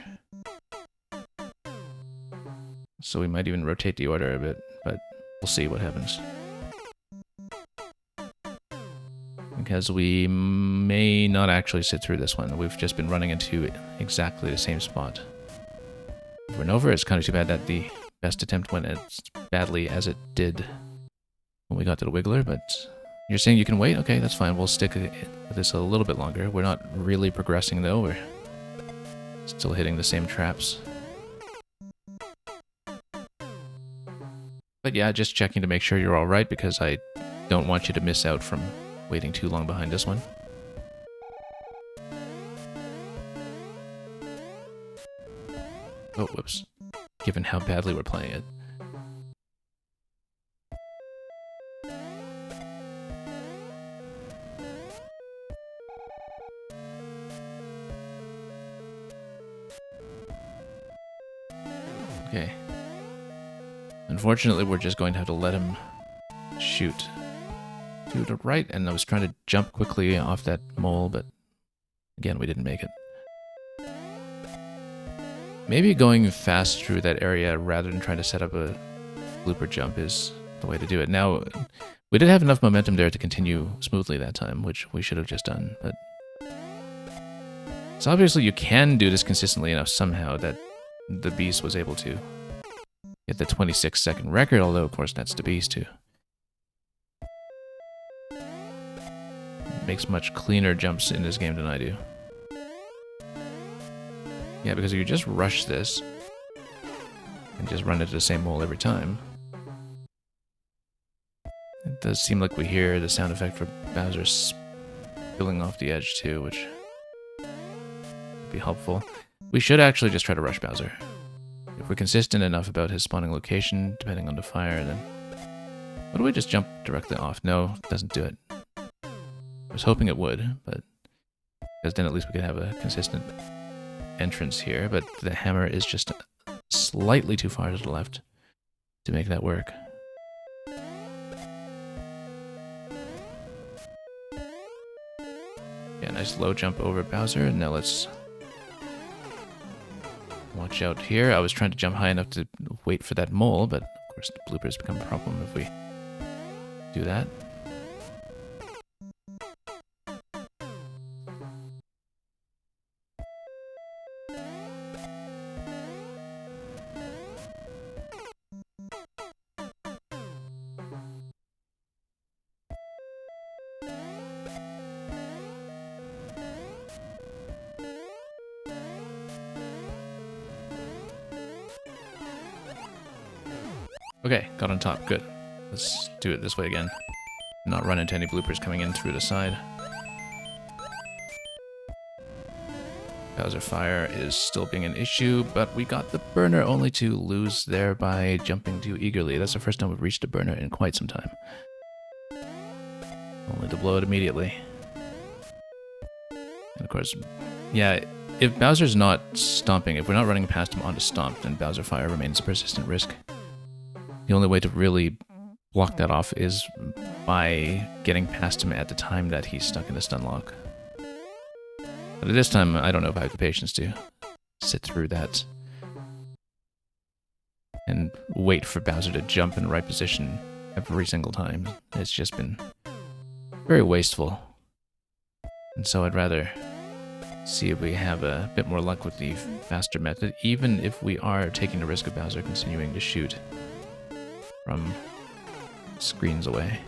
So we might even rotate the order a bit, but we'll see what happens. Because we may not actually sit through this one. We've just been running into exactly the same spot over and over. It's kind of too bad that the best attempt went as badly as it did when we got to the Wiggler, but you're saying you can wait? Okay, that's fine. We'll stick with this a little bit longer. We're not really progressing, though. We're still hitting the same traps. But yeah, just checking to make sure you're alright, because I don't want you to miss out from waiting too long behind this one. Oh, whoops. Given how badly we're playing it. Okay. Unfortunately, we're just going to have to let him shoot to the right, and I was trying to jump quickly off that mole, but again, we didn't make it. Maybe going fast through that area rather than trying to set up a blooper jump is the way to do it. Now, we did have enough momentum there to continue smoothly that time, which we should have just done, but... So obviously you can do this consistently enough somehow that the Beast was able to get the 26-second record, although of course that's the Beast too. Makes much cleaner jumps in this game than I do. Yeah, because if you just rush this and just run into the same hole every time, it does seem like we hear the sound effect for Bowser spilling off the edge too, which would be helpful. We should actually just try to rush Bowser. If we're consistent enough about his spawning location, depending on the fire, then... Why don't we just jump directly off? No, it doesn't do it. I was hoping it would, but... Because then at least we could have a consistent entrance here, but the hammer is just slightly too far to the left to make that work. Yeah, nice low jump over Bowser, and now let's watch out here. I was trying to jump high enough to wait for that mole, but of course the bloopers become a problem if we do that. Okay, got on top. Good. Let's do it this way again. Not run into any bloopers coming in through the side. Bowser Fire is still being an issue, but we got the burner only to lose there by jumping too eagerly. That's the first time we've reached a burner in quite some time. Only to blow it immediately. And of course, yeah, if Bowser's not stomping, if we're not running past him onto stomp, then Bowser Fire remains a persistent risk. The only way to really block that off is by getting past him at the time that he's stuck in the stun lock. But at this time, I don't know if I have the patience to sit through that and wait for Bowser to jump in the right position every single time. It's just been very wasteful. And so I'd rather see if we have a bit more luck with the faster method, even if we are taking the risk of Bowser continuing to shoot from screens away.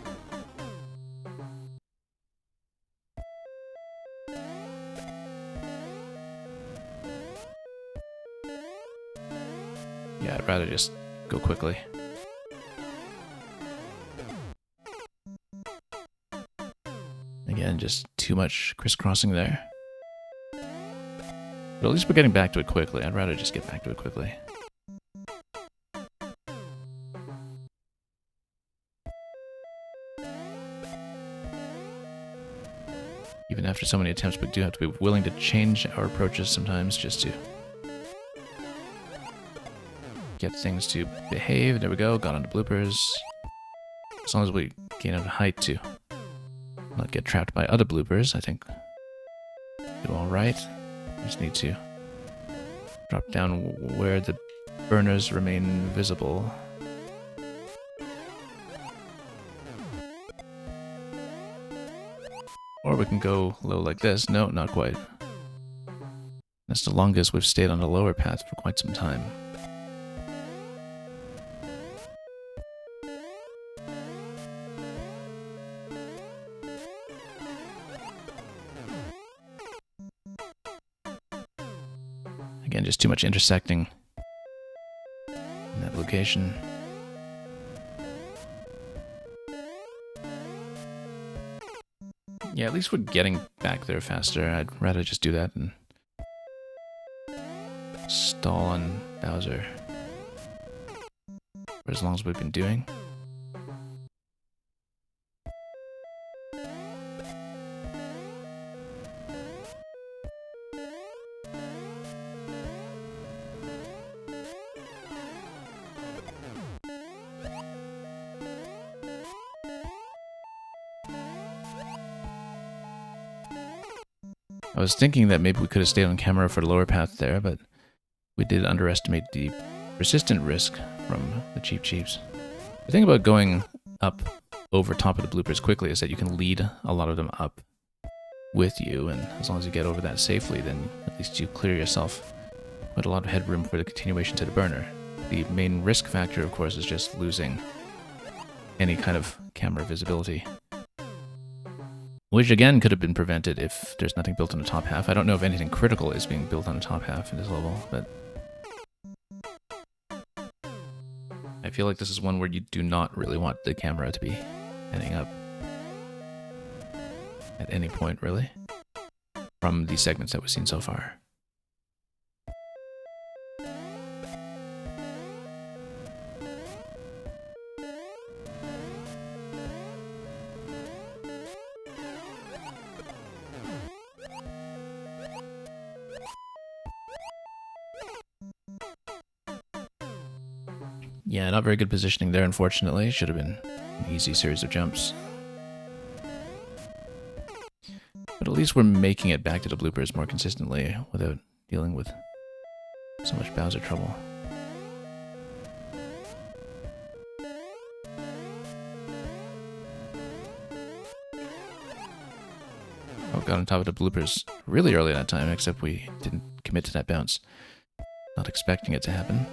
Yeah, I'd rather just go quickly. Again, just too much crisscrossing there. But at least we're getting back to it quickly. I'd rather just get back to it quickly. Even after so many attempts, we do have to be willing to change our approaches sometimes just to get things to behave. There we go, got onto bloopers. As long as we gain enough height to not get trapped by other bloopers, I think do alright. Just need to drop down where the burners remain visible. Or we can go low like this. No, not quite. That's the longest we've stayed on the lower path for quite some time. Again, just too much intersecting in that location. Yeah, at least we're getting back there faster. I'd rather just do that and stall on Bowser for as long as we've been doing. I was thinking that maybe we could have stayed on camera for the lower path there, but we did underestimate the persistent risk from the Cheep Cheeps. The thing about going up over top of the bloopers quickly is that you can lead a lot of them up with you, and as long as you get over that safely, then at least you clear yourself quite a lot of headroom for the continuation to the burner. The main risk factor, of course, is just losing any kind of camera visibility, which again could have been prevented if there's nothing built on the top half. I don't know if anything critical is being built on the top half in this level, but I feel like this is one where you do not really want the camera to be heading up at any point, really, from the segments that we've seen so far. Yeah, not very good positioning there, unfortunately. Should have been an easy series of jumps. But at least we're making it back to the bloopers more consistently without dealing with so much Bowser trouble. Oh, got on top of the bloopers really early that time, except we didn't commit to that bounce. Not expecting it to happen.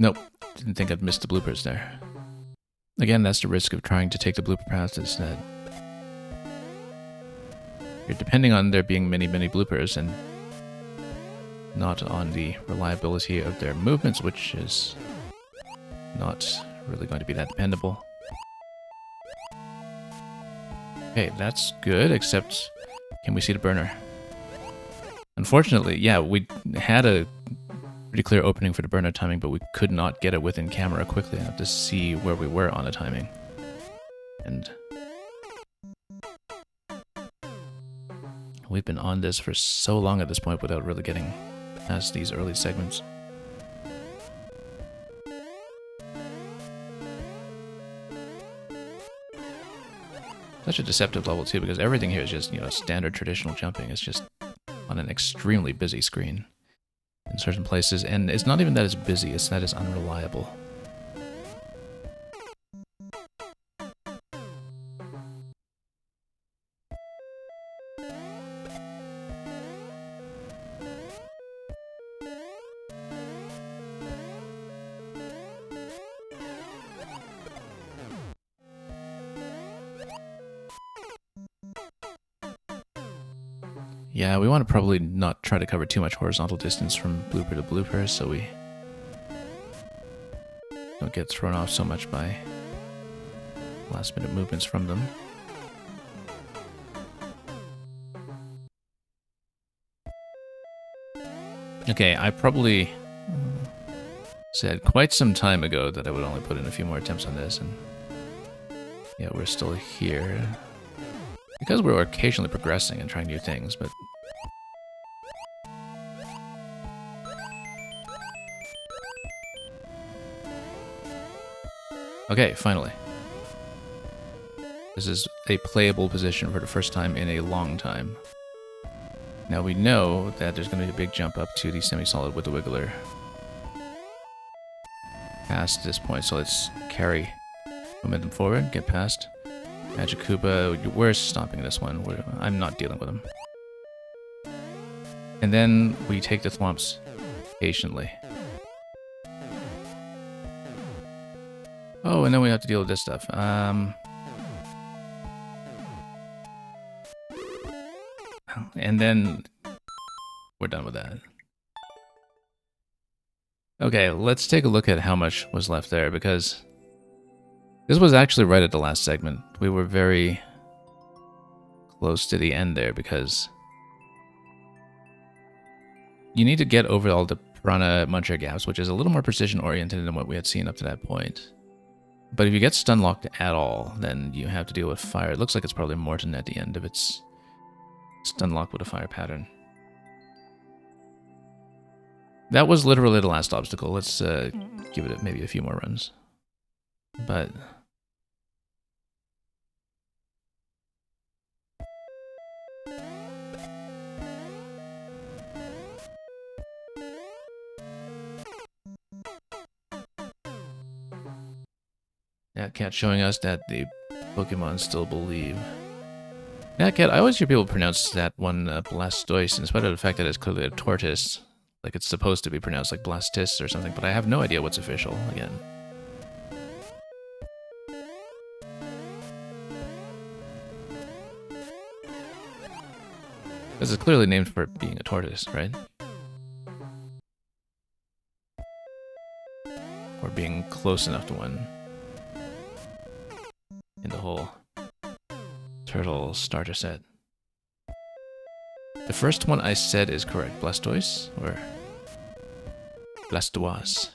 Nope, didn't think I'd missed the bloopers there. Again, that's the risk of trying to take the blooper path, is that you're depending on there being many, many bloopers and not on the reliability of their movements, which is not really going to be that dependable. Okay, that's good, except can we see the burner? Unfortunately, yeah, we had a pretty clear opening for the burner timing, but we could not get it within camera quickly enough to see where we were on the timing. And we've been on this for so long at this point without really getting past these early segments. Such a deceptive level too, because everything here is just, you know, standard traditional jumping. It's just on an extremely busy screen in certain places, and it's not even that it's busy, it's that it's unreliable. Yeah, we want to probably not try to cover too much horizontal distance from blooper to blooper, so we don't get thrown off so much by last minute movements from them. Okay, I probably said quite some time ago that I would only put in a few more attempts on this, and yeah, we're still here. Because we're occasionally progressing and trying new things, but okay, finally. This is a playable position for the first time in a long time. Now we know that there's going to be a big jump up to the semi-solid with the Wiggler past this point, so let's carry momentum forward, get past. Magic Koopa, we're stopping this one. I'm not dealing with him. And then we take the thwomps patiently. Oh, and then we have to deal with this stuff. And then we're done with that. Okay, let's take a look at how much was left there, because this was actually right at the last segment. We were very close to the end there, because you need to get over all the Piranha Muncher gaps, which is a little more precision oriented than what we had seen up to that point. But if you get stun locked at all, then you have to deal with fire. It looks like it's probably Morton at the end of its stun lock with a fire pattern. That was literally the last obstacle. Let's give it maybe a few more runs. But that cat showing us that the Pokemon still believe. That cat, I always hear people pronounce that one Blastoise, in spite of the fact that it's clearly a tortoise. Like it's supposed to be pronounced like Blastis or something, but I have no idea what's official, again. Because it's clearly named for being a tortoise, right? Or being close enough to one. In the whole turtle starter set. The first one I said is correct. Blastoise or Blastoise?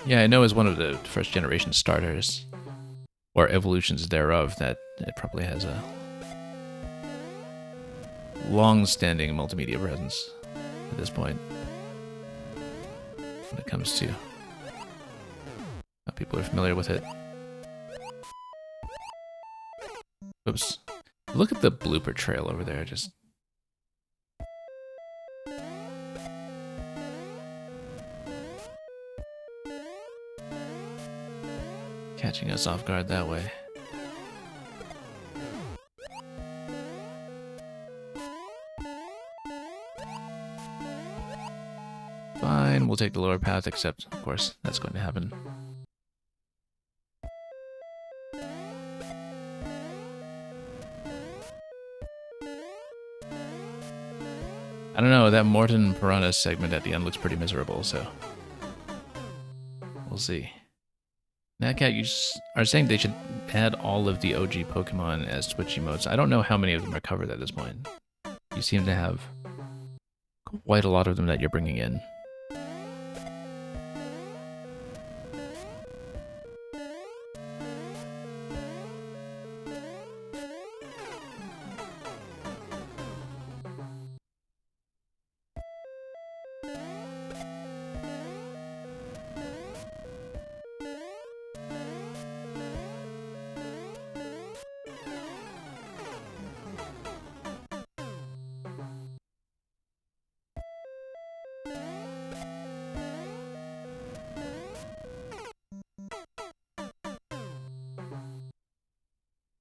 Yeah, I know as one of the first generation starters, or evolutions thereof, that it probably has a long-standing multimedia presence at this point when it comes to how people are familiar with it. Oops. Look at the blooper trail over there, just... catching us off guard that way. Fine, we'll take the lower path, except, of course, that's going to happen. I don't know, that Morton Piranha segment at the end looks pretty miserable, so... we'll see. Natcat, you are saying they should add all of the OG Pokemon as Twitch emotes. I don't know how many of them are covered at this point. You seem to have quite a lot of them that you're bringing in.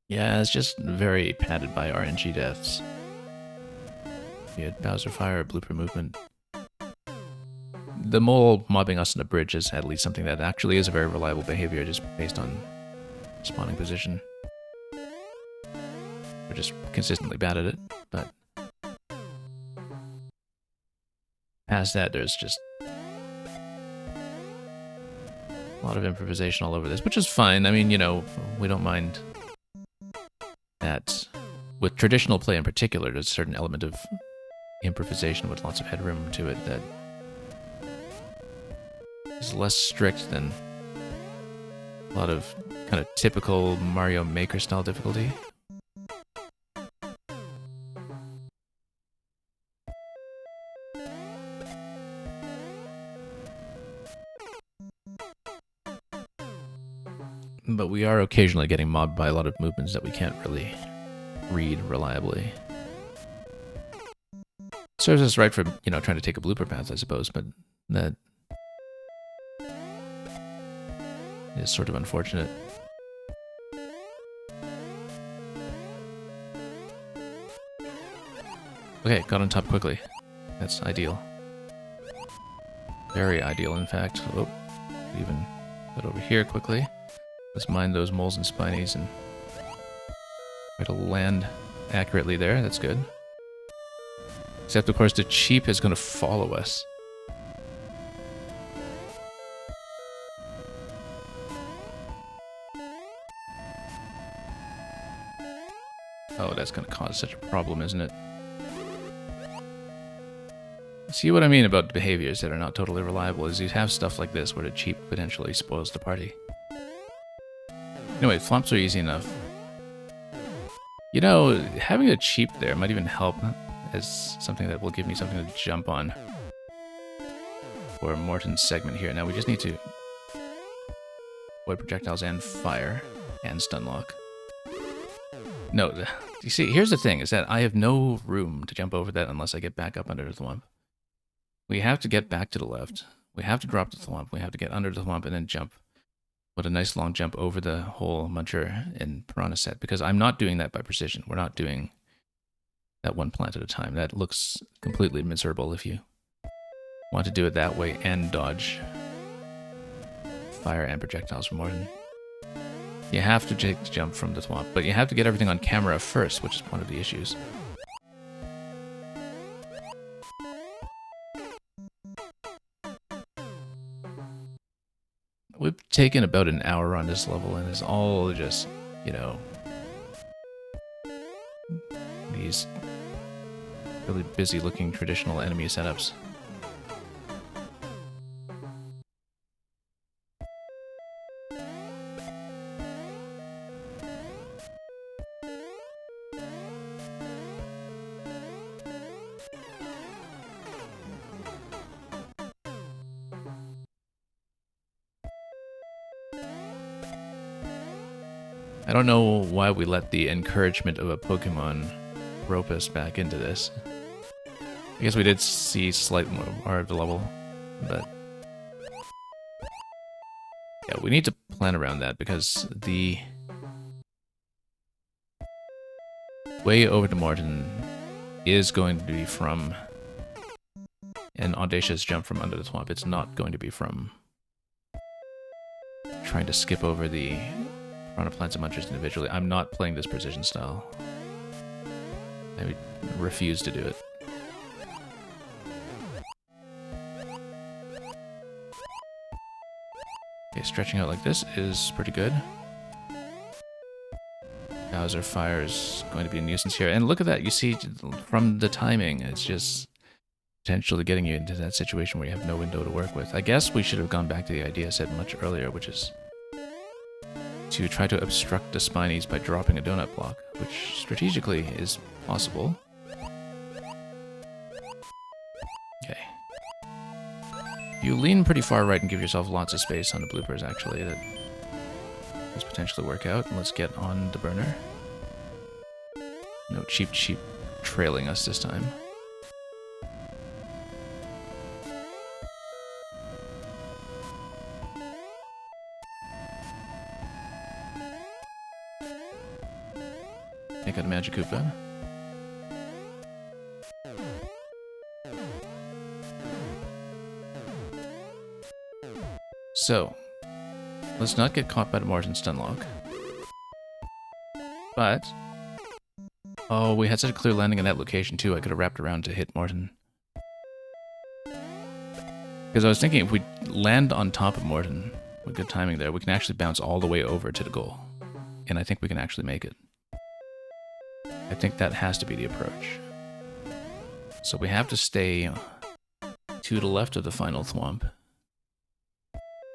Yeah, it's just very padded by RNG deaths. You had Bowser Fire, Blooper Movement. The mole mobbing us on the bridge is at least something that actually is a very reliable behavior just based on spawning position. We're just consistently bad at it, but past that there's just a lot of improvisation all over this, which is fine. I mean, you know, we don't mind that. With traditional play in particular, there's a certain element of improvisation with lots of headroom to it that is less strict than a lot of kind of typical Mario Maker style difficulty. But we are occasionally getting mobbed by a lot of movements that we can't really read reliably. Serves us right for, you know, trying to take a blooper path, I suppose, but that is sort of unfortunate. Okay, got on top quickly. That's ideal. Very ideal, in fact. Oh, even got over here quickly. Let's mine those moles and spinies and try to land accurately there. That's good. Except, of course, the Cheep is going to follow us. Oh, that's going to cause such a problem, isn't it? See what I mean about behaviors that are not totally reliable is you have stuff like this where the cheap potentially spoils the party. Anyway, thwomps are easy enough. You know, having a cheap there might even help as something that will give me something to jump on for Morton's segment here. Now we just need to avoid projectiles and fire and stun lock. No, you see, here's the thing, is that I have no room to jump over that unless I get back up under the thwomp. We have to get back to the left. We have to drop the thwomp. We have to get under the thwomp and then jump. Put a nice long jump over the whole muncher in Piranha set, because I'm not doing that by precision. We're not doing that one plant at a time. That looks completely miserable if you want to do it that way and dodge fire and projectiles from Morton. You have to jump from the thwomp, but you have to get everything on camera first, which is one of the issues. We've taken about an hour on this level, and it's all just, you know, these really busy-looking traditional enemy setups. I don't know why we let the encouragement of a Pokemon rope us back into this. I guess we did see slightly more of the level, but yeah, we need to plan around that because the way over to Morton is going to be from an audacious jump from under the thwomp. It's not going to be from trying to skip over the Piranha Plants and Munchers individually. I'm not playing this precision style. I refuse to do it. Okay, stretching out like this is pretty good. Bowser Fire is going to be a nuisance here. And look at that, you see from the timing, it's just potentially getting you into that situation where you have no window to work with. I guess we should have gone back to the idea set much earlier, which is to try to obstruct the Spinies by dropping a donut block, which strategically is possible. Okay. You lean pretty far right and give yourself lots of space on the bloopers, actually. That does potentially work out. Let's get on the burner. No cheap trailing us this time. Make out a Magikoopa. So, let's not get caught by the Morton Stunlock. But, oh, we had such a clear landing in that location too. I could have wrapped around to hit Morton. Because I was thinking if we land on top of Morton with good timing there, we can actually bounce all the way over to the goal. And I think we can actually make it. I think that has to be the approach. So we have to stay to the left of the final thwomp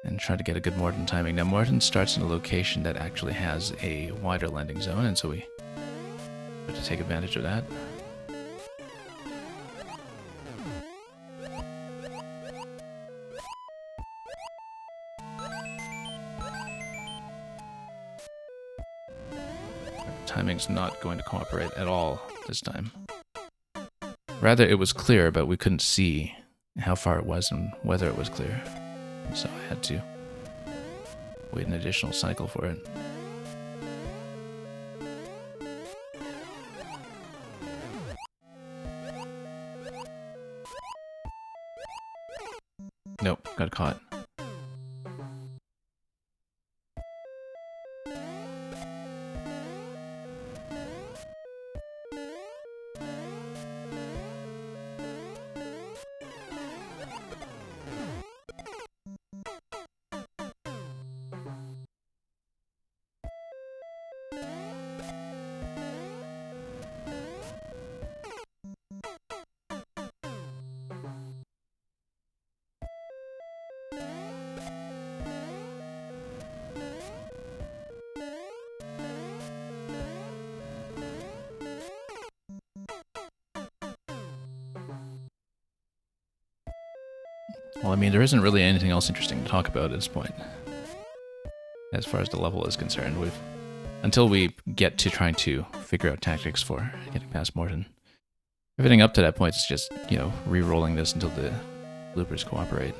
and try to get a good Morton timing. Now Morton starts in a location that actually has a wider landing zone, and so we have to take advantage of that. Timing's not going to cooperate at all this time. Rather, it was clear, but we couldn't see how far it was and whether it was clear. So I had to wait an additional cycle for it. Nope, got caught. Well, I mean, there isn't really anything else interesting to talk about at this point. As far as the level is concerned, until we get to trying to figure out tactics for getting past Morton. Everything up to that point is just, you know, re-rolling this until the bloopers cooperate.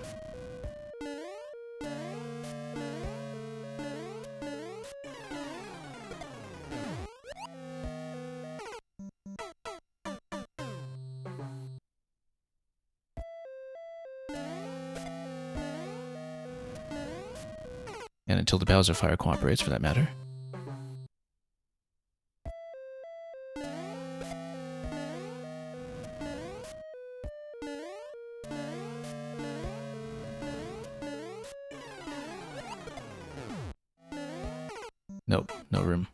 And until the Bowser Fire cooperates, for that matter. Nope, no room.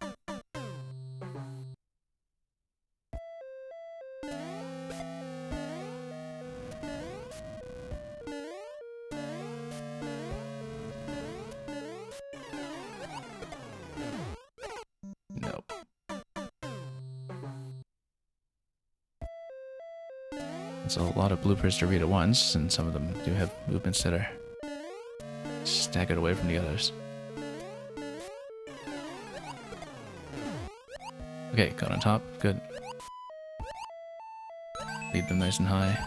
Nope. It's a lot of bloopers to read at once, and some of them do have movements that are staggered away from the others. Okay, got on top. Good. Lead them nice and high.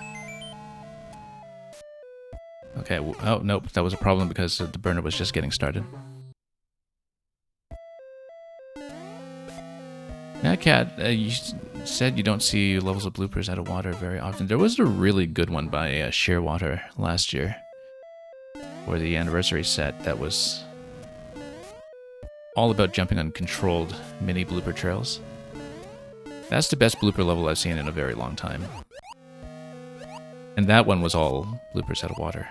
Okay, oh, nope. That was a problem because the burner was just getting started. Yeah, Cat, you said you don't see levels of bloopers out of water very often. There was a really good one by Shearwater last year for the anniversary set that was all about jumping on controlled mini blooper trails. That's the best blooper level I've seen in a very long time. And that one was all bloopers out of water.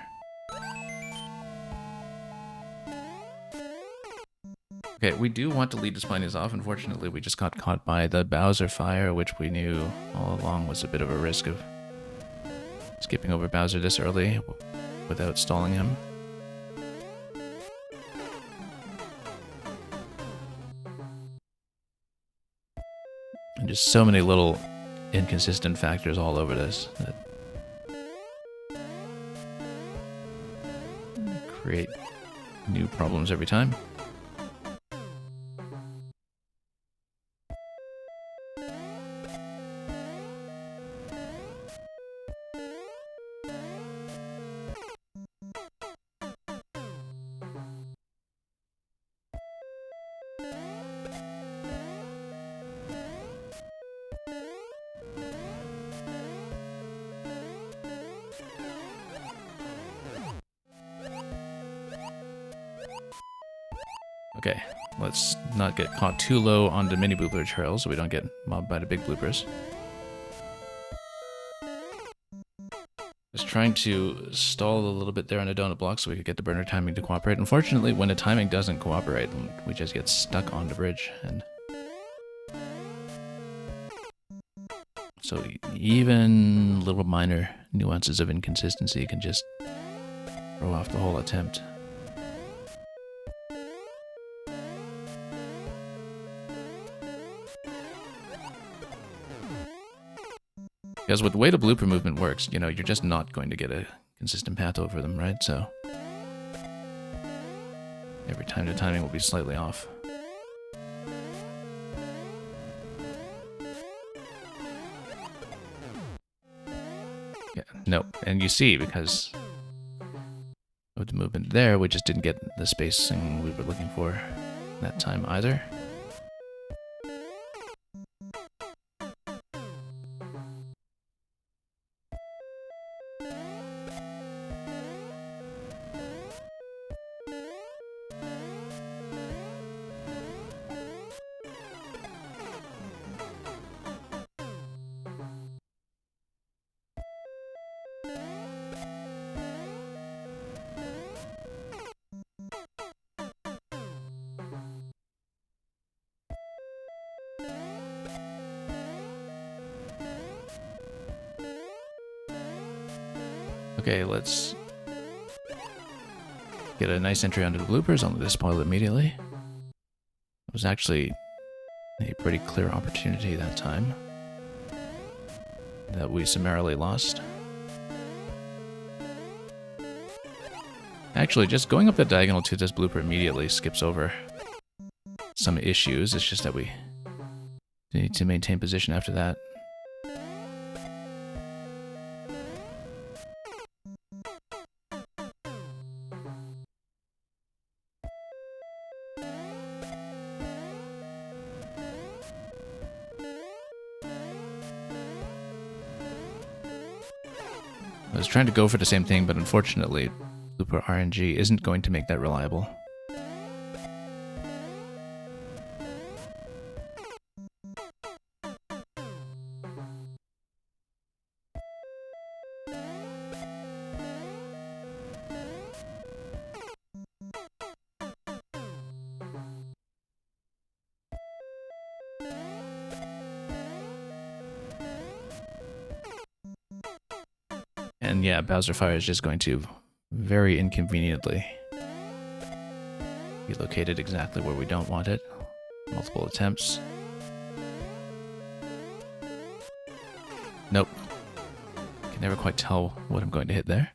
Okay, we do want to lead the Spinies off. Unfortunately, we just got caught by the Bowser Fire, which we knew all along was a bit of a risk of skipping over Bowser this early without stalling him. And just so many little inconsistent factors all over this that create new problems every time. Okay, let's not get caught too low on the mini blooper trail so we don't get mobbed by the big bloopers. Just trying to stall a little bit there on the donut block so we could get the burner timing to cooperate. Unfortunately, when the timing doesn't cooperate, we just get stuck on the bridge. And so even little minor nuances of inconsistency can just throw off the whole attempt. Because with the way the blooper movement works, you know, you're just not going to get a consistent path over them, right? So every time the timing will be slightly off. Yeah, no, and you see, because of the movement there, we just didn't get the spacing we were looking for that time either. Okay, let's get a nice entry onto the bloopers. Only to spoil it immediately. It was actually a pretty clear opportunity that time that we summarily lost. Actually, just going up the diagonal to this blooper immediately skips over some issues. It's just that we need to maintain position after that. I was trying to go for the same thing, but unfortunately, blooper RNG isn't going to make that reliable. And yeah, Bowser Fire is just going to very inconveniently be located exactly where we don't want it. Multiple attempts. Nope. Can never quite tell what I'm going to hit there.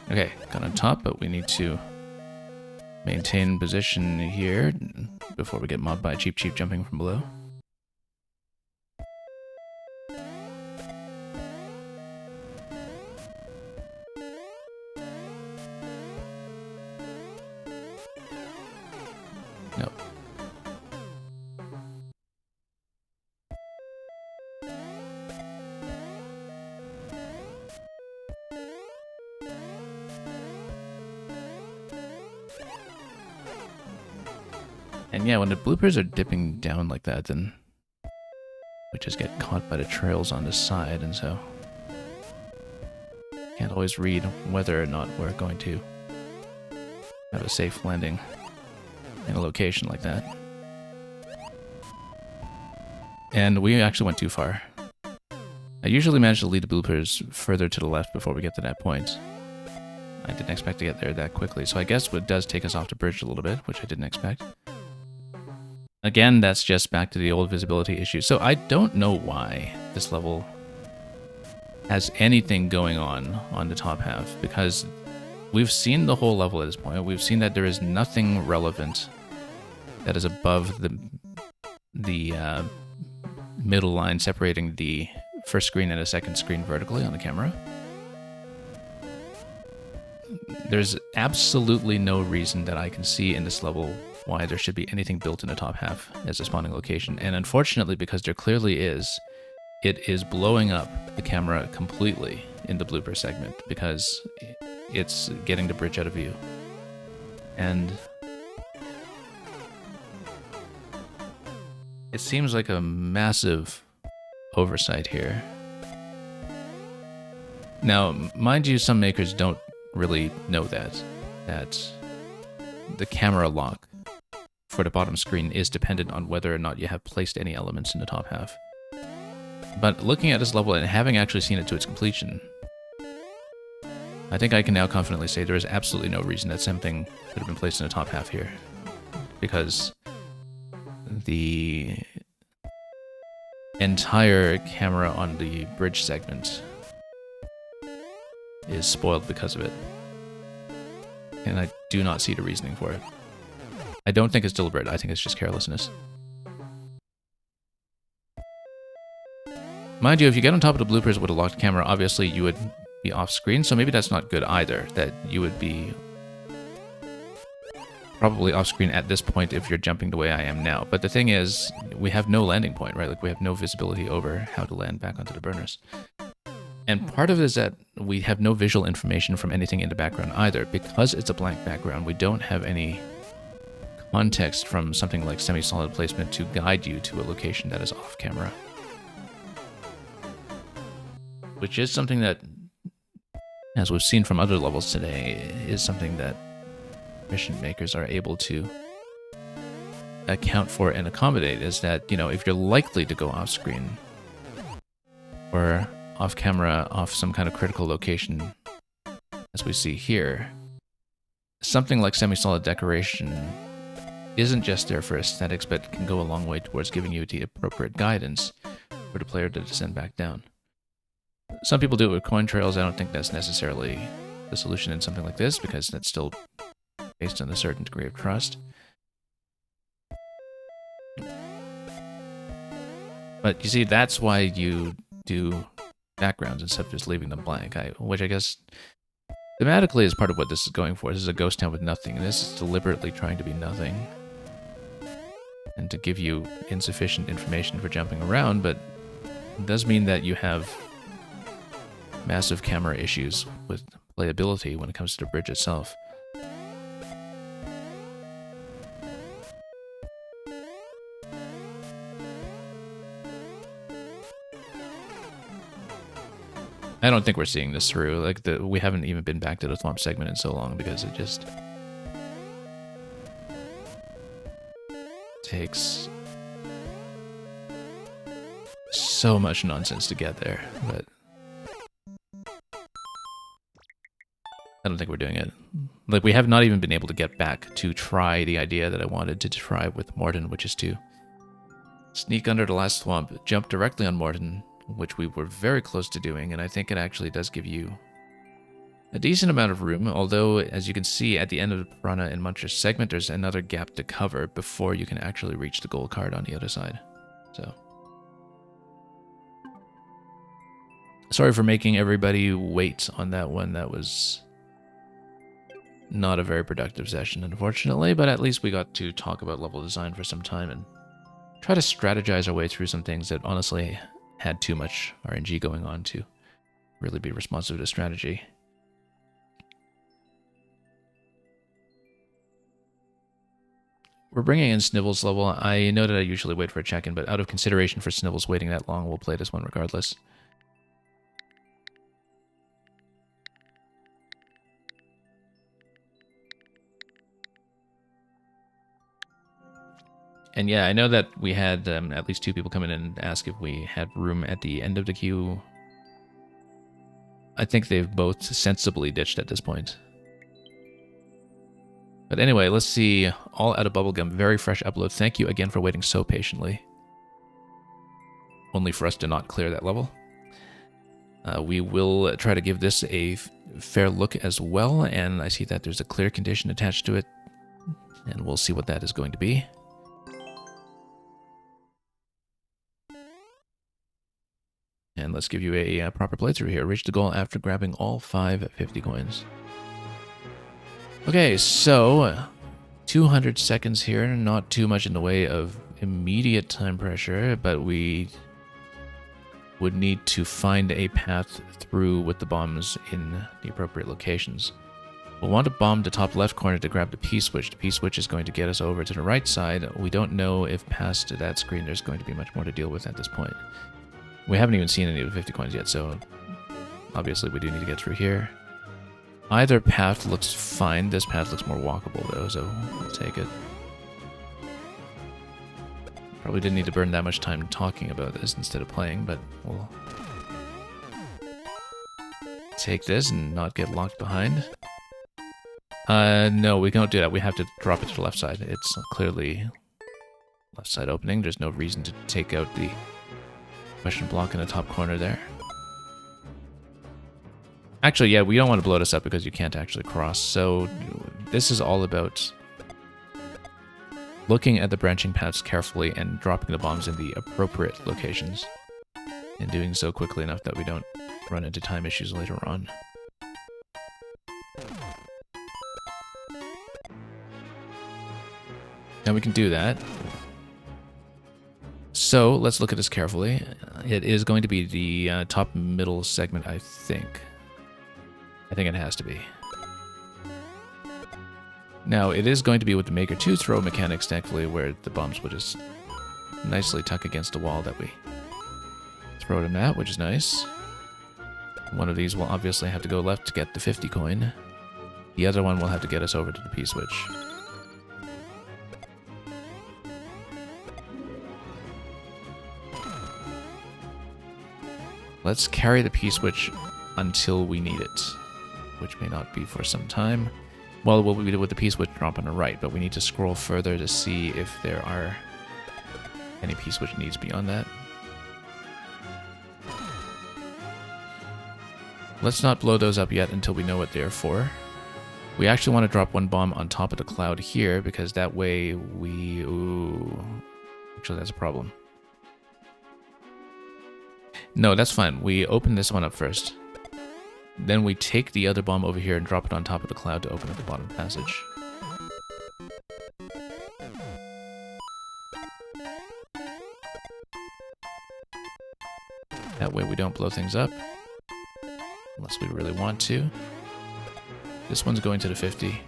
Okay, got on top, but we need to maintain position here before we get mobbed by Cheep Cheep jumping from below. Nope. And yeah, when the bloopers are dipping down like that, then we just get caught by the trails on the side, and so can't always read whether or not we're going to have a safe landing in a location like that. And we actually went too far. I usually manage to lead the bloopers further to the left before we get to that point. I didn't expect to get there that quickly, so I guess it does take us off the bridge a little bit, which I didn't expect. Again, that's just back to the old visibility issue. So I don't know why this level has anything going on the top half, because we've seen the whole level at this point. We've seen that there is nothing relevant that is above the middle line separating the first screen and a second screen vertically on the camera. There's absolutely no reason that I can see in this level why there should be anything built in the top half as a spawning location. And unfortunately, because there clearly is, it is blowing up the camera completely in the blooper segment because it's getting the bridge out of view. And it seems like a massive oversight here. Now, mind you, some makers don't really know that the camera lock for the bottom screen is dependent on whether or not you have placed any elements in the top half. But looking at this level and having actually seen it to its completion, I think I can now confidently say there is absolutely no reason that something could have been placed in the top half here, because the entire camera on the bridge segment is spoiled because of it. And I do not see the reasoning for it. I don't think it's deliberate, I think it's just carelessness. Mind you, if you get on top of the bloopers with a locked camera, obviously you would be off screen, so maybe that's not good either, that you would be probably off screen at this point if you're jumping the way I am now. But the thing is, we have no landing point, right? Like, we have no visibility over how to land back onto the burners. And part of it is that we have no visual information from anything in the background either. Because it's a blank background, we don't have any context from something like semi-solid placement to guide you to a location that is off camera. Which is something that, as we've seen from other levels today, is something that mission makers are able to account for and accommodate, is that, you know, if you're likely to go off screen or off camera, off some kind of critical location, as we see here, something like semi-solid decoration isn't just there for aesthetics, but can go a long way towards giving you the appropriate guidance for the player to descend back down. Some people do it with coin trails. I don't think that's necessarily the solution in something like this, because that's still based on a certain degree of trust. But you see, that's why you do backgrounds instead of just leaving them blank, which I guess thematically is part of what this is going for. This is a ghost town with nothing, and this is deliberately trying to be nothing and to give you insufficient information for jumping around, but it does mean that you have massive camera issues with playability when it comes to the bridge itself. I don't think we're seeing this through. Like, we haven't even been back to the Thwomp segment in so long because it just takes so much nonsense to get there, but I don't think we're doing it. Like, we have not even been able to get back to try the idea that I wanted to try with Morton, which is to sneak under the last Thwomp, jump directly on Morton, which we were very close to doing, and I think it actually does give you a decent amount of room, although, as you can see, at the end of the Piranha and Muncher segment, there's another gap to cover before you can actually reach the gold card on the other side. So, sorry for making everybody wait on that one. That was not a very productive session, unfortunately, but at least we got to talk about level design for some time and try to strategize our way through some things that honestly had too much RNG going on to really be responsive to strategy. We're bringing in Snivel's level. I know that I usually wait for a check-in, but out of consideration for Snivel's waiting that long, we'll play this one regardless. And yeah, I know that we had at least 2 people come in and ask if we had room at the end of the queue. I think they've both sensibly ditched at this point. But anyway, let's see. All out of bubblegum, very fresh upload. Thank you again for waiting so patiently. Only for us to not clear that level. We will try to give this a fair look as well, and I see that there's a clear condition attached to it, and we'll see what that is going to be. And let's give you a proper playthrough here. Reach the goal after grabbing all 5 50 coins. Okay, so 200 seconds here. Not too much in the way of immediate time pressure, but we would need to find a path through with the bombs in the appropriate locations. We'll want to bomb the top left corner to grab the P-switch. The P-switch is going to get us over to the right side. We don't know if past that screen there's going to be much more to deal with at this point. We haven't even seen any of the 50 coins yet, so obviously we do need to get through here. Either path looks fine. This path looks more walkable, though, so we'll take it. Probably didn't need to burn that much time talking about this instead of playing, but we'll take this and not get locked behind. No, we don't do that. We have to drop it to the left side. It's clearly left side opening. There's no reason to take out the question block in the top corner there. Actually, yeah, we don't want to blow this up because you can't actually cross. So this is all about looking at the branching paths carefully and dropping the bombs in the appropriate locations. And doing so quickly enough that we don't run into time issues later on. Now we can do that. So let's look at this carefully. It is going to be the top middle segment, I think. I think it has to be. Now, it is going to be with the Maker 2 throw mechanics, thankfully, where the bombs will just nicely tuck against the wall that we throw them at, which is nice. One of these will obviously have to go left to get the 50 coin. The other one will have to get us over to the P-switch. Let's carry the P-switch until we need it, which may not be for some time. Well, what we did with the P-switch drop on the right, but we need to scroll further to see if there are any P-switch needs beyond that. Let's not blow those up yet until we know what they're for. We actually want to drop one bomb on top of the cloud here, because that way we... Ooh. Actually, that's a problem. No, that's fine. We open this one up first. Then we take the other bomb over here and drop it on top of the cloud to open up the bottom passage. That way we don't blow things up. Unless we really want to. This one's going to the 50.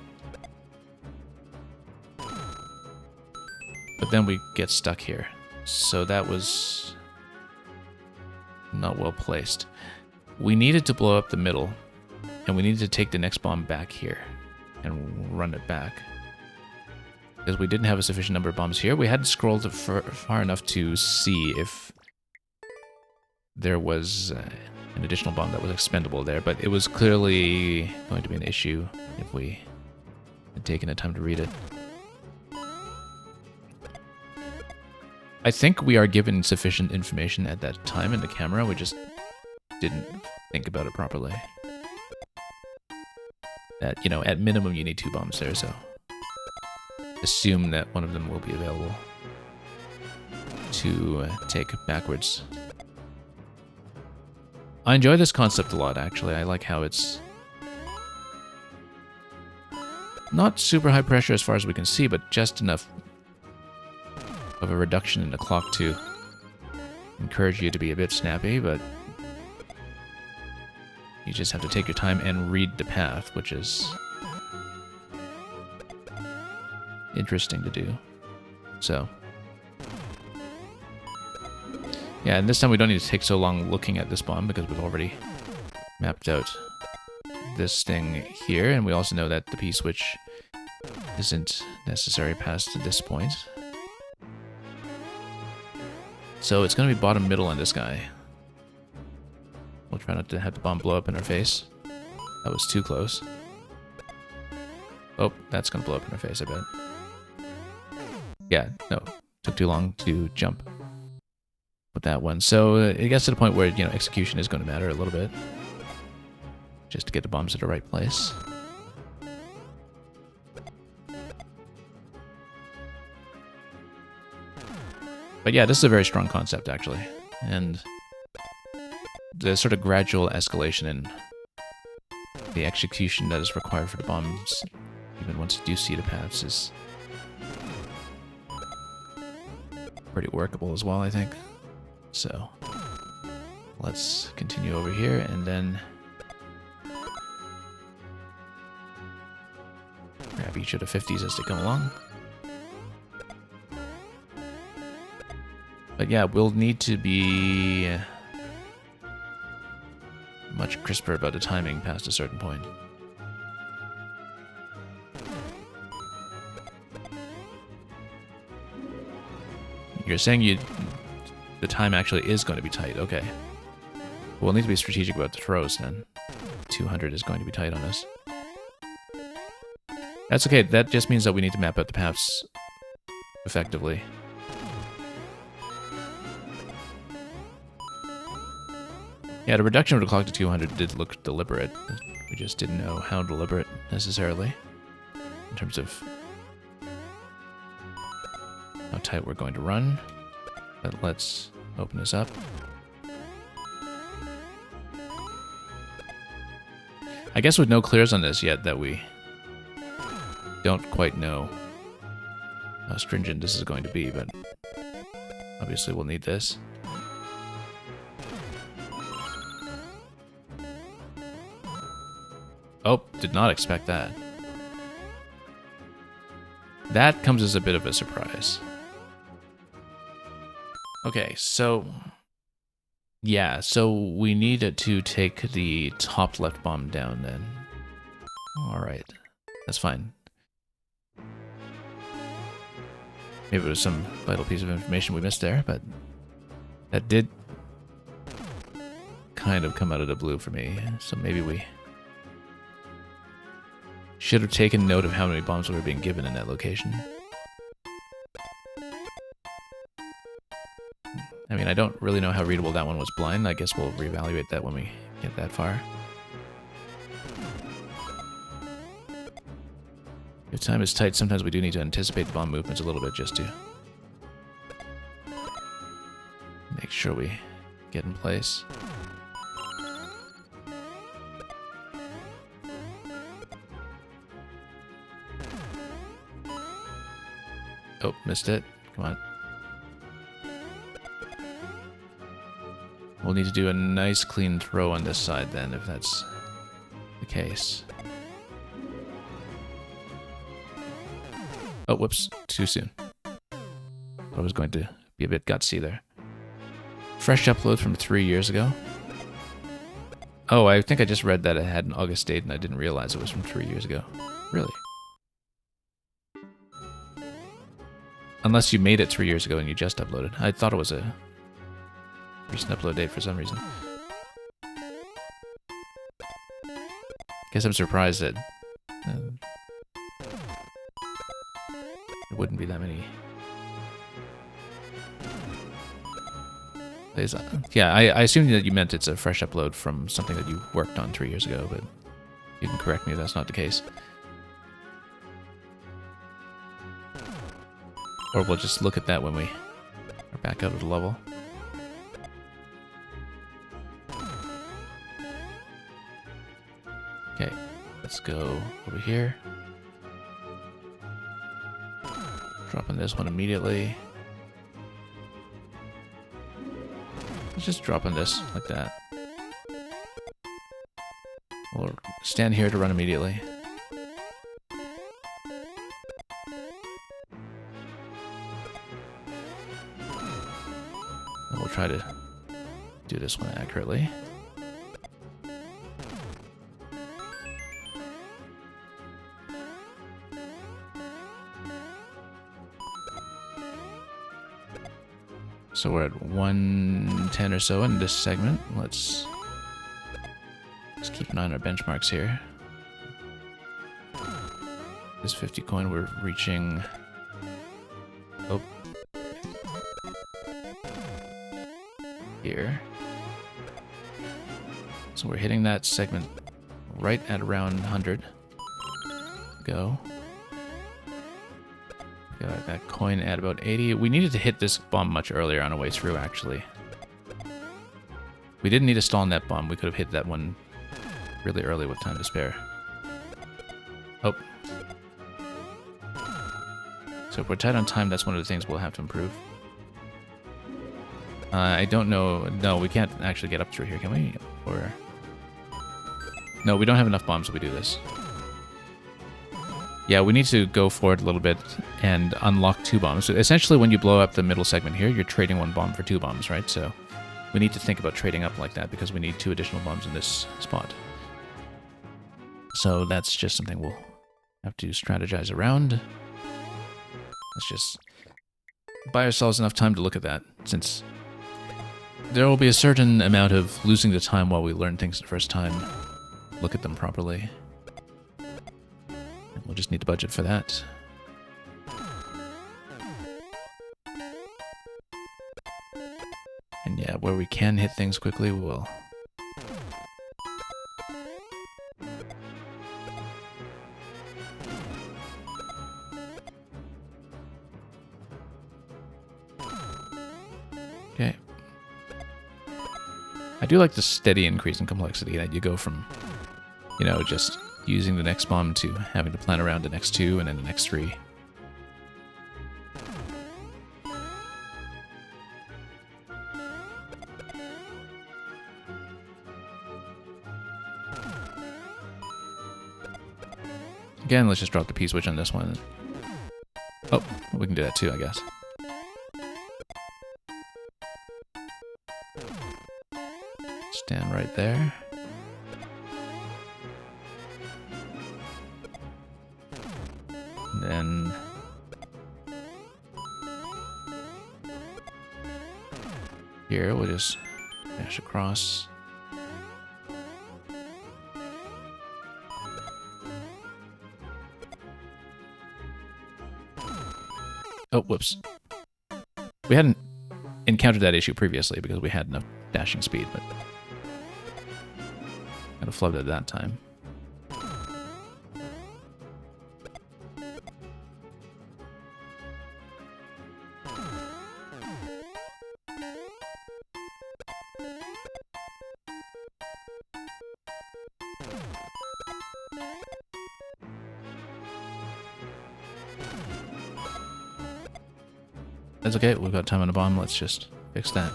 But then we get stuck here. So that was not well placed. We needed to blow up the middle, and we needed to take the next bomb back here and run it back. Because we didn't have a sufficient number of bombs here. We hadn't scrolled far enough to see if there was an additional bomb that was expendable there, but it was clearly going to be an issue if we had taken the time to read it. I think we are given sufficient information at that time in the camera, we just didn't think about it properly. That, you know, at minimum you need 2 bombs there, so assume that one of them will be available to take backwards. I enjoy this concept a lot, actually. I like how it's not super high pressure as far as we can see, but just enough of a reduction in the clock to encourage you to be a bit snappy, but you just have to take your time and read the path, which is interesting to do. So, yeah, and this time we don't need to take so long looking at this bomb because we've already mapped out this thing here, and we also know that the P-switch isn't necessary past this point. So it's going to be bottom middle on this guy. We'll try not to have the bomb blow up in our face. That was too close. Oh, that's going to blow up in our face, I bet. Yeah, no. Took too long to jump with that one. So it gets to the point where, you know, execution is going to matter a little bit. Just to get the bombs at the right place. But yeah, this is a very strong concept, actually. And the sort of gradual escalation in the execution that is required for the bombs, even once you do see the paths, is pretty workable as well, I think. So, let's continue over here, and then grab each of the 50s as they come along. But yeah, we'll need to be much crisper about the timing past a certain point. You're saying the time actually is going to be tight, okay. We'll need to be strategic about the throws then. 200 is going to be tight on us. That's okay, that just means that we need to map out the paths effectively. Yeah, the reduction of the clock to 200 did look deliberate. We just didn't know how deliberate, necessarily, in terms of how tight we're going to run. But let's open this up. I guess with no clears on this yet, that we don't quite know how stringent this is going to be, but obviously we'll need this. Oh, did not expect that. That comes as a bit of a surprise. Okay, so yeah, so we needed to take the top left bomb down then. Alright, that's fine. Maybe it was some vital piece of information we missed there, but that did kind of come out of the blue for me, so maybe we Should have taken note of how many bombs were being given in that location. I mean, I don't really know how readable that one was blind. I guess we'll reevaluate that when we get that far. If time is tight, sometimes we do need to anticipate the bomb movements a little bit just to make sure we get in place. Oh, missed it. Come on. We'll need to do a nice clean throw on this side then, if that's the case. Oh, whoops. Too soon. I was going to be a bit gutsy there. Fresh upload from 3 years ago. Oh, I think I just read that it had an August date and I didn't realize it was from 3 years ago. Really? Unless you made it 3 years ago and you just uploaded. I thought it was a recent upload date for some reason. Guess I'm surprised that it wouldn't be that many days. Yeah, I assumed that you meant it's a fresh upload from something that you worked on 3 years ago, but you can correct me if that's not the case. Or we'll just look at that when we are back out of the level. Okay, let's go over here. Dropping this one immediately. Let's just drop on this like that. We'll stand here to run immediately. And we'll try to do this one accurately. So we're at 110 or so in this segment. Let's keep an eye on our benchmarks here. This 50 coin, we're reaching... Oh. Here. So we're hitting that segment right at around 100. Go. Got that coin at about 80. We needed to hit this bomb much earlier on our way through, actually. We didn't need to stall on that bomb. We could have hit that one really early with time to spare. Oh. So if we're tight on time, that's one of the things we'll have to improve. I don't know. No, we can't actually get up through here, can we? Or... No, we don't have enough bombs if we do this. Yeah, we need to go forward a little bit and unlock 2 bombs. So essentially, when you blow up the middle segment here, you're trading 1 bomb for 2 bombs, right? So we need to think about trading up like that because we need 2 additional bombs in this spot. So that's just something we'll have to strategize around. Let's just buy ourselves enough time to look at that, since there will be a certain amount of losing the time while we learn things the first time. Look at them properly. We'll just need to budget for that. And yeah, where we can hit things quickly, we will. Okay. I do like the steady increase in complexity that you go from, you know, just using the next bomb to having to plan around the next 2 and then the next 3. Again, let's just drop the P-switch on this one. Oh, we can do that too, I guess. Stand right there. And then here we'll just dash across. Oh, whoops. We hadn't encountered that issue previously because we had enough dashing speed, but kind of flubbed at that time. That's okay, we've got time on a bomb, let's just fix that.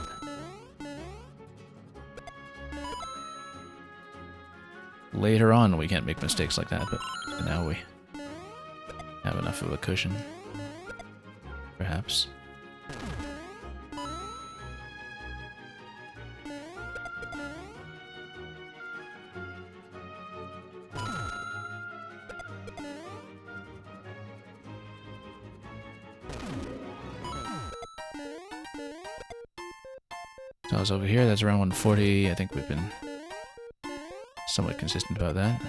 Later on we can't make mistakes like that, but now we have enough of a cushion. Perhaps. So I was over here, that's around 140. I think we've been somewhat consistent about that.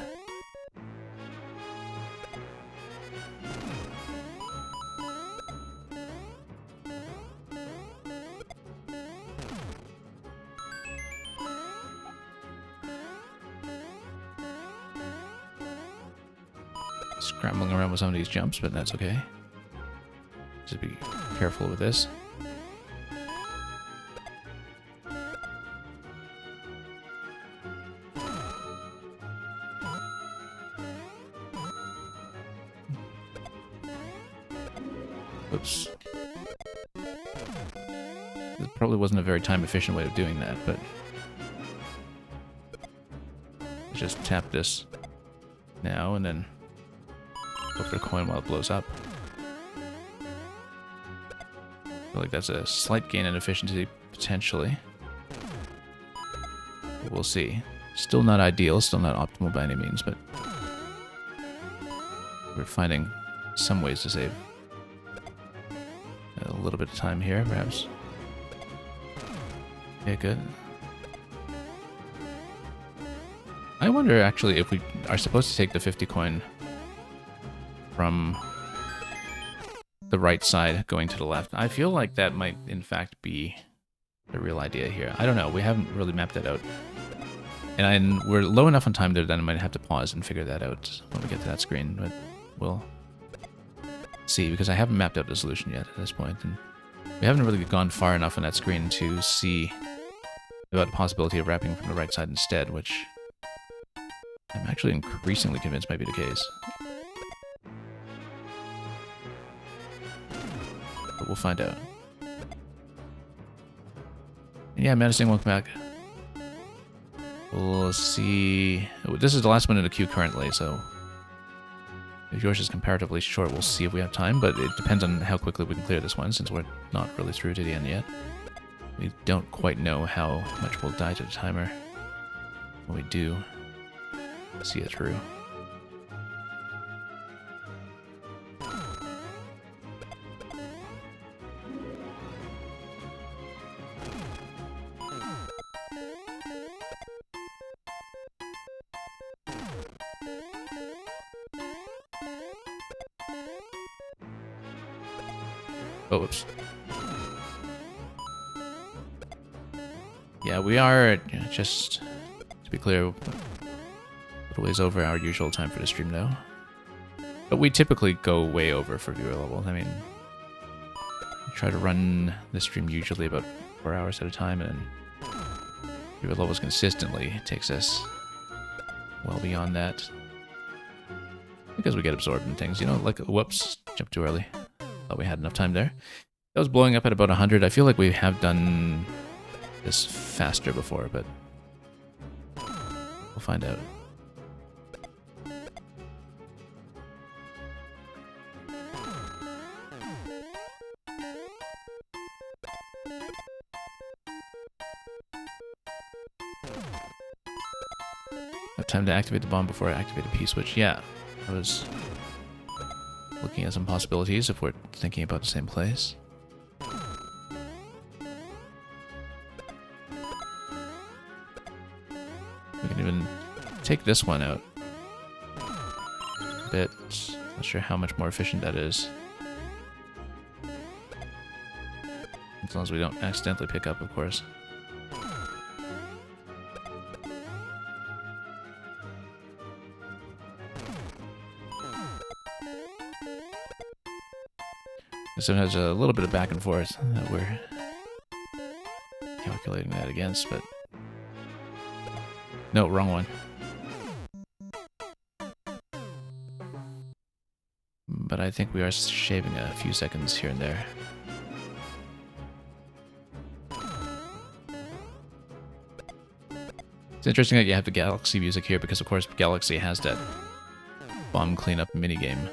Scrambling around with some of these jumps, but that's okay. Just be careful with this. Oops. This probably wasn't a very time-efficient way of doing that, but let's just tap this now and then go for a coin while it blows up. I feel like that's a slight gain in efficiency, potentially. But we'll see. Still not ideal, still not optimal by any means, but we're finding some ways to save a little bit of time here, perhaps. Yeah, good. I wonder, actually, if we are supposed to take the 50 coin from the right side going to the left. I feel like that might, in fact, be the real idea here. I don't know. We haven't really mapped that out. And we're low enough on time there that I might have to pause and figure that out when we get to that screen. But we'll see, because I haven't mapped out the solution yet at this point, and we haven't really gone far enough on that screen to see about the possibility of wrapping from the right side instead, which I'm actually increasingly convinced might be the case. But we'll find out. And yeah, Menacing, welcome back. We'll see. This is the last one in the queue currently, so if yours is comparatively short, we'll see if we have time, but it depends on how quickly we can clear this one, since we're not really through to the end yet. We don't quite know how much we'll die to the timer when we do see it through. Oh, whoops. Yeah, we are, just to be clear, a little ways over our usual time for the stream now. But we typically go way over for viewer level. I mean, we try to run the stream usually about 4 hours at a time, and viewer levels consistently takes us well beyond that. Because we get absorbed in things, you know, like, whoops, jumped too early. Thought we had enough time there. That was blowing up at about 100. I feel like we have done this faster before, but we'll find out. Have time to activate the bomb before I activate the P-switch. Yeah, I was looking at some possibilities if we're thinking about the same place. We can even take this one out a bit. Not sure how much more efficient that is. As long as we don't accidentally pick up, of course. Sometimes a little bit of back and forth that we're calculating that against, but... No, wrong one. But I think we are shaving a few seconds here and there. It's interesting that you have the Galaxy music here because, of course, Galaxy has that bomb cleanup minigame.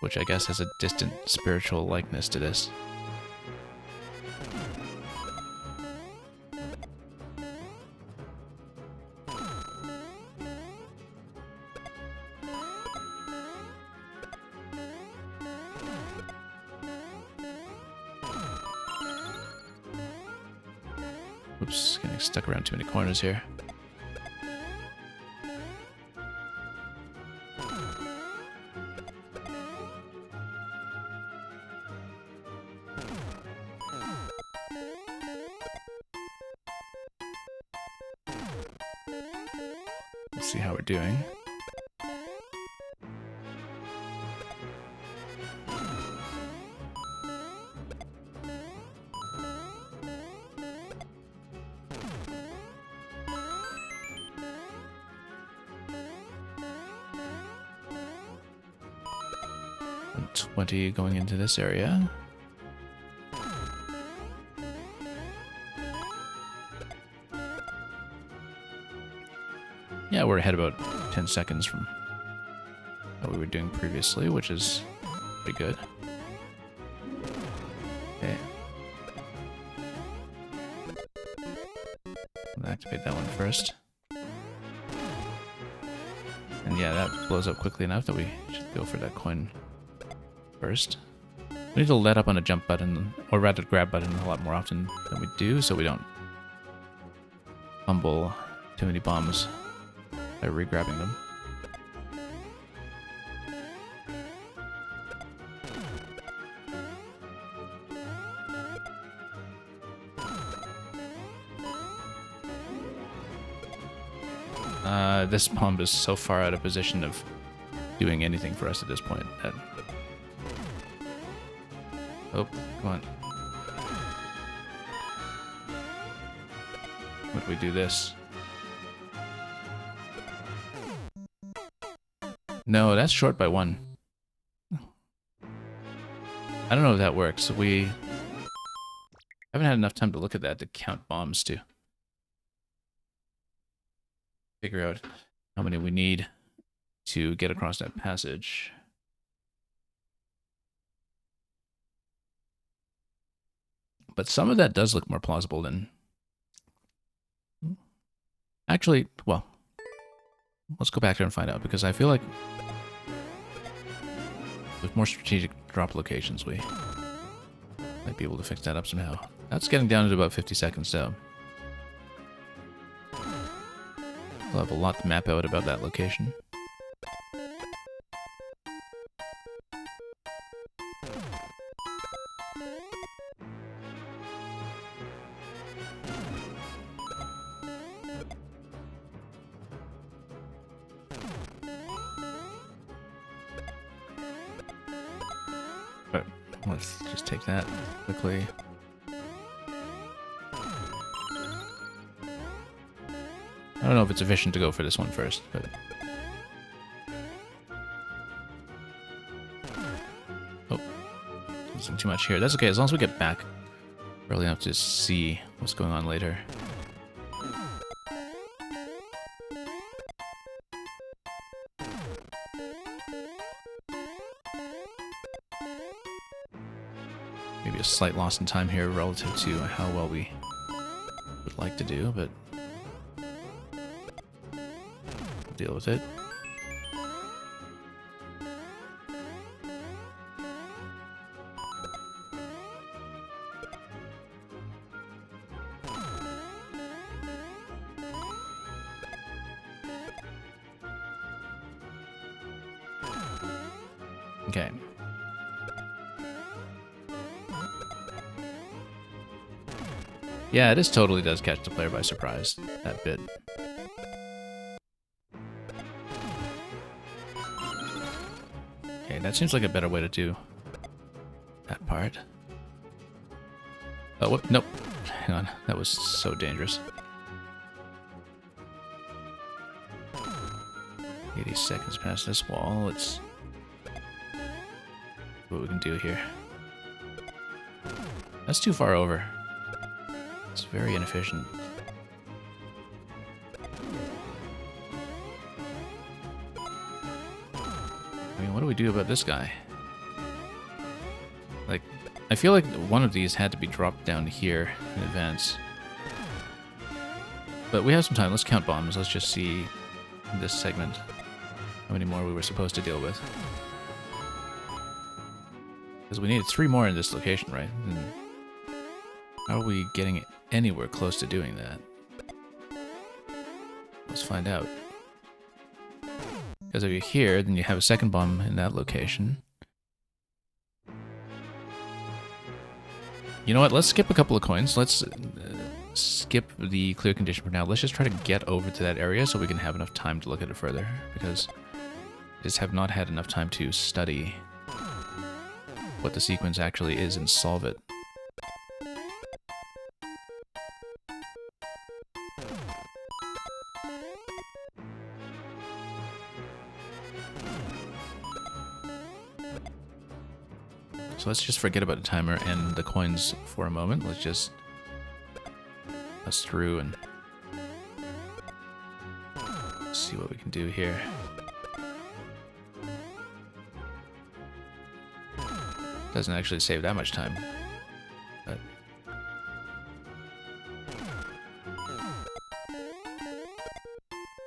Which I guess has a distant spiritual likeness to this. Oops, getting stuck around too many corners here. Let's see how we're doing. $20 going into this area. Yeah, we're ahead about 10 seconds from what we were doing previously, which is pretty good. Okay. I'll activate that one first. And yeah, that blows up quickly enough that we should go for that coin first. We need to let up on a jump button, or rather grab button, a lot more often than we do, so we don't fumble too many bombs by re-grabbing them. This bomb is so far out of position of doing anything for us at this point that... Oh, come on. Would we do this? No, that's short by 1. I don't know if that works. We haven't had enough time to look at that to count bombs to figure out how many we need to get across that passage. But some of that does look more plausible than... Actually, well, let's go back there and find out, because I feel like with more strategic drop locations, we might be able to fix that up somehow. That's getting down to about 50 seconds now. We'll have a lot to map out about that location. But let's just take that quickly. I don't know if it's efficient to go for this one first, but... Oh. Using too much here. That's okay, as long as we get back early enough to see what's going on later. Maybe a slight loss in time here relative to how well we would like to do, but... deal with it. Okay. Yeah, this totally does catch the player by surprise, that bit. Okay, that seems like a better way to do that part. Oh, whoop, nope. Hang on, that was so dangerous. 80 seconds past this wall, let's... what we can do here. That's too far over. It's very inefficient. I mean, what do we do about this guy? Like, I feel like one of these had to be dropped down here in advance. But we have some time. Let's count bombs. Let's just see in this segment how many more we were supposed to deal with. Because we needed 3 more in this location, right? And how are we getting anywhere close to doing that? Let's find out. Because if you're here, then you have a second bomb in that location. You know what? Let's skip a couple of coins. Let's skip the clear condition for now. Let's just try to get over to that area so we can have enough time to look at it further. Because I just have not had enough time to study what the sequence actually is and solve it. So let's just forget about the timer and the coins for a moment. Let's just pass through and see what we can do here. Doesn't actually save that much time, but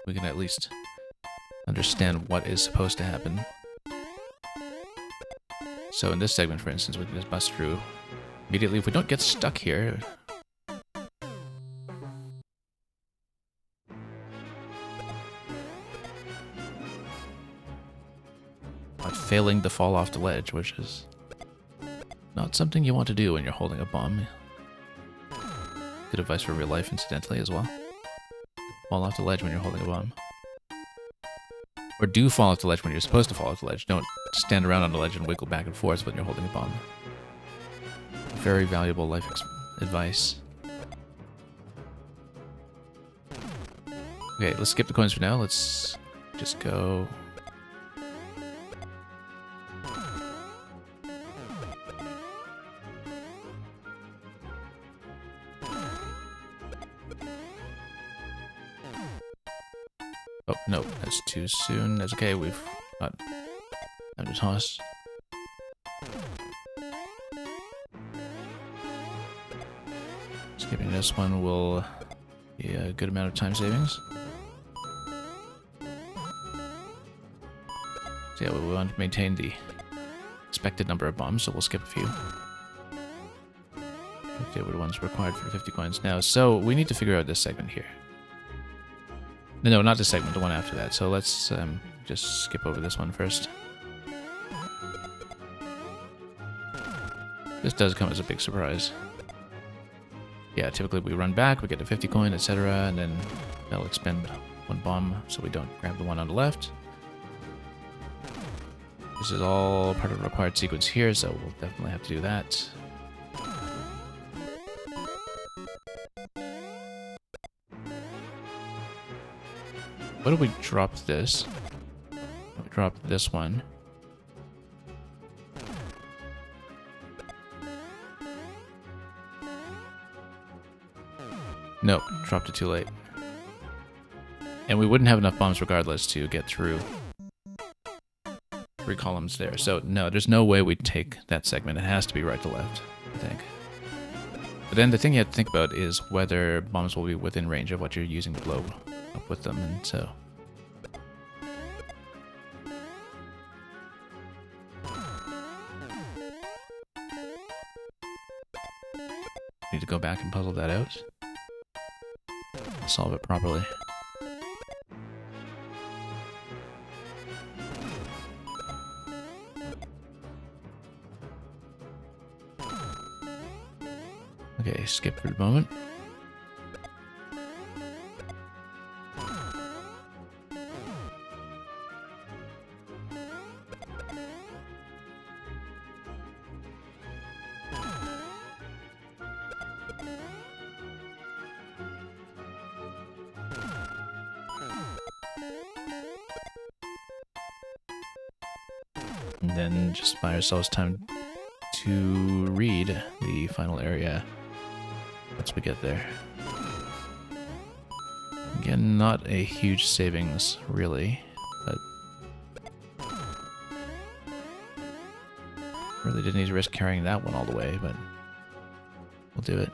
we can at least understand what is supposed to happen. So in this segment, for instance, we can just bust through immediately. If we don't get stuck here... by failing to fall off the ledge, which is not something you want to do when you're holding a bomb. Good advice for real life, incidentally, as well. Fall off the ledge when you're holding a bomb. Or do fall off the ledge when you're supposed to fall off the ledge. Don't stand around on the ledge and wiggle back and forth when you're holding a bomb. Very valuable life advice. Okay, let's skip the coins for now. Let's just go... Oh, no, that's too soon. That's okay, we've got time to toss. Skipping this one will be a good amount of time savings. So yeah, we want to maintain the expected number of bombs, so we'll skip a few. Okay, what are the ones required for 50 coins now? So we need to figure out this segment here. No, not this segment, the one after that. So let's just skip over this one first. This does come as a big surprise. Yeah, typically we run back, we get a 50 coin, etc., and then that'll expend 1 bomb so we don't grab the one on the left. This is all part of the required sequence here, so we'll definitely have to do that. What if we dropped this? We dropped this one. Nope, dropped it too late. And we wouldn't have enough bombs regardless to get through 3 columns there. So no, there's no way we'd take that segment. It has to be right to left, I think. But then the thing you have to think about is whether bombs will be within range of what you're using to blow up with them, and so... Need to go back and puzzle that out. Solve it properly. Okay, skip for the moment. And then just buy ourselves time to read the final area once we get there. Again, not a huge savings, really, but really didn't need to risk carrying that one all the way, but we'll do it.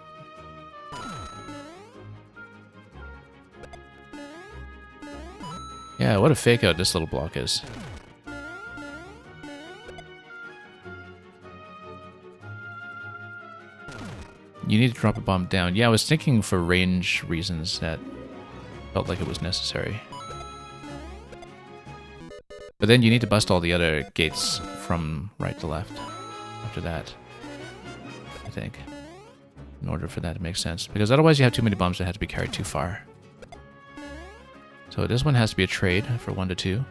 Yeah, what a fake out this little block is. You need to drop a bomb down. Yeah, I was thinking for range reasons that felt like it was necessary. But then you need to bust all the other gates from right to left after that, I think, in order for that to make sense. Because otherwise you have too many bombs that have to be carried too far. So this one has to be a trade for 1 to 2.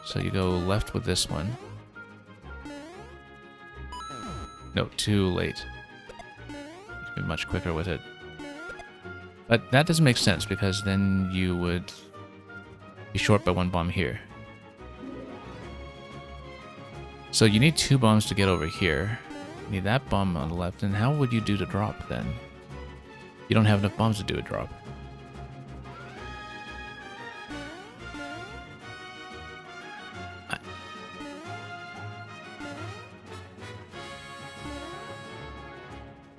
So you go left with this one. No, too late. You can be much quicker with it. But that doesn't make sense because then you would be short by 1 bomb here. So you need 2 bombs to get over here. You need that bomb on the left. And how would you do the drop then? You don't have enough bombs to do a drop.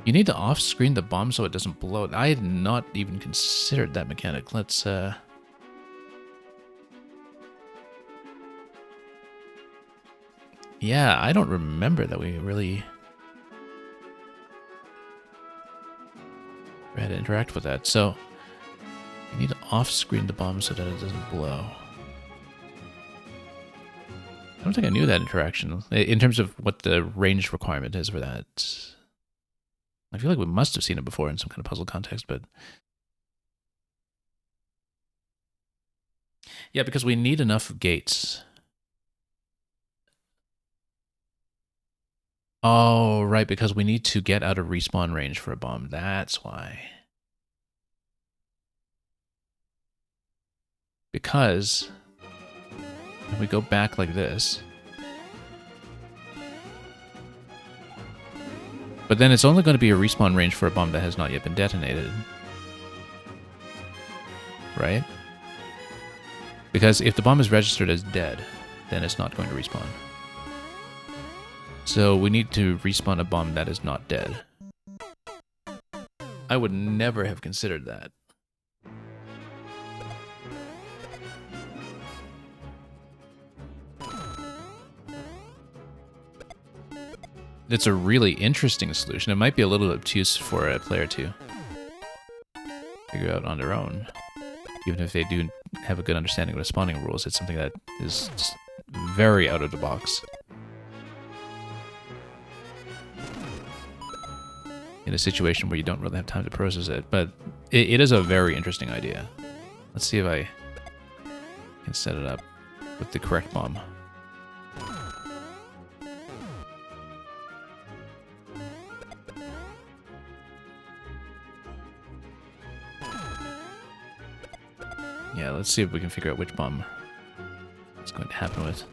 You need to off-screen the bomb so it doesn't blow. I had not even considered that mechanic. Let's, yeah, I don't remember that we really had to interact with that. So, you need to off-screen the bomb so that it doesn't blow. I don't think I knew that interaction. In terms of what the range requirement is for that. I feel like we must have seen it before in some kind of puzzle context, but... yeah, because we need enough gates. Oh, right, because we need to get out of respawn range for a bomb. That's why. Because if we go back like this... but then it's only going to be a respawn range for a bomb that has not yet been detonated. Right? Because if the bomb is registered as dead, then it's not going to respawn. So we need to respawn a bomb that is not dead. I would never have considered that. It's a really interesting solution. It might be a little obtuse for a player to figure out on their own. Even if they do have a good understanding of the spawning rules, it's something that is just very out of the box. In a situation where you don't really have time to process it. But it is a very interesting idea. Let's see if I can set it up with the correct bomb. Yeah, let's see if we can figure out which bomb it's going to happen with.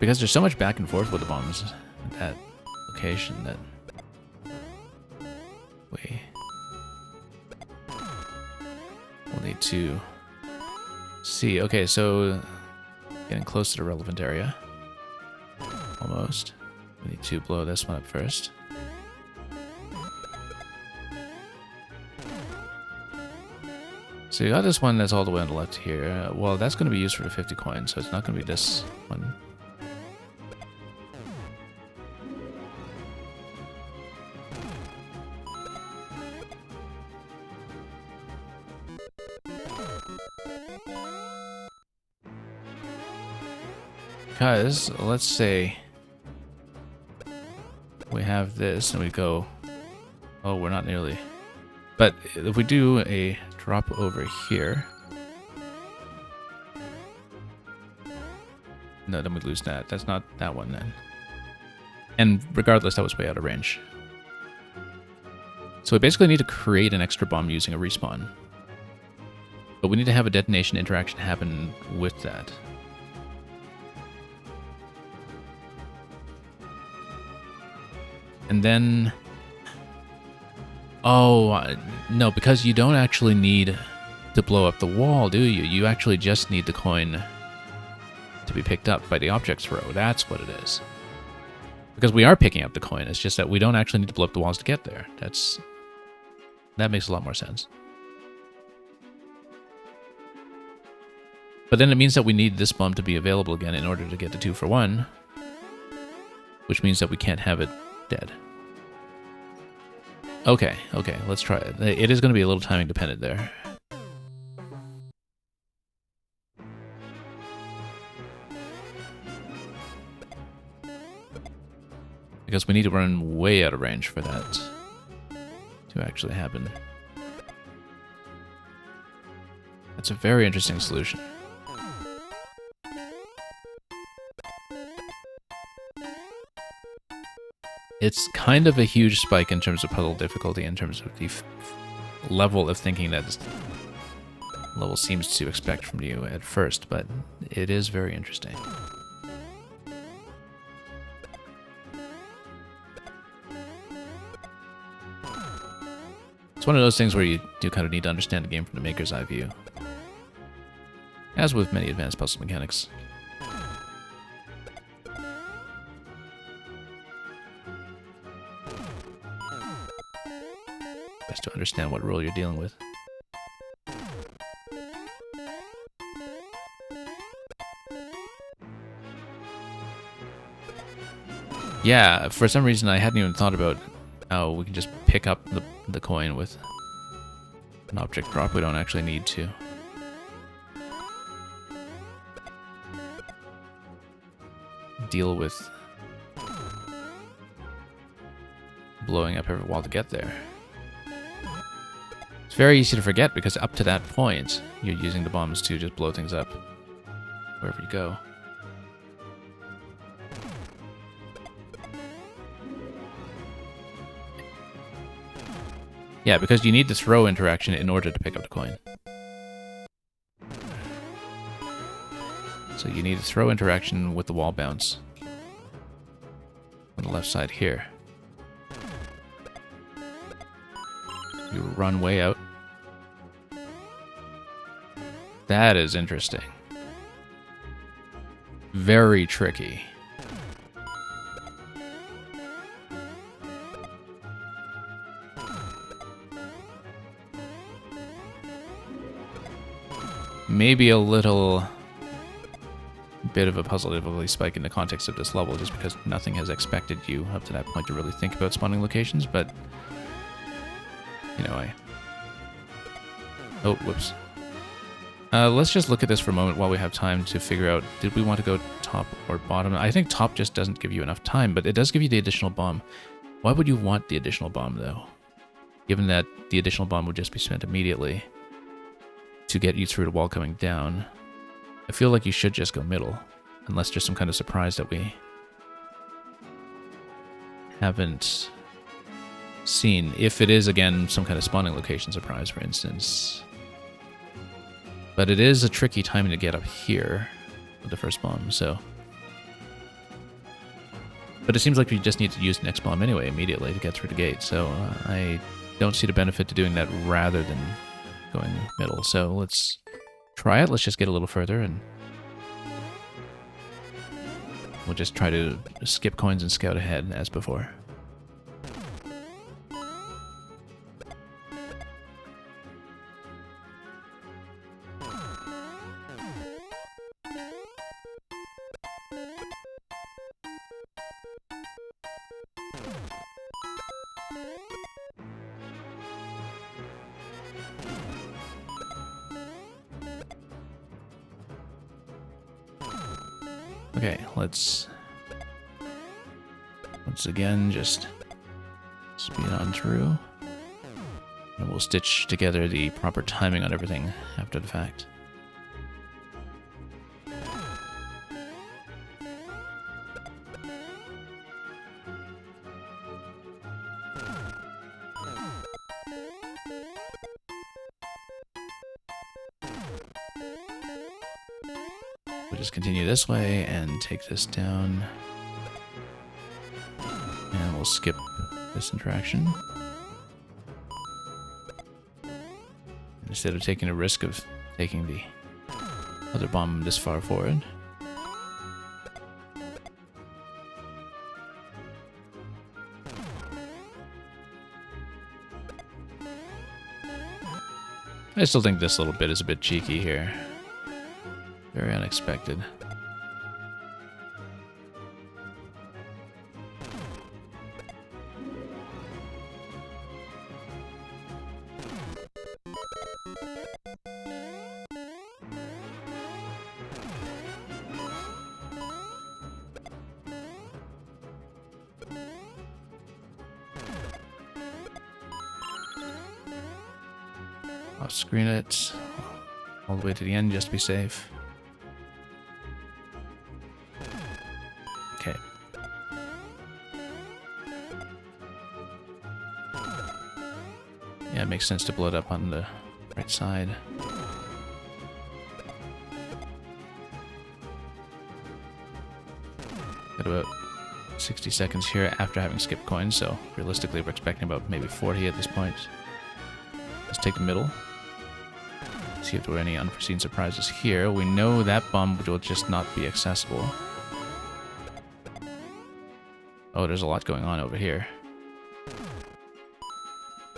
Because there's so much back and forth with the bombs at that location that we'll need to see. Okay, so getting close to the relevant area. Almost. We need to blow this one up first. So you got this one that's all the way on the left here. Well, that's going to be used for the 50 coins, so it's not going to be this one. Because, let's say we have this and we go, oh, we're not nearly. But if we do a drop over here, no, then we lose that. That's not that one then. And regardless, that was way out of range. So we basically need to create an extra bomb using a respawn. But we need to have a detonation interaction happen with that. And then... oh, no, because you don't actually need to blow up the wall, do you? You actually just need the coin to be picked up by the object throw. That's what it is. Because we are picking up the coin, it's just that we don't actually need to blow up the walls to get there. That makes a lot more sense. But then it means that we need this bomb to be available again in order to get the 2-for-1, which means that we can't have it dead. Okay, let's try it. It is going to be a little timing dependent there. Because we need to run way out of range for that to actually happen. That's a very interesting solution. It's kind of a huge spike in terms of puzzle difficulty, in terms of the level of thinking that this level seems to expect from you at first, but it is very interesting. It's one of those things where you do kind of need to understand the game from the maker's eye view, as with many advanced puzzle mechanics. Best to understand what role you're dealing with. Yeah, for some reason I hadn't even thought about how we can just pick up the coin with an object drop. We don't actually need to. Deal with blowing up every wall to get there. It's very easy to forget because up to that point, you're using the bombs to just blow things up wherever you go. Yeah, because you need the throw interaction in order to pick up the coin. So you need a throw interaction with the wall bounce on the left side here. You run way out. That is interesting. Very tricky. Maybe a little bit of a puzzle difficulty spike in the context of this level, just because nothing has expected you up to that point to really think about spawning locations, but you know, oh, whoops. Let's just look at this for a moment while we have time to figure out, did we want to go top or bottom? I think top just doesn't give you enough time, but it does give you the additional bomb. Why would you want the additional bomb, though? Given that the additional bomb would just be spent immediately to get you through the wall coming down. I feel like you should just go middle, unless there's some kind of surprise that we haven't seen. If it is, again, some kind of spawning location surprise, for instance. But it is a tricky timing to get up here with the first bomb, so... But it seems like we just need to use the next bomb anyway, immediately, to get through the gate, so I don't see the benefit to doing that rather than going middle. So let's try it. Let's just get a little further, and we'll just try to skip coins and scout ahead as before. Okay, let's once again just speed on through. And we'll stitch together the proper timing on everything after the fact. We'll just continue this way and take this down. And we'll skip this interaction. Instead of taking a risk of taking the other bomb this far forward. I still think this little bit is a bit cheeky here. Very unexpected. I'll screen it all the way to the end just to be safe. Okay. Yeah, it makes sense to blow it up on the right side. Got about 60 seconds here after having skipped coins, so realistically we're expecting about maybe 40 at this point. Let's take the middle. See if there were any unforeseen surprises here. We know that bomb will just not be accessible. Oh, there's a lot going on over here.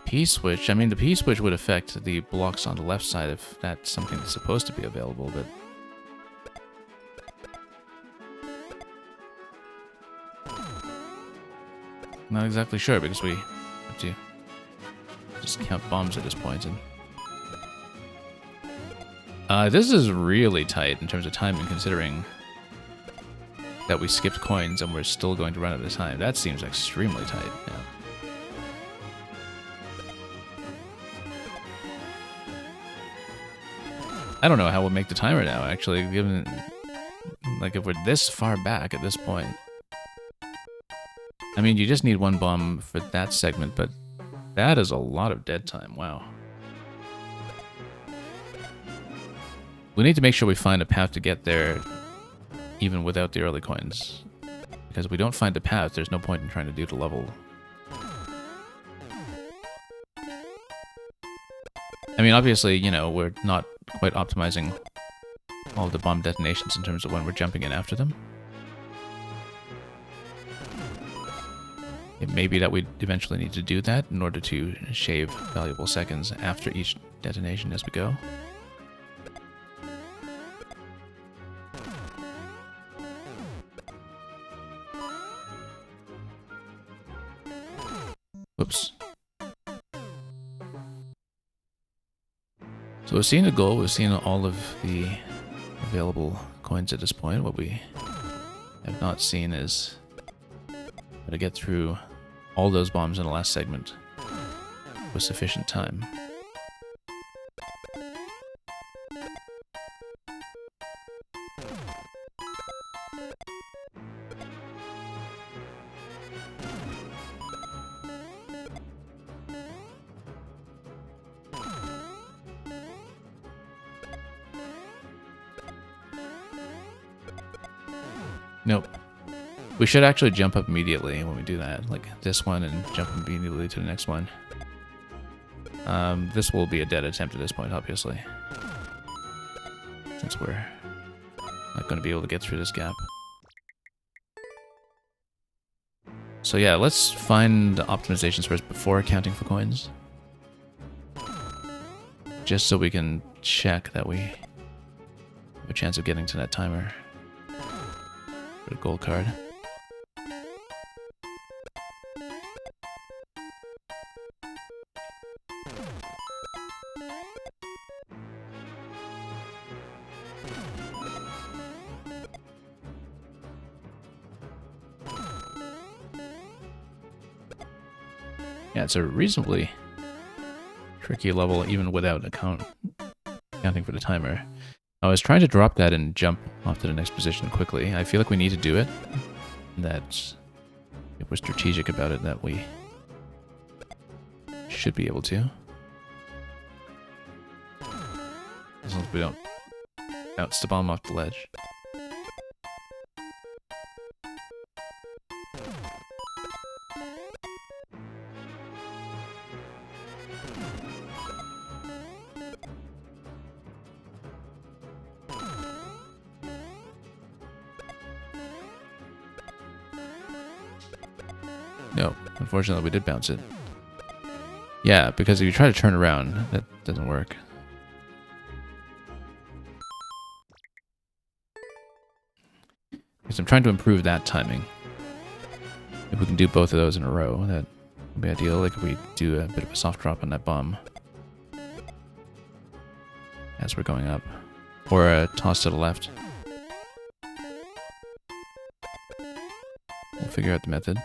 P-switch. I mean, the P-switch would affect the blocks on the left side if that's something that's supposed to be available, but... not exactly sure, because we have to just count bombs at this point, and... this is really tight in terms of timing, considering that we skipped coins and we're still going to run out of time. That seems extremely tight. Yeah. I don't know how we'll make the timer now, actually, given... like, if we're this far back at this point. I mean, you just need one bomb for that segment, but that is a lot of dead time. Wow. We need to make sure we find a path to get there even without the early coins. Because if we don't find the path, there's no point in trying to do the level. I mean, obviously, you know, we're not quite optimizing all of the bomb detonations in terms of when we're jumping in after them. It may be that we eventually need to do that in order to shave valuable seconds after each detonation as we go. Whoops. So we've seen the goal, we've seen all of the available coins at this point. What we have not seen is how to get through all those bombs in the last segment with sufficient time. Nope. We should actually jump up immediately when we do that, like this one, and jump immediately to the next one. This will be a dead attempt at this point, obviously, since we're not going to be able to get through this gap. So yeah, let's find the optimizations first before accounting for coins. Just so we can check that we have a chance of getting to that timer. A gold card. Yeah, it's a reasonably tricky level even without accounting for the timer. I was trying to drop that and jump off to the next position quickly. I feel like we need to do it. That if we're strategic about it, that we should be able to. As long as we don't bounce the bomb off the ledge. No, unfortunately we did bounce it. Yeah, because if you try to turn around, that doesn't work. Because I'm trying to improve that timing. If we can do both of those in a row, that would be ideal. Like if we do a bit of a soft drop on that bomb as we're going up. Or a toss to the left. We'll figure out the method.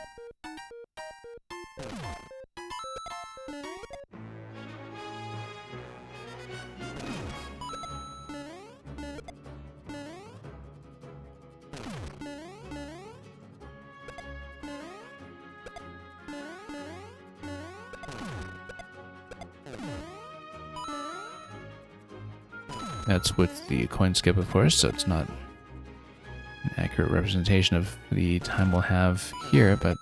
That's with the coin skip, of course, so it's not an accurate representation of the time we'll have here, but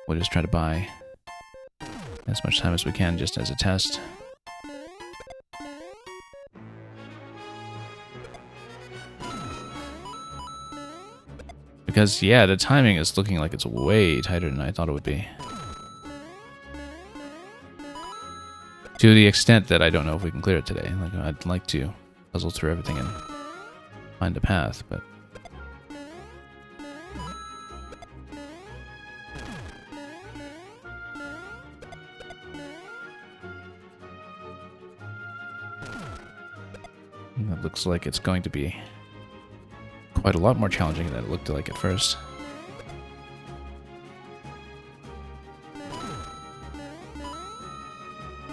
we'll just try to buy as much time as we can just as a test. Because, yeah, the timing is looking like it's way tighter than I thought it would be. To the extent that I don't know if we can clear it today. Like, I'd like to puzzle through everything and find a path, but... That looks like it's going to be quite a lot more challenging than it looked like at first.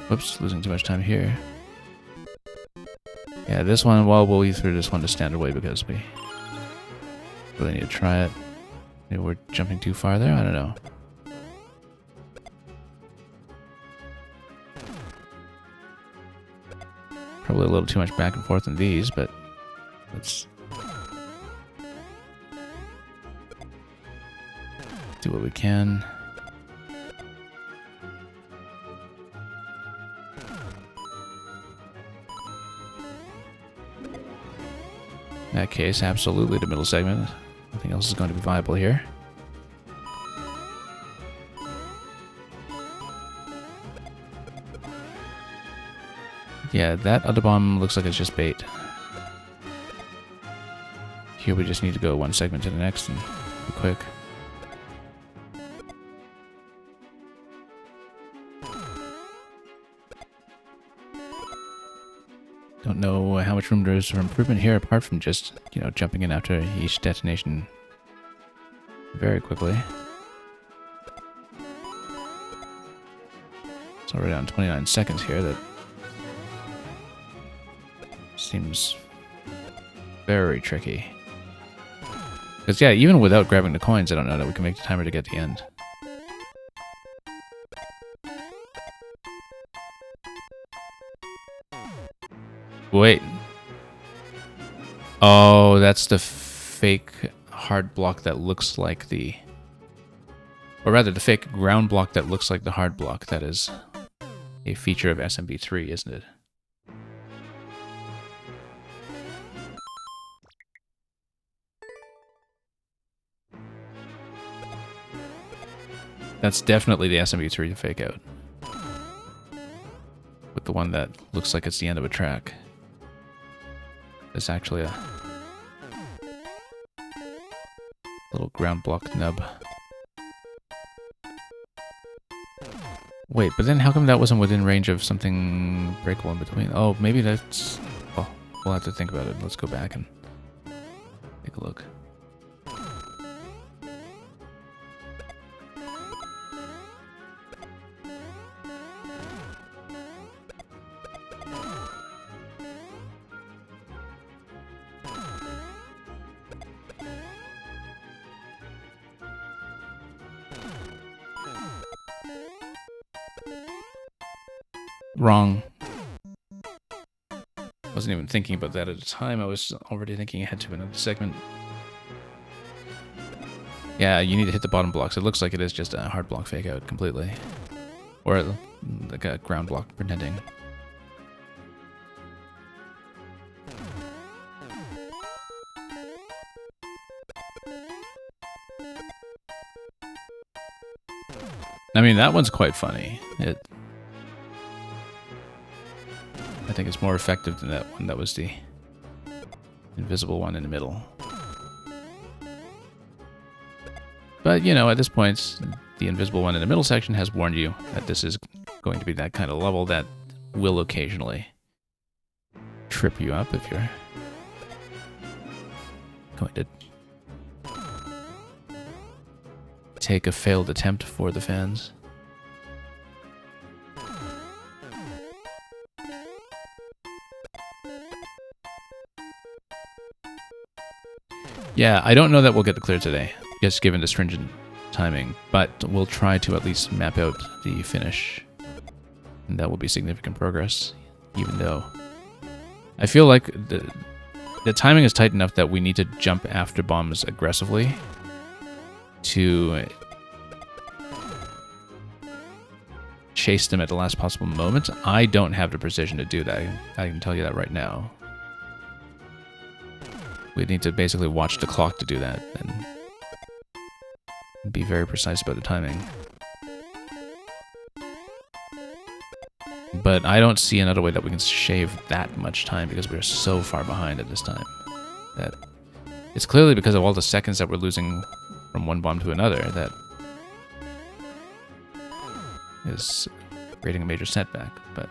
Whoops, losing too much time here. Yeah, this one, well, we'll leave through this one the standard way because we really need to try it. Maybe we're jumping too far there? I don't know. Probably a little too much back and forth in these, but let's do what we can. In that case, absolutely the middle segment. Nothing else is going to be viable here. Yeah, that other bomb looks like it's just bait. Here we just need to go one segment to the next and be quick. Don't know how much room there is for improvement here, apart from just, you know, jumping in after each detonation very quickly. It's already on 29 seconds here. That seems very tricky. Because, yeah, even without grabbing the coins, I don't know that we can make the timer to get to the end. Wait. Oh, that's the fake hard block that looks like the... Or rather, the fake ground block that looks like the hard block. That is a feature of SMB3, isn't it? That's definitely the SMB3 fake out. With the one that looks like it's the end of a track. It's actually a little ground block nub. Wait, but then how come that wasn't within range of something breakable in between? Oh, maybe that's... Oh, we'll have to think about it. Let's go back and take a look. Wrong. Wasn't even thinking about that at the time. I was already thinking ahead to another segment. Yeah, you need to hit the bottom blocks. It looks like it is just a hard block fake out completely. Or like a ground block pretending. I mean, that one's quite funny. I think it's more effective than that one. That was the invisible one in the middle. But, you know, at this point, the invisible one in the middle section has warned you that this is going to be that kind of level that will occasionally trip you up if you're going to take a failed attempt for the fans. Yeah, I don't know that we'll get the clear today, just given the stringent timing, but we'll try to at least map out the finish. And that will be significant progress, even though I feel like the timing is tight enough that we need to jump after bombs aggressively to chase them at the last possible moment. I don't have the precision to do that. I can tell you that right now. We need to basically watch the clock to do that and be very precise about the timing. But I don't see another way that we can shave that much time because we're so far behind at this time. That it's clearly because of all the seconds that we're losing from one bomb to another that is creating a major setback, but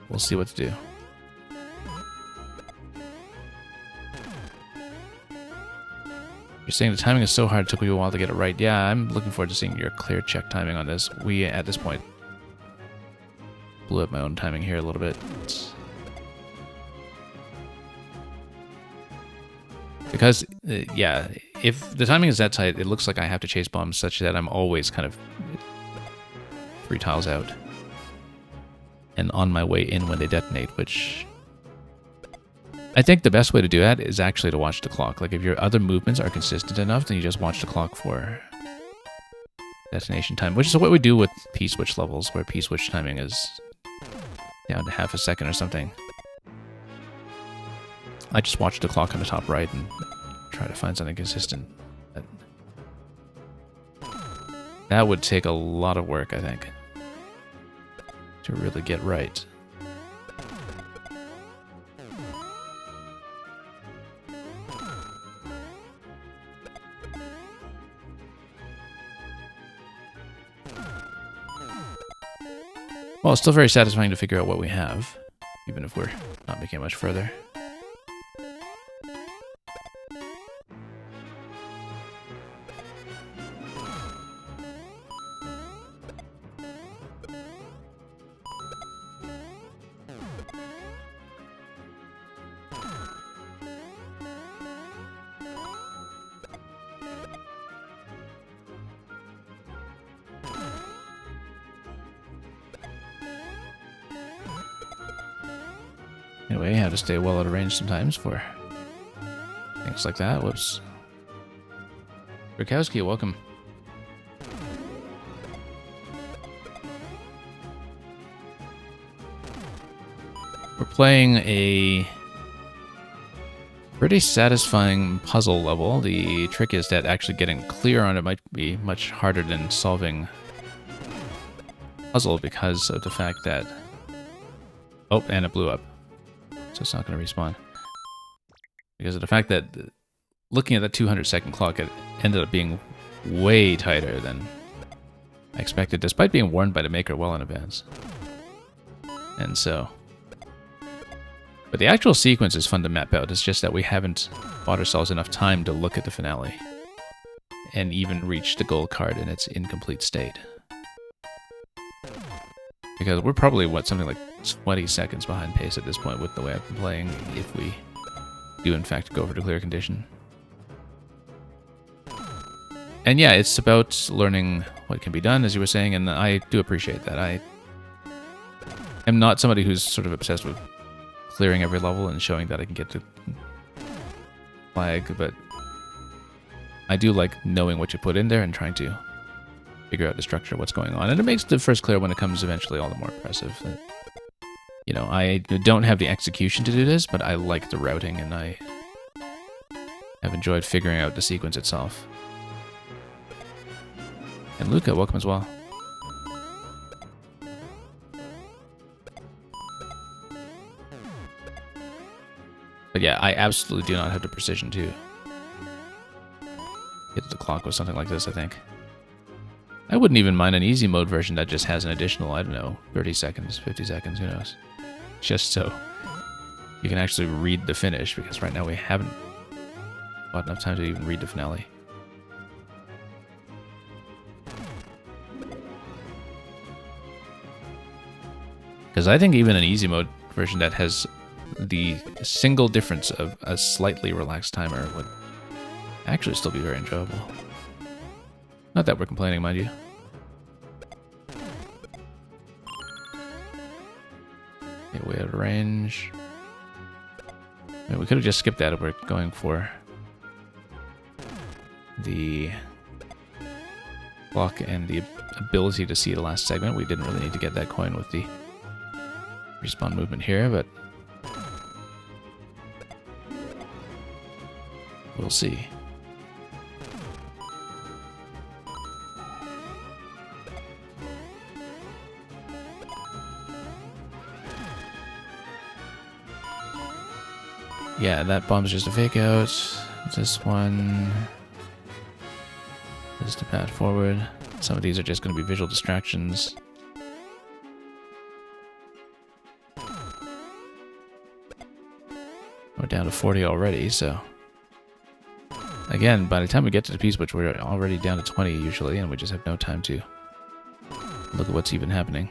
we'll see what to do. You're saying the timing is so hard, it took you a while to get it right. Yeah, I'm looking forward to seeing your clear check timing on this. We, at this point, blew up my own timing here a little bit. Because, yeah, if the timing is that tight, it looks like I have to chase bombs such that I'm always kind of 3 tiles out and on my way in when they detonate, which I think the best way to do that is actually to watch the clock. Like, if your other movements are consistent enough, then you just watch the clock for detonation time, which is what we do with P-switch levels, where P-switch timing is down to half a second or something. I just watch the clock on the top right and try to find something consistent. That would take a lot of work, I think, to really get right. Well, it's still very satisfying to figure out what we have, even if we're not making it much further. Anyway, how to stay well out of range sometimes for things like that. Whoops. Rukowski, welcome. We're playing a pretty satisfying puzzle level. The trick is that actually getting clear on it might be much harder than solving puzzle because of the fact that... Oh, and it blew up. So it's not going to respawn. Because of the fact that looking at that 200-second clock, it ended up being way tighter than I expected, despite being warned by the maker well in advance. And so... But the actual sequence is fun to map out. It's just that we haven't bought ourselves enough time to look at the finale and even reach the gold card in its incomplete state. Because we're probably, what, something like 20 seconds behind pace at this point with the way I've been playing, if we do in fact go for the clear condition. And yeah, it's about learning what can be done, as you were saying, and I do appreciate that. I am not somebody who's sort of obsessed with clearing every level and showing that I can get to flag, but I do like knowing what you put in there and trying to figure out the structure of what's going on. And it makes the first clear when it comes eventually all the more impressive. That, you know, I don't have the execution to do this, but I like the routing, and I have enjoyed figuring out the sequence itself. And Luca, welcome as well. But yeah, I absolutely do not have the precision to hit the clock with something like this, I think. I wouldn't even mind an easy mode version that just has an additional, I don't know, 30 seconds, 50 seconds, who knows. Just so you can actually read the finish, because right now we haven't got enough time to even read the finale. Because I think even an easy mode version that has the single difference of a slightly relaxed timer would actually still be very enjoyable. Not that we're complaining, mind you. Okay, way out of range. I mean, we could have just skipped that if we're going for the block and the ability to see the last segment. We didn't really need to get that coin with the respawn movement here, but we'll see. Yeah, that bomb's just a fake out. This one is the path forward. Some of these are just going to be visual distractions. We're down to 40 already, so... Again, by the time we get to the piece, which we're already down to 20 usually, and we just have no time to look at what's even happening.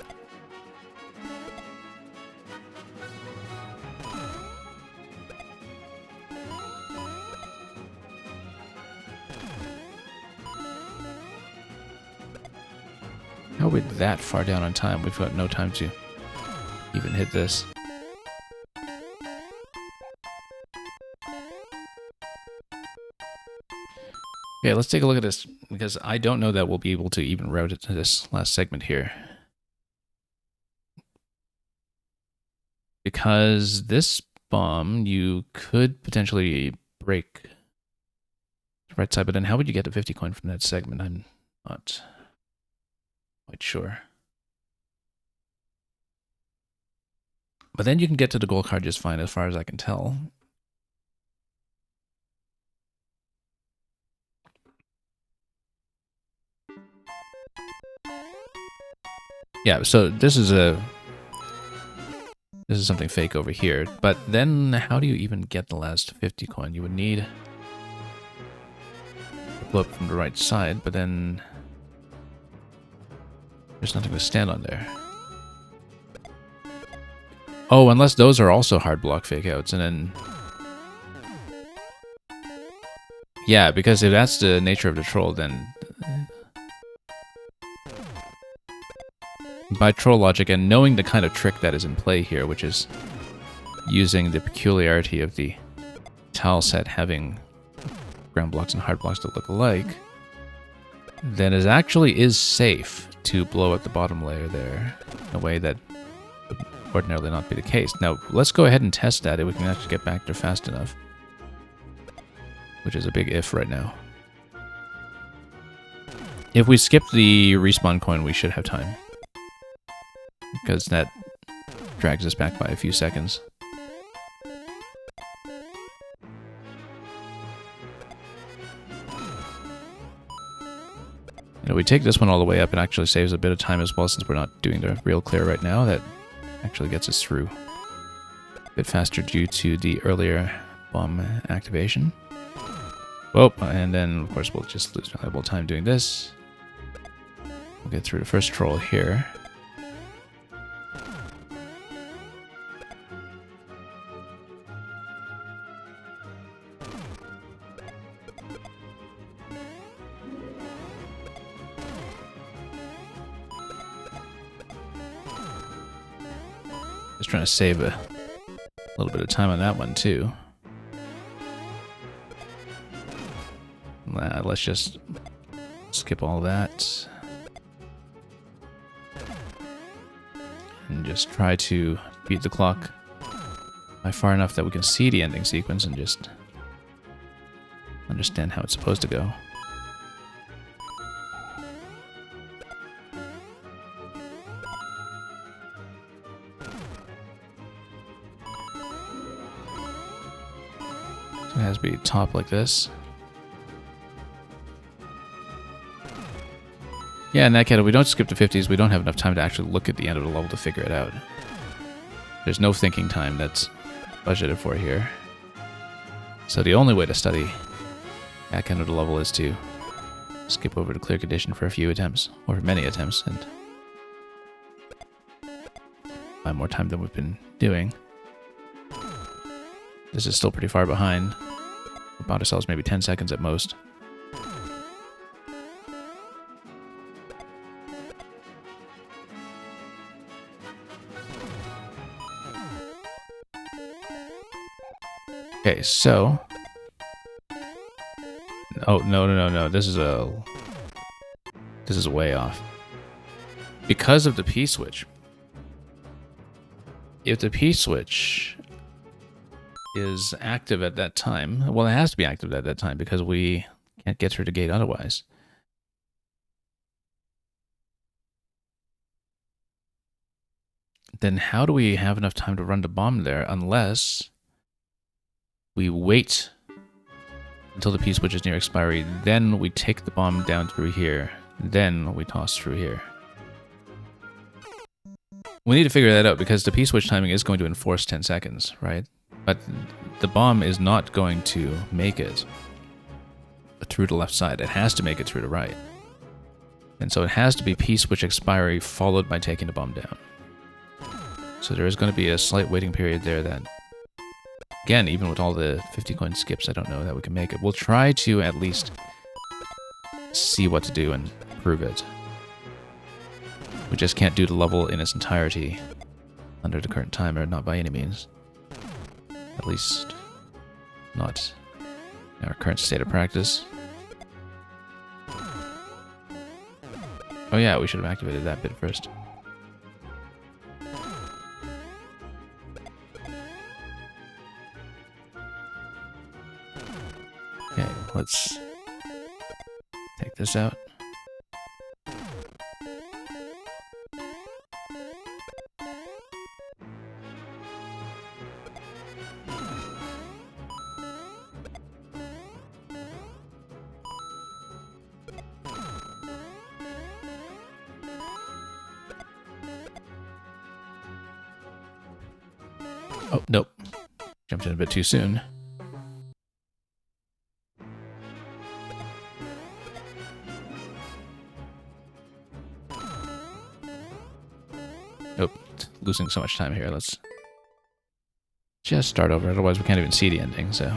How are we that far down on time? We've got no time to even hit this. Okay, let's take a look at this, because I don't know that we'll be able to even route it to this last segment here. Because this bomb, you could potentially break the right side, but then how would you get to 50 coin from that segment? I'm not quite sure. But then you can get to the gold card just fine, as far as I can tell. Yeah, so this is something fake over here. But then how do you even get the last 50 coin? You would need to blow up from the right side, but then there's nothing to stand on there. Oh, unless those are also hard block fake outs, and then... Yeah, because if that's the nature of the troll, then... By troll logic, and knowing the kind of trick that is in play here, which is using the peculiarity of the tile set having ground blocks and hard blocks that look alike, then it actually is safe to blow up the bottom layer there in a way that would ordinarily not be the case. Now, let's go ahead and test that if we can actually get back there fast enough, which is a big if right now. If we skip the respawn coin, we should have time, because that drags us back by a few seconds. You know, we take this one all the way up, and actually saves a bit of time as well, since we're not doing the real clear right now. That actually gets us through a bit faster due to the earlier bomb activation. Well, and then of course we'll just lose valuable time doing this. We'll get through the first troll here. Just trying to save a little bit of time on that one too. Let's just skip all that. And just try to beat the clock by far enough that we can see the ending sequence and just understand how it's supposed to go. So it has to be top like this. Yeah, in that case, if we don't skip to 50s, we don't have enough time to actually look at the end of the level to figure it out. There's no thinking time that's budgeted for here. So the only way to study back end of the level is to skip over to clear condition for a few attempts, or for many attempts, and buy more time than we've been doing. This is still pretty far behind. We bought ourselves maybe 10 seconds at most. Okay, so... Oh, no. This is way off. Because of the P-switch. If the P-switch is active at that time... Well, it has to be active at that time because we can't get through the gate otherwise. Then how do we have enough time to run the bomb there unless... we wait until the P-switch is near expiry, then we take the bomb down through here, then we toss through here. We need to figure that out because the P-switch timing is going to enforce 10 seconds, right? But the bomb is not going to make it through the left side. It has to make it through the right. And so it has to be P-switch expiry followed by taking the bomb down. So there is going to be a slight waiting period there that... Again, even with all the 50 coin skips, I don't know that we can make it. We'll try to at least see what to do and prove it. We just can't do the level in its entirety under the current timer, not by any means. At least not in our current state of practice. Oh yeah, we should have activated that bit first. Okay, let's take this out. Oh, nope. Jumped in a bit too soon. Nope. Losing so much time here. Let's just start over. Otherwise, we can't even see the ending, so...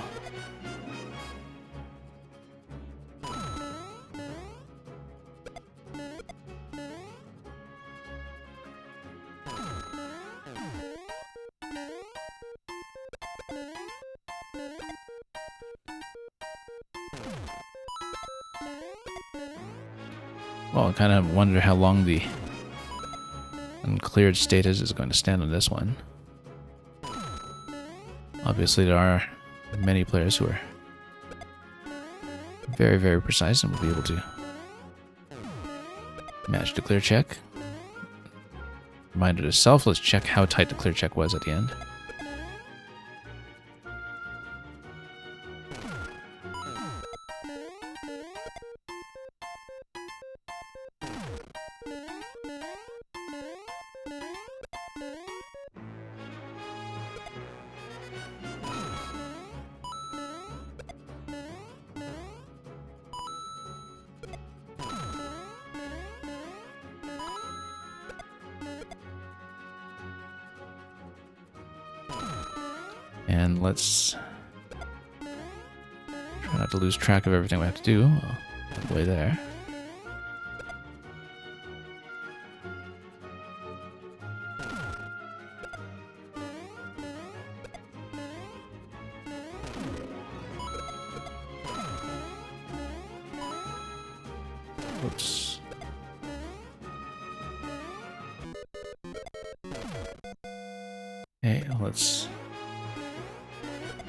Well, I kind of wonder how long the uncleared status is going to stand on this one. Obviously, there are many players who are very, very precise and will be able to match the clear check. Reminder to self, let's check how tight the clear check was at the end. And let's try not to lose track of everything we have to do on the way there. Whoops. Okay, let's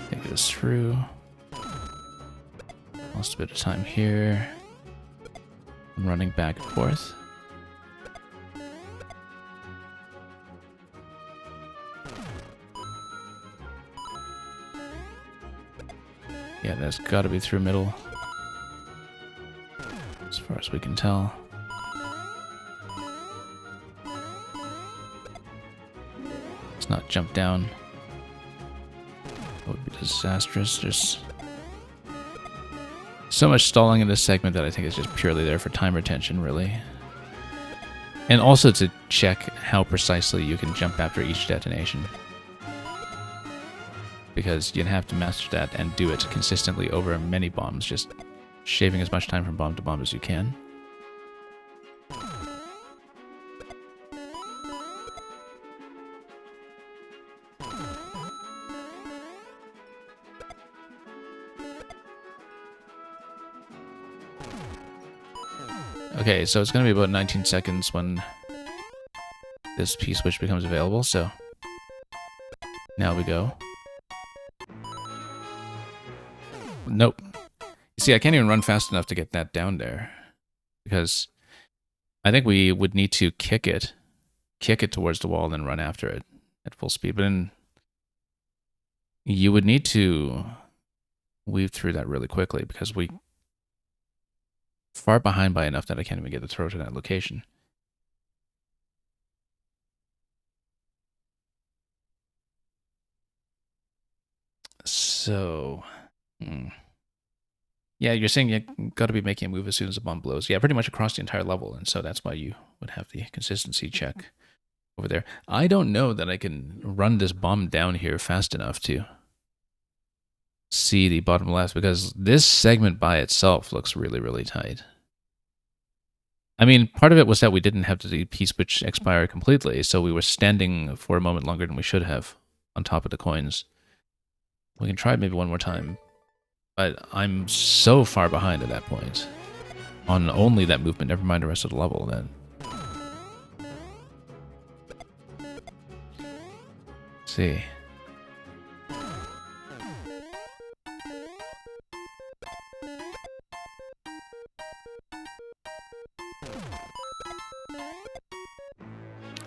think this through. Lost a bit of time here. I'm running back and forth. Yeah, that's got to be through middle, as far as we can tell. Let's not jump down. That would be disastrous. There's so much stalling in this segment that I think is just purely there for time retention, really. And also to check how precisely you can jump after each detonation. Because you'd have to master that and do it consistently over many bombs, just shaving as much time from bomb to bomb as you can. Okay, so it's going to be about 19 seconds when this P-switch becomes available, so now we go. Nope. You see, I can't even run fast enough to get that down there, because I think we would need to kick it towards the wall and then run after it at full speed, but then you would need to weave through that really quickly, because we far behind by enough that I can't even get the throw to that location. So, yeah, you're saying you got to be making a move as soon as the bomb blows. Yeah, pretty much across the entire level, and so that's why you would have the consistency check over there. I don't know that I can run this bomb down here fast enough to see the bottom left, because this segment by itself looks really, really tight. I mean, part of it was that we didn't have the P-switch expire completely, so we were standing for a moment longer than we should have on top of the coins. We can try it maybe one more time, but I'm so far behind at that point on only that movement, never mind the rest of the level, then. Let's see.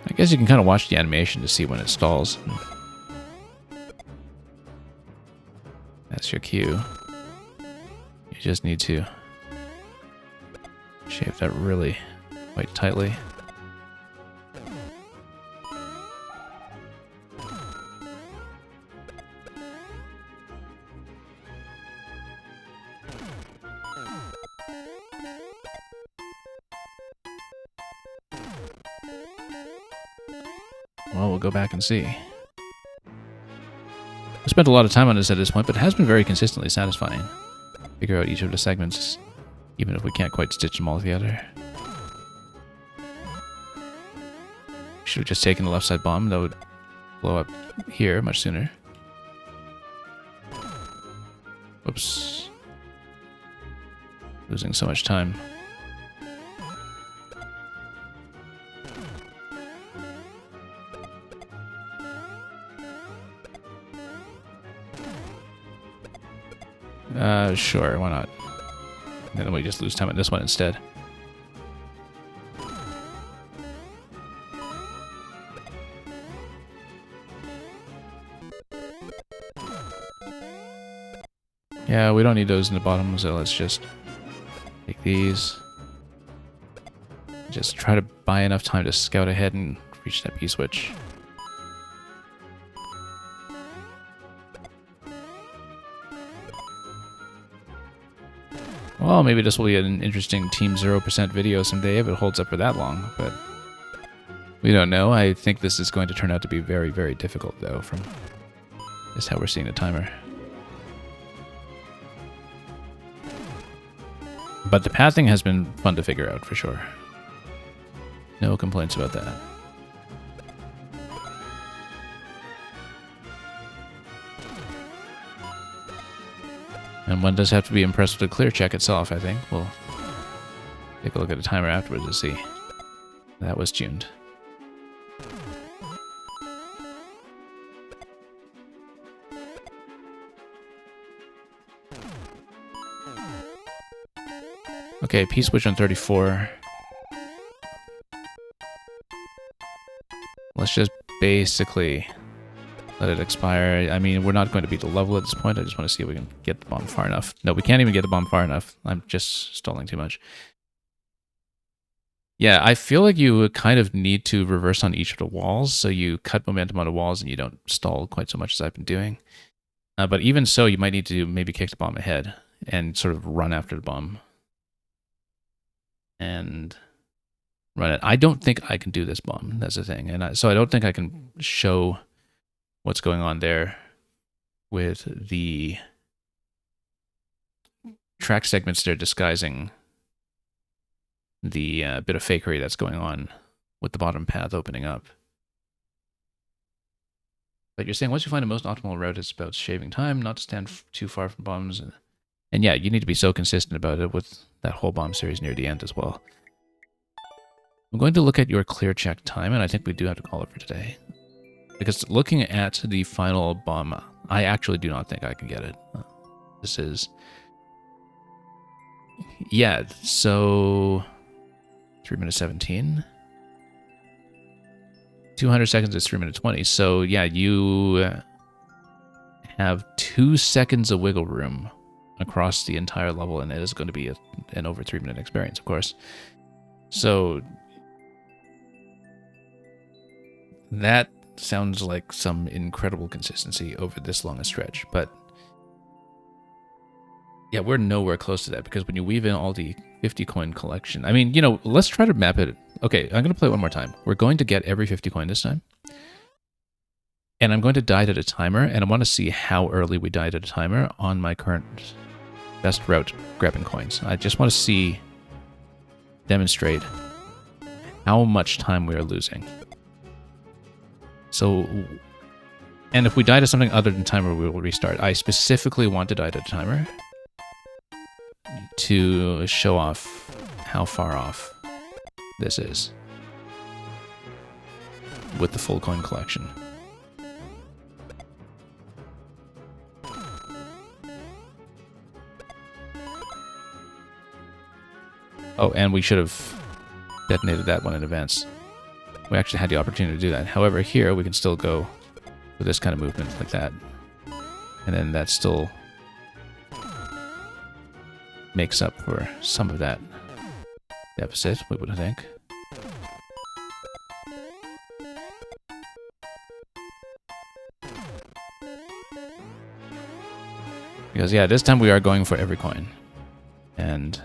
I guess you can kind of watch the animation to see when it stalls. That's your cue. You just need to shave that really quite tightly. Well, we'll go back and see. I spent a lot of time on this at this point, but it has been very consistently satisfying. Figure out each of the segments, even if we can't quite stitch them all together. Should have just taken the left side bomb. That would blow up here much sooner. Whoops. Losing so much time. Sure, why not? And then we just lose time on this one instead. Yeah, we don't need those in the bottom, so let's just take these. Just try to buy enough time to scout ahead and reach that P-switch. Well, maybe this will be an interesting Team 0% video someday if it holds up for that long, but we don't know. I think this is going to turn out to be very, very difficult, though, from just how we're seeing the timer. But the pathing has been fun to figure out, for sure. No complaints about that. And one does have to be impressed with the clear check itself, I think. We'll Take a look at the timer afterwards to see. That was tuned. Okay, P-switch on 34. Let's just basically let it expire. I mean, we're not going to beat the level at this point. I just want to see if we can get the bomb far enough. No, we can't even get the bomb far enough. I'm just stalling too much. Yeah, I feel like you kind of need to reverse on each of the walls, so you cut momentum on the walls and you don't stall quite so much as I've been doing. But even so, you might need to maybe kick the bomb ahead and sort of run after the bomb. And run it. I don't think I can do this bomb. That's the thing. And so I don't think I can show what's going on there with the track segments they're disguising the bit of fakery that's going on with the bottom path opening up. But you're saying once you find the most optimal route, it's about shaving time, not to stand too far from bombs. And yeah, you need to be so consistent about it with that whole bomb series near the end as well. I'm going to look at your clear check time, and I think we do have to call it for today. Because looking at the final bomb, I actually do not think I can get it. This is... Yeah, so... 3 minutes 17. 200 seconds is 3 minutes 20. So yeah, you have 2 seconds of wiggle room across the entire level, and it is going to be an over 3 minute experience, of course. So that sounds like some incredible consistency over this long a stretch, but yeah, we're nowhere close to that, because when you weave in all the 50 coin collection, I mean, you know, let's try to map it. Okay, I'm going to play one more time. We're going to get every 50 coin this time. And I'm going to die to the timer, and I want to see how early we die to the timer on my current best route grabbing coins. I just want to demonstrate how much time we are losing. So, and if we die to something other than timer, we will restart. I specifically want to die to the timer to show off how far off this is with the full coin collection. Oh, and we should have detonated that one in advance. We actually had the opportunity to do that. However, here we can still go with this kind of movement like that. And then that still makes up for some of that deficit, we would think. Because, yeah, this time we are going for every coin. And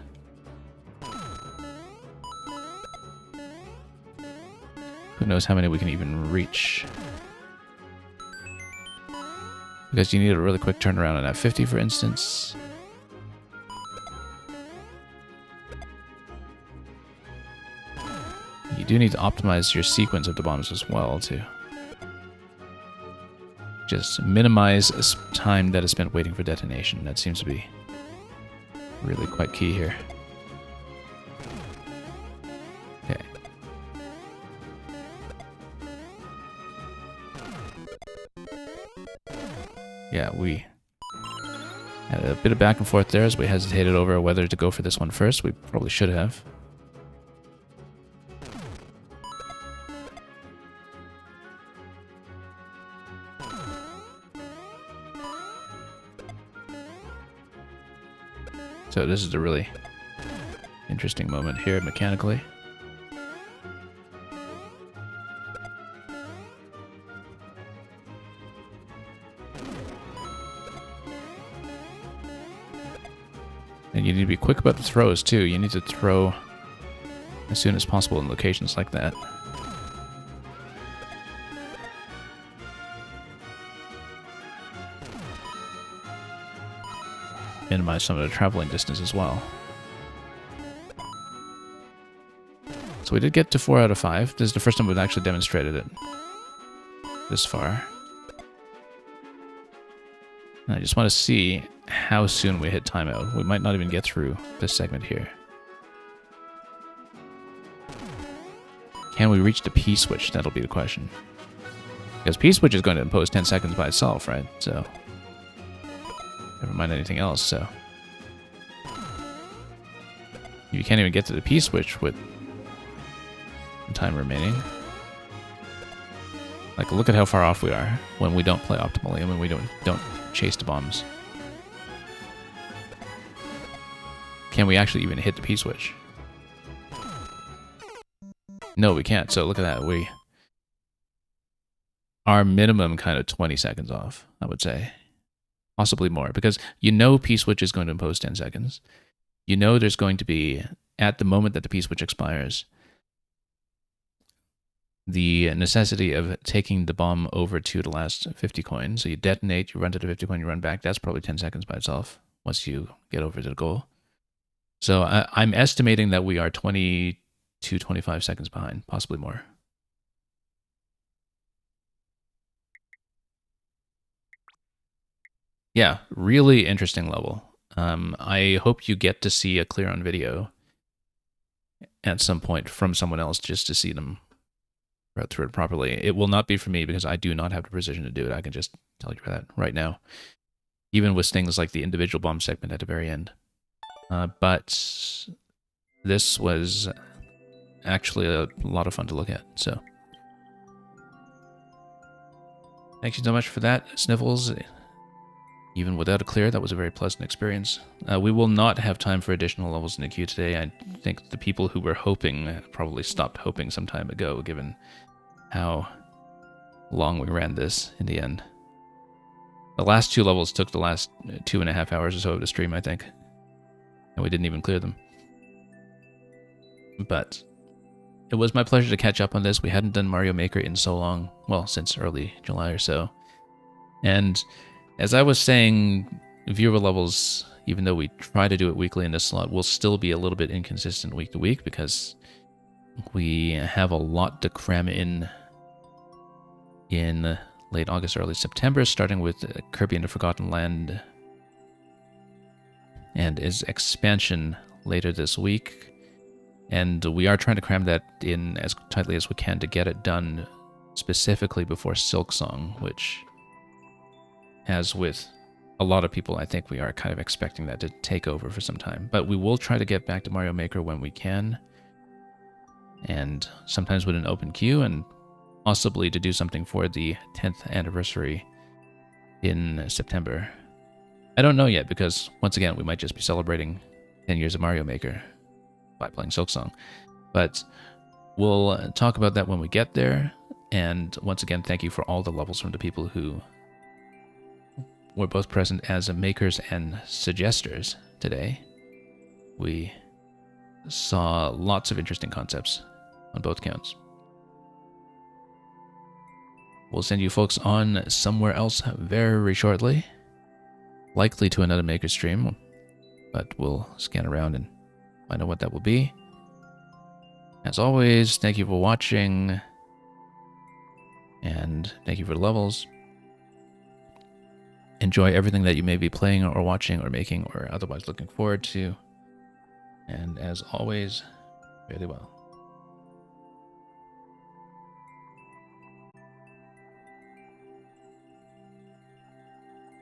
who knows how many we can even reach. Because you need a really quick turnaround on that 50, for instance. You do need to optimize your sequence of the bombs as well, to just minimize time that is spent waiting for detonation. That seems to be really quite key here. Okay. Yeah, we had a bit of back and forth there as we hesitated over whether to go for this one first. We probably should have. So this is a really interesting moment here mechanically. And you need to be quick about the throws too. You need to throw as soon as possible in locations like that. Minimize some of the traveling distance as well. So we did get to 4 out of 5. This is the first time we've actually demonstrated it this far. And I just want to see how soon we hit timeout. We might not even get through this segment here. Can we reach the P-switch? That'll be the question. Because P-switch is going to impose 10 seconds by itself, right? So, never mind anything else, so. You can't even get to the P-switch with time remaining. Like, look at how far off we are when we don't play optimally and when we don't chase the bombs. Can we actually even hit the P-switch? No, we can't. So look at that. We are minimum kind of 20 seconds off, I would say. Possibly more, because you know P-switch is going to impose 10 seconds. You know there's going to be, at the moment that the P-switch expires, the necessity of taking the bomb over to the last 50 coins. So you detonate, you run to the 50 coin, you run back. That's probably 10 seconds by itself once you get over to the goal. So I'm estimating that we are 20 to 25 seconds behind, possibly more. Yeah, really interesting level. I hope you get to see a clear on video at some point from someone else just to see them route through it properly. It will not be for me because I do not have the precision to do it. I can just tell you that right now. Even with things like the individual bomb segment at the very end. But this was actually a lot of fun to look at, so. Thank you so much for that, Sniffles. Even without a clear, that was a very pleasant experience. We will not have time for additional levels in the queue today. I think the people who were hoping probably stopped hoping some time ago, given how long we ran this in the end. The last 2 levels took the last 2.5 hours or so of the stream, I think. And we didn't even clear them. But it was my pleasure to catch up on this. We hadn't done Mario Maker in so long. Well, since early July or so. And as I was saying, viewer levels, even though we try to do it weekly in this slot, will still be a little bit inconsistent week to week because we have a lot to cram in late August, early September, starting with Kirby and the Forgotten Land and its expansion later this week. And we are trying to cram that in as tightly as we can to get it done specifically before Silksong, which, as with a lot of people, I think we are kind of expecting that to take over for some time. But we will try to get back to Mario Maker when we can, and sometimes with an open queue, and possibly to do something for the 10th anniversary in September. I don't know yet, because once again, we might just be celebrating 10 years of Mario Maker by playing Silksong. But we'll talk about that when we get there. And once again, thank you for all the levels from the people who were both present as makers and suggesters today. We saw lots of interesting concepts on both counts. We'll send you folks on somewhere else very shortly. Likely to another Maker stream, but we'll scan around and find out what that will be. As always, thank you for watching, and thank you for the levels. Enjoy everything that you may be playing or watching or making or otherwise looking forward to. And as always, really well.